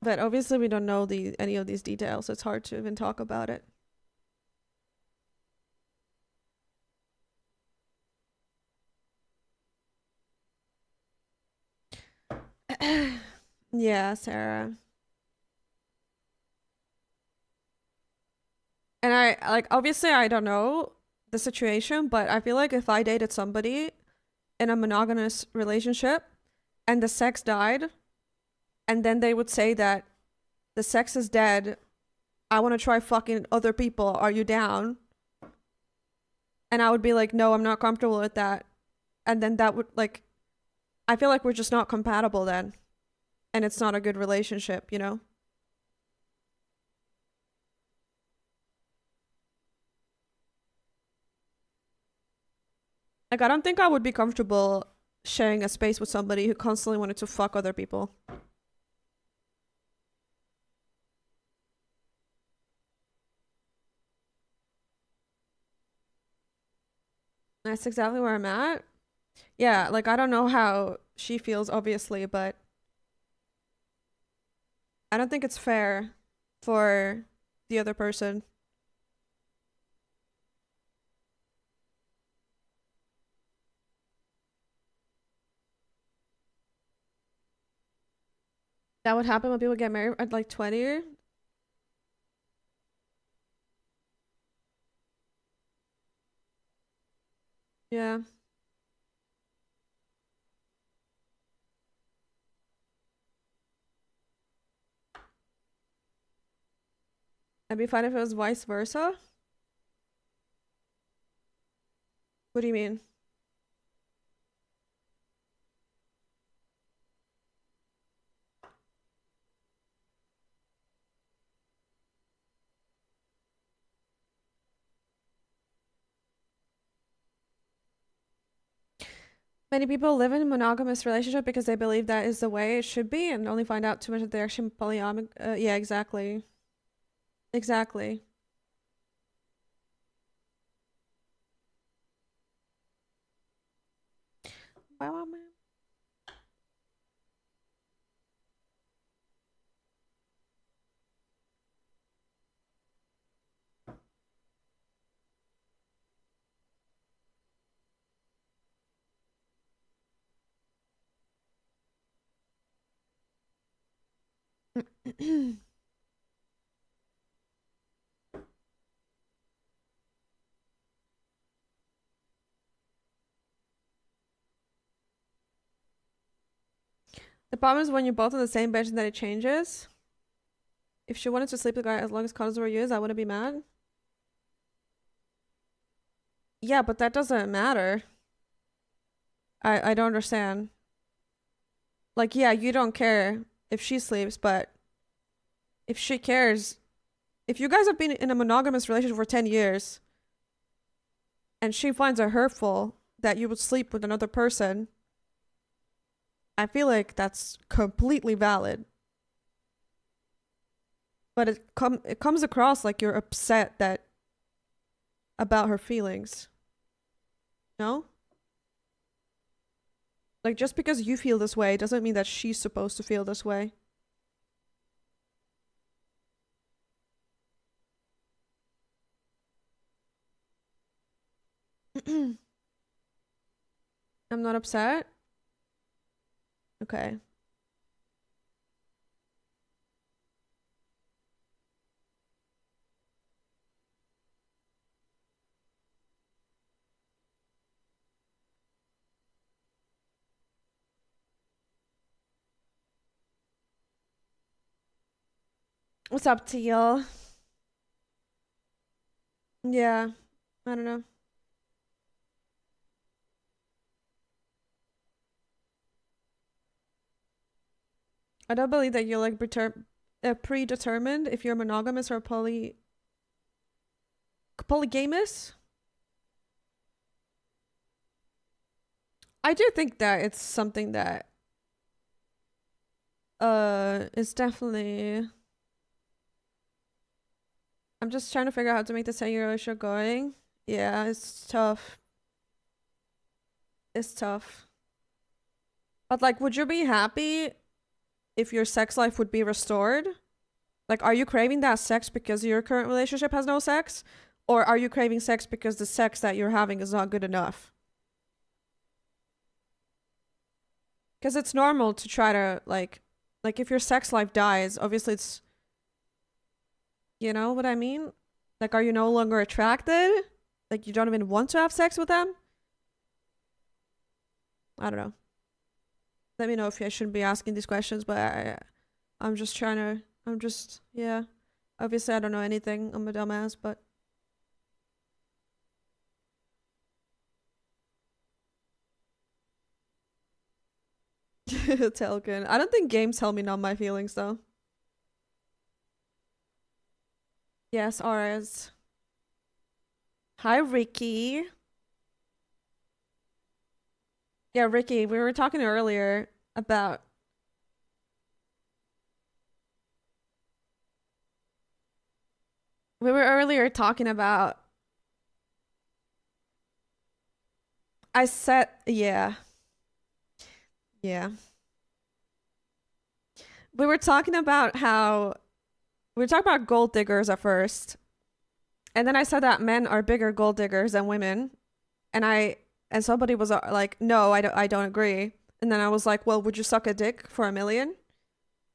S1: But obviously we don't know any of these details, so it's hard to even talk about it. Yeah, Sarah. And I like obviously I don't know the situation, but I feel like if I dated somebody in a monogamous relationship and the sex died, and then they would say that the sex is dead, I want to try fucking other people, are you down? And I would be like, no, I'm not comfortable with that. And then that would like, I feel like we're just not compatible then. And it's not a good relationship, you know? Like, I don't think I would be comfortable sharing a space with somebody who constantly wanted to fuck other people. That's exactly where I'm at. Yeah, like, I don't know how she feels, obviously, but I don't think it's fair for the other person. That would happen when people get married at like 20. Yeah. I'd be fine if it was vice versa. What do you mean? Many people live in a monogamous relationship because they believe that is the way it should be and only find out too much that they're actually polyamic. Yeah, exactly. Exactly. Wow, man. The problem is when you're both on the same bench and then it changes. If she wanted to sleep with the guy as long as condoms were used, I wouldn't be mad. Yeah, but that doesn't matter. I don't understand. Like, yeah, you don't care if she sleeps, but if she cares, if you guys have been in a monogamous relationship for 10 years and she finds it hurtful that you would sleep with another person, I feel like that's completely valid. But it comes across like you're upset that about her feelings. No? Like just because you feel this way doesn't mean that she's supposed to feel this way. I'm not upset. Okay. What's up, Teal? Yeah, I don't know. I don't believe that you're like predetermined if you're monogamous or polygamous. I do think that it's something that It's definitely. I'm just trying to figure out how to make the 10-year show going. Yeah, it's tough. It's tough. But like, would you be happy if your sex life would be restored? Like, are you craving that sex because your current relationship has no sex? Or are you craving sex because the sex that you're having is not good enough? Because it's normal to try to, like if your sex life dies, obviously it's, you know what I mean? Like, are you no longer attracted? Like, you don't even want to have sex with them? I don't know. Let me know if I shouldn't be asking these questions, but I'm just trying to, yeah. Obviously, I don't know anything. I'm a dumbass, but. Telkin. I don't think games help me numb my feelings, though. Yes, RS. Hi, Ricky. Yeah, Ricky, we were talking earlier about... We were earlier talking about... I said... Yeah. Yeah. We were talking about how... We were talking about gold diggers at first. And then I said that men are bigger gold diggers than women. And somebody was like, no, I don't agree. And then I was like, well, would you suck a dick for $1 million?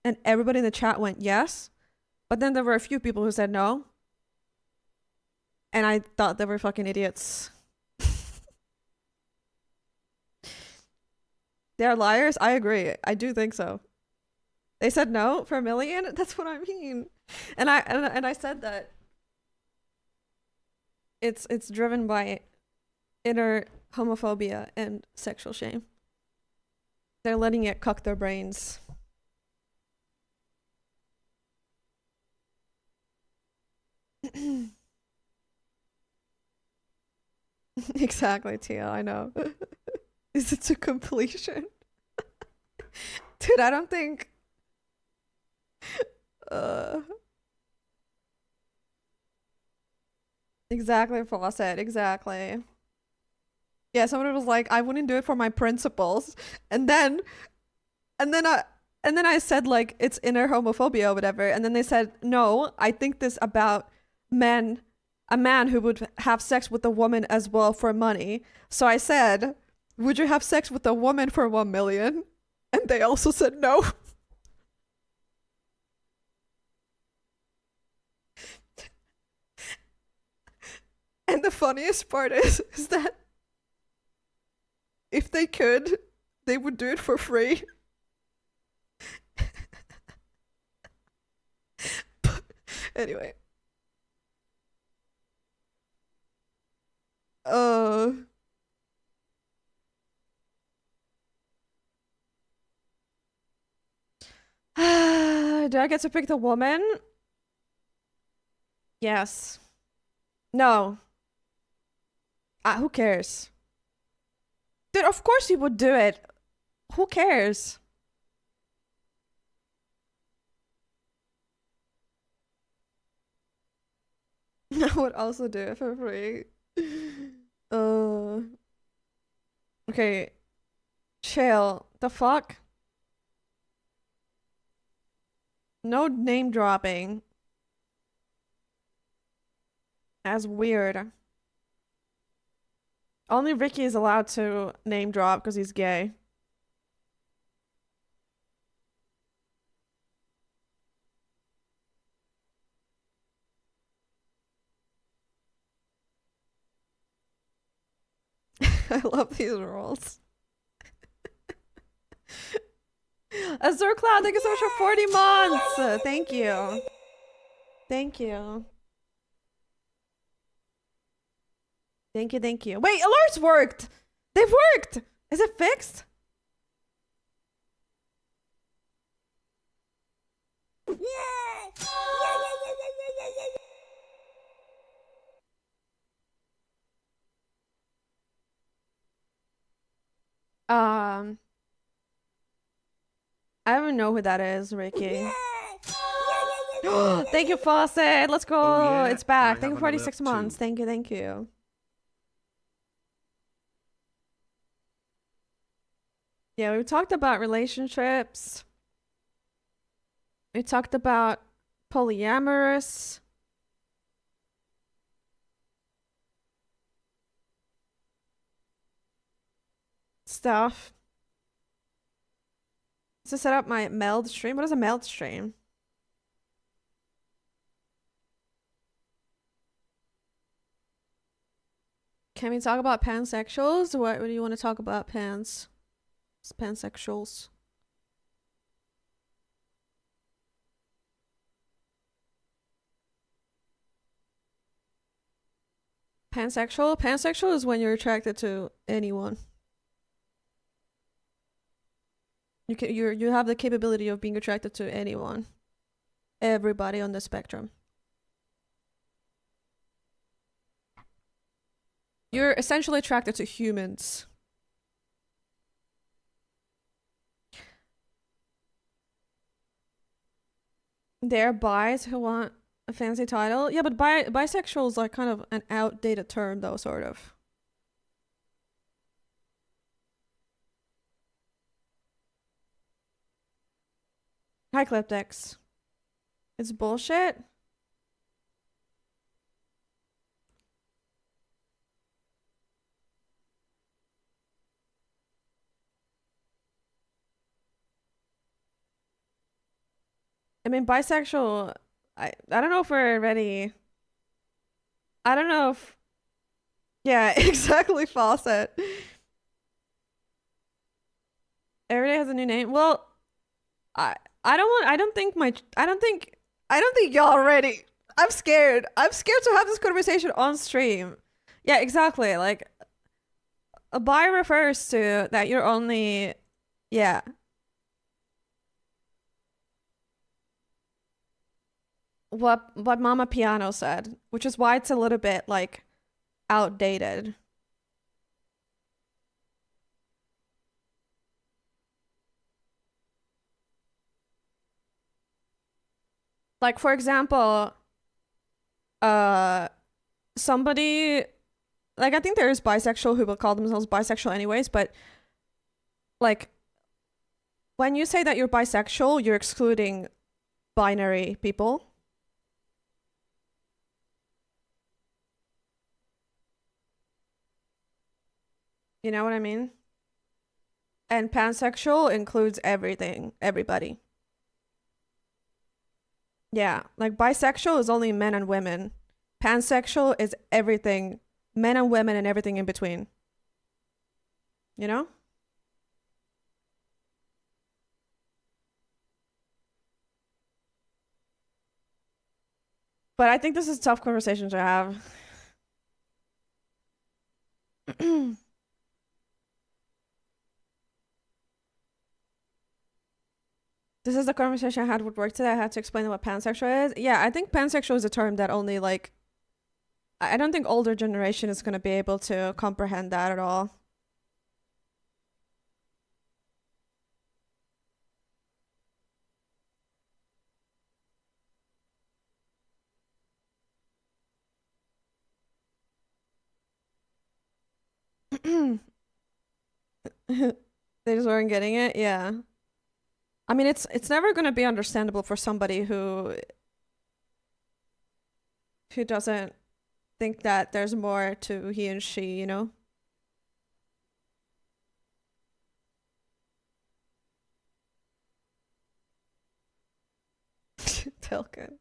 S1: And everybody in the chat went yes. But then there were a few people who said no. And I thought they were fucking idiots. They're liars? I agree. I do think so. They said no for $1 million? That's what I mean. And I said that it's driven by inner homophobia and sexual shame. They're letting it cuck their brains. Exactly, Tia, I know. Is it to completion? Dude, I don't think... Exactly, Fawcett, exactly. Yeah, somebody was like, I wouldn't do it for my principles. And then I said, like, it's inner homophobia or whatever. And then they said, no, I think this about men, a man who would have sex with a woman as well for money. So I said, would you have sex with a woman for $1 million? And they also said no. And the funniest part is that if they could, they would do it for free. Anyway. Do I get to pick the woman? Yes. No. Who cares? Dude, of course you would do it. Who cares? I would also do it for free. Okay. Chill. The fuck? No name dropping. That's weird. Only Ricky is allowed to name drop because he's gay. I love these rules. Azure Cloud, thank you so much for 40 months. Thank you. Thank you. Thank you, thank you. Wait, alerts worked! They've worked! Is it fixed? I don't even know who that is, Ricky. Thank you, Fawcett. Let's go.
S2: Oh, yeah,
S1: It's back.
S2: I
S1: Thank you
S2: have
S1: for
S2: an
S1: 46
S2: alert
S1: months.
S2: too.
S1: Thank you, thank you. Yeah, we talked about relationships. We talked about polyamorous stuff. To set up my meld stream. What is a meld stream? Can we talk about pansexuals? What do you want to talk about, pansexuals? Pansexual? Pansexual is when you're attracted to anyone. You have the capability of being attracted to anyone. Everybody on the spectrum. You're essentially attracted to humans. There are bis who want a fancy title. Yeah, but bisexual is like kind of an outdated term though, sort of. Hi, Clipdex. It's bullshit. I mean, bisexual, I don't know if we're ready. I don't know if, yeah, exactly, Fawcett. Every day has a new name. Well, I don't think y'all are ready. I'm scared. I'm scared to have this conversation on stream. Yeah, exactly. Like, a bi refers to that you're only, yeah. What Mama Piano said, which is why it's a little bit like outdated. Like, for example, somebody, like, I think there is bisexual who will call themselves bisexual anyways, but like, when you say that you're bisexual, you're excluding binary people. You know what I mean? And pansexual includes everything, everybody. Yeah, like bisexual is only men and women. Pansexual is everything, men and women and everything in between. You know? But I think this is a tough conversation to have. This is the conversation I had with work today. I had to explain what pansexual is. Yeah, I think pansexual is a term that only like, I don't think older generation is going to be able to comprehend that at all. They just weren't getting it. Yeah. I mean, it's never going to be understandable for somebody who doesn't think that there's more to he and she, you know? Tilken.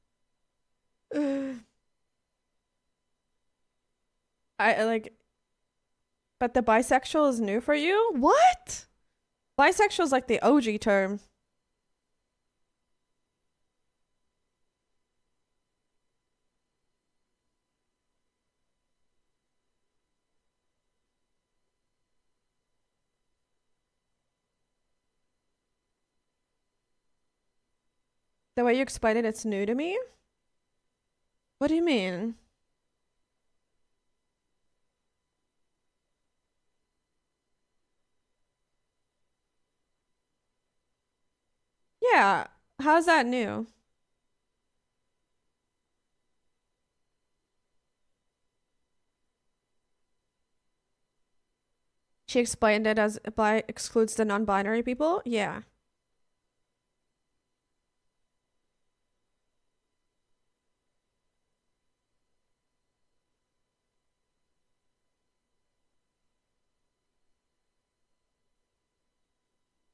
S1: I like, but the bisexual is new for you? What? Bisexual is like the OG term. The way you explain it, it's new to me. What do you mean? Yeah. How's that new? She explained it as bi excludes the non-binary people. Yeah.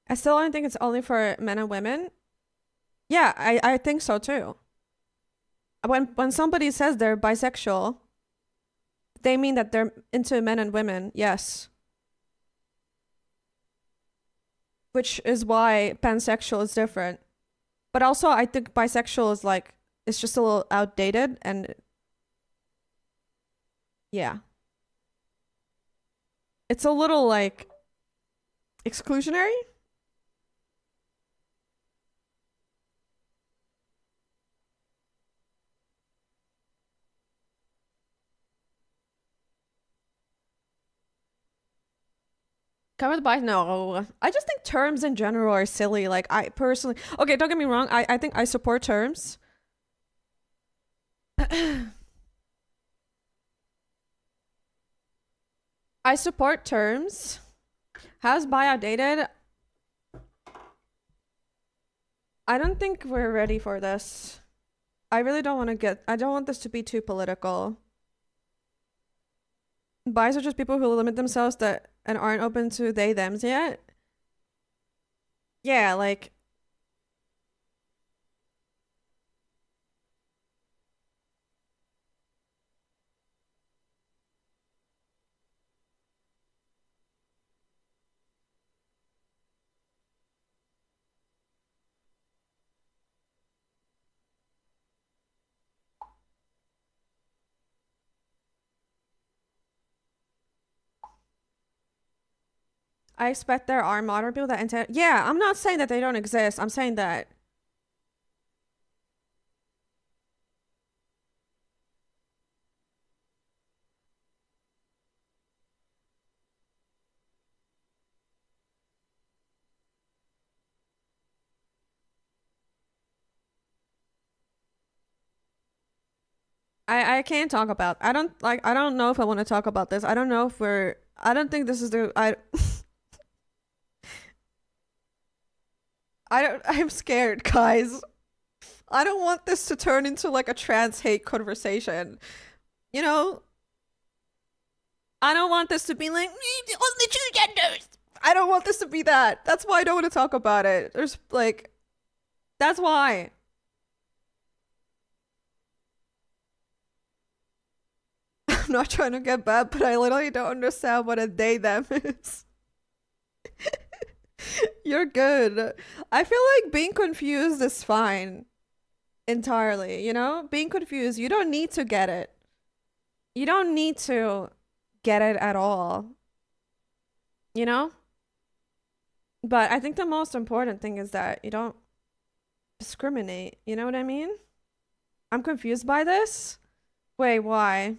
S1: I still don't think it's only for men and women. Yeah, I think so too. When somebody says they're bisexual, they mean that they're into men and women. Yes. Which is why pansexual is different. But also I think bisexual is like it's just a little outdated and yeah. It's a little like exclusionary. Covered by no. I just think terms in general are silly. Like I personally okay, don't get me wrong, I think I support terms. I support terms. How's bi outdated? I don't think we're ready for this. I really don't want to get I don't want this to be too political. Bis are just people who limit themselves that and aren't open to they thems yet. Yeah, like I expect there are modern people that intend. Yeah, I'm not saying that they don't exist. I'm saying that I can't talk about. I don't know if I want to talk about this. I don't know if we're I don't think this is the I don't I'm scared, guys. I don't want this to turn into like a trans hate conversation. You know? I don't want this to be like only two genders. I don't want this to be that. That's why I don't want to talk about it. There's like that's why. I'm not trying to get bad, but I literally don't understand what a they them is. You're good. I feel like being confused is fine entirely, you know? Being confused, you don't need to get it. You don't need to get it at all. You know? But I think the most important thing is that you don't discriminate. You know what I mean? I'm confused by this. Wait, why?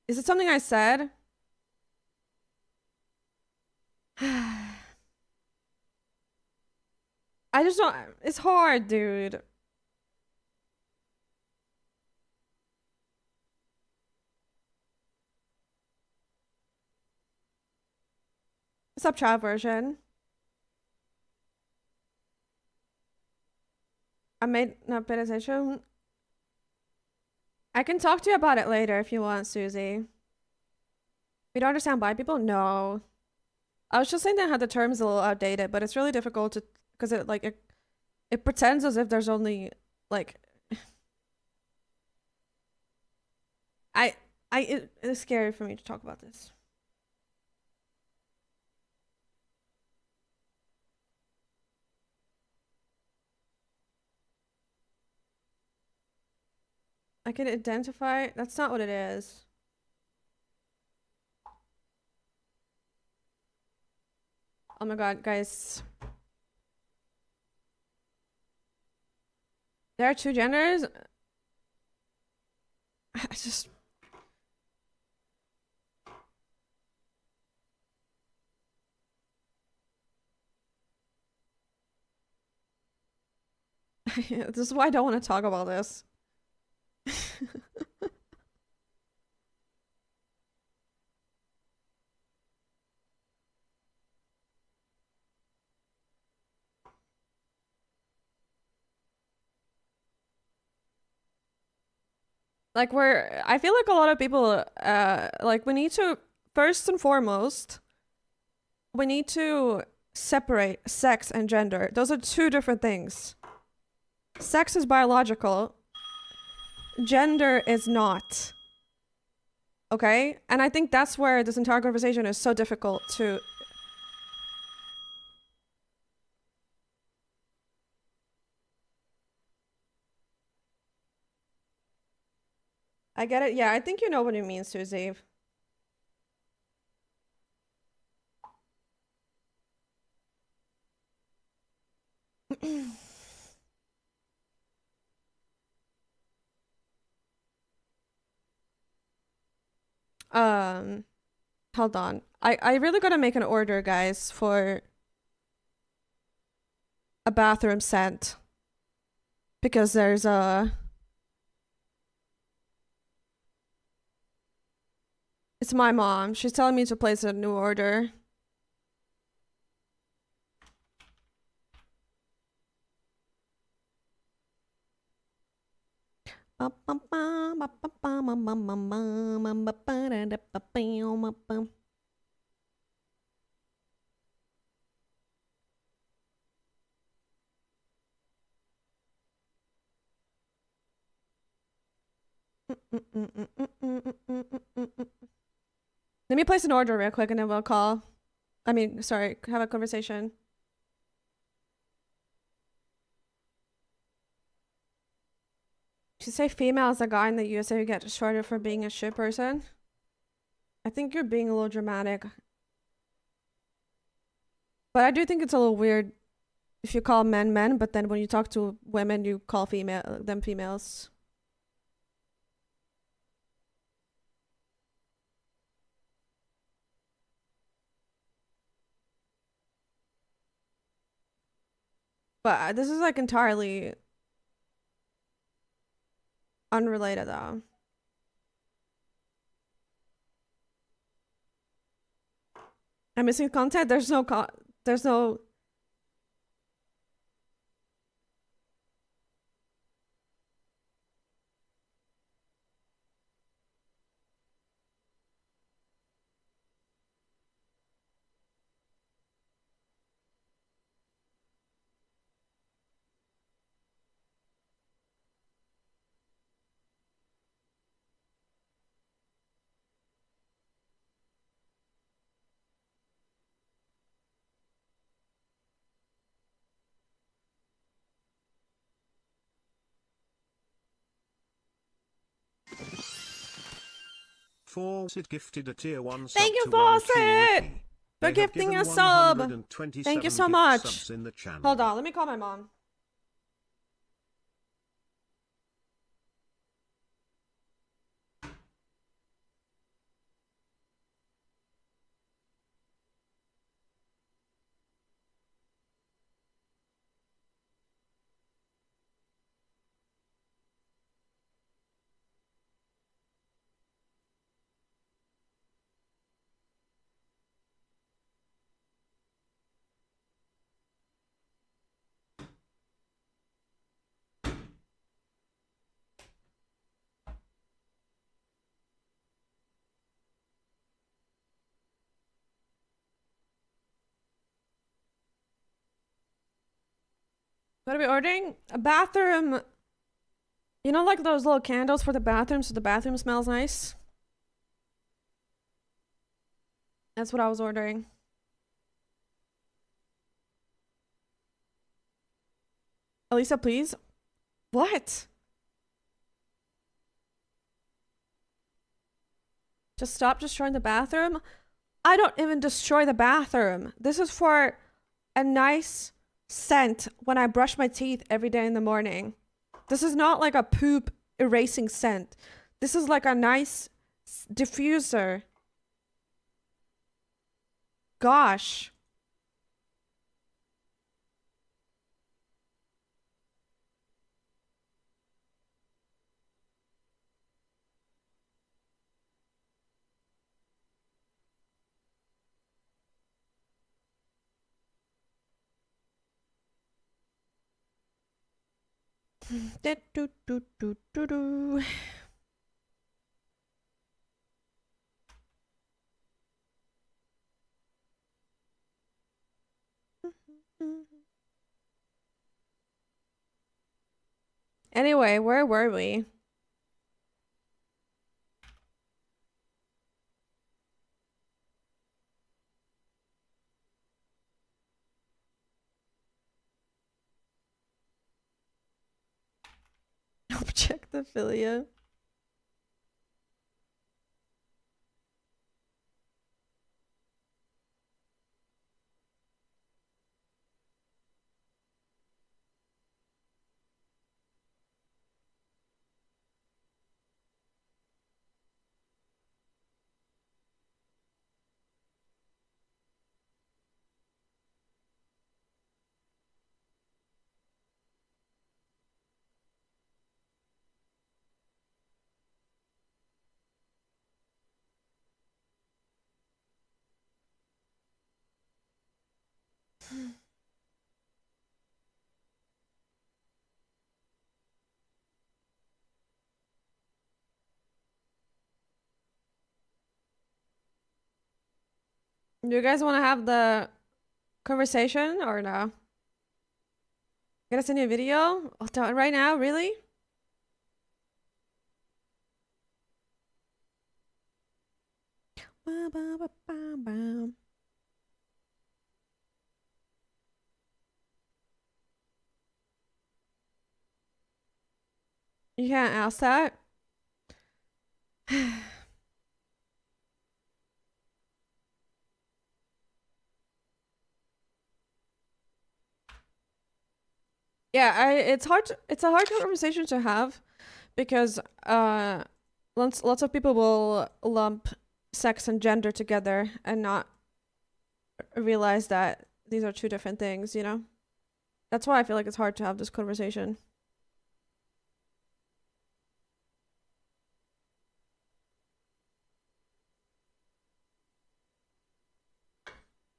S1: Is it something I said? I just don't. It's hard, dude. Sub chat version. I made not pay attention. I can talk to you about it later if you want, Susie. We don't understand bi people? No. I was just saying that how the term is a little outdated, but it's really difficult to because it pretends as if there's only like it is scary for me to talk about this. I can identify. That's not what it is. Oh my god, guys. There are two genders? I just... This is why I don't want to talk about this. Like I feel like a lot of people, like we need to, first and foremost, we need to separate sex and gender. Those are two different things. Sex is biological. Gender is not. Okay? And I think that's where this entire conversation is so difficult to... I get it. Yeah, I think you know what it means, Susie. Hold on. I really gotta make an order, guys, for a bathroom scent. Because there's a... It's my mom. She's telling me to place a new order. Let me place an order real quick and then we'll call. I mean, sorry, have a conversation. Did you say female is a guy in the USA who gets shorted for being a shit person? I think you're being a little dramatic. But I do think it's a little weird if you call men men, but then when you talk to women, you call them females. But this is like entirely unrelated though. I'm missing content? There's no
S2: Fawcett gifted a tier 1 sub
S1: Thank you,
S2: to 1Q
S1: Fawcett!
S2: Wiki.
S1: For
S2: They have
S1: gifting
S2: given
S1: a sub!
S2: 127
S1: Thank you so
S2: gift
S1: much.
S2: subs in the channel.
S1: Hold on, let me call my mom. What are we ordering? A bathroom. You know, like those little candles for the bathroom so the bathroom smells nice? That's what I was ordering. Alisa, please. What? Just stop destroying the bathroom? I don't even destroy the bathroom. This is for a nice scent when I brush my teeth every day in the morning. This is not like a poop erasing scent. This is like a nice diffuser. Gosh. Do. Anyway, where were we? Objectophilia. Do you guys want to have the conversation or no? Gonna send you a video? Oh, right now? Really? You can't ask that. Yeah, it's hard it's a hard conversation to have because lots of people will lump sex and gender together and not realize that these are two different things, you know? That's why I feel like it's hard to have this conversation.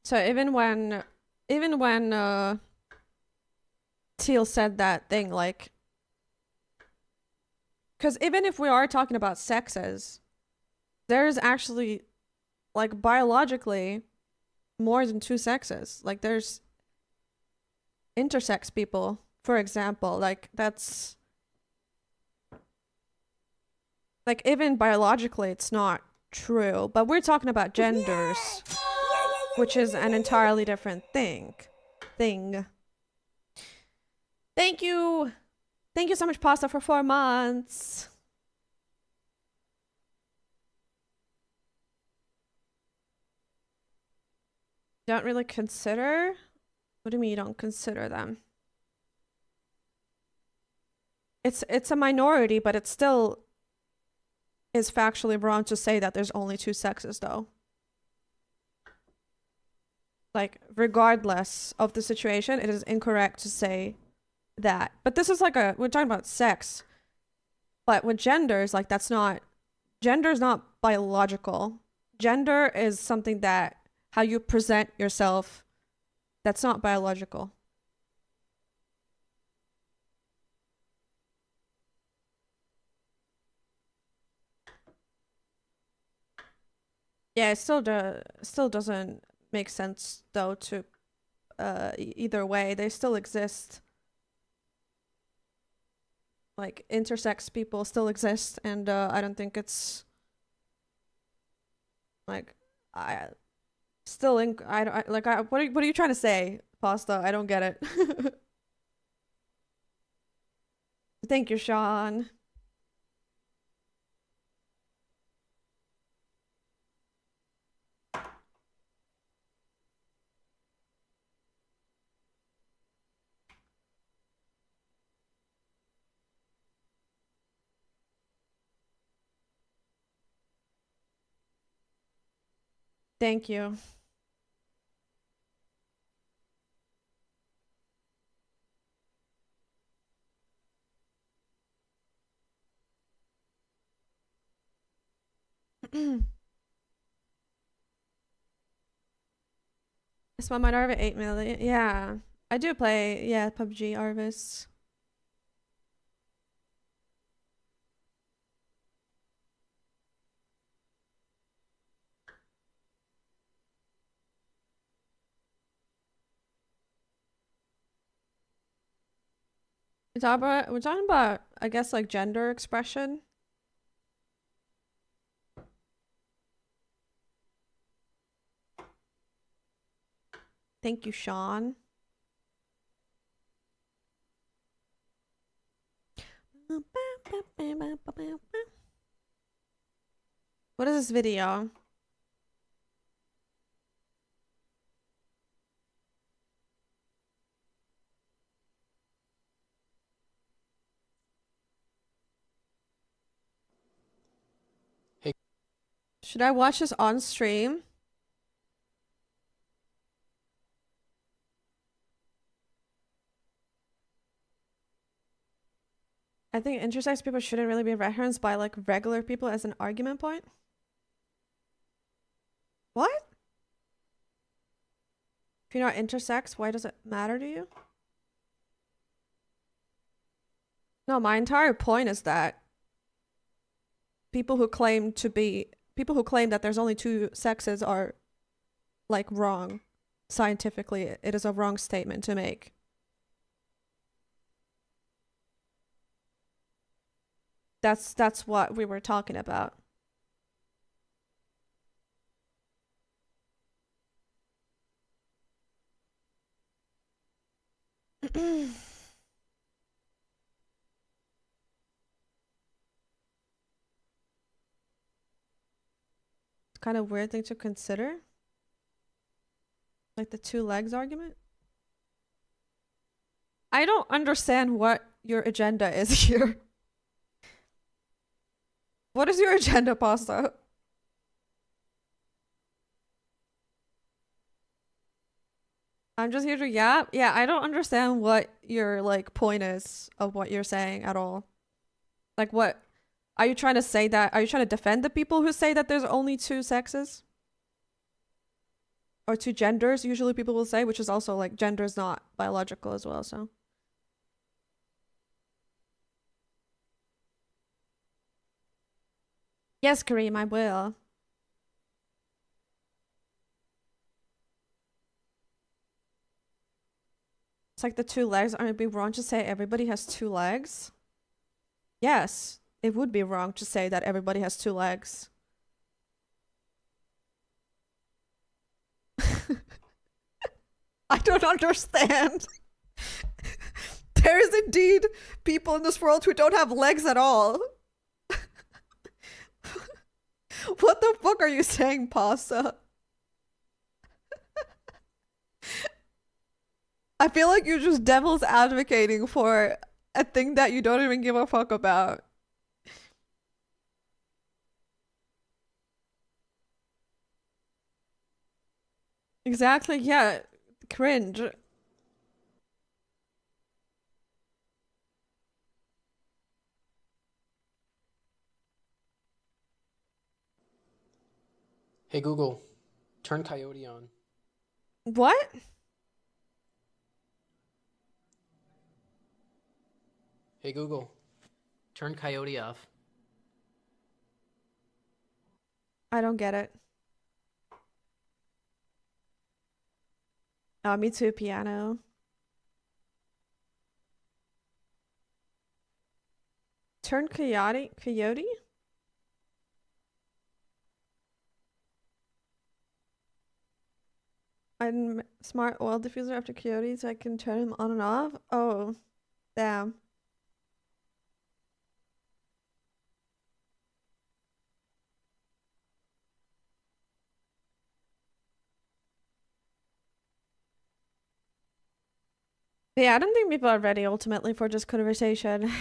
S1: So even when Teal said that thing, like, because even if we are talking about sexes, there's actually, like, biologically more than two sexes. Like, there's intersex people, for example. Like, that's, like, even biologically it's not true, but we're talking about genders, which is an entirely different thing. Thank you so much, Pasta, for 4 months. Don't really consider? What do you mean you don't consider them? It's a minority, but it still is factually wrong to say that there's only two sexes, though. Like, regardless of the situation, it is incorrect to say that. But this is like we're talking about sex. But with genders, like, that's not, gender is not biological. Gender is something that, how you present yourself, that's not biological. Yeah, it still doesn't make sense though to either way. They still exist. Like, intersex people still exist, and I don't think it's like I still what are you trying to say, Pasta? I don't get it. Thank you, Sean. Thank you. It's my Minerva 8 million. Yeah. I do play, yeah, PUBG Arvis. We're talking about, I guess, like gender expression. Thank you, Sean. What is this video?
S6: Hey.
S1: Should I watch this on stream? I think intersex people shouldn't really be referenced by like regular people as an argument point. What? If you're not intersex, why does it matter to you? No, my entire point is that people who claim that there's only two sexes are like wrong. Scientifically, it is a wrong statement to make. That's what we were talking about. It's kind of weird thing to consider. Like the two legs argument. I don't understand what your agenda is here. What is your agenda, Pasta? I'm just here to yap. Yeah, I don't understand what your like point is of what you're saying at all. Like what are you trying to say that? Are you trying to defend the people who say that there's only two sexes? Or two genders, usually people will say, which is also like gender is not biological as well, so. Yes, Kareem, I will. It's like the two legs. Aren't it be wrong to say everybody has two legs? Yes, it would be wrong to say that everybody has two legs. I don't understand. There is indeed people in this world who don't have legs at all. What the fuck are you saying, Pasta? I feel like you're just devil's advocating for a thing that you don't even give a fuck about. Exactly, yeah. Cringe.
S6: Hey Google, turn Coyote on.
S1: What?
S6: Hey Google, turn Coyote off.
S1: I don't get it. Oh, me too, piano. Turn Coyote? Coyote? I'm smart oil diffuser after Coyote so I can turn him on and off. Oh, damn. Yeah, I don't think people are ready ultimately for this conversation.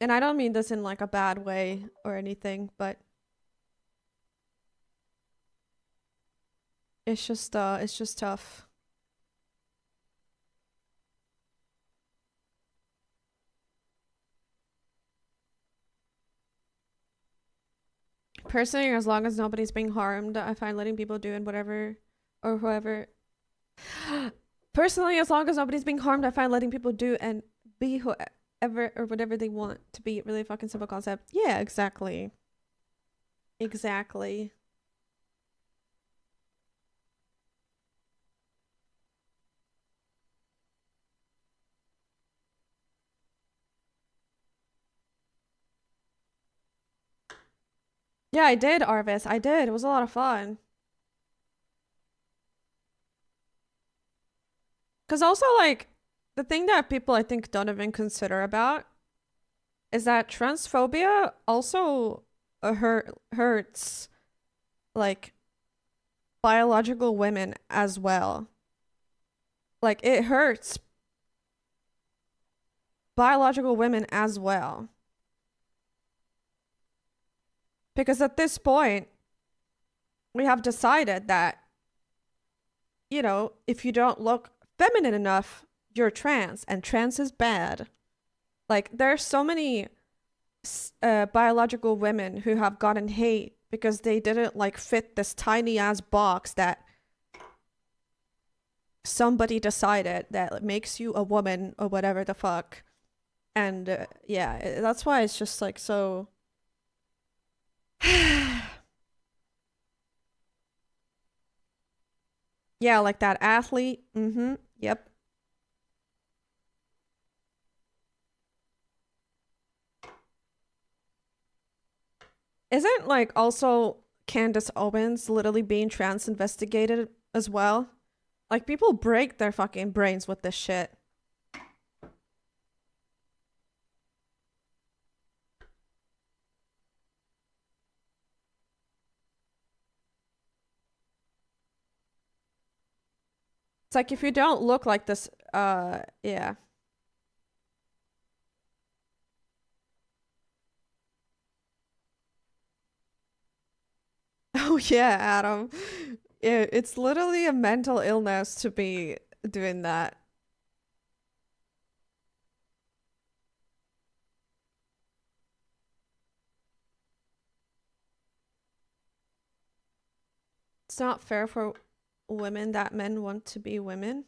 S1: And I don't mean this in like a bad way or anything, but it's just tough. Personally, as long as nobody's being harmed, I find letting people do it whatever or whoever. Personally, as long as nobody's being harmed, I find letting people do and be whoever or whatever they want to be really fucking simple concept. Yeah, exactly. Exactly. Yeah, I did, Arvis. I did. It was a lot of fun. Because also, like, the thing that people I think don't even consider about is that transphobia also hurts, like, biological women as well. Like, it hurts biological women as well. Because at this point, we have decided that, you know, if you don't look feminine enough, you're trans, and trans is bad. Like, there's so many biological women who have gotten hate because they didn't, like, fit this tiny ass box that somebody decided that makes you a woman or whatever the fuck. And yeah, that's why it's just like so. Yeah, like that athlete. Mm-hmm. Yep. Isn't like also Candace Owens literally being trans investigated as well? Like, people break their fucking brains with this shit. It's like, if you don't look like this, yeah. Oh yeah, Adam. It's literally a mental illness to be doing that. It's not fair for women that men want to be women.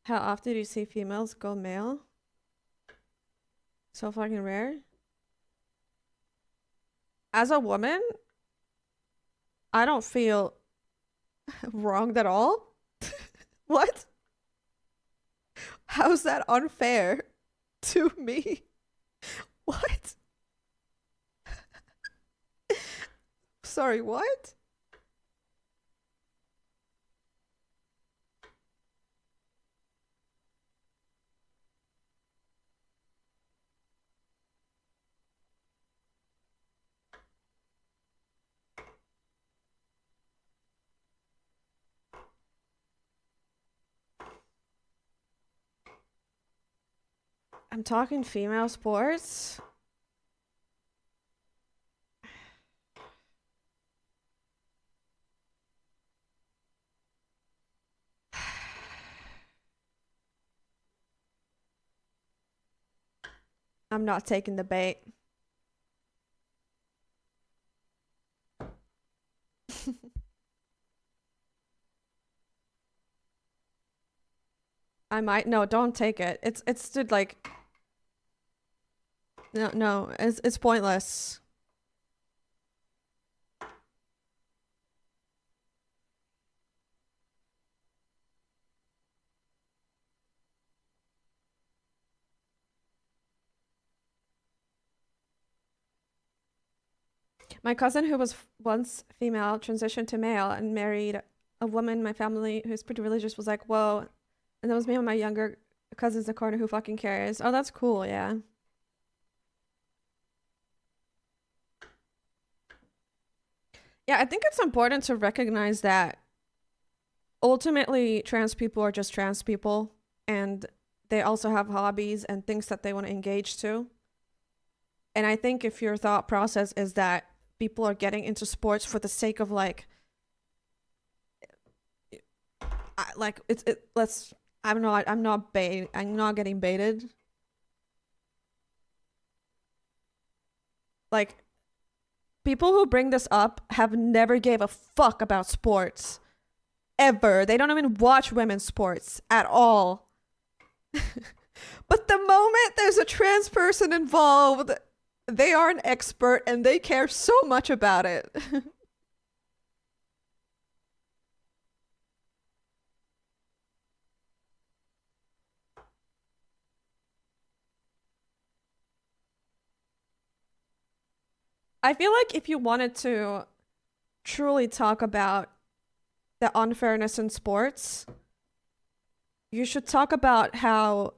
S1: How often do you see females go male? So fucking rare. As a woman, I don't feel wronged at all. What? How's that unfair to me? What? Sorry, what? I'm talking female sports. I'm not taking the bait. I might. No, don't take it. It's to like. No, it's pointless. My cousin, who was once female, transitioned to male and married a woman in my family who's pretty religious, was like, whoa. And that was me and my younger cousins in the corner, who fucking cares? Oh, that's cool, yeah. Yeah, I think it's important to recognize that ultimately trans people are just trans people, and they also have hobbies and things that they want to engage to. And I think if your thought process is that people are getting into sports for the sake of like I'm not getting baited. Like, people who bring this up have never gave a fuck about sports. Ever. They don't even watch women's sports at all. But the moment there's a trans person involved, they are an expert and they care so much about it. I feel like if you wanted to truly talk about the unfairness in sports, you should talk about how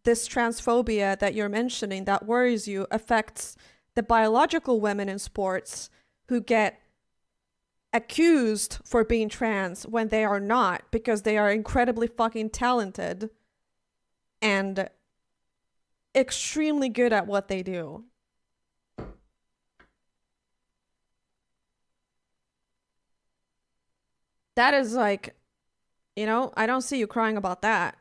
S1: this transphobia that you're mentioning that worries you affects the biological women in sports who get accused for being trans when they are not, because they are incredibly fucking talented and extremely good at what they do. That is like, you know, I don't see you crying about that.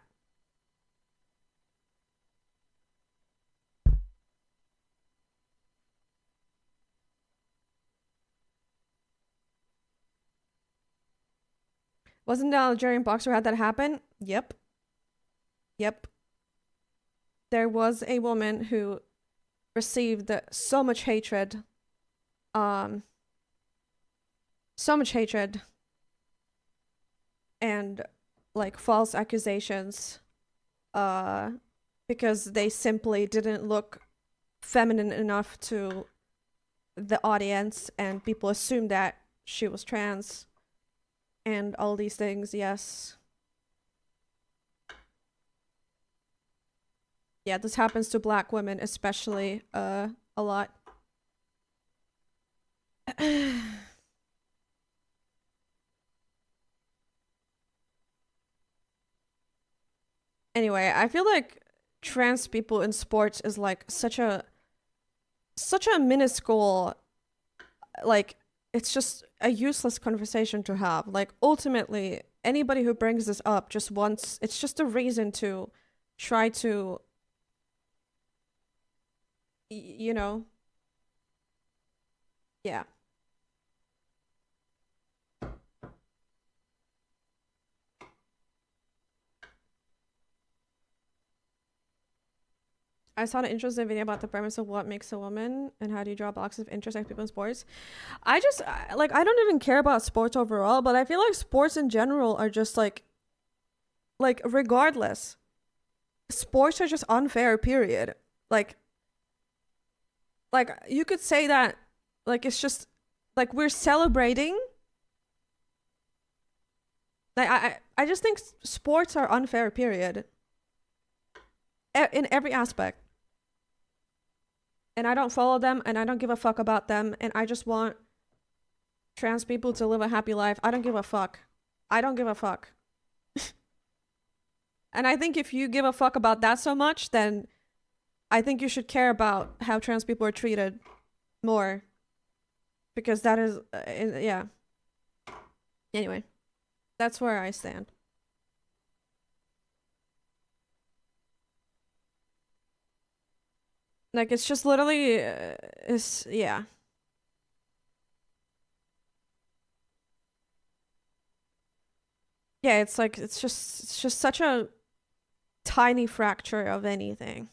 S1: Wasn't the Algerian boxer who had that happen? Yep. Yep. There was a woman who received so much hatred. So much hatred. And like false accusations. Because they simply didn't look feminine enough to the audience, and people assumed that she was trans. And all these things, yes. Yeah, this happens to black women especially a lot. Anyway, I feel like trans people in sports is like such a minuscule, like, it's just a useless conversation to have. Like, ultimately, anybody who brings this up just wants, it's just a reason to try to, you know, yeah. I saw an interesting video about the premise of what makes a woman and how do you draw boxes of intersex people in sports. I just, like, I don't even care about sports overall, but I feel like sports in general are just like regardless. Sports are just unfair, period. Like, you could say that, like, it's just, like, we're celebrating. Like, I just think sports are unfair, period. In every aspect. And I don't follow them, and I don't give a fuck about them, and I just want trans people to live a happy life. I don't give a fuck. I don't give a fuck. And I think if you give a fuck about that so much, then I think you should care about how trans people are treated more. Because that is, yeah. Anyway, that's where I stand. Like, it's just literally, it's, yeah. Yeah, it's like, it's just such a tiny fracture of anything.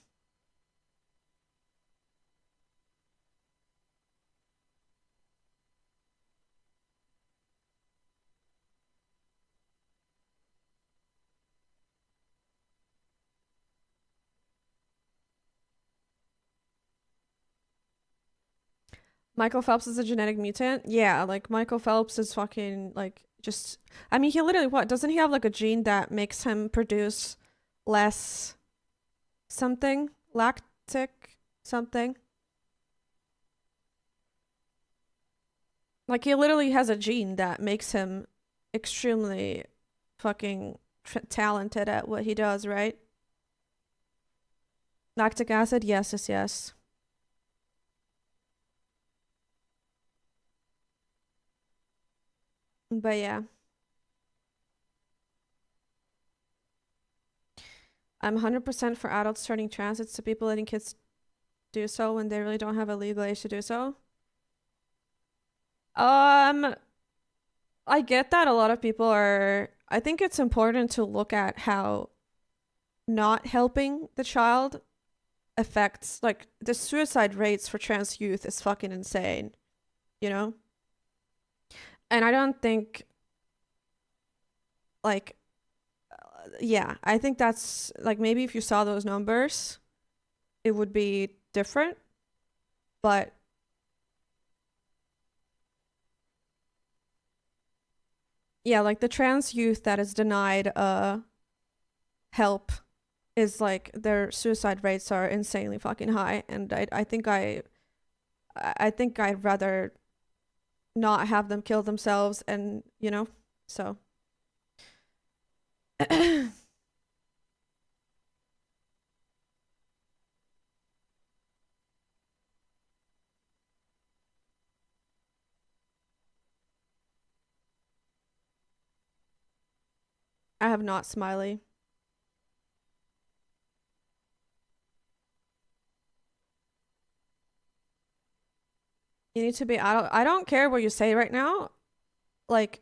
S1: Michael Phelps is a genetic mutant? Yeah, like, Michael Phelps is fucking, like, just... I mean, he literally, what? Doesn't he have, like, a gene that makes him produce less... something? Lactic? Something? Like, he literally has a gene that makes him extremely fucking talented at what he does, right? Lactic acid? Yes, yes, yes. But yeah. I'm 100% for adults turning trans. It's the people letting kids do so when they really don't have a legal age to do so. I get that a lot of people are... I think it's important to look at how not helping the child affects... Like, the suicide rates for trans youth is fucking insane. You know? And I don't think... Like... yeah, I think that's... Like, maybe if you saw those numbers, it would be different. But... yeah, like the trans youth that is denied help is like their suicide rates are insanely fucking high, and I think I'd rather not have them kill themselves, and you know, so I have not Smiley. You need to be adult. I don't care what you say right now. Like,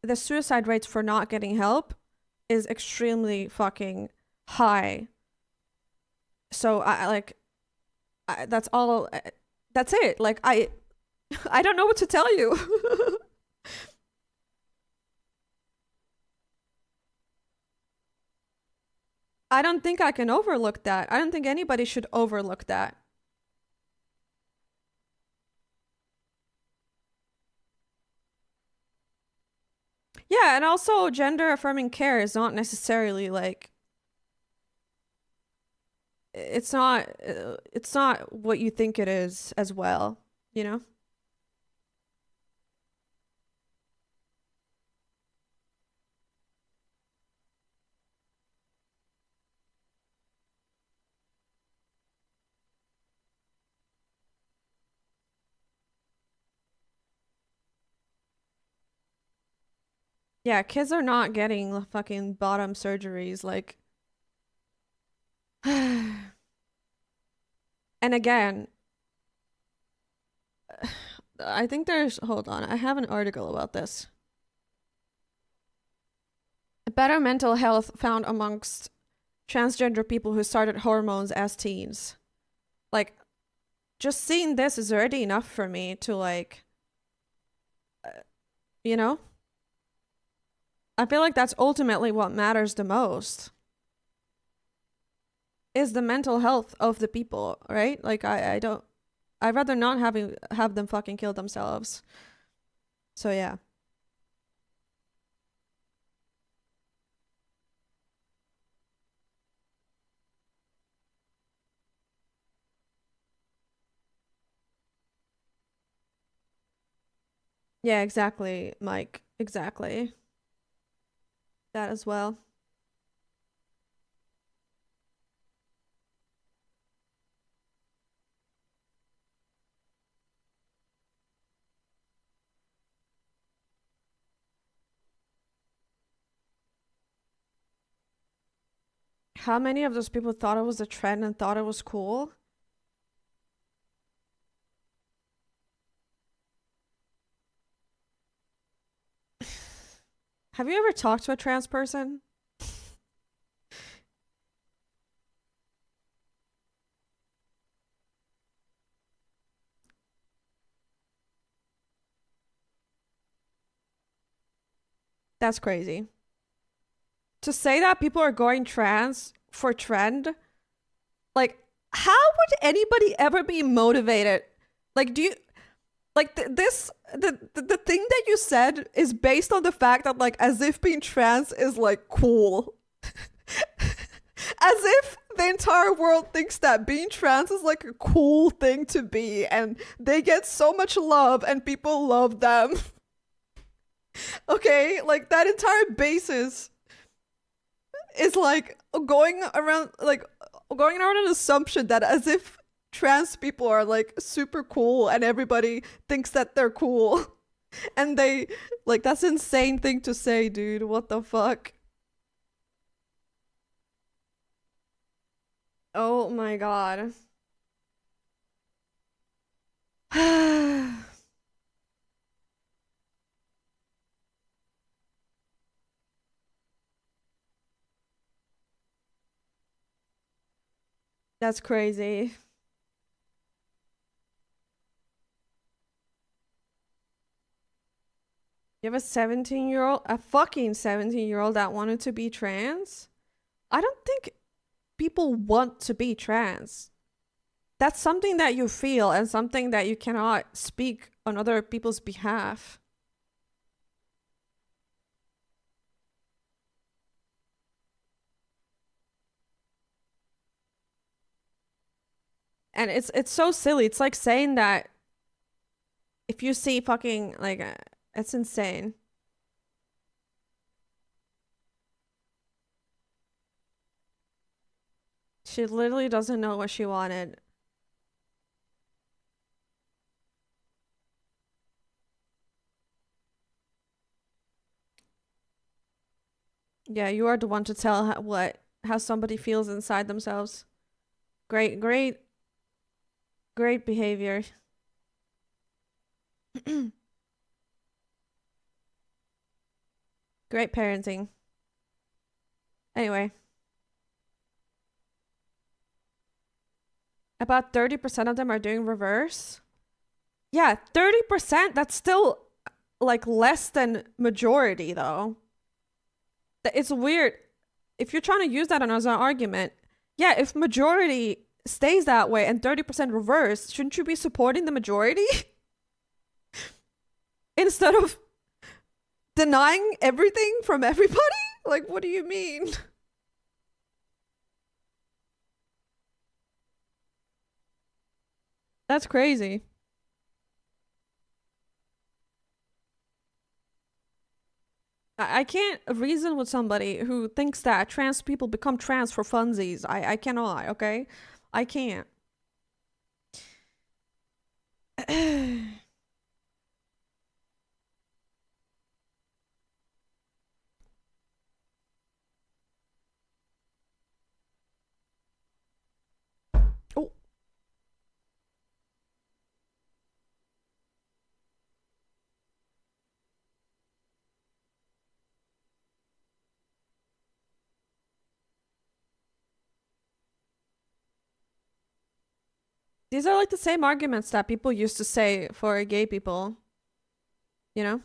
S1: the suicide rates for not getting help is extremely fucking high. So that's all. That's it. Like I don't know what to tell you. I don't think I can overlook that. I don't think anybody should overlook that. Yeah, and also gender affirming care is not necessarily like it's not what you think it is as well, you know? Yeah, kids are not getting fucking bottom surgeries, like. And again, I think there's. Hold on, I have an article about this. Better mental health found amongst transgender people who started hormones as teens. Like, just seeing this is already enough for me to, like. You know? I feel like that's ultimately what matters the most. Is the mental health of the people, right? Like I'd rather not have them fucking kill themselves. So yeah. Yeah, exactly, Mike. Exactly. That as well. How many of those people thought it was a trend and thought it was cool? Have you ever talked to a trans person? That's crazy. To say that people are going trans for trend, like, how would anybody ever be motivated? Like, do you, like, the thing that you said is based on the fact that, like, as if being trans is, like, cool. As if the entire world thinks that being trans is, like, a cool thing to be, and they get so much love and people love them. Okay, like, that entire basis is like going around an assumption that as if trans people are like super cool and everybody thinks that they're cool. And they, like, that's an insane thing to say, dude. What the fuck? Oh my god. That's crazy. You have a 17-year-old, a fucking 17-year-old that wanted to be trans? I don't think people want to be trans. That's something that you feel and something that you cannot speak on other people's behalf. And it's so silly. It's like saying that if you see fucking like it's insane. She literally doesn't know what she wanted. Yeah, you are the one to tell how somebody feels inside themselves. Great behavior. Great parenting. Anyway. About 30% of them are doing reverse. Yeah, 30%, that's still like less than majority though. It's weird. If you're trying to use that as an argument, yeah, if majority stays that way and 30% reverse, shouldn't you be supporting the majority? Instead of denying everything from everybody? Like, what do you mean? That's crazy. I can't reason with somebody who thinks that trans people become trans for funsies. I cannot, okay? I can't. Oh. These are like the same arguments that people used to say for gay people. You know?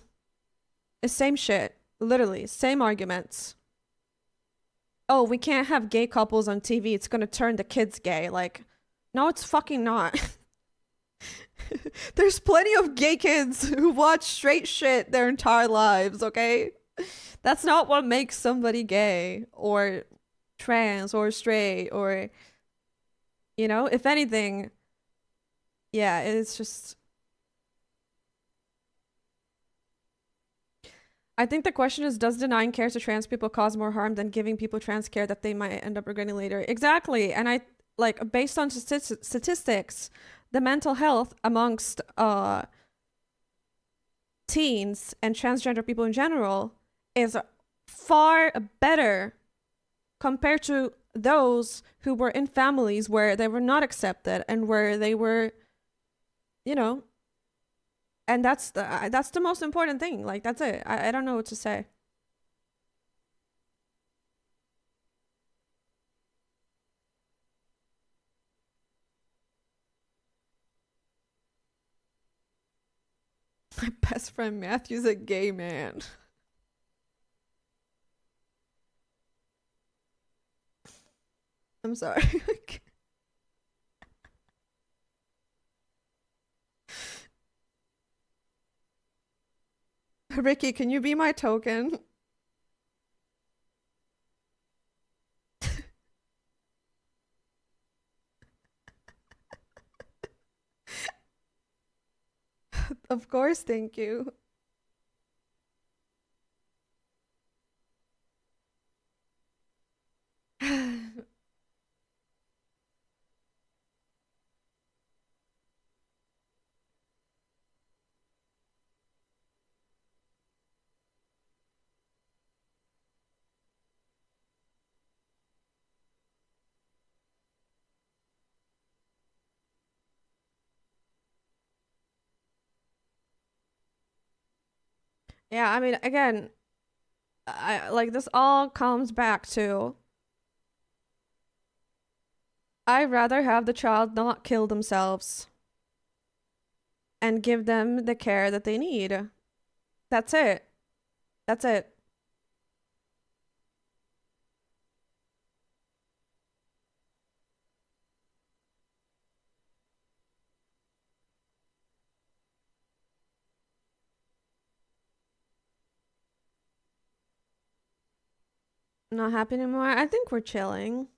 S1: It's same shit. Literally, same arguments. Oh, we can't have gay couples on TV. It's gonna turn the kids gay. Like, no, it's fucking not. There's plenty of gay kids who watch straight shit their entire lives, okay? That's not what makes somebody gay or trans or straight or, you know, if anything, yeah, it's just. I think the question is, does denying care to trans people cause more harm than giving people trans care that they might end up regretting later? Exactly. And I, like, based on statistics, the mental health amongst teens and transgender people in general is far better compared to those who were in families where they were not accepted and where they were, you know, and that's the most important thing. Like, that's it. I don't know what to say. My best friend Matthew's a gay man. I'm sorry. Ricky, can you be my token? Of course, thank you. Yeah, I mean, again, I like this all comes back to I'd rather have the child not kill themselves and give them the care that they need. That's it. That's it. Not happy anymore. I think we're chilling.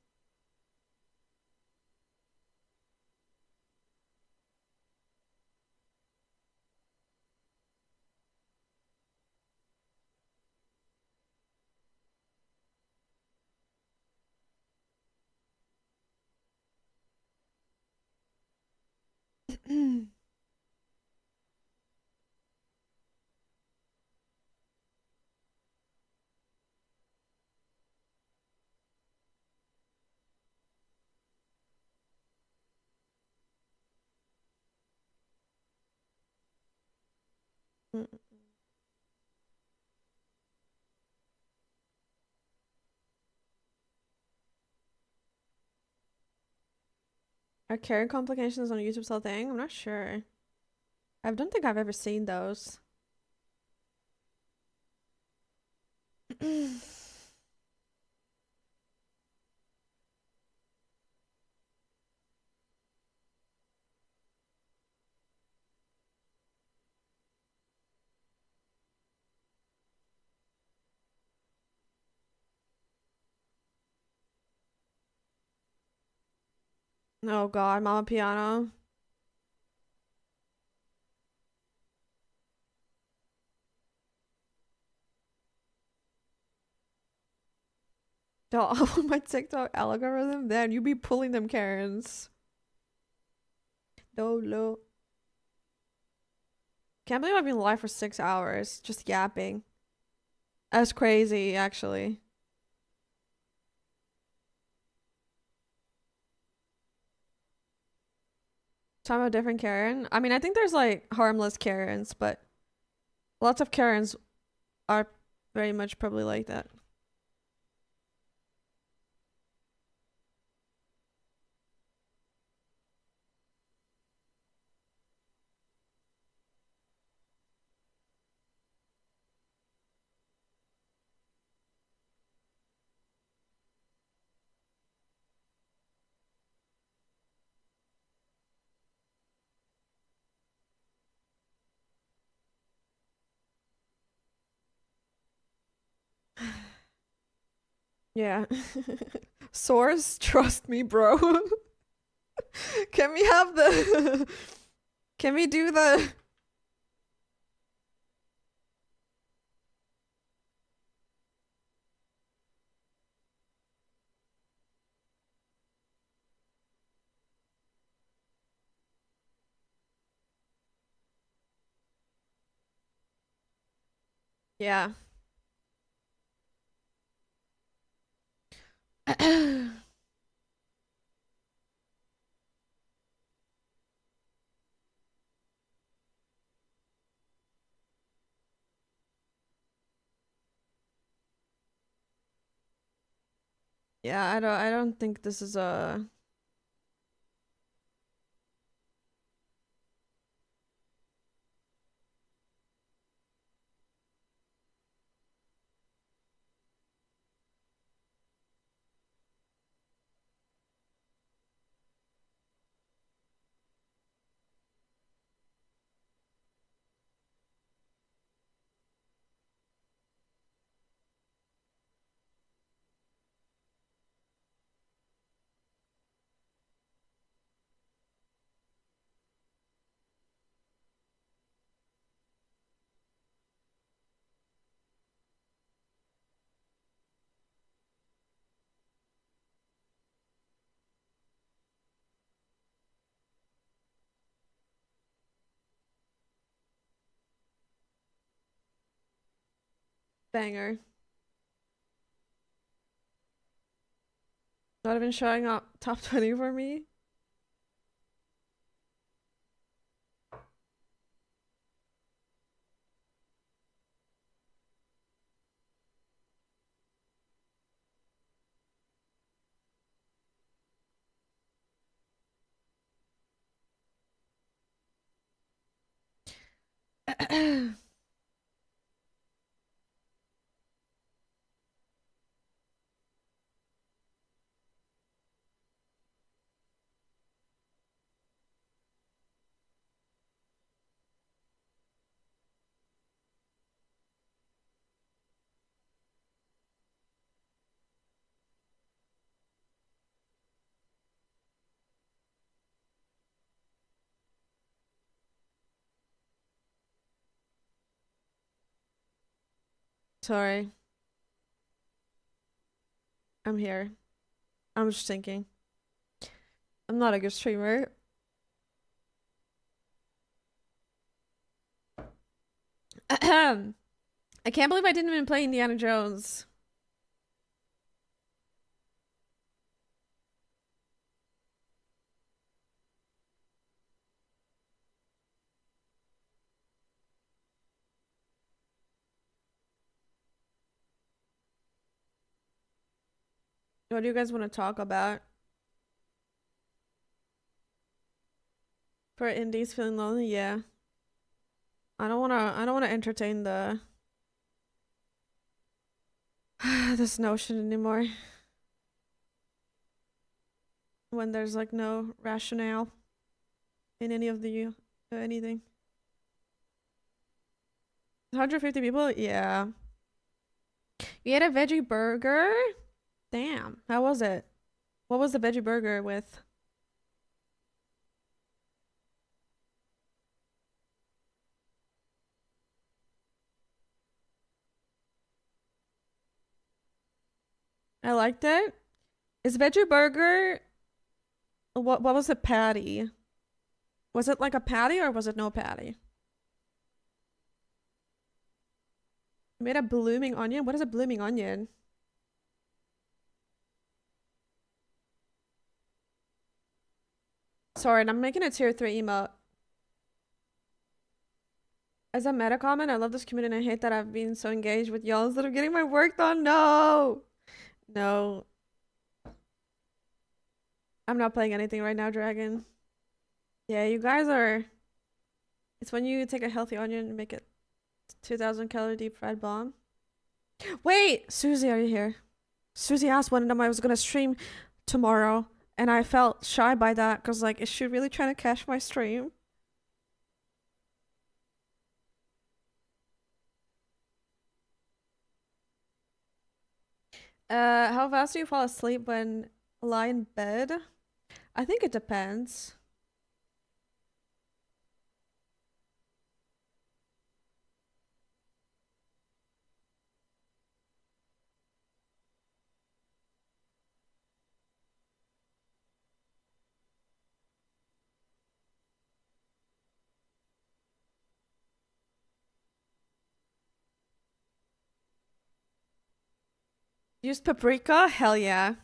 S1: Are carrier complications on YouTube still a thing? I'm not sure. I don't think I've ever seen those. Oh god, Mama Piano. Oh, my TikTok algorithm, then you be pulling them Karens. No. Can't believe I've been live for 6 hours, just yapping. That's crazy, actually. Time of a different Karen. I mean, I think there's like harmless Karens, but lots of Karens are very much probably like that. Yeah. Source, trust me, bro. Can we have the Can we do the Yeah. Yeah, I don't think this is a banger. Not even showing up top 20 for me. Sorry. I'm here. I'm just thinking. I'm not a good streamer. Ahem. I can't believe I didn't even play Indiana Jones. What do you guys want to talk about? For indies feeling lonely, yeah. I don't wanna entertain the this notion anymore. When there's like no rationale in any of the anything. 150 people? Yeah. You ate a veggie burger? Damn. How was it? What was the veggie burger with? I liked it. Is veggie burger what was the patty? Was it like a patty or was it no patty? You made a blooming onion? What is a blooming onion? Sorry, I'm making a tier 3 emote. As a meta comment, I love this community and I hate that I've been so engaged with y'all instead of getting my work done. No! No. I'm not playing anything right now, Dragon. Yeah, you guys are... It's when you take a healthy onion and make it 2,000 calorie deep fried bomb. Wait! Susie, are you here? Susie asked when I was gonna stream tomorrow. And I felt shy by that because, like, is she really trying to catch my stream? How fast do you fall asleep when lie in bed? I think it depends. Use paprika? Hell yeah.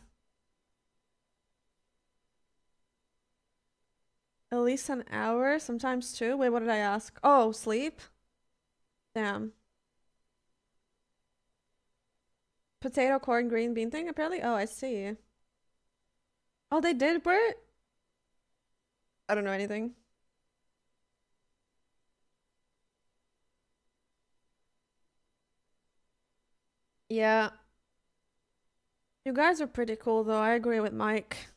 S1: At least an hour, sometimes 2. Wait, what did I ask? Oh, sleep? Damn. Potato, corn, green bean thing, apparently? Oh, I see. Oh, they did, Bert? I don't know anything. Yeah. You guys are pretty cool, though. I agree with Mike.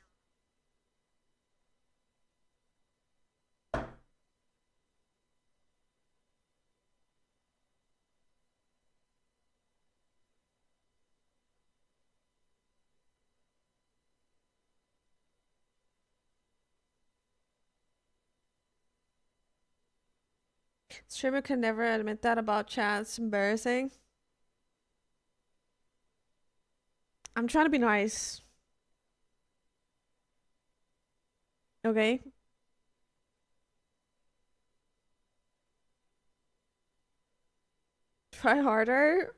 S1: Streamer can never admit that about chat. It's embarrassing. I'm trying to be nice. Okay. Try harder.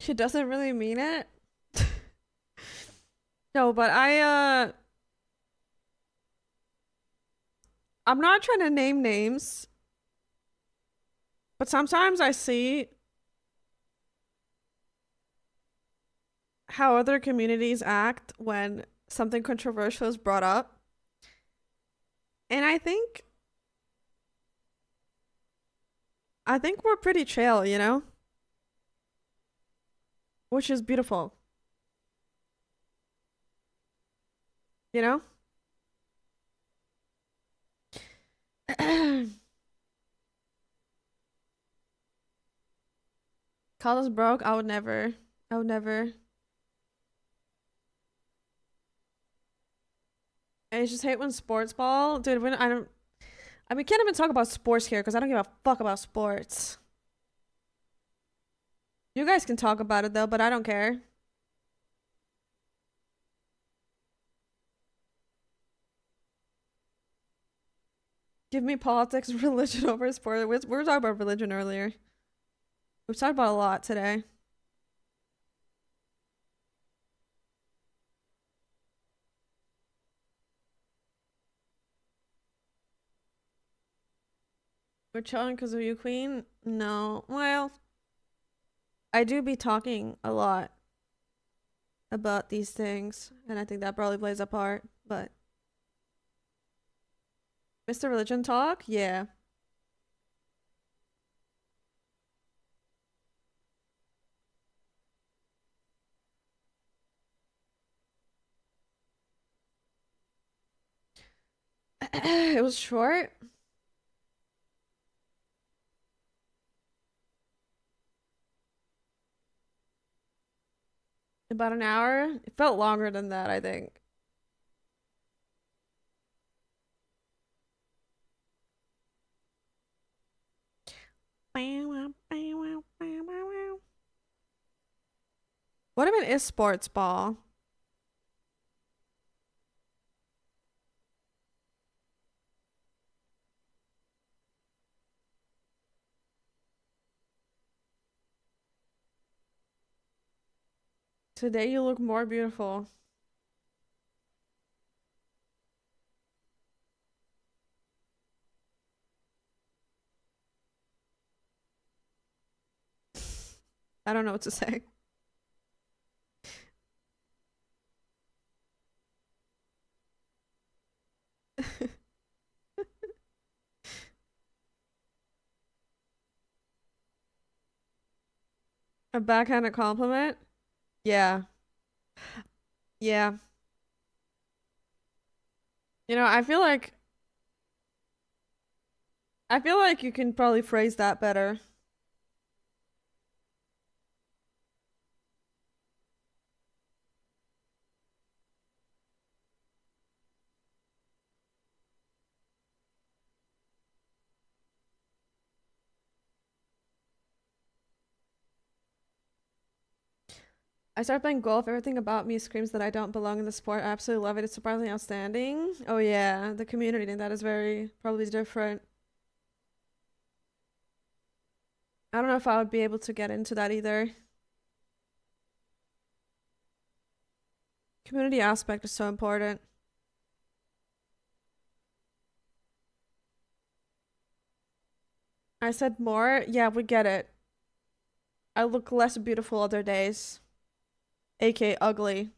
S1: She doesn't really mean it. No, but I'm not trying to name names. But sometimes I see how other communities act when something controversial is brought up. And I think we're pretty chill, you know? Which is beautiful. You know? Call us broke? I would never. I would never. I just hate when sports ball, dude. When I mean, we can't even talk about sports here because I don't give a fuck about sports. You guys can talk about it though, but I don't care. Give me politics, religion over sport. We were talking about religion earlier. We've talked about a lot today. We're chilling because of you, Queen? No. Well, I do be talking a lot about these things, and I think that probably plays a part, but Mr. Religion Talk? Yeah. It was short. About an hour. It felt longer than that, I think. What even is sports ball? Today you look more beautiful. I don't know what to say. A backhanded compliment? Yeah. Yeah. You know, I feel like you can probably phrase that better. I started playing golf. Everything about me screams that I don't belong in the sport. I absolutely love it. It's surprisingly outstanding. Oh yeah, the community in that is very probably different. I don't know if I would be able to get into that either. Community aspect is so important. I said more? Yeah, we get it. I look less beautiful other days. AK ugly.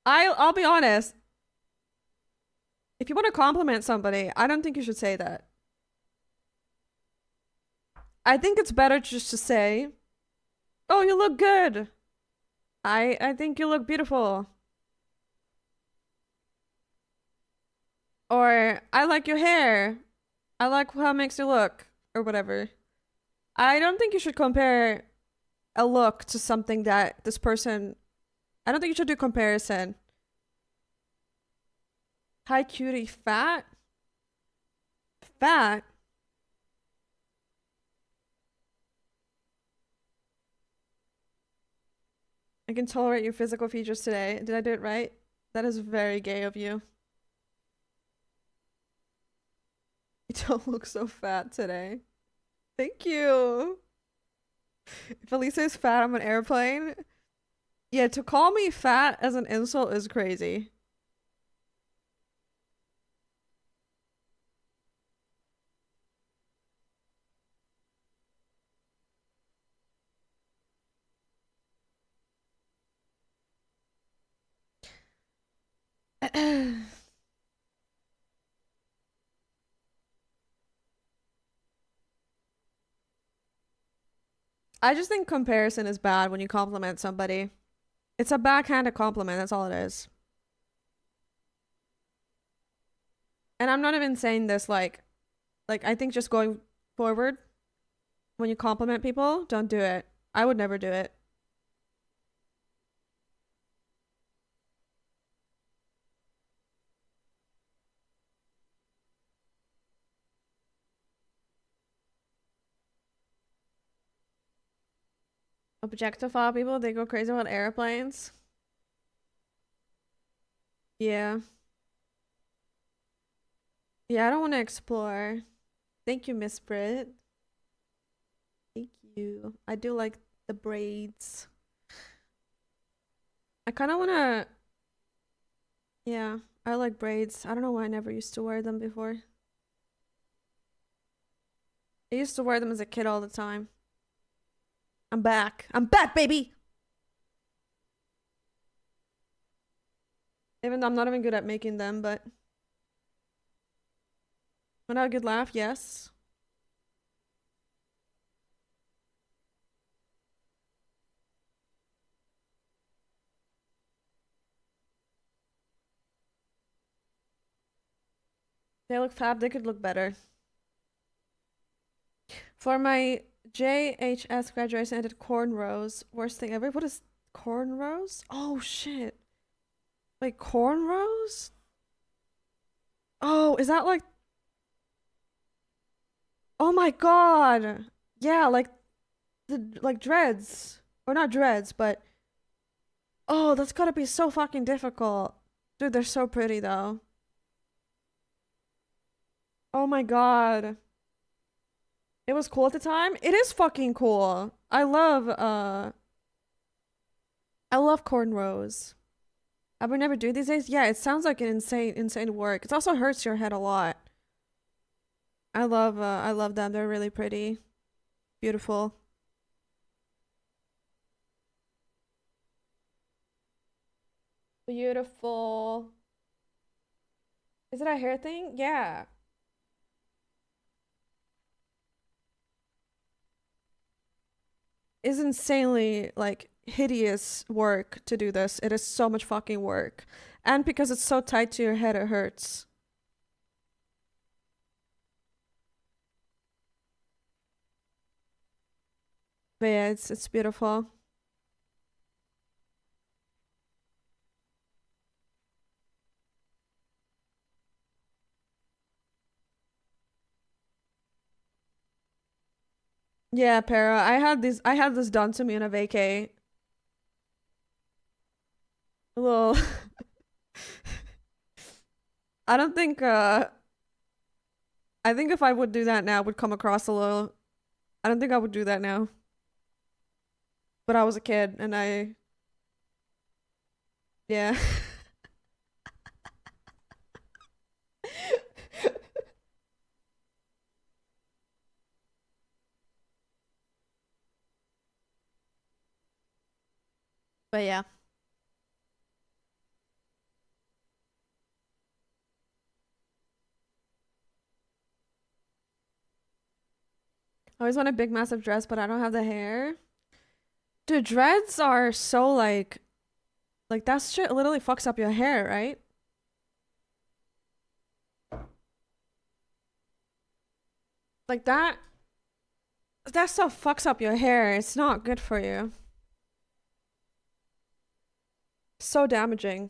S1: I'll be honest. If you want to compliment somebody, I don't think you should say that. I think it's better just to say, "Oh, you look good. I think you look beautiful." Or, "I like your hair. I like how it makes you look," or whatever. I don't think you should compare a look to something that this person. I don't think you should do comparison. Hi, cutie. Fat? Fat? I can tolerate your physical features today. Did I do it right? That is very gay of you. You don't look so fat today. Thank you. If Elisa is fat on an airplane, yeah, to call me fat as an insult is crazy. I just think comparison is bad when you compliment somebody. It's a backhanded compliment, that's all it is. And I'm not even saying this like I think just going forward, when you compliment people, don't do it. I would never do it. Objectify people, they go crazy about airplanes. Yeah. Yeah, I don't want to explore. Thank you, Miss Brit. Thank you. I do like the braids. I kind of want to... Yeah, I like braids. I don't know why I never used to wear them before. I used to wear them as a kid all the time. I'm back. I'm back, baby! Even though I'm not even good at making them, but... Want to have a good laugh? Yes. They look fab. They could look better. For my JHS graduation, I did cornrows. Worst thing ever. What is cornrows? Oh, shit. Wait, cornrows? Oh, is that like... Oh my god. Yeah, like the like dreads. Or not dreads, but... Oh, that's gotta be so fucking difficult. Dude, they're so pretty though. Oh my god. It was cool at the time. It is fucking cool. I love cornrows. I would never do these days. Yeah, it sounds like an insane work. It also hurts your head a lot. I love them. They're really pretty. Beautiful. Beautiful. Is it a hair thing? Yeah. Is insanely like hideous work to do this. It is so much fucking work. And because it's so tight to your head, it hurts. But yeah, it's beautiful. Yeah, Para. I had this done to me on a vacay. A little I don't think I think if I would do that now it would come across a little I don't think I would do that now. But I was a kid and yeah. But yeah. I always want a big massive dress, but I don't have the hair. Dude, dreads are so like that shit literally fucks up your hair, right? Like that stuff fucks up your hair. It's not good for you. So damaging.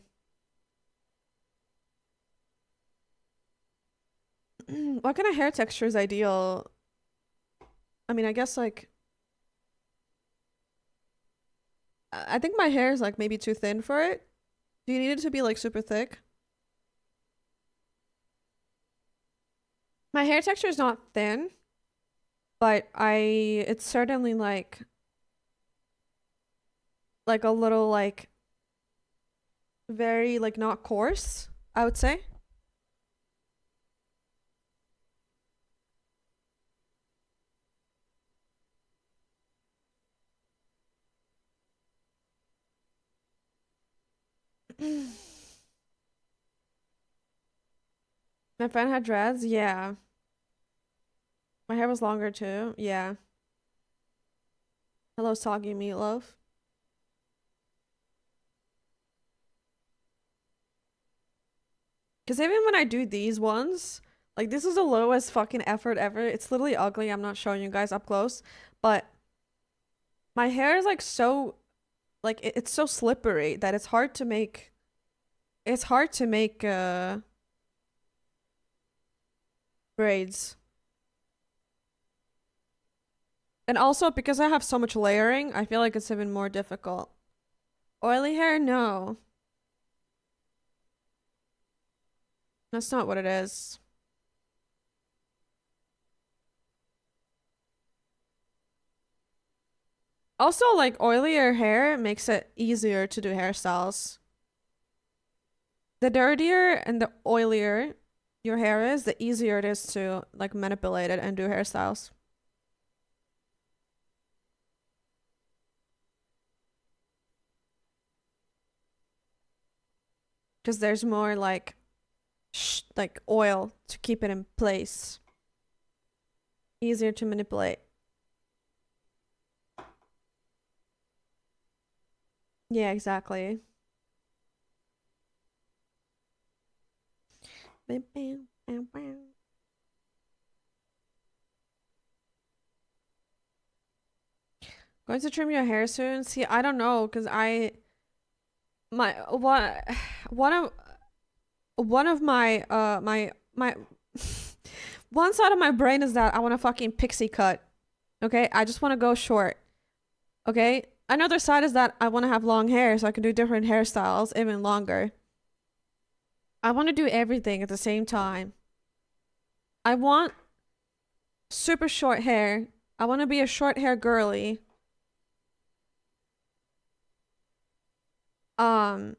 S1: What kind of hair texture is ideal? I mean, I guess like I think my hair is like maybe too thin for it. Do you need it to be like super thick? My hair texture is not thin, but it's certainly like a little like very like not coarse, I would say. My friend had dreads, yeah. My hair was longer too, yeah. Hello, soggy meatloaf. Because even when I do these ones, Like, this is the lowest fucking effort ever. It's literally ugly. I'm not showing you guys up close. But my hair is like so, like, it's so slippery that it's hard to make, braids. And also, because I have so much layering, I feel like it's even more difficult. Oily hair? No. That's not what it is. Also, like, oilier hair makes it easier to do hairstyles. The dirtier and the oilier your hair is, the easier it is to, like, manipulate it and do hairstyles. Because there's more, like oil to keep it in place. Easier to manipulate. Yeah, exactly. Going to trim your hair soon? See, I don't know, because one of my one side of my brain is that I want a fucking pixie cut. Okay? I just want to go short. Okay? Another side is that I want to have long hair so I can do different hairstyles even longer. I want to do everything at the same time. I want super short hair. I want to be a short hair girly. And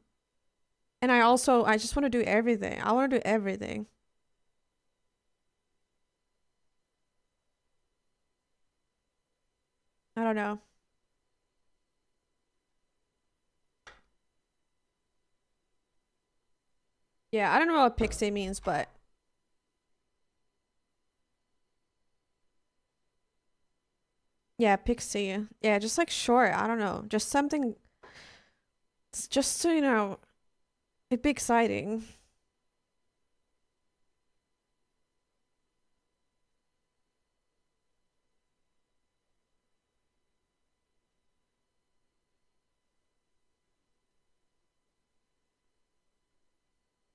S1: I just want to do everything. I want to do everything. I don't know. Yeah, I don't know what pixie means, but yeah, pixie. Yeah, just like short. I don't know. Just something. Just so you know, it'd be exciting.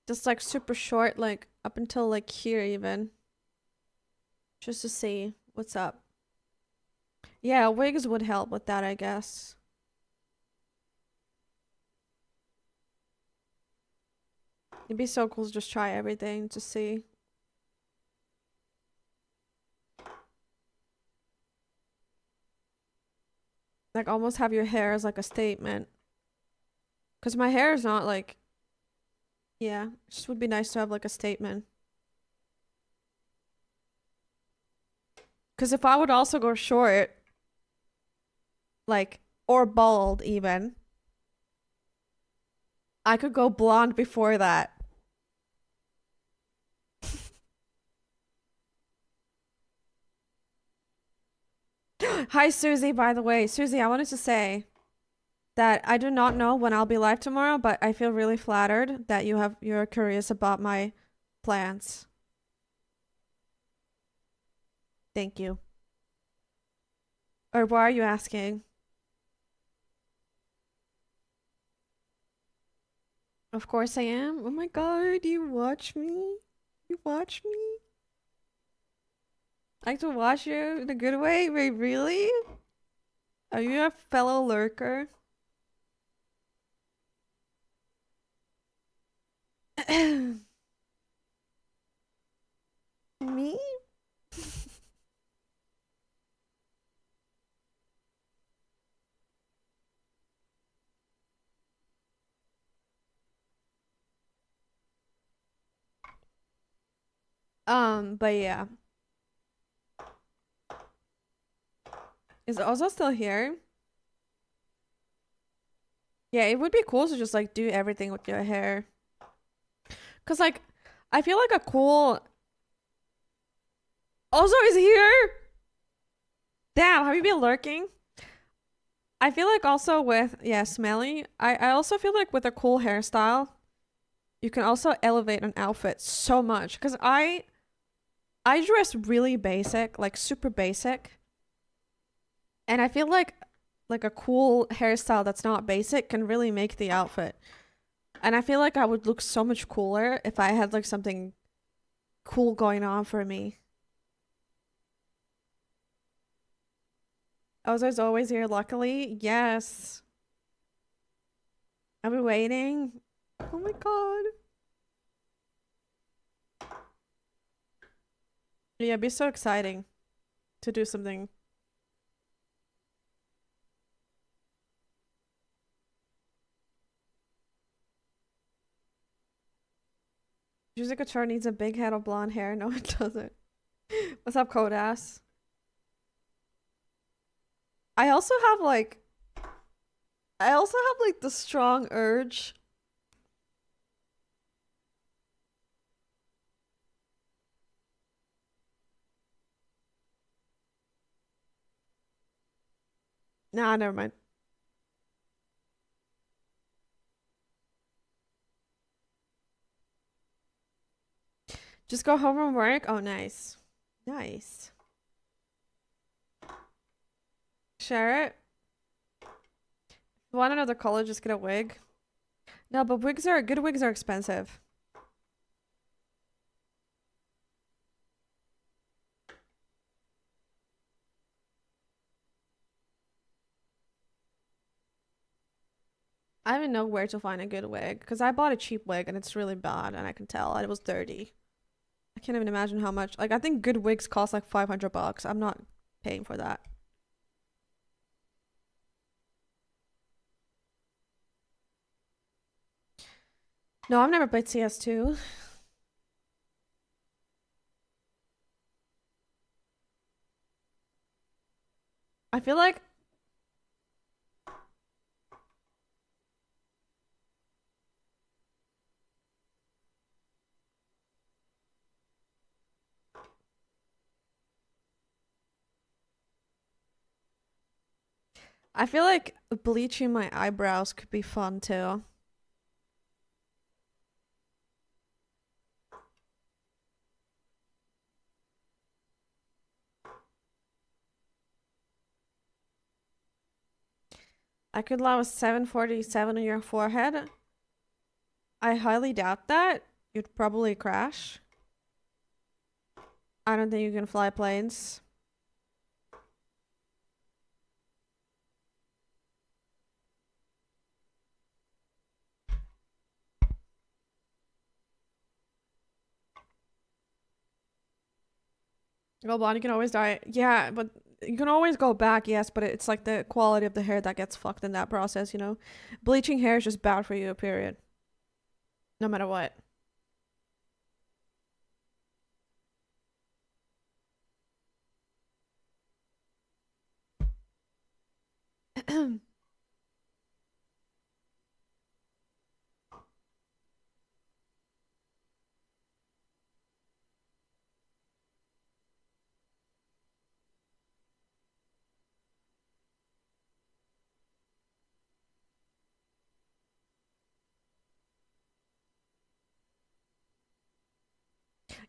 S1: Just like super short, like up until like here even. Just to see what's up. Yeah, wigs would help with that, I guess. It'd be so cool to just try everything to see. Like almost have your hair as like a statement. Because my hair is not like, yeah, it just would be nice to have like a statement. Because if I would also go short, like, or bald even, I could go blonde before that. Hi, Susie, by the way. Susie, I wanted to say that I do not know when I'll be live tomorrow, but I feel really flattered that you're curious about my plans. Thank you. Or why are you asking? Of course I am. Oh my god, you watch me? You watch me? I like to watch you in a good way? Wait, really? Are you a fellow lurker? Me? But yeah. Is Ozo still here? Yeah, it would be cool to just like do everything with your hair. Cause like, I feel like a cool... Ozo is here? Damn, have you been lurking? I feel like also with, yeah, Smelly, I also feel like with a cool hairstyle, you can also elevate an outfit so much. Cause I I dress really basic, like super basic. And I feel like a cool hairstyle that's not basic can really make the outfit. And I feel like I would look so much cooler if I had like something cool going on for me. Ozar's always here, luckily. Yes. I've been waiting. Oh my god. Yeah, it'd be so exciting to do something. Music guitar needs a big head of blonde hair. No, it doesn't. What's up, Codass? I also have like the strong urge. Nah, never mind. Just go home from work? Oh, nice. Nice. Share it. Want another color? Just get a wig. No, but good wigs are expensive. I don't even know where to find a good wig because I bought a cheap wig and it's really bad and I can tell it was dirty. I can't even imagine how much. Like, I think good wigs cost like $500. I'm not paying for that. No, I've never played CS2. I feel like bleaching my eyebrows could be fun too. I could allow a 747 on your forehead. I highly doubt that. You'd probably crash. I don't think you can fly planes. Go blonde, you can always dye it. Yeah, but you can always go back, yes, but it's like the quality of the hair that gets fucked in that process, you know? Bleaching hair is just bad for you, period. No matter what.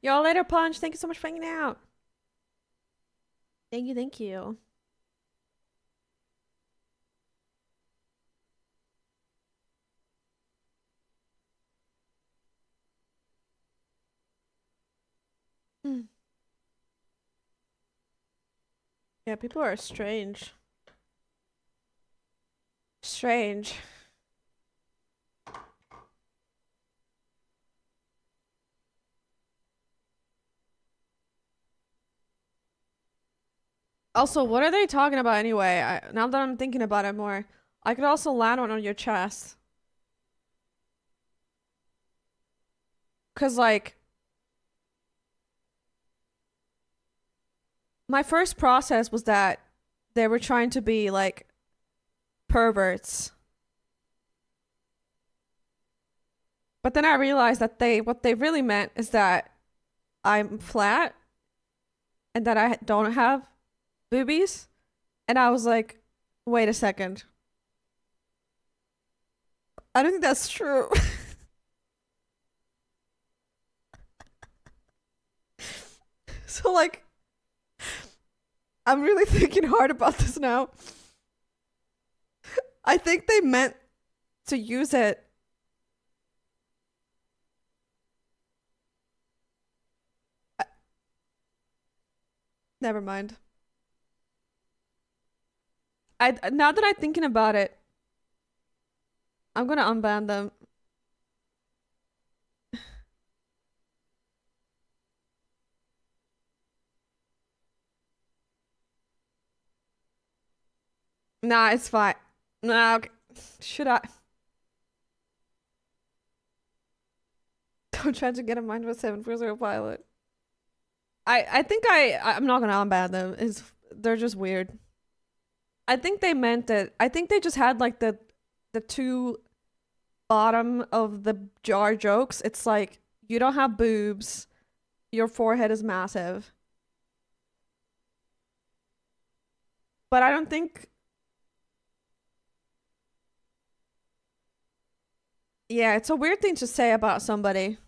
S1: Y'all later, Punch. Thank you so much for hanging out. Thank you, thank you. Yeah, people are strange. Strange. Also, what are they talking about anyway? Now that I'm thinking about it more, I could also land one on your chest. Cause like, my first process was that they were trying to be like perverts. But then I realized that what they really meant is that I'm flat and that I don't have boobies. And I was like, wait a second. I don't think that's true. So like, I'm really thinking hard about this now. I think they meant to use it. Never mind. Now that I'm thinking about it, I'm gonna unban them. Nah, it's fine. Nah, okay. Should I? I'm trying to get a mind with 740 pilot. I think I'm not gonna unban them. They're just weird. I think they meant it. I think they just had like the two bottom of the jar jokes. It's like, you don't have boobs, your forehead is massive. But I don't think. Yeah, it's a weird thing to say about somebody.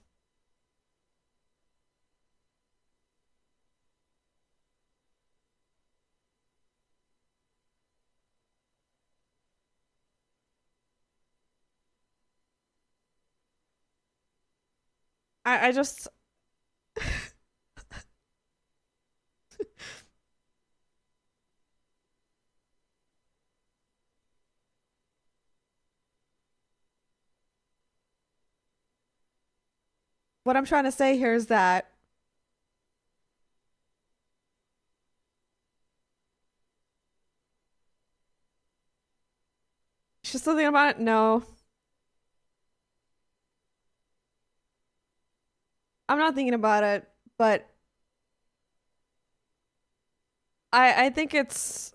S1: I just. What I'm trying to say here is that she's still thinking about it. No, I'm not thinking about it, but I think it's.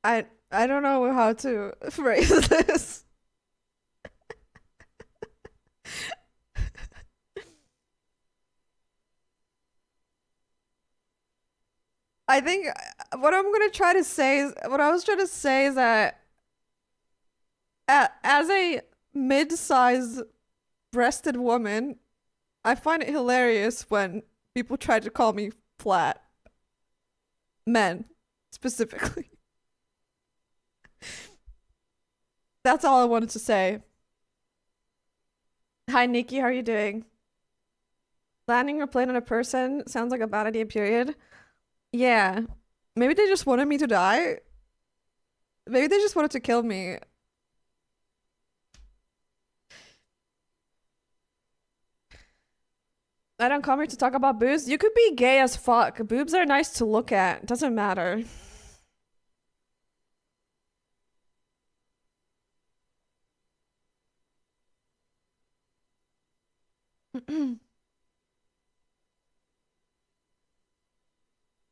S1: I don't know how to phrase this. I think what I'm gonna try to say is what I was trying to say is that as a mid-sized breasted woman, I find it hilarious when people try to call me flat. Men, specifically. That's all I wanted to say. Hi, Nikki. How are you doing? Landing your plane on a person sounds like a bad idea, period. Yeah. Maybe they just wanted me to die. Maybe they just wanted to kill me. I don't come here to talk about boobs. You could be gay as fuck. Boobs are nice to look at. Doesn't matter.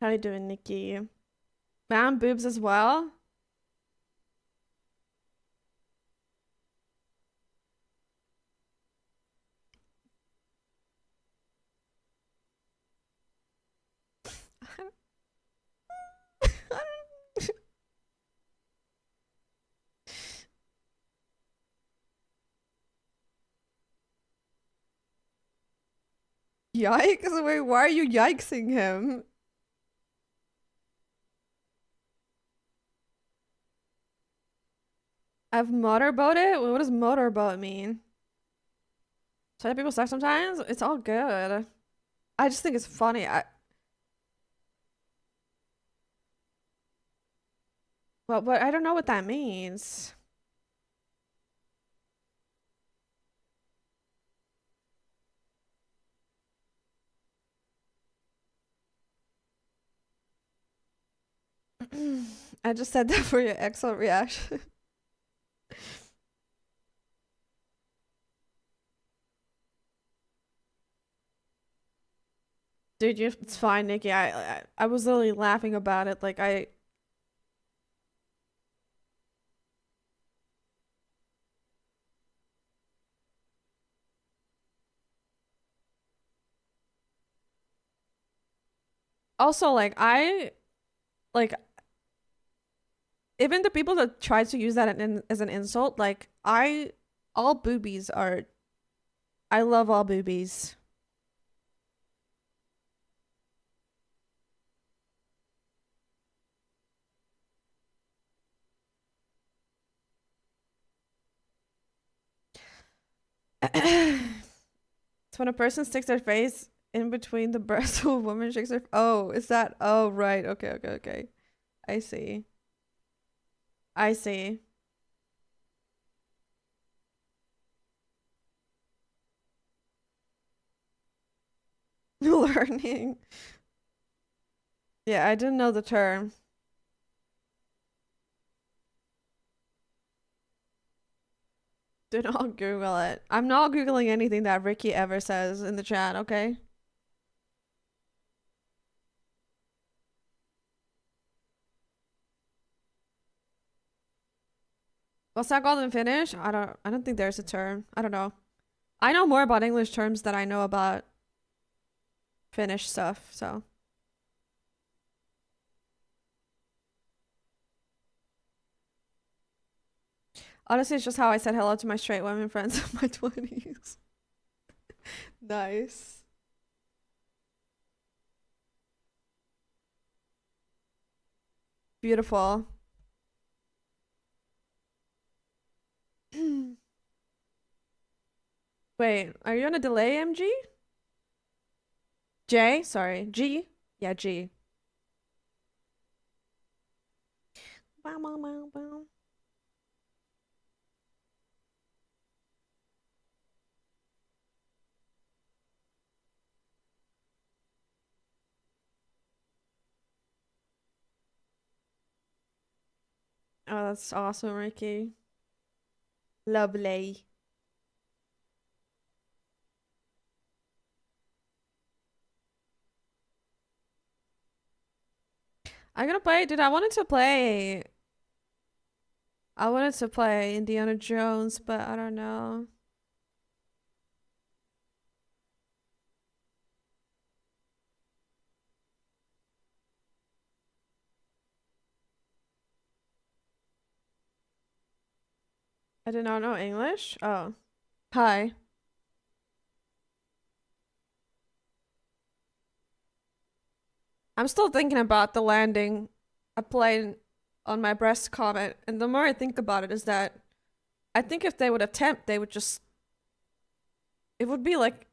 S1: How you doing, Nikki? Man, boobs as well? Yikes, wait, why are you yikesing him? I've motorboated? What does motorboat mean? So people suck sometimes? It's all good. I just think it's funny. Well, but I don't know what that means. I just said that for your excellent reaction. Dude, it's fine, Nikki. I was literally laughing about it. Like Also, like, like, even the people that try to use that as an insult, like, all boobies are, I love all boobies. It's when a person sticks their face in between the breasts of a woman shakes her. Oh, is that? Oh, right. Okay, okay, okay. I see. I see. Learning. Yeah, I didn't know the term. Do not Google it. I'm not Googling anything that Ricky ever says in the chat, okay? What's that called in Finnish? I don't think there's a term. I don't know. I know more about English terms than I know about Finnish stuff, so. Honestly, it's just how I said hello to my straight women friends in my 20s. Nice. Beautiful. Wait, are you on a delay, MG? J? Sorry. G? Yeah, G. Bow, bow, bow, bow. Oh, that's awesome, Ricky. Lovely. I'm gonna play, dude. I wanted to play Indiana Jones, but I don't know. I did not know English. Oh. Hi. I'm still thinking about the landing a plane on my breast comment, and the more I think about it is that I think if they would attempt, they would just, it would be like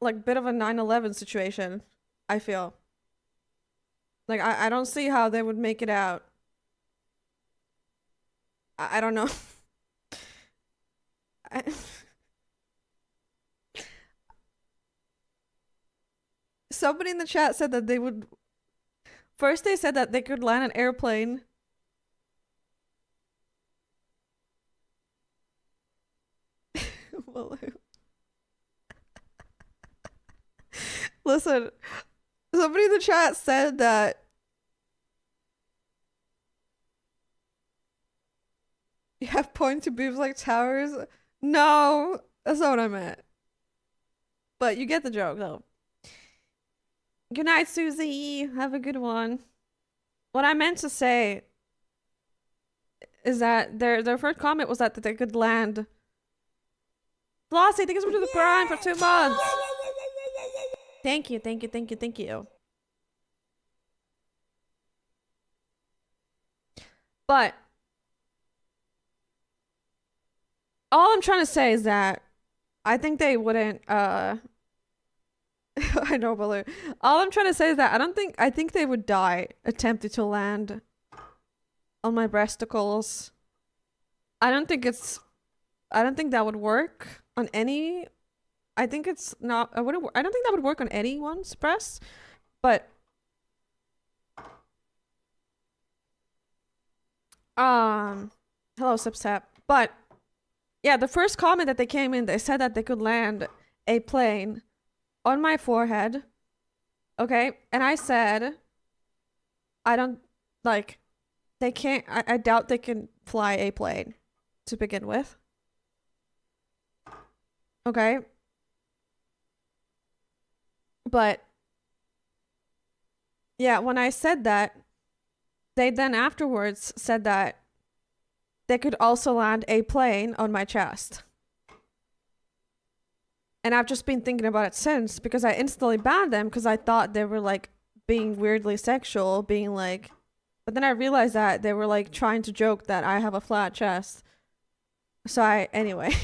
S1: a bit of a 9/11 situation, I feel. Like I don't see how they would make it out. I don't know. I Somebody in the chat said that they would. First, they said that they could land an airplane. Well, listen, somebody in the chat said that you have pointy boobs like towers. No, that's not what I meant. But you get the joke, though. Good night, Susie. Have a good one. What I meant to say is that their first comment was that they could land. Flossie, thank you so much for the Prime for 2 months. Thank you, thank you, thank you, thank you. But all I'm trying to say is that I think they wouldn't I know, Baloo. All I'm trying to say is that I think they would die attempting to land on my breasticles. I don't think that would work on any. I think it's not. I don't think that would work on anyone's breast, but hello, Sipsap. But yeah, the first comment that they came in, they said that they could land a plane on my forehead. Okay, and I said, I don't like. They can't. I doubt they can fly a plane to begin with. Okay. But Yeah, when I said that, they then afterwards said that they could also land a plane on my chest. And I've just been thinking about it since because I instantly banned them because I thought they were like being weirdly sexual, being like, but then I realized that they were like trying to joke that I have a flat chest. So anyway.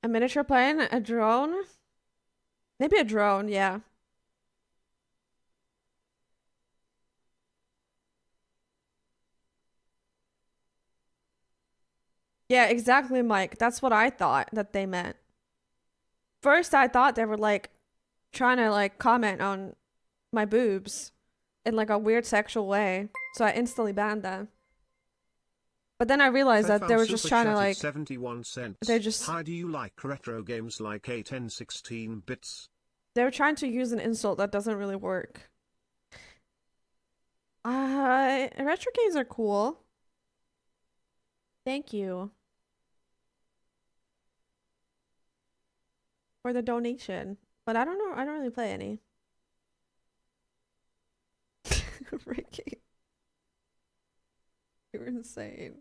S1: A miniature plane, a drone? Maybe a drone, yeah. Yeah, exactly, Mike. That's what I thought that they meant. First, I thought they were like trying to like comment on my boobs in like a weird sexual way. So I instantly banned them. But then I realized that they were just trying to like
S2: 71 cents.
S1: they just
S2: How do you like retro games like 8 and 16 bits?
S1: they were trying to use an insult that doesn't really work. Retro games are cool. Thank you for the donation. But I don't know, I don't really play any. Ricky. You're insane.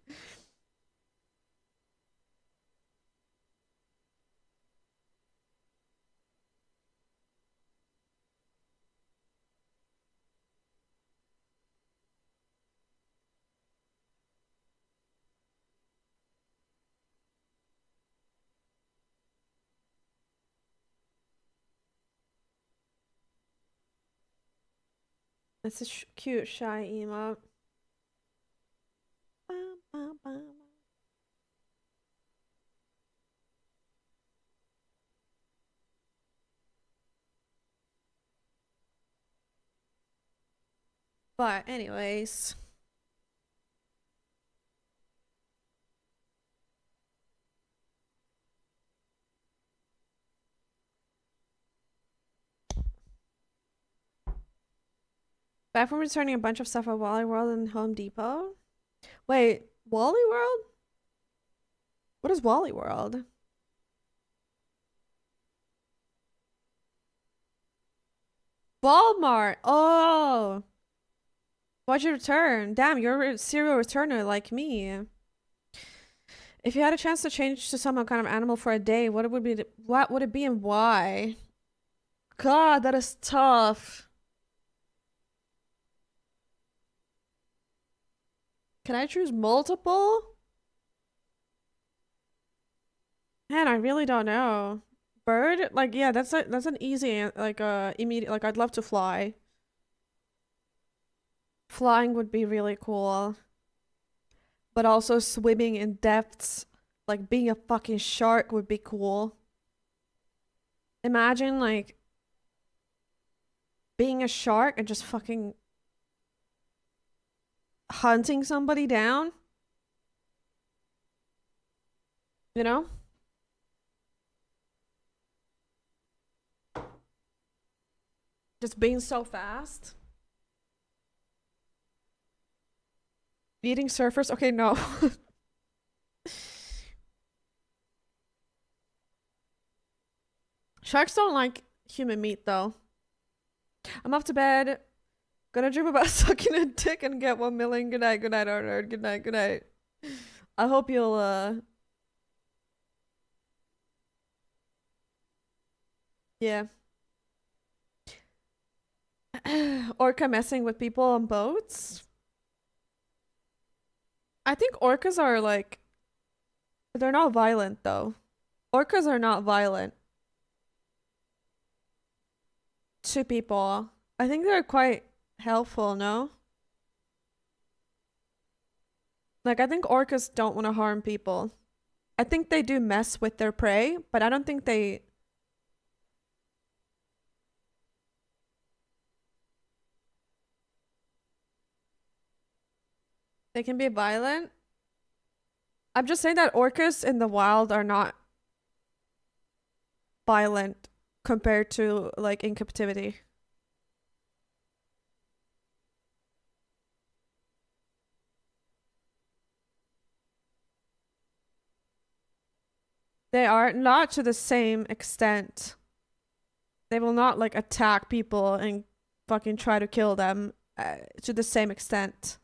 S1: It's a cute, shy emote. Bum, bum, bum. But anyways. Back from returning a bunch of stuff at Wally World and Home Depot. Wait, Wally World? What is Wally World? Walmart. Oh. Why'd you return? Damn, you're a serial returner like me. If you had a chance to change to some kind of animal for a day, what would it be and why? God, that is tough. Can I choose multiple? Man, I really don't know. Bird? Like, yeah, that's an easy, like, immediate, like, I'd love to fly. Flying would be really cool. But also swimming in depths, like being a fucking shark would be cool. Imagine, like, being a shark and just fucking hunting somebody down. You know? Just being so fast. Eating surfers? Okay, no. Sharks don't like human meat, though. I'm off to bed. Gonna dream about sucking a dick and get 1 million. Good night, Arnold. Good night, good night. I hope you'll, yeah. Orca messing with people on boats? I think orcas are like... They're not violent, though. Orcas are not violent to people. I think they're quite helpful, no? Like, I think orcas don't want to harm people. I think they do mess with their prey, but I don't think they... They can be violent. I'm just saying that orcas in the wild are not violent compared to like in captivity. They are not to the same extent. They will not like attack people and fucking try to kill them to the same extent.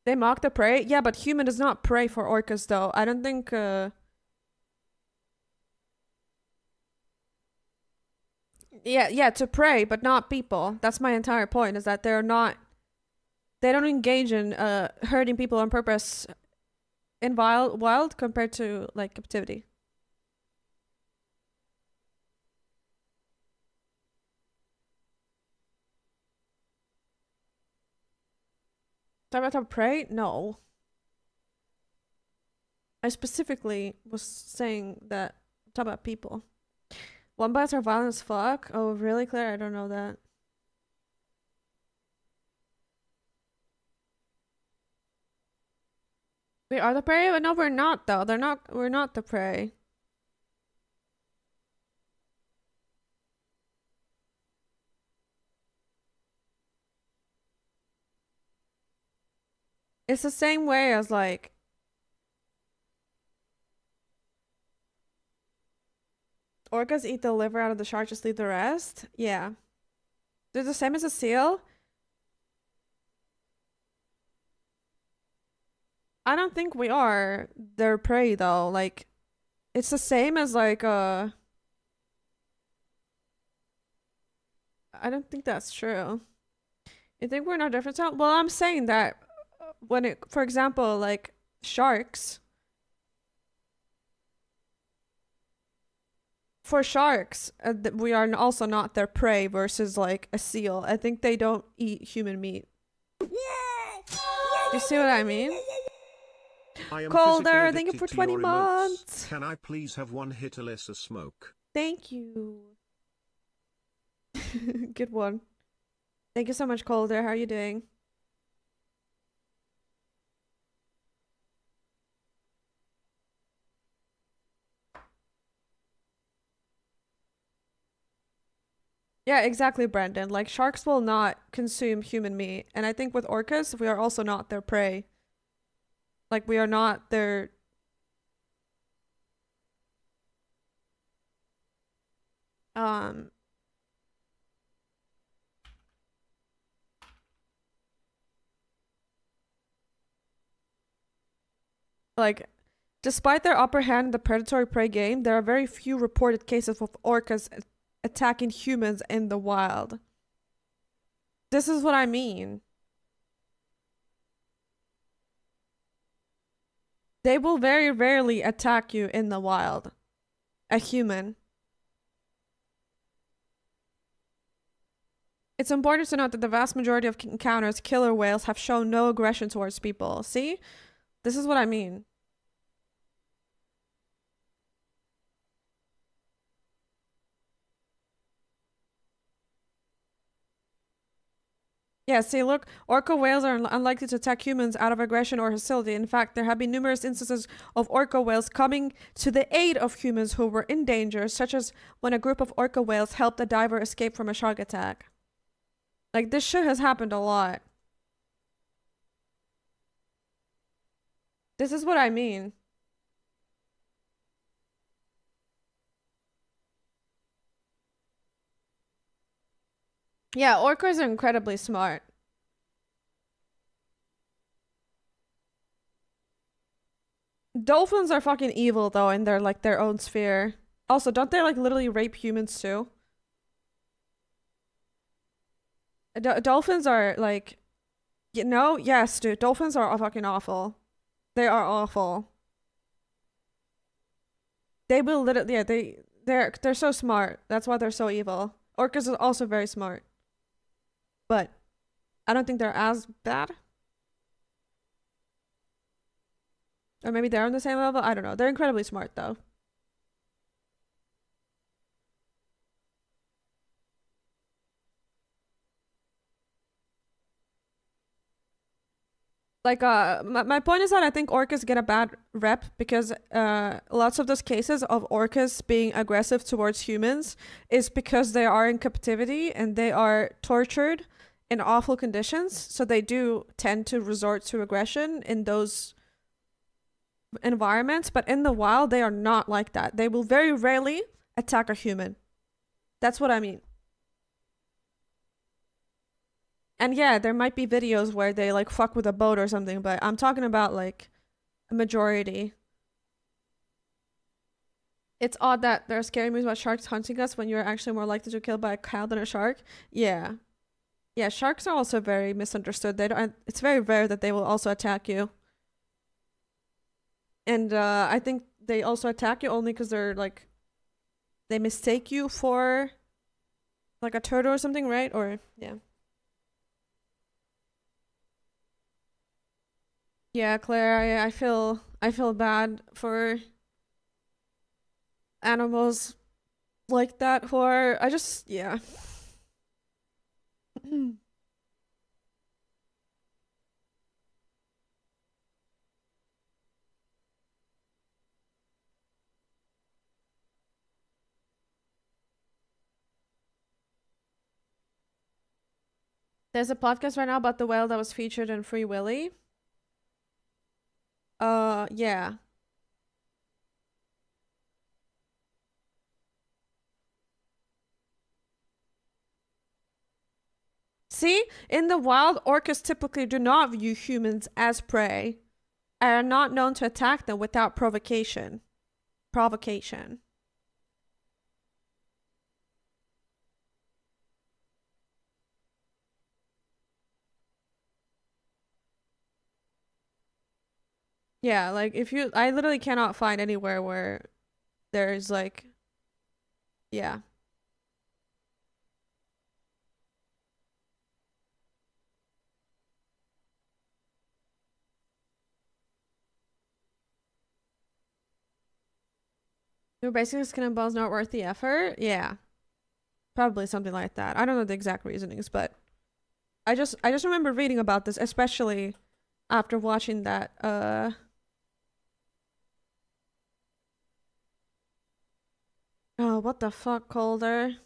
S1: They mock the prey? Yeah, but human does not prey for orcas though. I don't think yeah, to prey, but not people. That's my entire point, is that they don't engage in hurting people on purpose in wild compared to like captivity. Talk about prey? No. I specifically was saying that talk about people. Wombats are violent as fuck? Oh, really, Claire? I don't know that. We are the prey? But no, we're not though. We're not the prey. It's the same way as like orcas eat the liver out of the shark, just leave the rest. Yeah. They're the same as a seal. I don't think we are their prey though. Like, it's the same as like I don't think that's true. You think we're no different? Well, I'm saying that when it, for example, like sharks. For sharks, we are also not their prey versus like a seal. I think they don't eat human meat. You see what I mean?
S2: I am
S1: Colder,
S2: physically
S1: thank you for
S2: addicted to
S1: 20
S2: your emotes.
S1: months.
S2: Can I please have one hit Alyssa smoke?
S1: Thank you. Good one. Thank you so much, Colder. How are you doing? Yeah, exactly, Brandon. Like, sharks will not consume human meat. And I think with orcas, we are also not their prey. Like, we are not their... Like, despite their upper hand in the predatory prey game, there are very few reported cases of orcas attacking humans in the wild. This is what I mean. They will very rarely attack you in the wild. A human. It's important to note that the vast majority of encounters, killer whales have shown no aggression towards people. See? This is what I mean. Yeah, see, look, orca whales are unlikely to attack humans out of aggression or hostility. In fact, there have been numerous instances of orca whales coming to the aid of humans who were in danger, such as when a group of orca whales helped a diver escape from a shark attack. Like, this shit has happened a lot. This is what I mean. Yeah, orcas are incredibly smart. Dolphins are fucking evil though in their like their own sphere. Also, don't they like literally rape humans too? Dolphins are like, you know, yes, dude. Dolphins are fucking awful. They are awful. They will literally, yeah, they're so smart. That's why they're so evil. Orcas are also very smart. But I don't think they're as bad. Or maybe they're on the same level. I don't know. They're incredibly smart though. Like my point is that I think orcas get a bad rep because lots of those cases of orcas being aggressive towards humans is because they are in captivity and they are tortured in awful conditions, so they do tend to resort to aggression in those environments, but in the wild they are not like that. They will very rarely attack a human. That's what I mean. And yeah, there might be videos where they like fuck with a boat or something, but I'm talking about like a majority. It's odd that there are scary movies about sharks hunting us when you're actually more likely to be killed by a cow than a shark. Yeah. Yeah, sharks are also very misunderstood. They don't. It's very rare that they will also attack you. And I think they also attack you only because they're like, they mistake you for like a turtle or something, right? Or yeah. Yeah, Claire, I feel bad for animals like that who are I just yeah. There's a podcast right now about the whale that was featured in Free Willy. Yeah. See, in the wild, orcas typically do not view humans as prey and are not known to attack them without provocation. Yeah, like if you, I literally cannot find anywhere where there's like, yeah. Your basically skin and bones not worth the effort. Yeah, probably something like that. I don't know the exact reasonings, but I just remember reading about this, especially after watching that. Oh, what the fuck, Calder?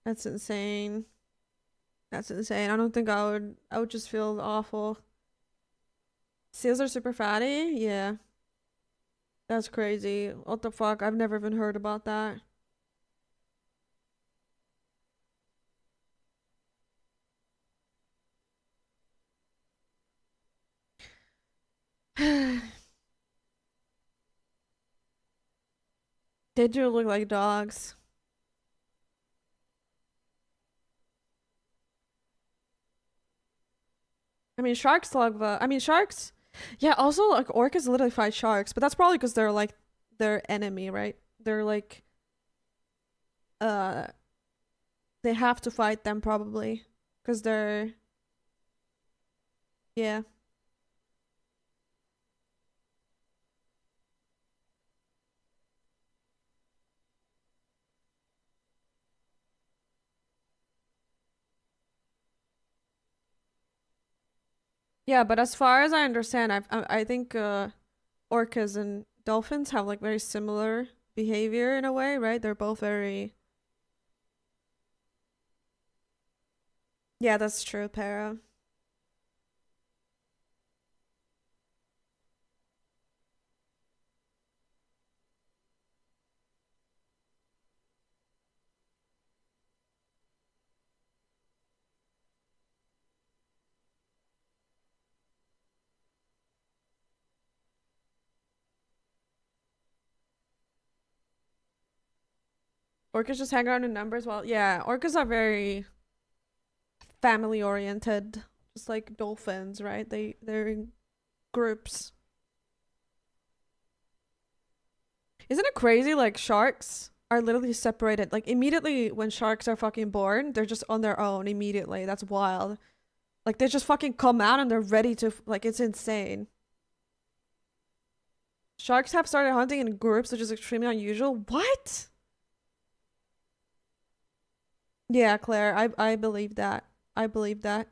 S1: That's insane. That's insane. I don't think I would. I would just feel awful. Seals are super fatty. Yeah. That's crazy. What the fuck? I've never even heard about that. They do look like dogs. I mean, sharks love. I mean, sharks. Yeah. Also, like orcas literally fight sharks, but that's probably because they're like their enemy, right? They're like, uh, they have to fight them probably because they're. Yeah. Yeah, but as far as I understand, I think orcas and dolphins have like very similar behavior in a way, right? They're both very. Yeah, that's true, Para. Orcas just hang around in numbers. Well, yeah, orcas are very family oriented, just like dolphins, right? They're in groups. Isn't it crazy? Like sharks are literally separated. Like immediately when sharks are fucking born, they're just on their own immediately. That's wild. Like they just fucking come out and they're ready to like it's insane. Sharks have started hunting in groups, which is extremely unusual. What? Yeah, Claire, I believe that. I believe that.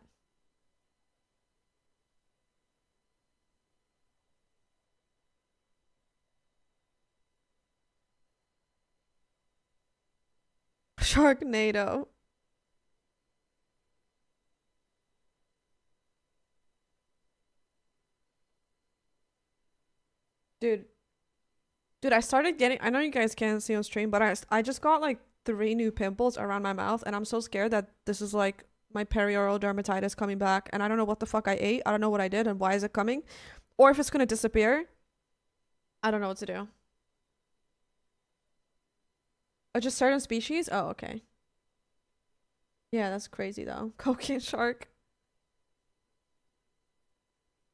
S1: Sharknado. Dude. Dude, I started getting, I know you guys can't see on stream, but I just got like 3 new pimples around my mouth, and I'm so scared that this is like my perioral dermatitis coming back, and I don't know what the fuck I ate. I don't know what I did and why is it coming, or if it's gonna disappear. I don't know what to do. Oh, just certain species? Oh, okay. Yeah, that's crazy though. Cocaine shark.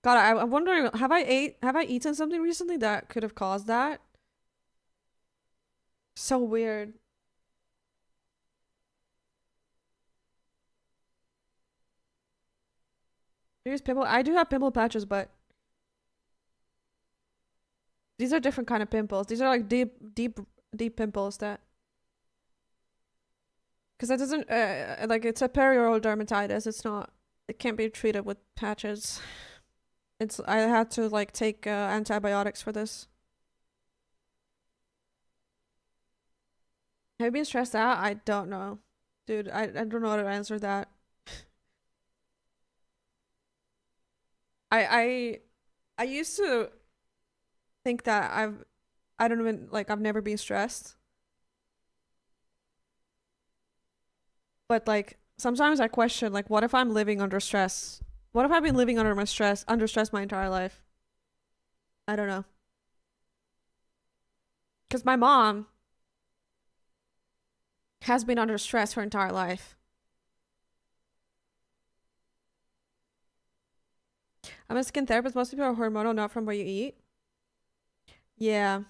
S1: God, I'm wondering, have I eaten something recently that could have caused that? So weird. Here's pimple. I do have pimple patches, but these are different kind of pimples. These are like deep pimples that, because that doesn't like, it's a perioral dermatitis. It's not. It can't be treated with patches. It's, I had to like take antibiotics for this. Have you been stressed out? I don't know, dude. I don't know how to answer that. I used to think that I don't even, like, I've never been stressed. But like sometimes I question, like, what if I'm living under stress? What if I've been living under stress my entire life? I don't know. Because my mom has been under stress her entire life. I'm a skin therapist. Most people are hormonal, not from what you eat. Yeah.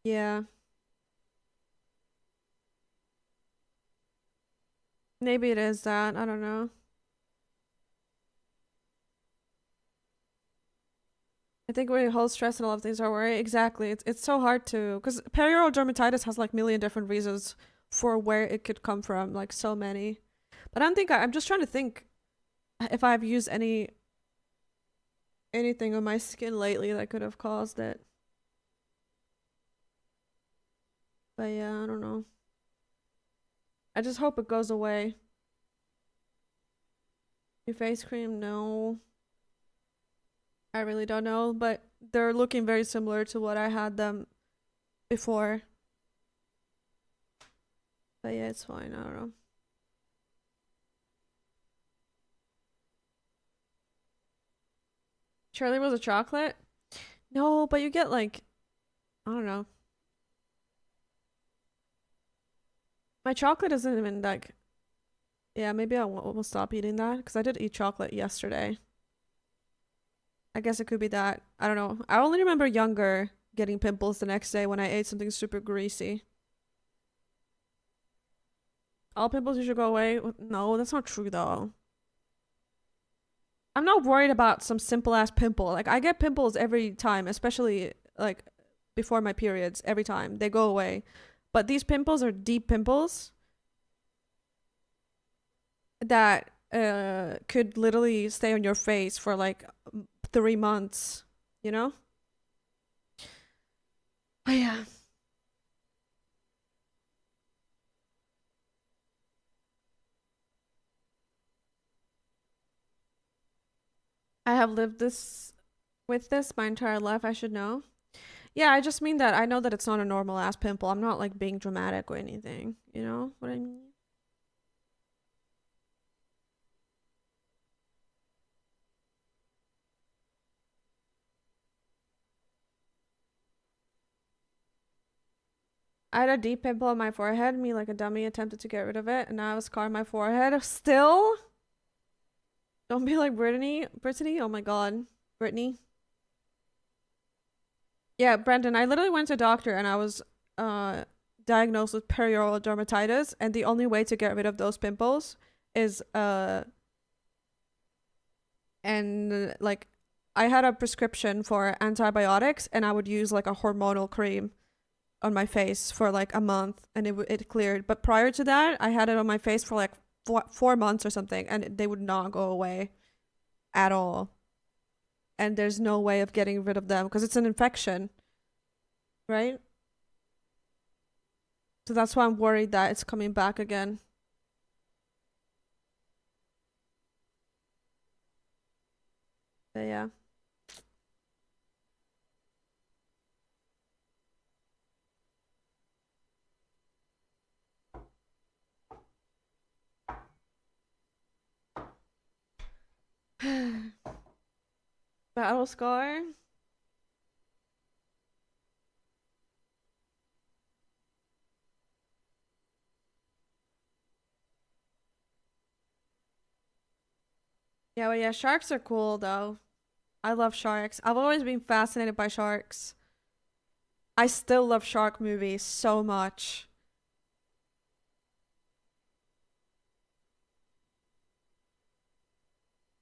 S1: Yeah. Maybe it is that. I don't know. I think we hold stress and a lot of things are worry. Exactly. It's so hard to, because perioral dermatitis has like million different reasons for where it could come from, like so many. But I don't think I'm just trying to think if I've used anything on my skin lately that could have caused it. But yeah, I don't know. I just hope it goes away. Your face cream? No. I really don't know, but they're looking very similar to what I had them before. But yeah, it's fine. I don't know. Charlie was a chocolate? No, but you get like, I don't know. My chocolate isn't even like, yeah, maybe I will stop eating that because I did eat chocolate yesterday. I guess it could be that. I don't know. I only remember younger getting pimples the next day when I ate something super greasy. All pimples usually go away? No, that's not true though. I'm not worried about some simple ass pimple. Like, I get pimples every time, especially like before my periods. Every time they go away. But these pimples are deep pimples that could literally stay on your face for like 3 months, you know? Oh yeah. I have lived with this my entire life, I should know. Yeah, I just mean that I know that it's not a normal ass pimple. I'm not like being dramatic or anything. You know what I mean? I had a deep pimple on my forehead. Me, like a dummy, attempted to get rid of it, and now I have a scar on my forehead. Still? Don't be like Brittany. Brittany? Oh my god. Brittany. Yeah, Brendan, I literally went to a doctor and I was diagnosed with perioral dermatitis, and the only way to get rid of those pimples is and like I had a prescription for antibiotics, and I would use like a hormonal cream on my face for like a month, and it cleared. But prior to that, I had it on my face for like 4 months or something, and they would not go away at all. And there's no way of getting rid of them because it's an infection, right? So that's why I'm worried that it's coming back again. But yeah. Battle scar. Yeah, well, yeah, sharks are cool though. I love sharks. I've always been fascinated by sharks. I still love shark movies so much.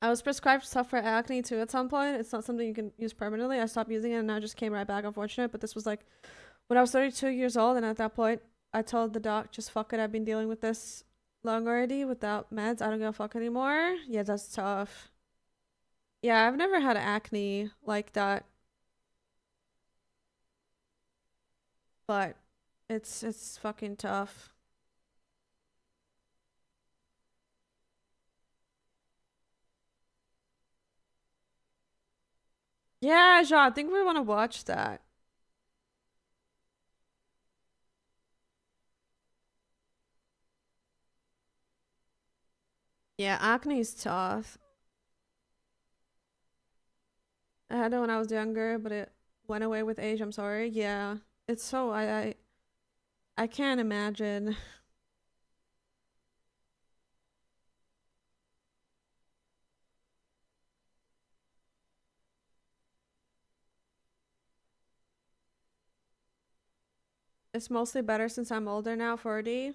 S1: I was prescribed stuff for acne too at some point. It's not something you can use permanently. I stopped using it and now it just came right back, unfortunate. But this was like when I was 32 years old, and at that point, I told the doc, just fuck it, I've been dealing with this long already without meds. I don't give a fuck anymore. Yeah, that's tough. Yeah, I've never had acne like that. But it's fucking tough. Yeah, Jean, I think we want to watch that. Yeah, acne is tough. I had it when I was younger, but it went away with age. I'm sorry. Yeah, it's so I can't imagine. It's mostly better since I'm older now, 40.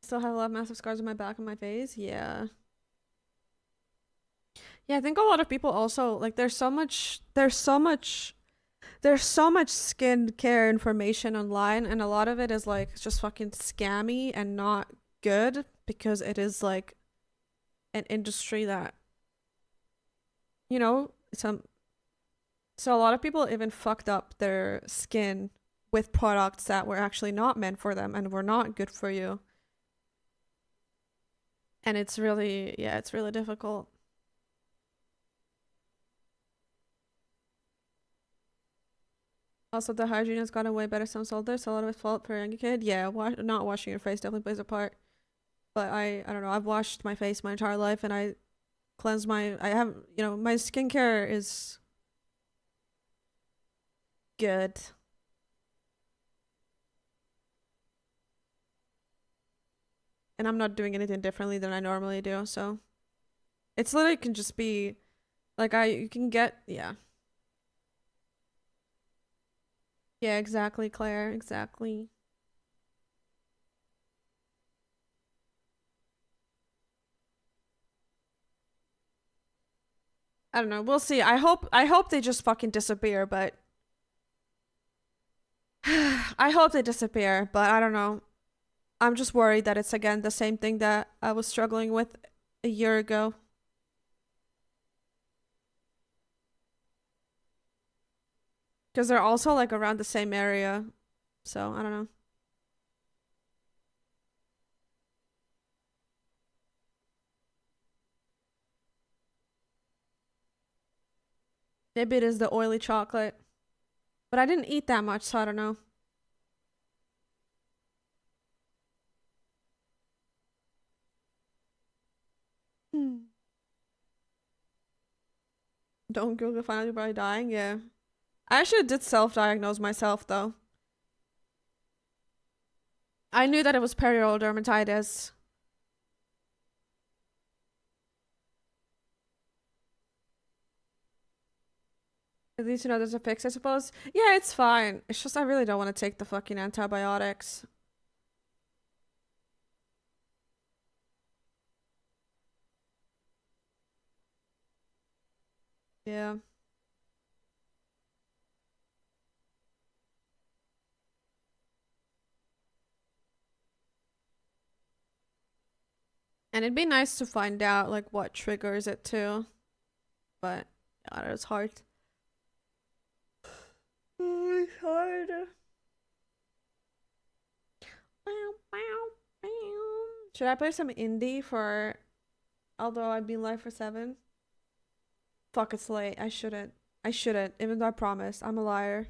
S1: Still have a lot of massive scars on my back and my face. Yeah. Yeah, I think a lot of people also like there's so much skincare information online, and a lot of it is like just fucking scammy and not good because it is like an industry that so a lot of people even fucked up their skin with products that were actually not meant for them and were not good for you. And it's really difficult. Also, the hygiene has gotten way better since older, so a lot of it's fault for a younger kid. Yeah, not washing your face definitely plays a part. But I don't know, I've washed my face my entire life, and I cleanse my, I have, my skincare is good. And I'm not doing anything differently than I normally do, so. It's literally can just be, like, you can get, yeah. Yeah, exactly, Claire, exactly. I don't know, we'll see. I hope they just fucking disappear, but I hope they disappear, but I don't know. I'm just worried that it's again the same thing that I was struggling with a year ago. Because they're also like around the same area. So, I don't know. Maybe it is the oily chocolate. But I didn't eat that much, so I don't know. Don't Google finally probably dying, yeah. I actually did self-diagnose myself though. I knew that it was perioral dermatitis. At least you know there's a fix, I suppose. Yeah, it's fine. It's just I really don't want to take the fucking antibiotics. Yeah. And it'd be nice to find out like what triggers it too. But yeah, it's hard. It's hard. Should I play some indie for although I've been live for 7? Fuck, it's late. I shouldn't. I shouldn't, even though I promised. I'm a liar.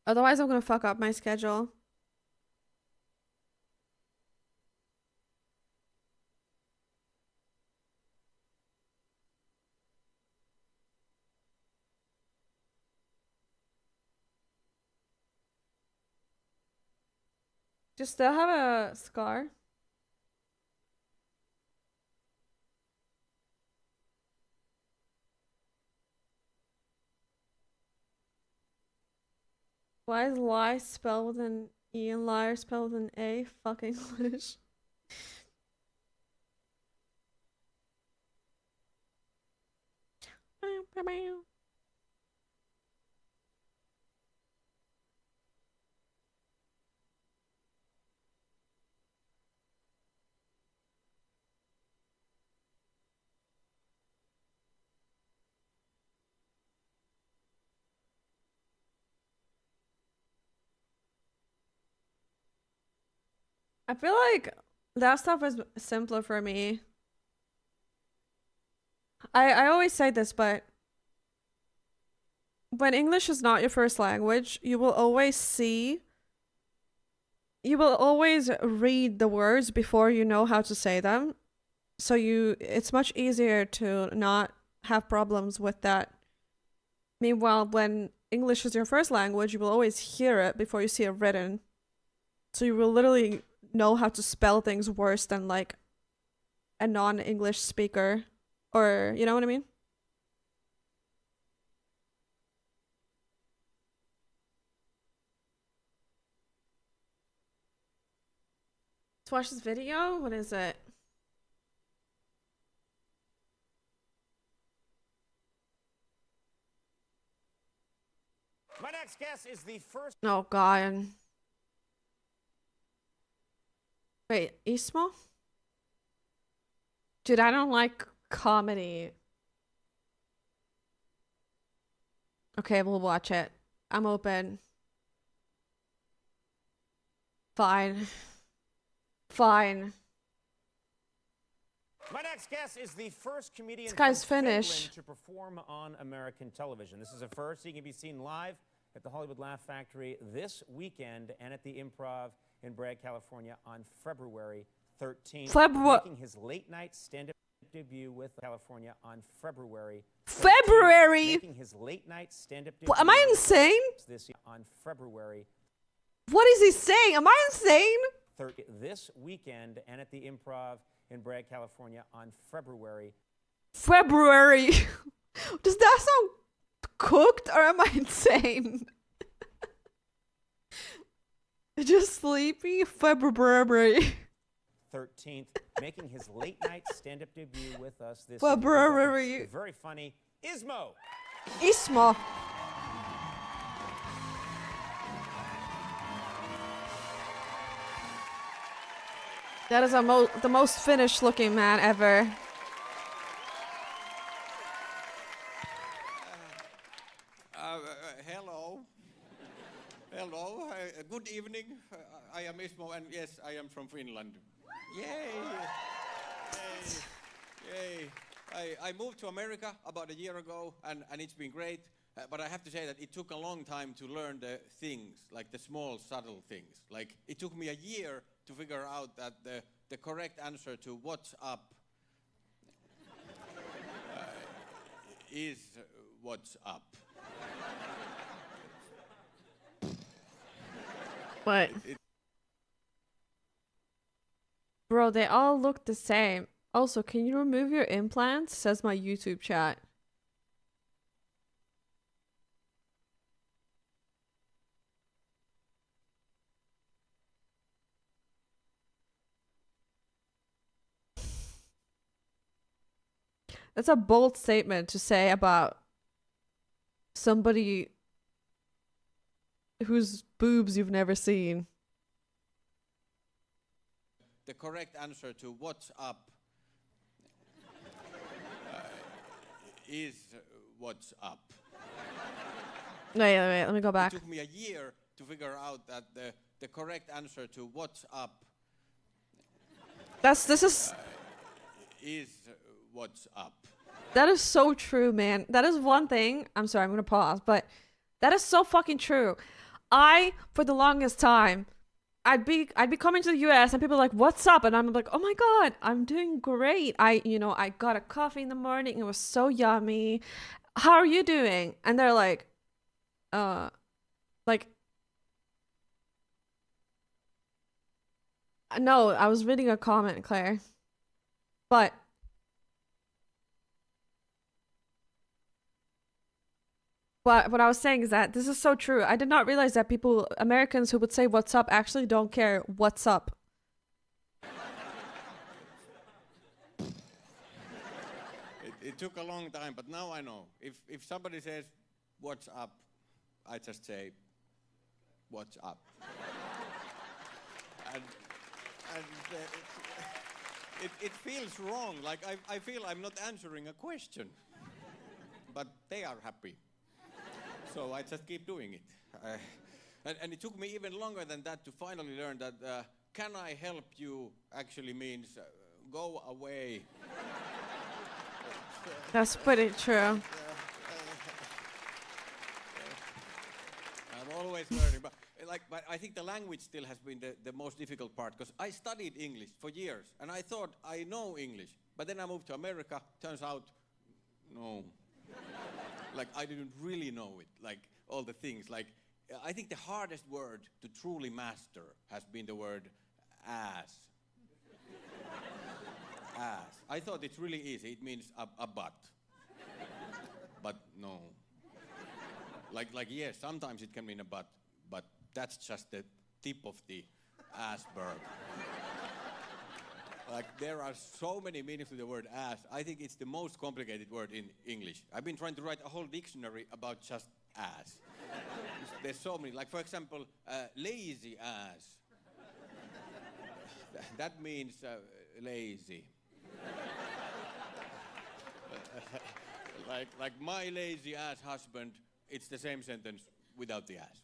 S1: Otherwise, I'm gonna fuck up my schedule. Do you still have a scar? Why is lie spelled with an E and liar spelled with an A? Fuck English. I feel like that stuff is simpler for me. I always say this, but when English is not your first language, you will always read the words before you know how to say them. So it's much easier to not have problems with that. Meanwhile, when English is your first language, you will always hear it before you see it written. So you will literally know how to spell things worse than like a non-English speaker, or you know what I mean? Let's watch this video. What is it?
S7: My next guest is the first.
S1: Oh god. Wait, Ismo? Dude, I don't like comedy. Okay, we'll watch it. I'm open. Fine. Fine.
S7: My next guest is the first comedian
S1: This guy's
S7: from
S1: Finnish.
S7: Finland to perform on American television. This is a first. He can be seen live at the Hollywood Laugh Factory this weekend and at the Improv in Bragg, California on February 13th. Making his late night stand-up debut with California on February 13th.
S1: February?
S7: Making his late night stand-up debut.
S1: Am I insane?
S7: This on February.
S1: What is he saying? Am I insane?
S7: This weekend and at the Improv in Bragg, California on February.
S1: February. Does that sound cooked or am I insane? Just sleepy. February.
S7: 13th, making his late night stand-up debut with us this
S1: February.
S7: very funny Ismo.
S1: Ismo. That is the most Finnish looking man ever.
S8: Hello. Hello. Good evening. I am Ismo, and yes, I am from Finland. Yay! Yay! Yay! I moved to America about a year ago, and it's been great. But I have to say that it took a long time to learn the things, like the small, subtle things. Like, it took me a year to figure out that the correct answer to what's up is what's up.
S1: What? Bro, they all look the same. Also, can you remove your implants? Says my YouTube chat. That's a bold statement to say about somebody whose boobs you've never seen.
S8: The correct answer to what's up is what's up.
S1: Wait, let me go
S8: It
S1: back.
S8: took me a year to figure out that the correct answer to what's up
S1: This is
S8: is what's up.
S1: that is so true, man. That is one thing. I'm sorry, I'm gonna pause, but that is so fucking true. For the longest time, I'd be coming to the US and people are like, "What's up?" And I'm like, "Oh my god, I'm doing great. I got a coffee in the morning. It was so yummy. How are you doing?" And they're like, like, no, I was reading a comment, Claire. But what I was saying is that this is so true. I did not realize that Americans who would say "what's up" actually don't care what's up.
S8: It took a long time, but now I know. If somebody says what's up, I just say what's up. and it feels wrong. Like I feel I'm not answering a question, but they are happy. So I just keep doing it. And it took me even longer than that to finally learn that "can I help you" actually means go away.
S1: That's pretty true.
S8: I'm always learning, but I think the language still has been the most difficult part, because I studied English for years and I thought I know English, but then I moved to America. Turns out, no. Like I didn't really know it, like all the things. Like I think the hardest word to truly master has been the word ass. Ass. I thought it's really easy. It means a butt. But no. Like yes, sometimes it can mean a butt, but that's just the tip of the iceberg. Like there are so many meanings to the word ass. I think it's the most complicated word in English. I've been trying to write a whole dictionary about just ass. There's so many. Like for example, lazy ass. That means lazy. Like my lazy ass husband, it's the same sentence without the ass.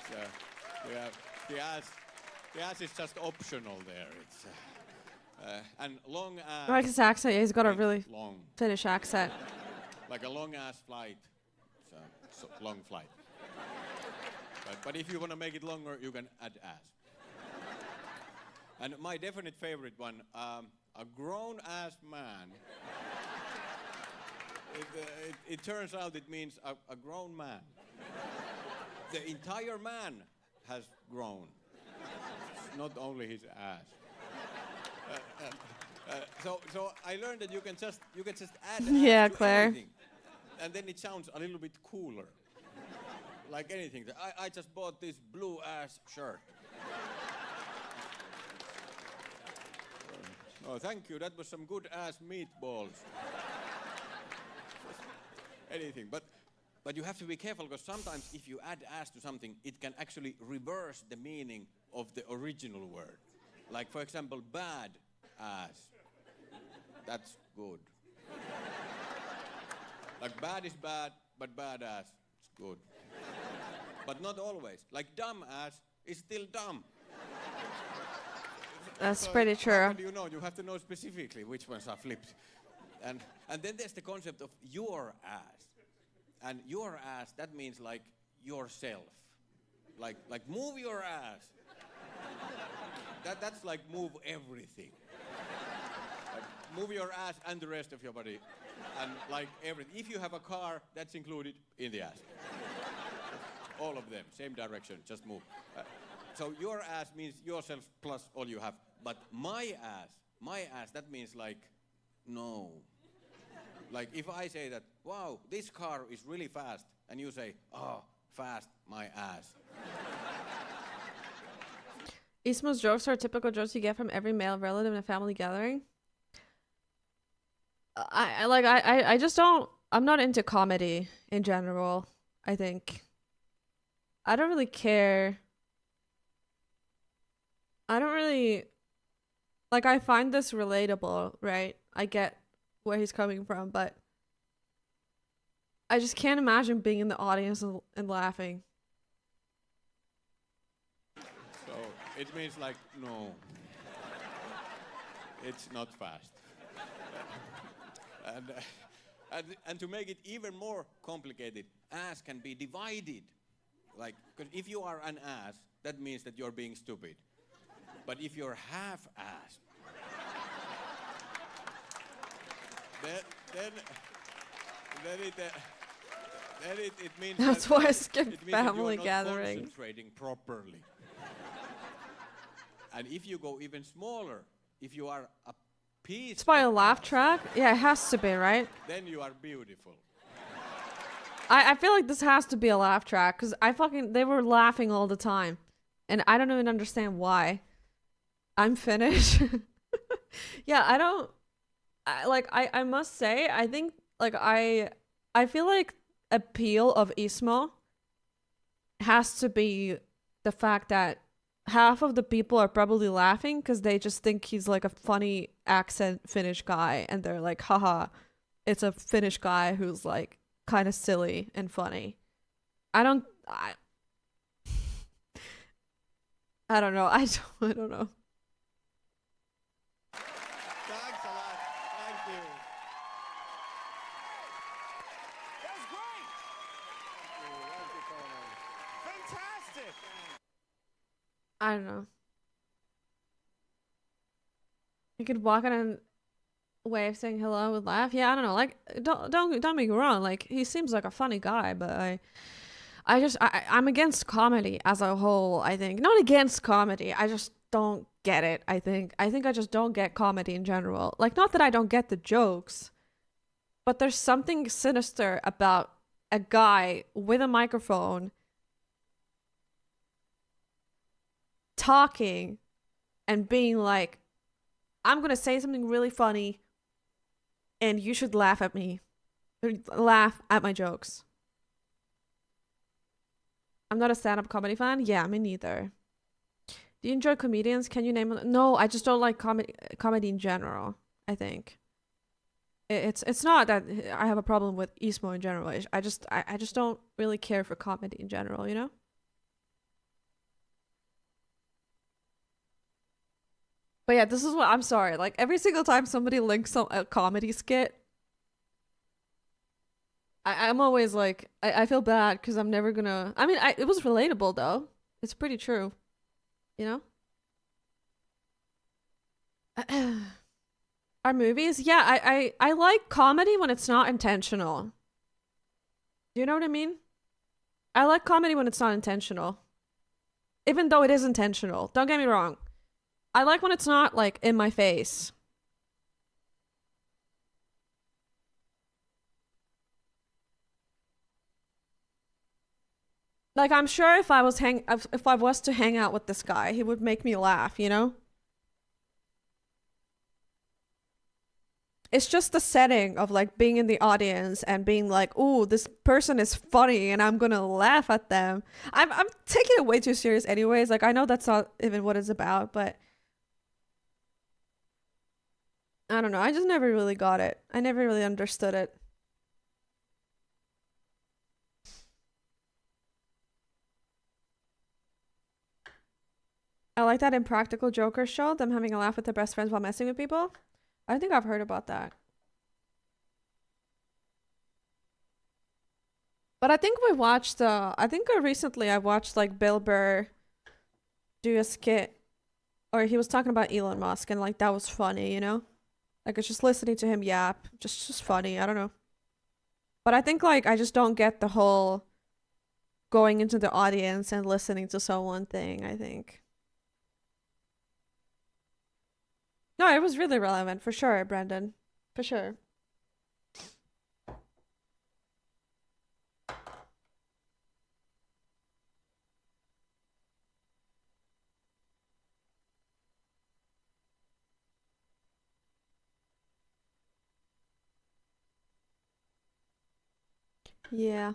S8: So we have the ass is just optional there. It's and long ass.
S1: I like his accent. He's got a
S8: means
S1: really
S8: long,
S1: Finnish accent.
S8: like a long ass flight. So long flight. But if you want to make it longer, you can add ass. And my definite favorite one, a grown-ass man. It turns out it means a grown man. The entire man has grown. It's not only his ass. So I learned that you can just add
S1: Yeah,
S8: ass to
S1: Claire.
S8: anything, and then it sounds a little bit cooler. Like anything. I just bought this blue ass shirt. Oh, thank you. That was some good ass meatballs. Anything, but you have to be careful, because sometimes if you add ass to something, it can actually reverse the meaning of the original word. Like for example, bad ass. That's good. Like bad is bad, but bad ass is good. But not always. Like dumb ass is still dumb.
S1: That's
S8: So
S1: pretty
S8: how
S1: true.
S8: do you know? You have to know specifically which ones are flipped. And then there's the concept of your ass. And your ass, that means like yourself. Like move your ass. That's like move everything. Like move your ass and the rest of your body. And like everything. If you have a car, that's included in the ass. All of them, same direction, just move. So your ass means yourself plus all you have. But my ass, that means like, no. Like if I say that, wow, this car is really fast, and you say, oh, fast, my ass.
S1: Ismo's jokes are typical jokes you get from every male relative in a family gathering. I just don't. I'm not into comedy in general. I think. I don't really care. I don't really. Like, I find this relatable, right? I get where he's coming from, but I just can't imagine being in the audience and laughing.
S8: So it means like, no. It's not fast. And to make it even more complicated, ass can be divided. Like, because if you are an ass, that means that you're being stupid. But if you're half ass, then it means
S1: That's
S8: that,
S1: why I
S8: it
S1: skip
S8: means that you are
S1: family
S8: not
S1: gatherings.
S8: concentrating properly. And if you go even smaller, if you are a piece
S1: It's by a
S8: of
S1: laugh
S8: ass,
S1: track? Yeah, it has to be, right?
S8: then you are beautiful.
S1: I feel like this has to be a laugh track because they were laughing all the time. And I don't even understand why. I'm Finnish. Yeah, I must say, I think, like, I feel like appeal of Ismo has to be the fact that half of the people are probably laughing because they just think he's like a funny accent Finnish guy and they're like, haha, it's a Finnish guy who's like kind of silly and funny. I don't know. I don't know.
S8: Thanks a lot. Thank you.
S7: That was great. Fantastic.
S1: I don't know. You could walk in and wave saying hello and laugh. Yeah, I don't know. Like, don't make me wrong. Like, he seems like a funny guy, but I'm against comedy as a whole. I think not against comedy. I just don't get it. I think I just don't get comedy in general. Like, not that I don't get the jokes, but there's something sinister about a guy with a microphone talking and being like, I'm gonna say something really funny and you should laugh at me or laugh at my jokes. I'm not a stand-up comedy fan. Yeah, me neither. Do you enjoy comedians? Can you name them? No, I just don't like comedy in general. I think it's not that I have a problem with Ismo in general. I just don't really care for comedy in general, you know? But yeah, this is what I'm sorry. Like, every single time somebody links a comedy skit, I'm always like, I feel bad because I'm never gonna. I mean, it was relatable though. It's pretty true, you know. Our movies, yeah, I like comedy when it's not intentional. Do you know what I mean? I like comedy when it's not intentional, even though it is intentional. Don't get me wrong. I like when it's not like in my face. Like, I'm sure if I was to hang out with this guy, he would make me laugh, you know? It's just the setting of like being in the audience and being like, "Ooh, this person is funny and I'm going to laugh at them." I'm taking it way too serious anyways. Like, I know that's not even what it's about, but I don't know. I just never really got it. I never really understood it. I like that Impractical Joker show, them having a laugh with their best friends while messing with people. I think I've heard about that. But I think recently I watched like Bill Burr do a skit, or he was talking about Elon Musk, and like that was funny, you know? Like, it's just listening to him yap, just funny. I don't know. But I think like I just don't get the whole going into the audience and listening to someone thing, I think. No, it was really relevant, for sure, Brendan. For sure. Yeah.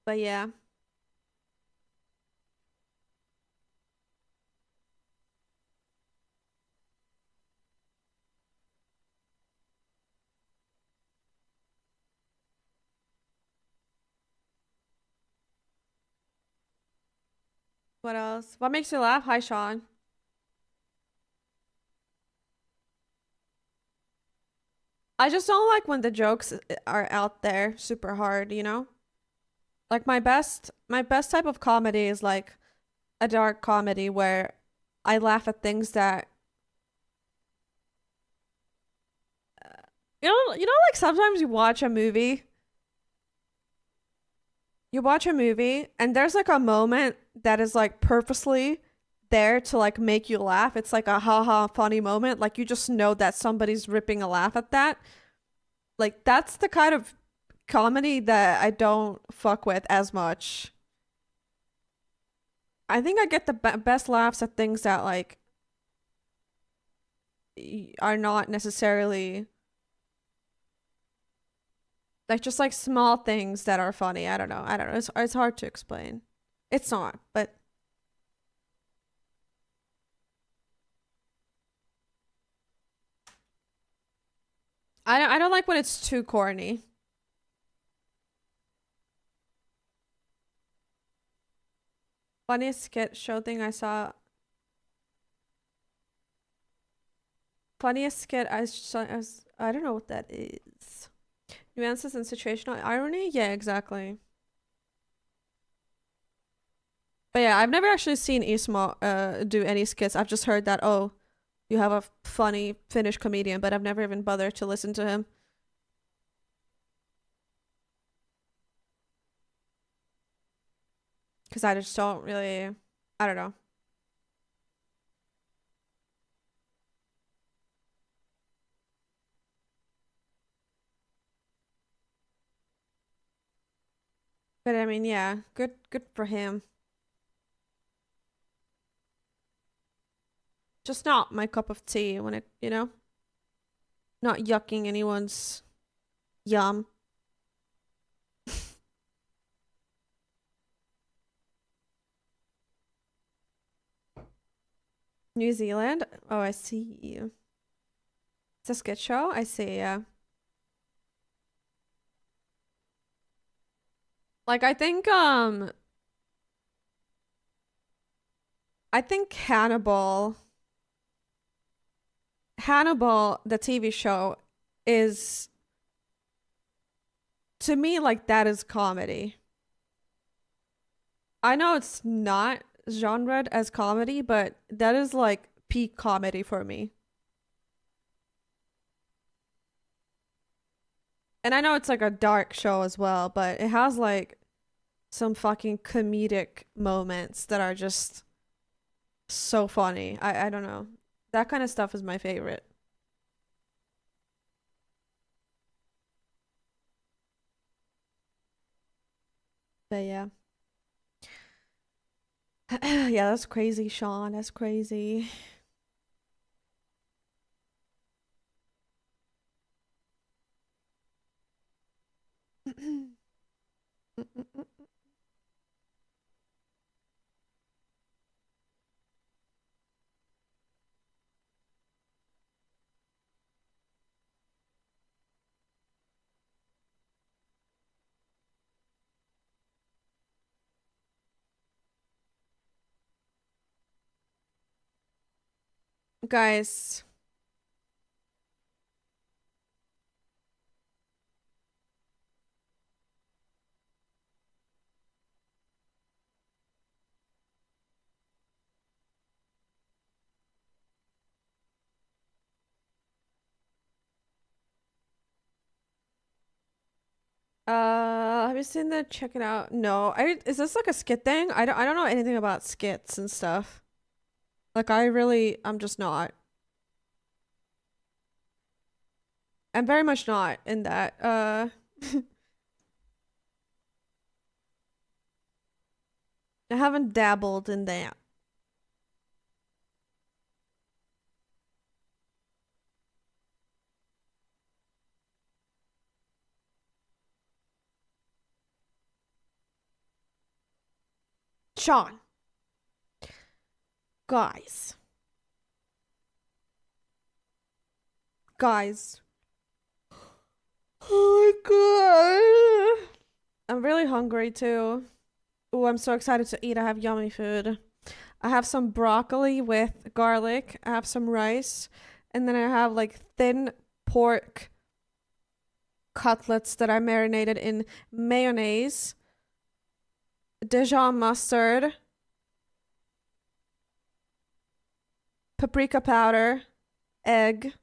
S1: But yeah. What else? What makes you laugh? Hi, Sean. I just don't like when the jokes are out there super hard, you know? Like my best type of comedy is like a dark comedy where I laugh at things that like sometimes you watch a movie and there's like a moment that is like purposely there to like make you laugh. It's like a haha funny moment. Like you just know that somebody's ripping a laugh at that. Like that's the kind of comedy that I don't fuck with as much. I think I get the best laughs at things that like are not necessarily like just like small things that are funny. I don't know. It's hard to explain. It's not, but I don't like when it's too corny. Funniest skit show thing I saw. Funniest skit I saw. I don't know what that is. Nuances and situational irony? Yeah, exactly. But yeah, I've never actually seen Ismo do any skits. I've just heard that, oh, you have a funny Finnish comedian, but I've never even bothered to listen to him. Because I just don't really, I don't know. But I mean, yeah, good for him. Just not my cup of tea when it, you know? Not yucking anyone's yum. New Zealand? Oh, I see. It's a skit show? I see, yeah. Like, I think Hannibal, the TV show, is, to me, like, that is comedy. I know it's not genred as comedy, but that is, like, peak comedy for me. And I know it's, like, a dark show as well, but it has, like, some fucking comedic moments that are just so funny. I don't know. That kind of stuff is my favorite. But yeah. Yeah, that's crazy, Sean. That's crazy. Guys, have you seen the Check It Out? No. Is this like a skit thing? I don't know anything about skits and stuff. Like I'm just not. I'm very much not in that. I haven't dabbled in that. Sean. Guys. Guys. Oh my god. I'm really hungry too. Oh, I'm so excited to eat. I have yummy food. I have some broccoli with garlic. I have some rice. And then I have like thin pork cutlets that I marinated in mayonnaise, Dijon mustard, paprika powder, egg,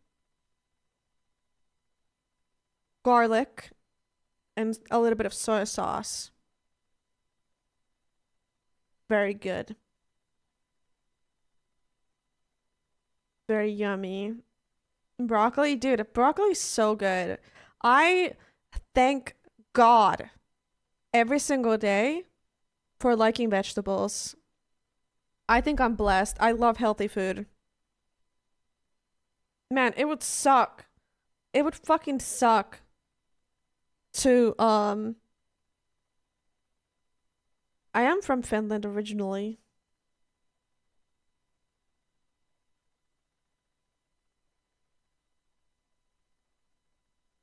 S1: garlic, and a little bit of soy sauce. Very good. Very yummy. Broccoli, dude, broccoli's so good. I thank God every single day for liking vegetables. I think I'm blessed. I love healthy food. Man, it would suck. It would fucking suck to, I am from Finland originally.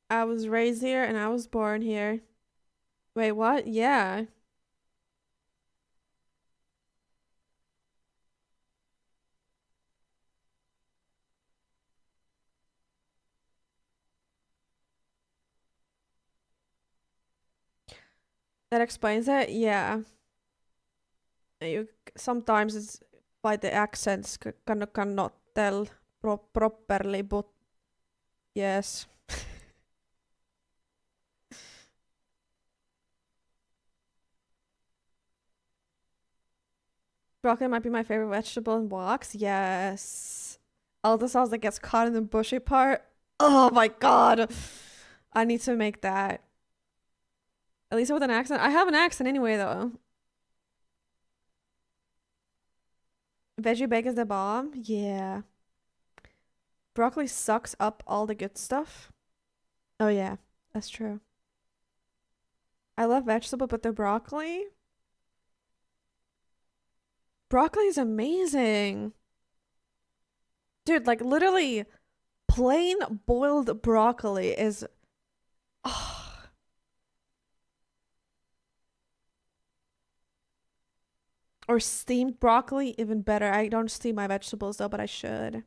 S1: I was raised here and I was born here. Wait, what? Yeah. That explains it? Yeah. You sometimes it's by the accents cannot tell properly, but yes. Broccoli might be my favorite vegetable in woks. Yes. All the sauce that gets caught in the bushy part. Oh my god. I need to make that. At least with an accent. I have an accent anyway, though. Veggie bacon's the bomb? Yeah. Broccoli sucks up all the good stuff. Oh yeah, that's true. I love vegetable, but the broccoli? Broccoli is amazing. Dude, like literally plain boiled broccoli is... Oh. Or steamed broccoli, even better. I don't steam my vegetables though, but I should.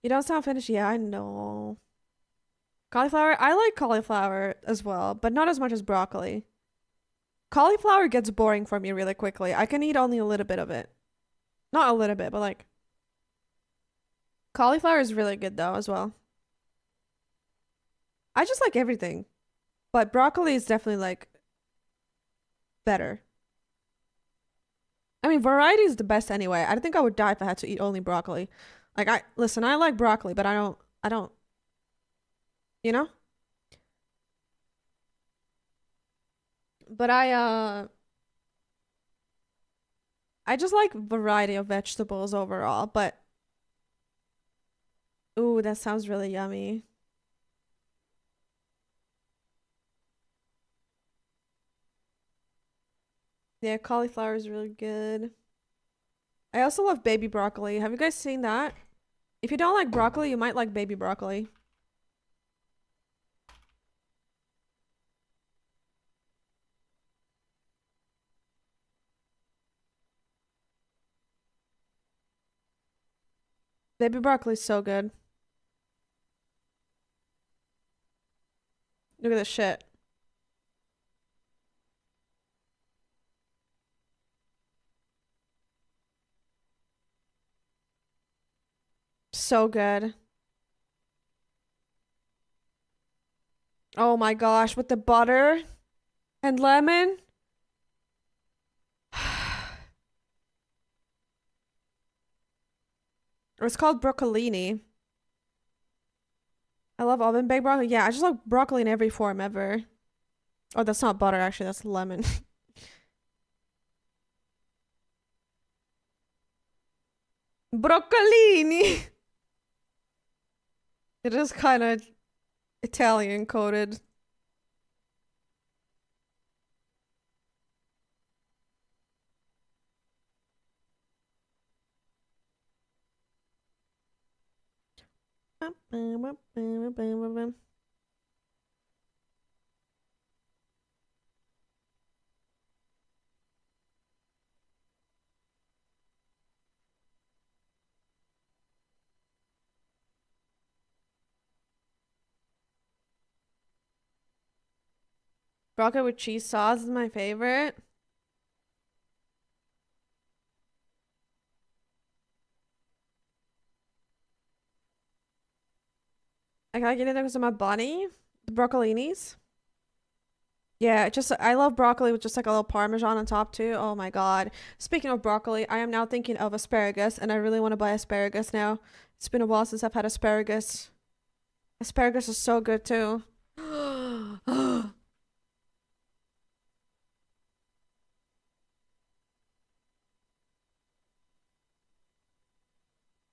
S1: You don't sound finished? Yeah, I know. Cauliflower? I like cauliflower as well, but not as much as broccoli. Cauliflower gets boring for me really quickly. I can eat only a little bit of it. Not a little bit, but like... Cauliflower is really good though as well. I just like everything. But broccoli is definitely like... better. I mean, variety is the best anyway. I think I would die if I had to eat only broccoli. Like, listen, I like broccoli, but I don't, you know? But I just like variety of vegetables overall, but, ooh, that sounds really yummy. Yeah, cauliflower is really good. I also love baby broccoli. Have you guys seen that? If you don't like broccoli, you might like baby broccoli. Baby broccoli is so good. Look at this shit. So good. Oh my gosh, with the butter and lemon. Or it's called broccolini. I love oven baked broccoli. Yeah, I just like broccoli in every form ever. Oh, that's not butter actually, that's lemon. Broccolini. It is kind of Italian coded. Broccoli with cheese sauce is my favorite. I gotta get it because of my bunny. The broccolinis. Yeah, just I love broccoli with just like a little parmesan on top too. Oh my god. Speaking of broccoli, I am now thinking of asparagus and I really want to buy asparagus now. It's been a while since I've had asparagus. Asparagus is so good too.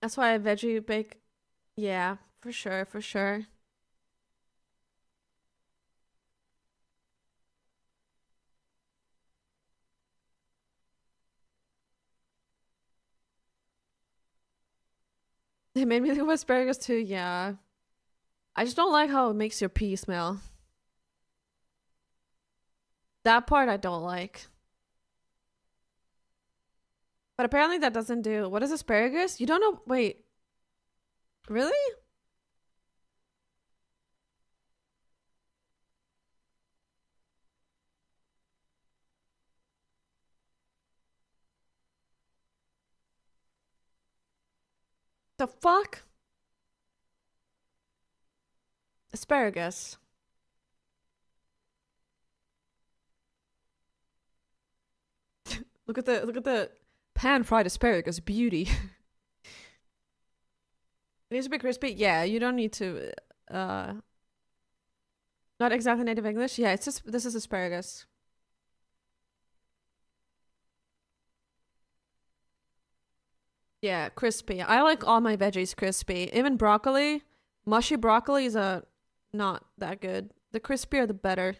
S1: That's why I veggie bake. Yeah, for sure, for sure. They made me think of asparagus too, yeah. I just don't like how it makes your pee smell. That part I don't like. But apparently that doesn't do. What is asparagus? You don't know? Wait. Really? The fuck? Asparagus. Look at the pan-fried asparagus beauty. It needs to be crispy. Yeah, you don't need to not exactly native English. Yeah, it's just this is asparagus. Yeah, crispy. I like all my veggies crispy. Even broccoli, mushy broccoli is not that good. The crispier the better.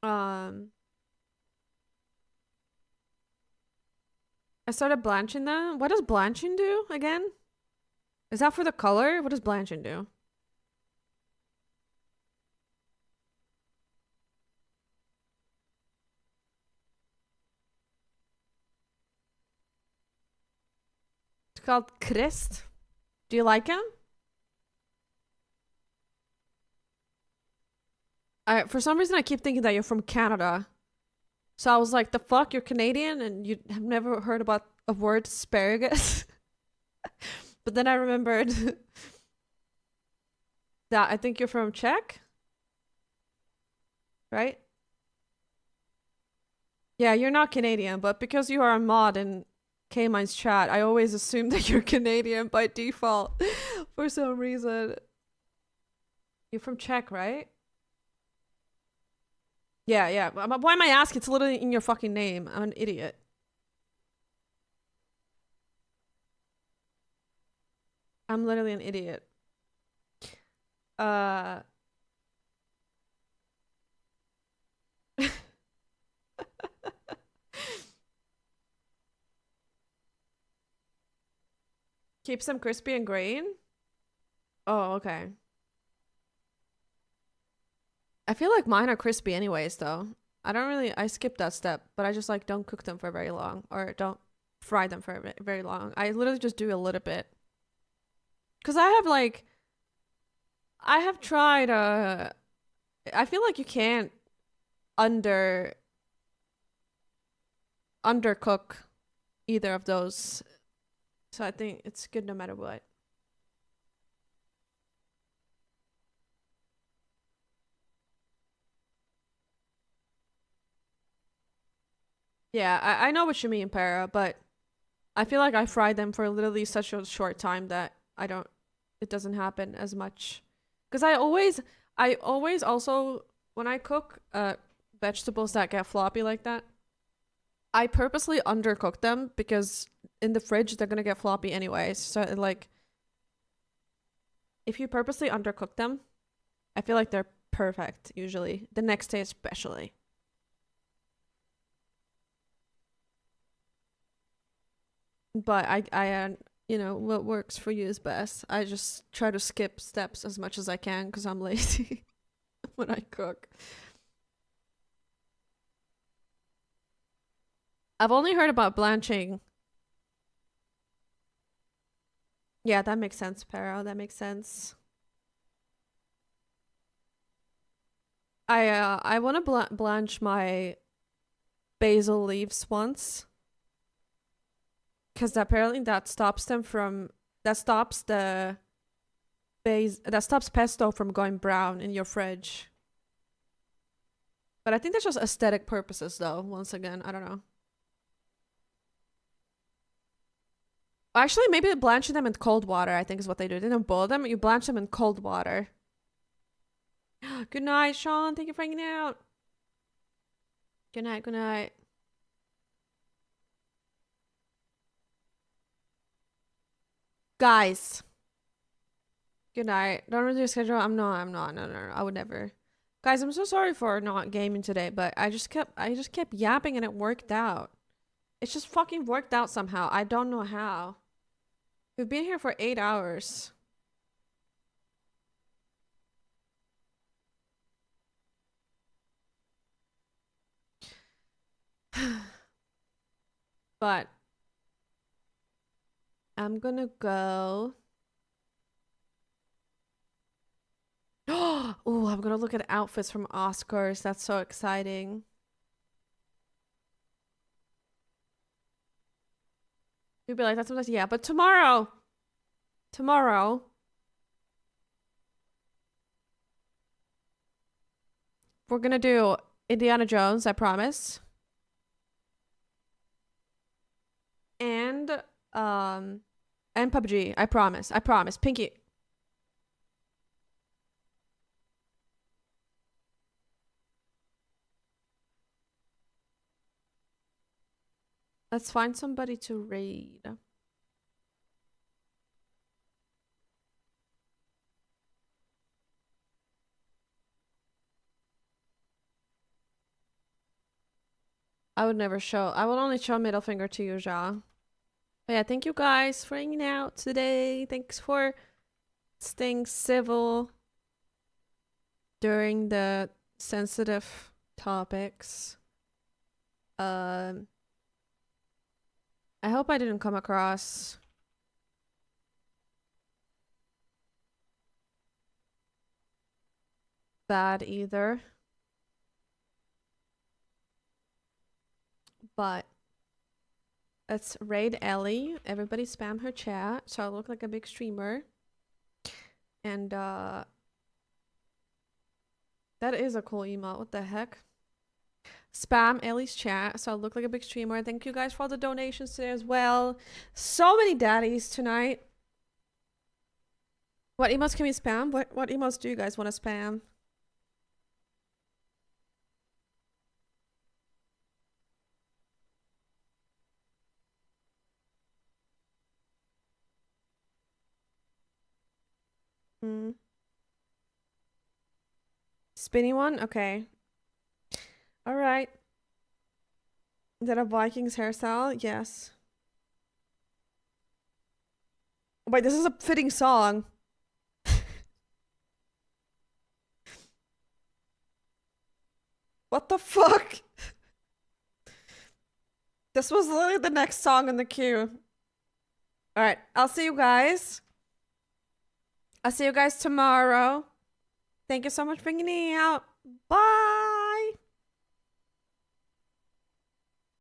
S1: I started blanching them. What does blanching do again? Is that for the color? What does blanching do? It's called Christ. Do you like him? For some reason I keep thinking that you're from Canada. So I was like, the fuck, you're Canadian and you have never heard about a word asparagus? But then I remembered that I think you're from Czech? Right? Yeah, you're not Canadian, but because you are a mod in K-Mine's chat, I always assume that you're Canadian by default for some reason. You're from Czech, right? Yeah, yeah. Why am I asking? It's literally in your fucking name. I'm an idiot. I'm literally an idiot. Keeps them crispy and green? Oh, okay. I feel like mine are crispy anyways, though. I skip that step, but I just like don't cook them for very long or don't fry them for very long. I literally just do a little bit. Cause I have tried, I feel like you can't undercook either of those. So I think it's good no matter what. Yeah, I know what you mean, Para, but I feel like I fry them for literally such a short time that it doesn't happen as much. Because I always also, when I cook vegetables that get floppy like that, I purposely undercook them because in the fridge they're gonna get floppy anyways. So like, if you purposely undercook them, I feel like they're perfect usually. The next day especially. but you know, what works for you is best. I just try to skip steps as much as I can because I'm lazy when I cook. I've only heard about blanching. Yeah, that makes sense, Pero. That makes sense. I want to blanch my basil leaves once. Because apparently that stops them from... That stops the... That stops pesto from going brown in your fridge. But I think that's just aesthetic purposes, though. Once again, I don't know. Actually, maybe blanching them in cold water, I think is what they do. They don't boil them, you blanch them in cold water. Good night, Sean. Thank you for hanging out. Good night, good night. Guys. Good night. Don't redo your schedule. I'm not. No. I would never. Guys, I'm so sorry for not gaming today, but I just kept yapping and it worked out. It's just fucking worked out somehow. I don't know how. We've been here for 8 hours. But I'm gonna go. Oh, I'm gonna look at outfits from Oscars. That's so exciting. You'd be like, that's sometimes, yeah, but tomorrow, we're gonna do Indiana Jones, I promise. And PUBG, I promise. Pinky. Let's find somebody to raid. I would never show. I will only show middle finger to you, Ja. But yeah, thank you guys for hanging out today. Thanks for staying civil during the sensitive topics. I hope I didn't come across bad either. But let's raid Ellie. Everybody spam her chat so I look like a big streamer. And that is a cool emote. What the heck? Spam Ellie's chat so I look like a big streamer. Thank you guys for all the donations today as well. So many daddies tonight. What emotes can we spam? What emotes do you guys want to spam? Spinny one? Okay. Alright. Is that a Vikings hairstyle? Yes. Wait, this is a fitting song. What the fuck? This was literally the next song in the queue. Alright, I'll see you guys. I'll see you guys tomorrow. Thank you so much for hanging out. Bye!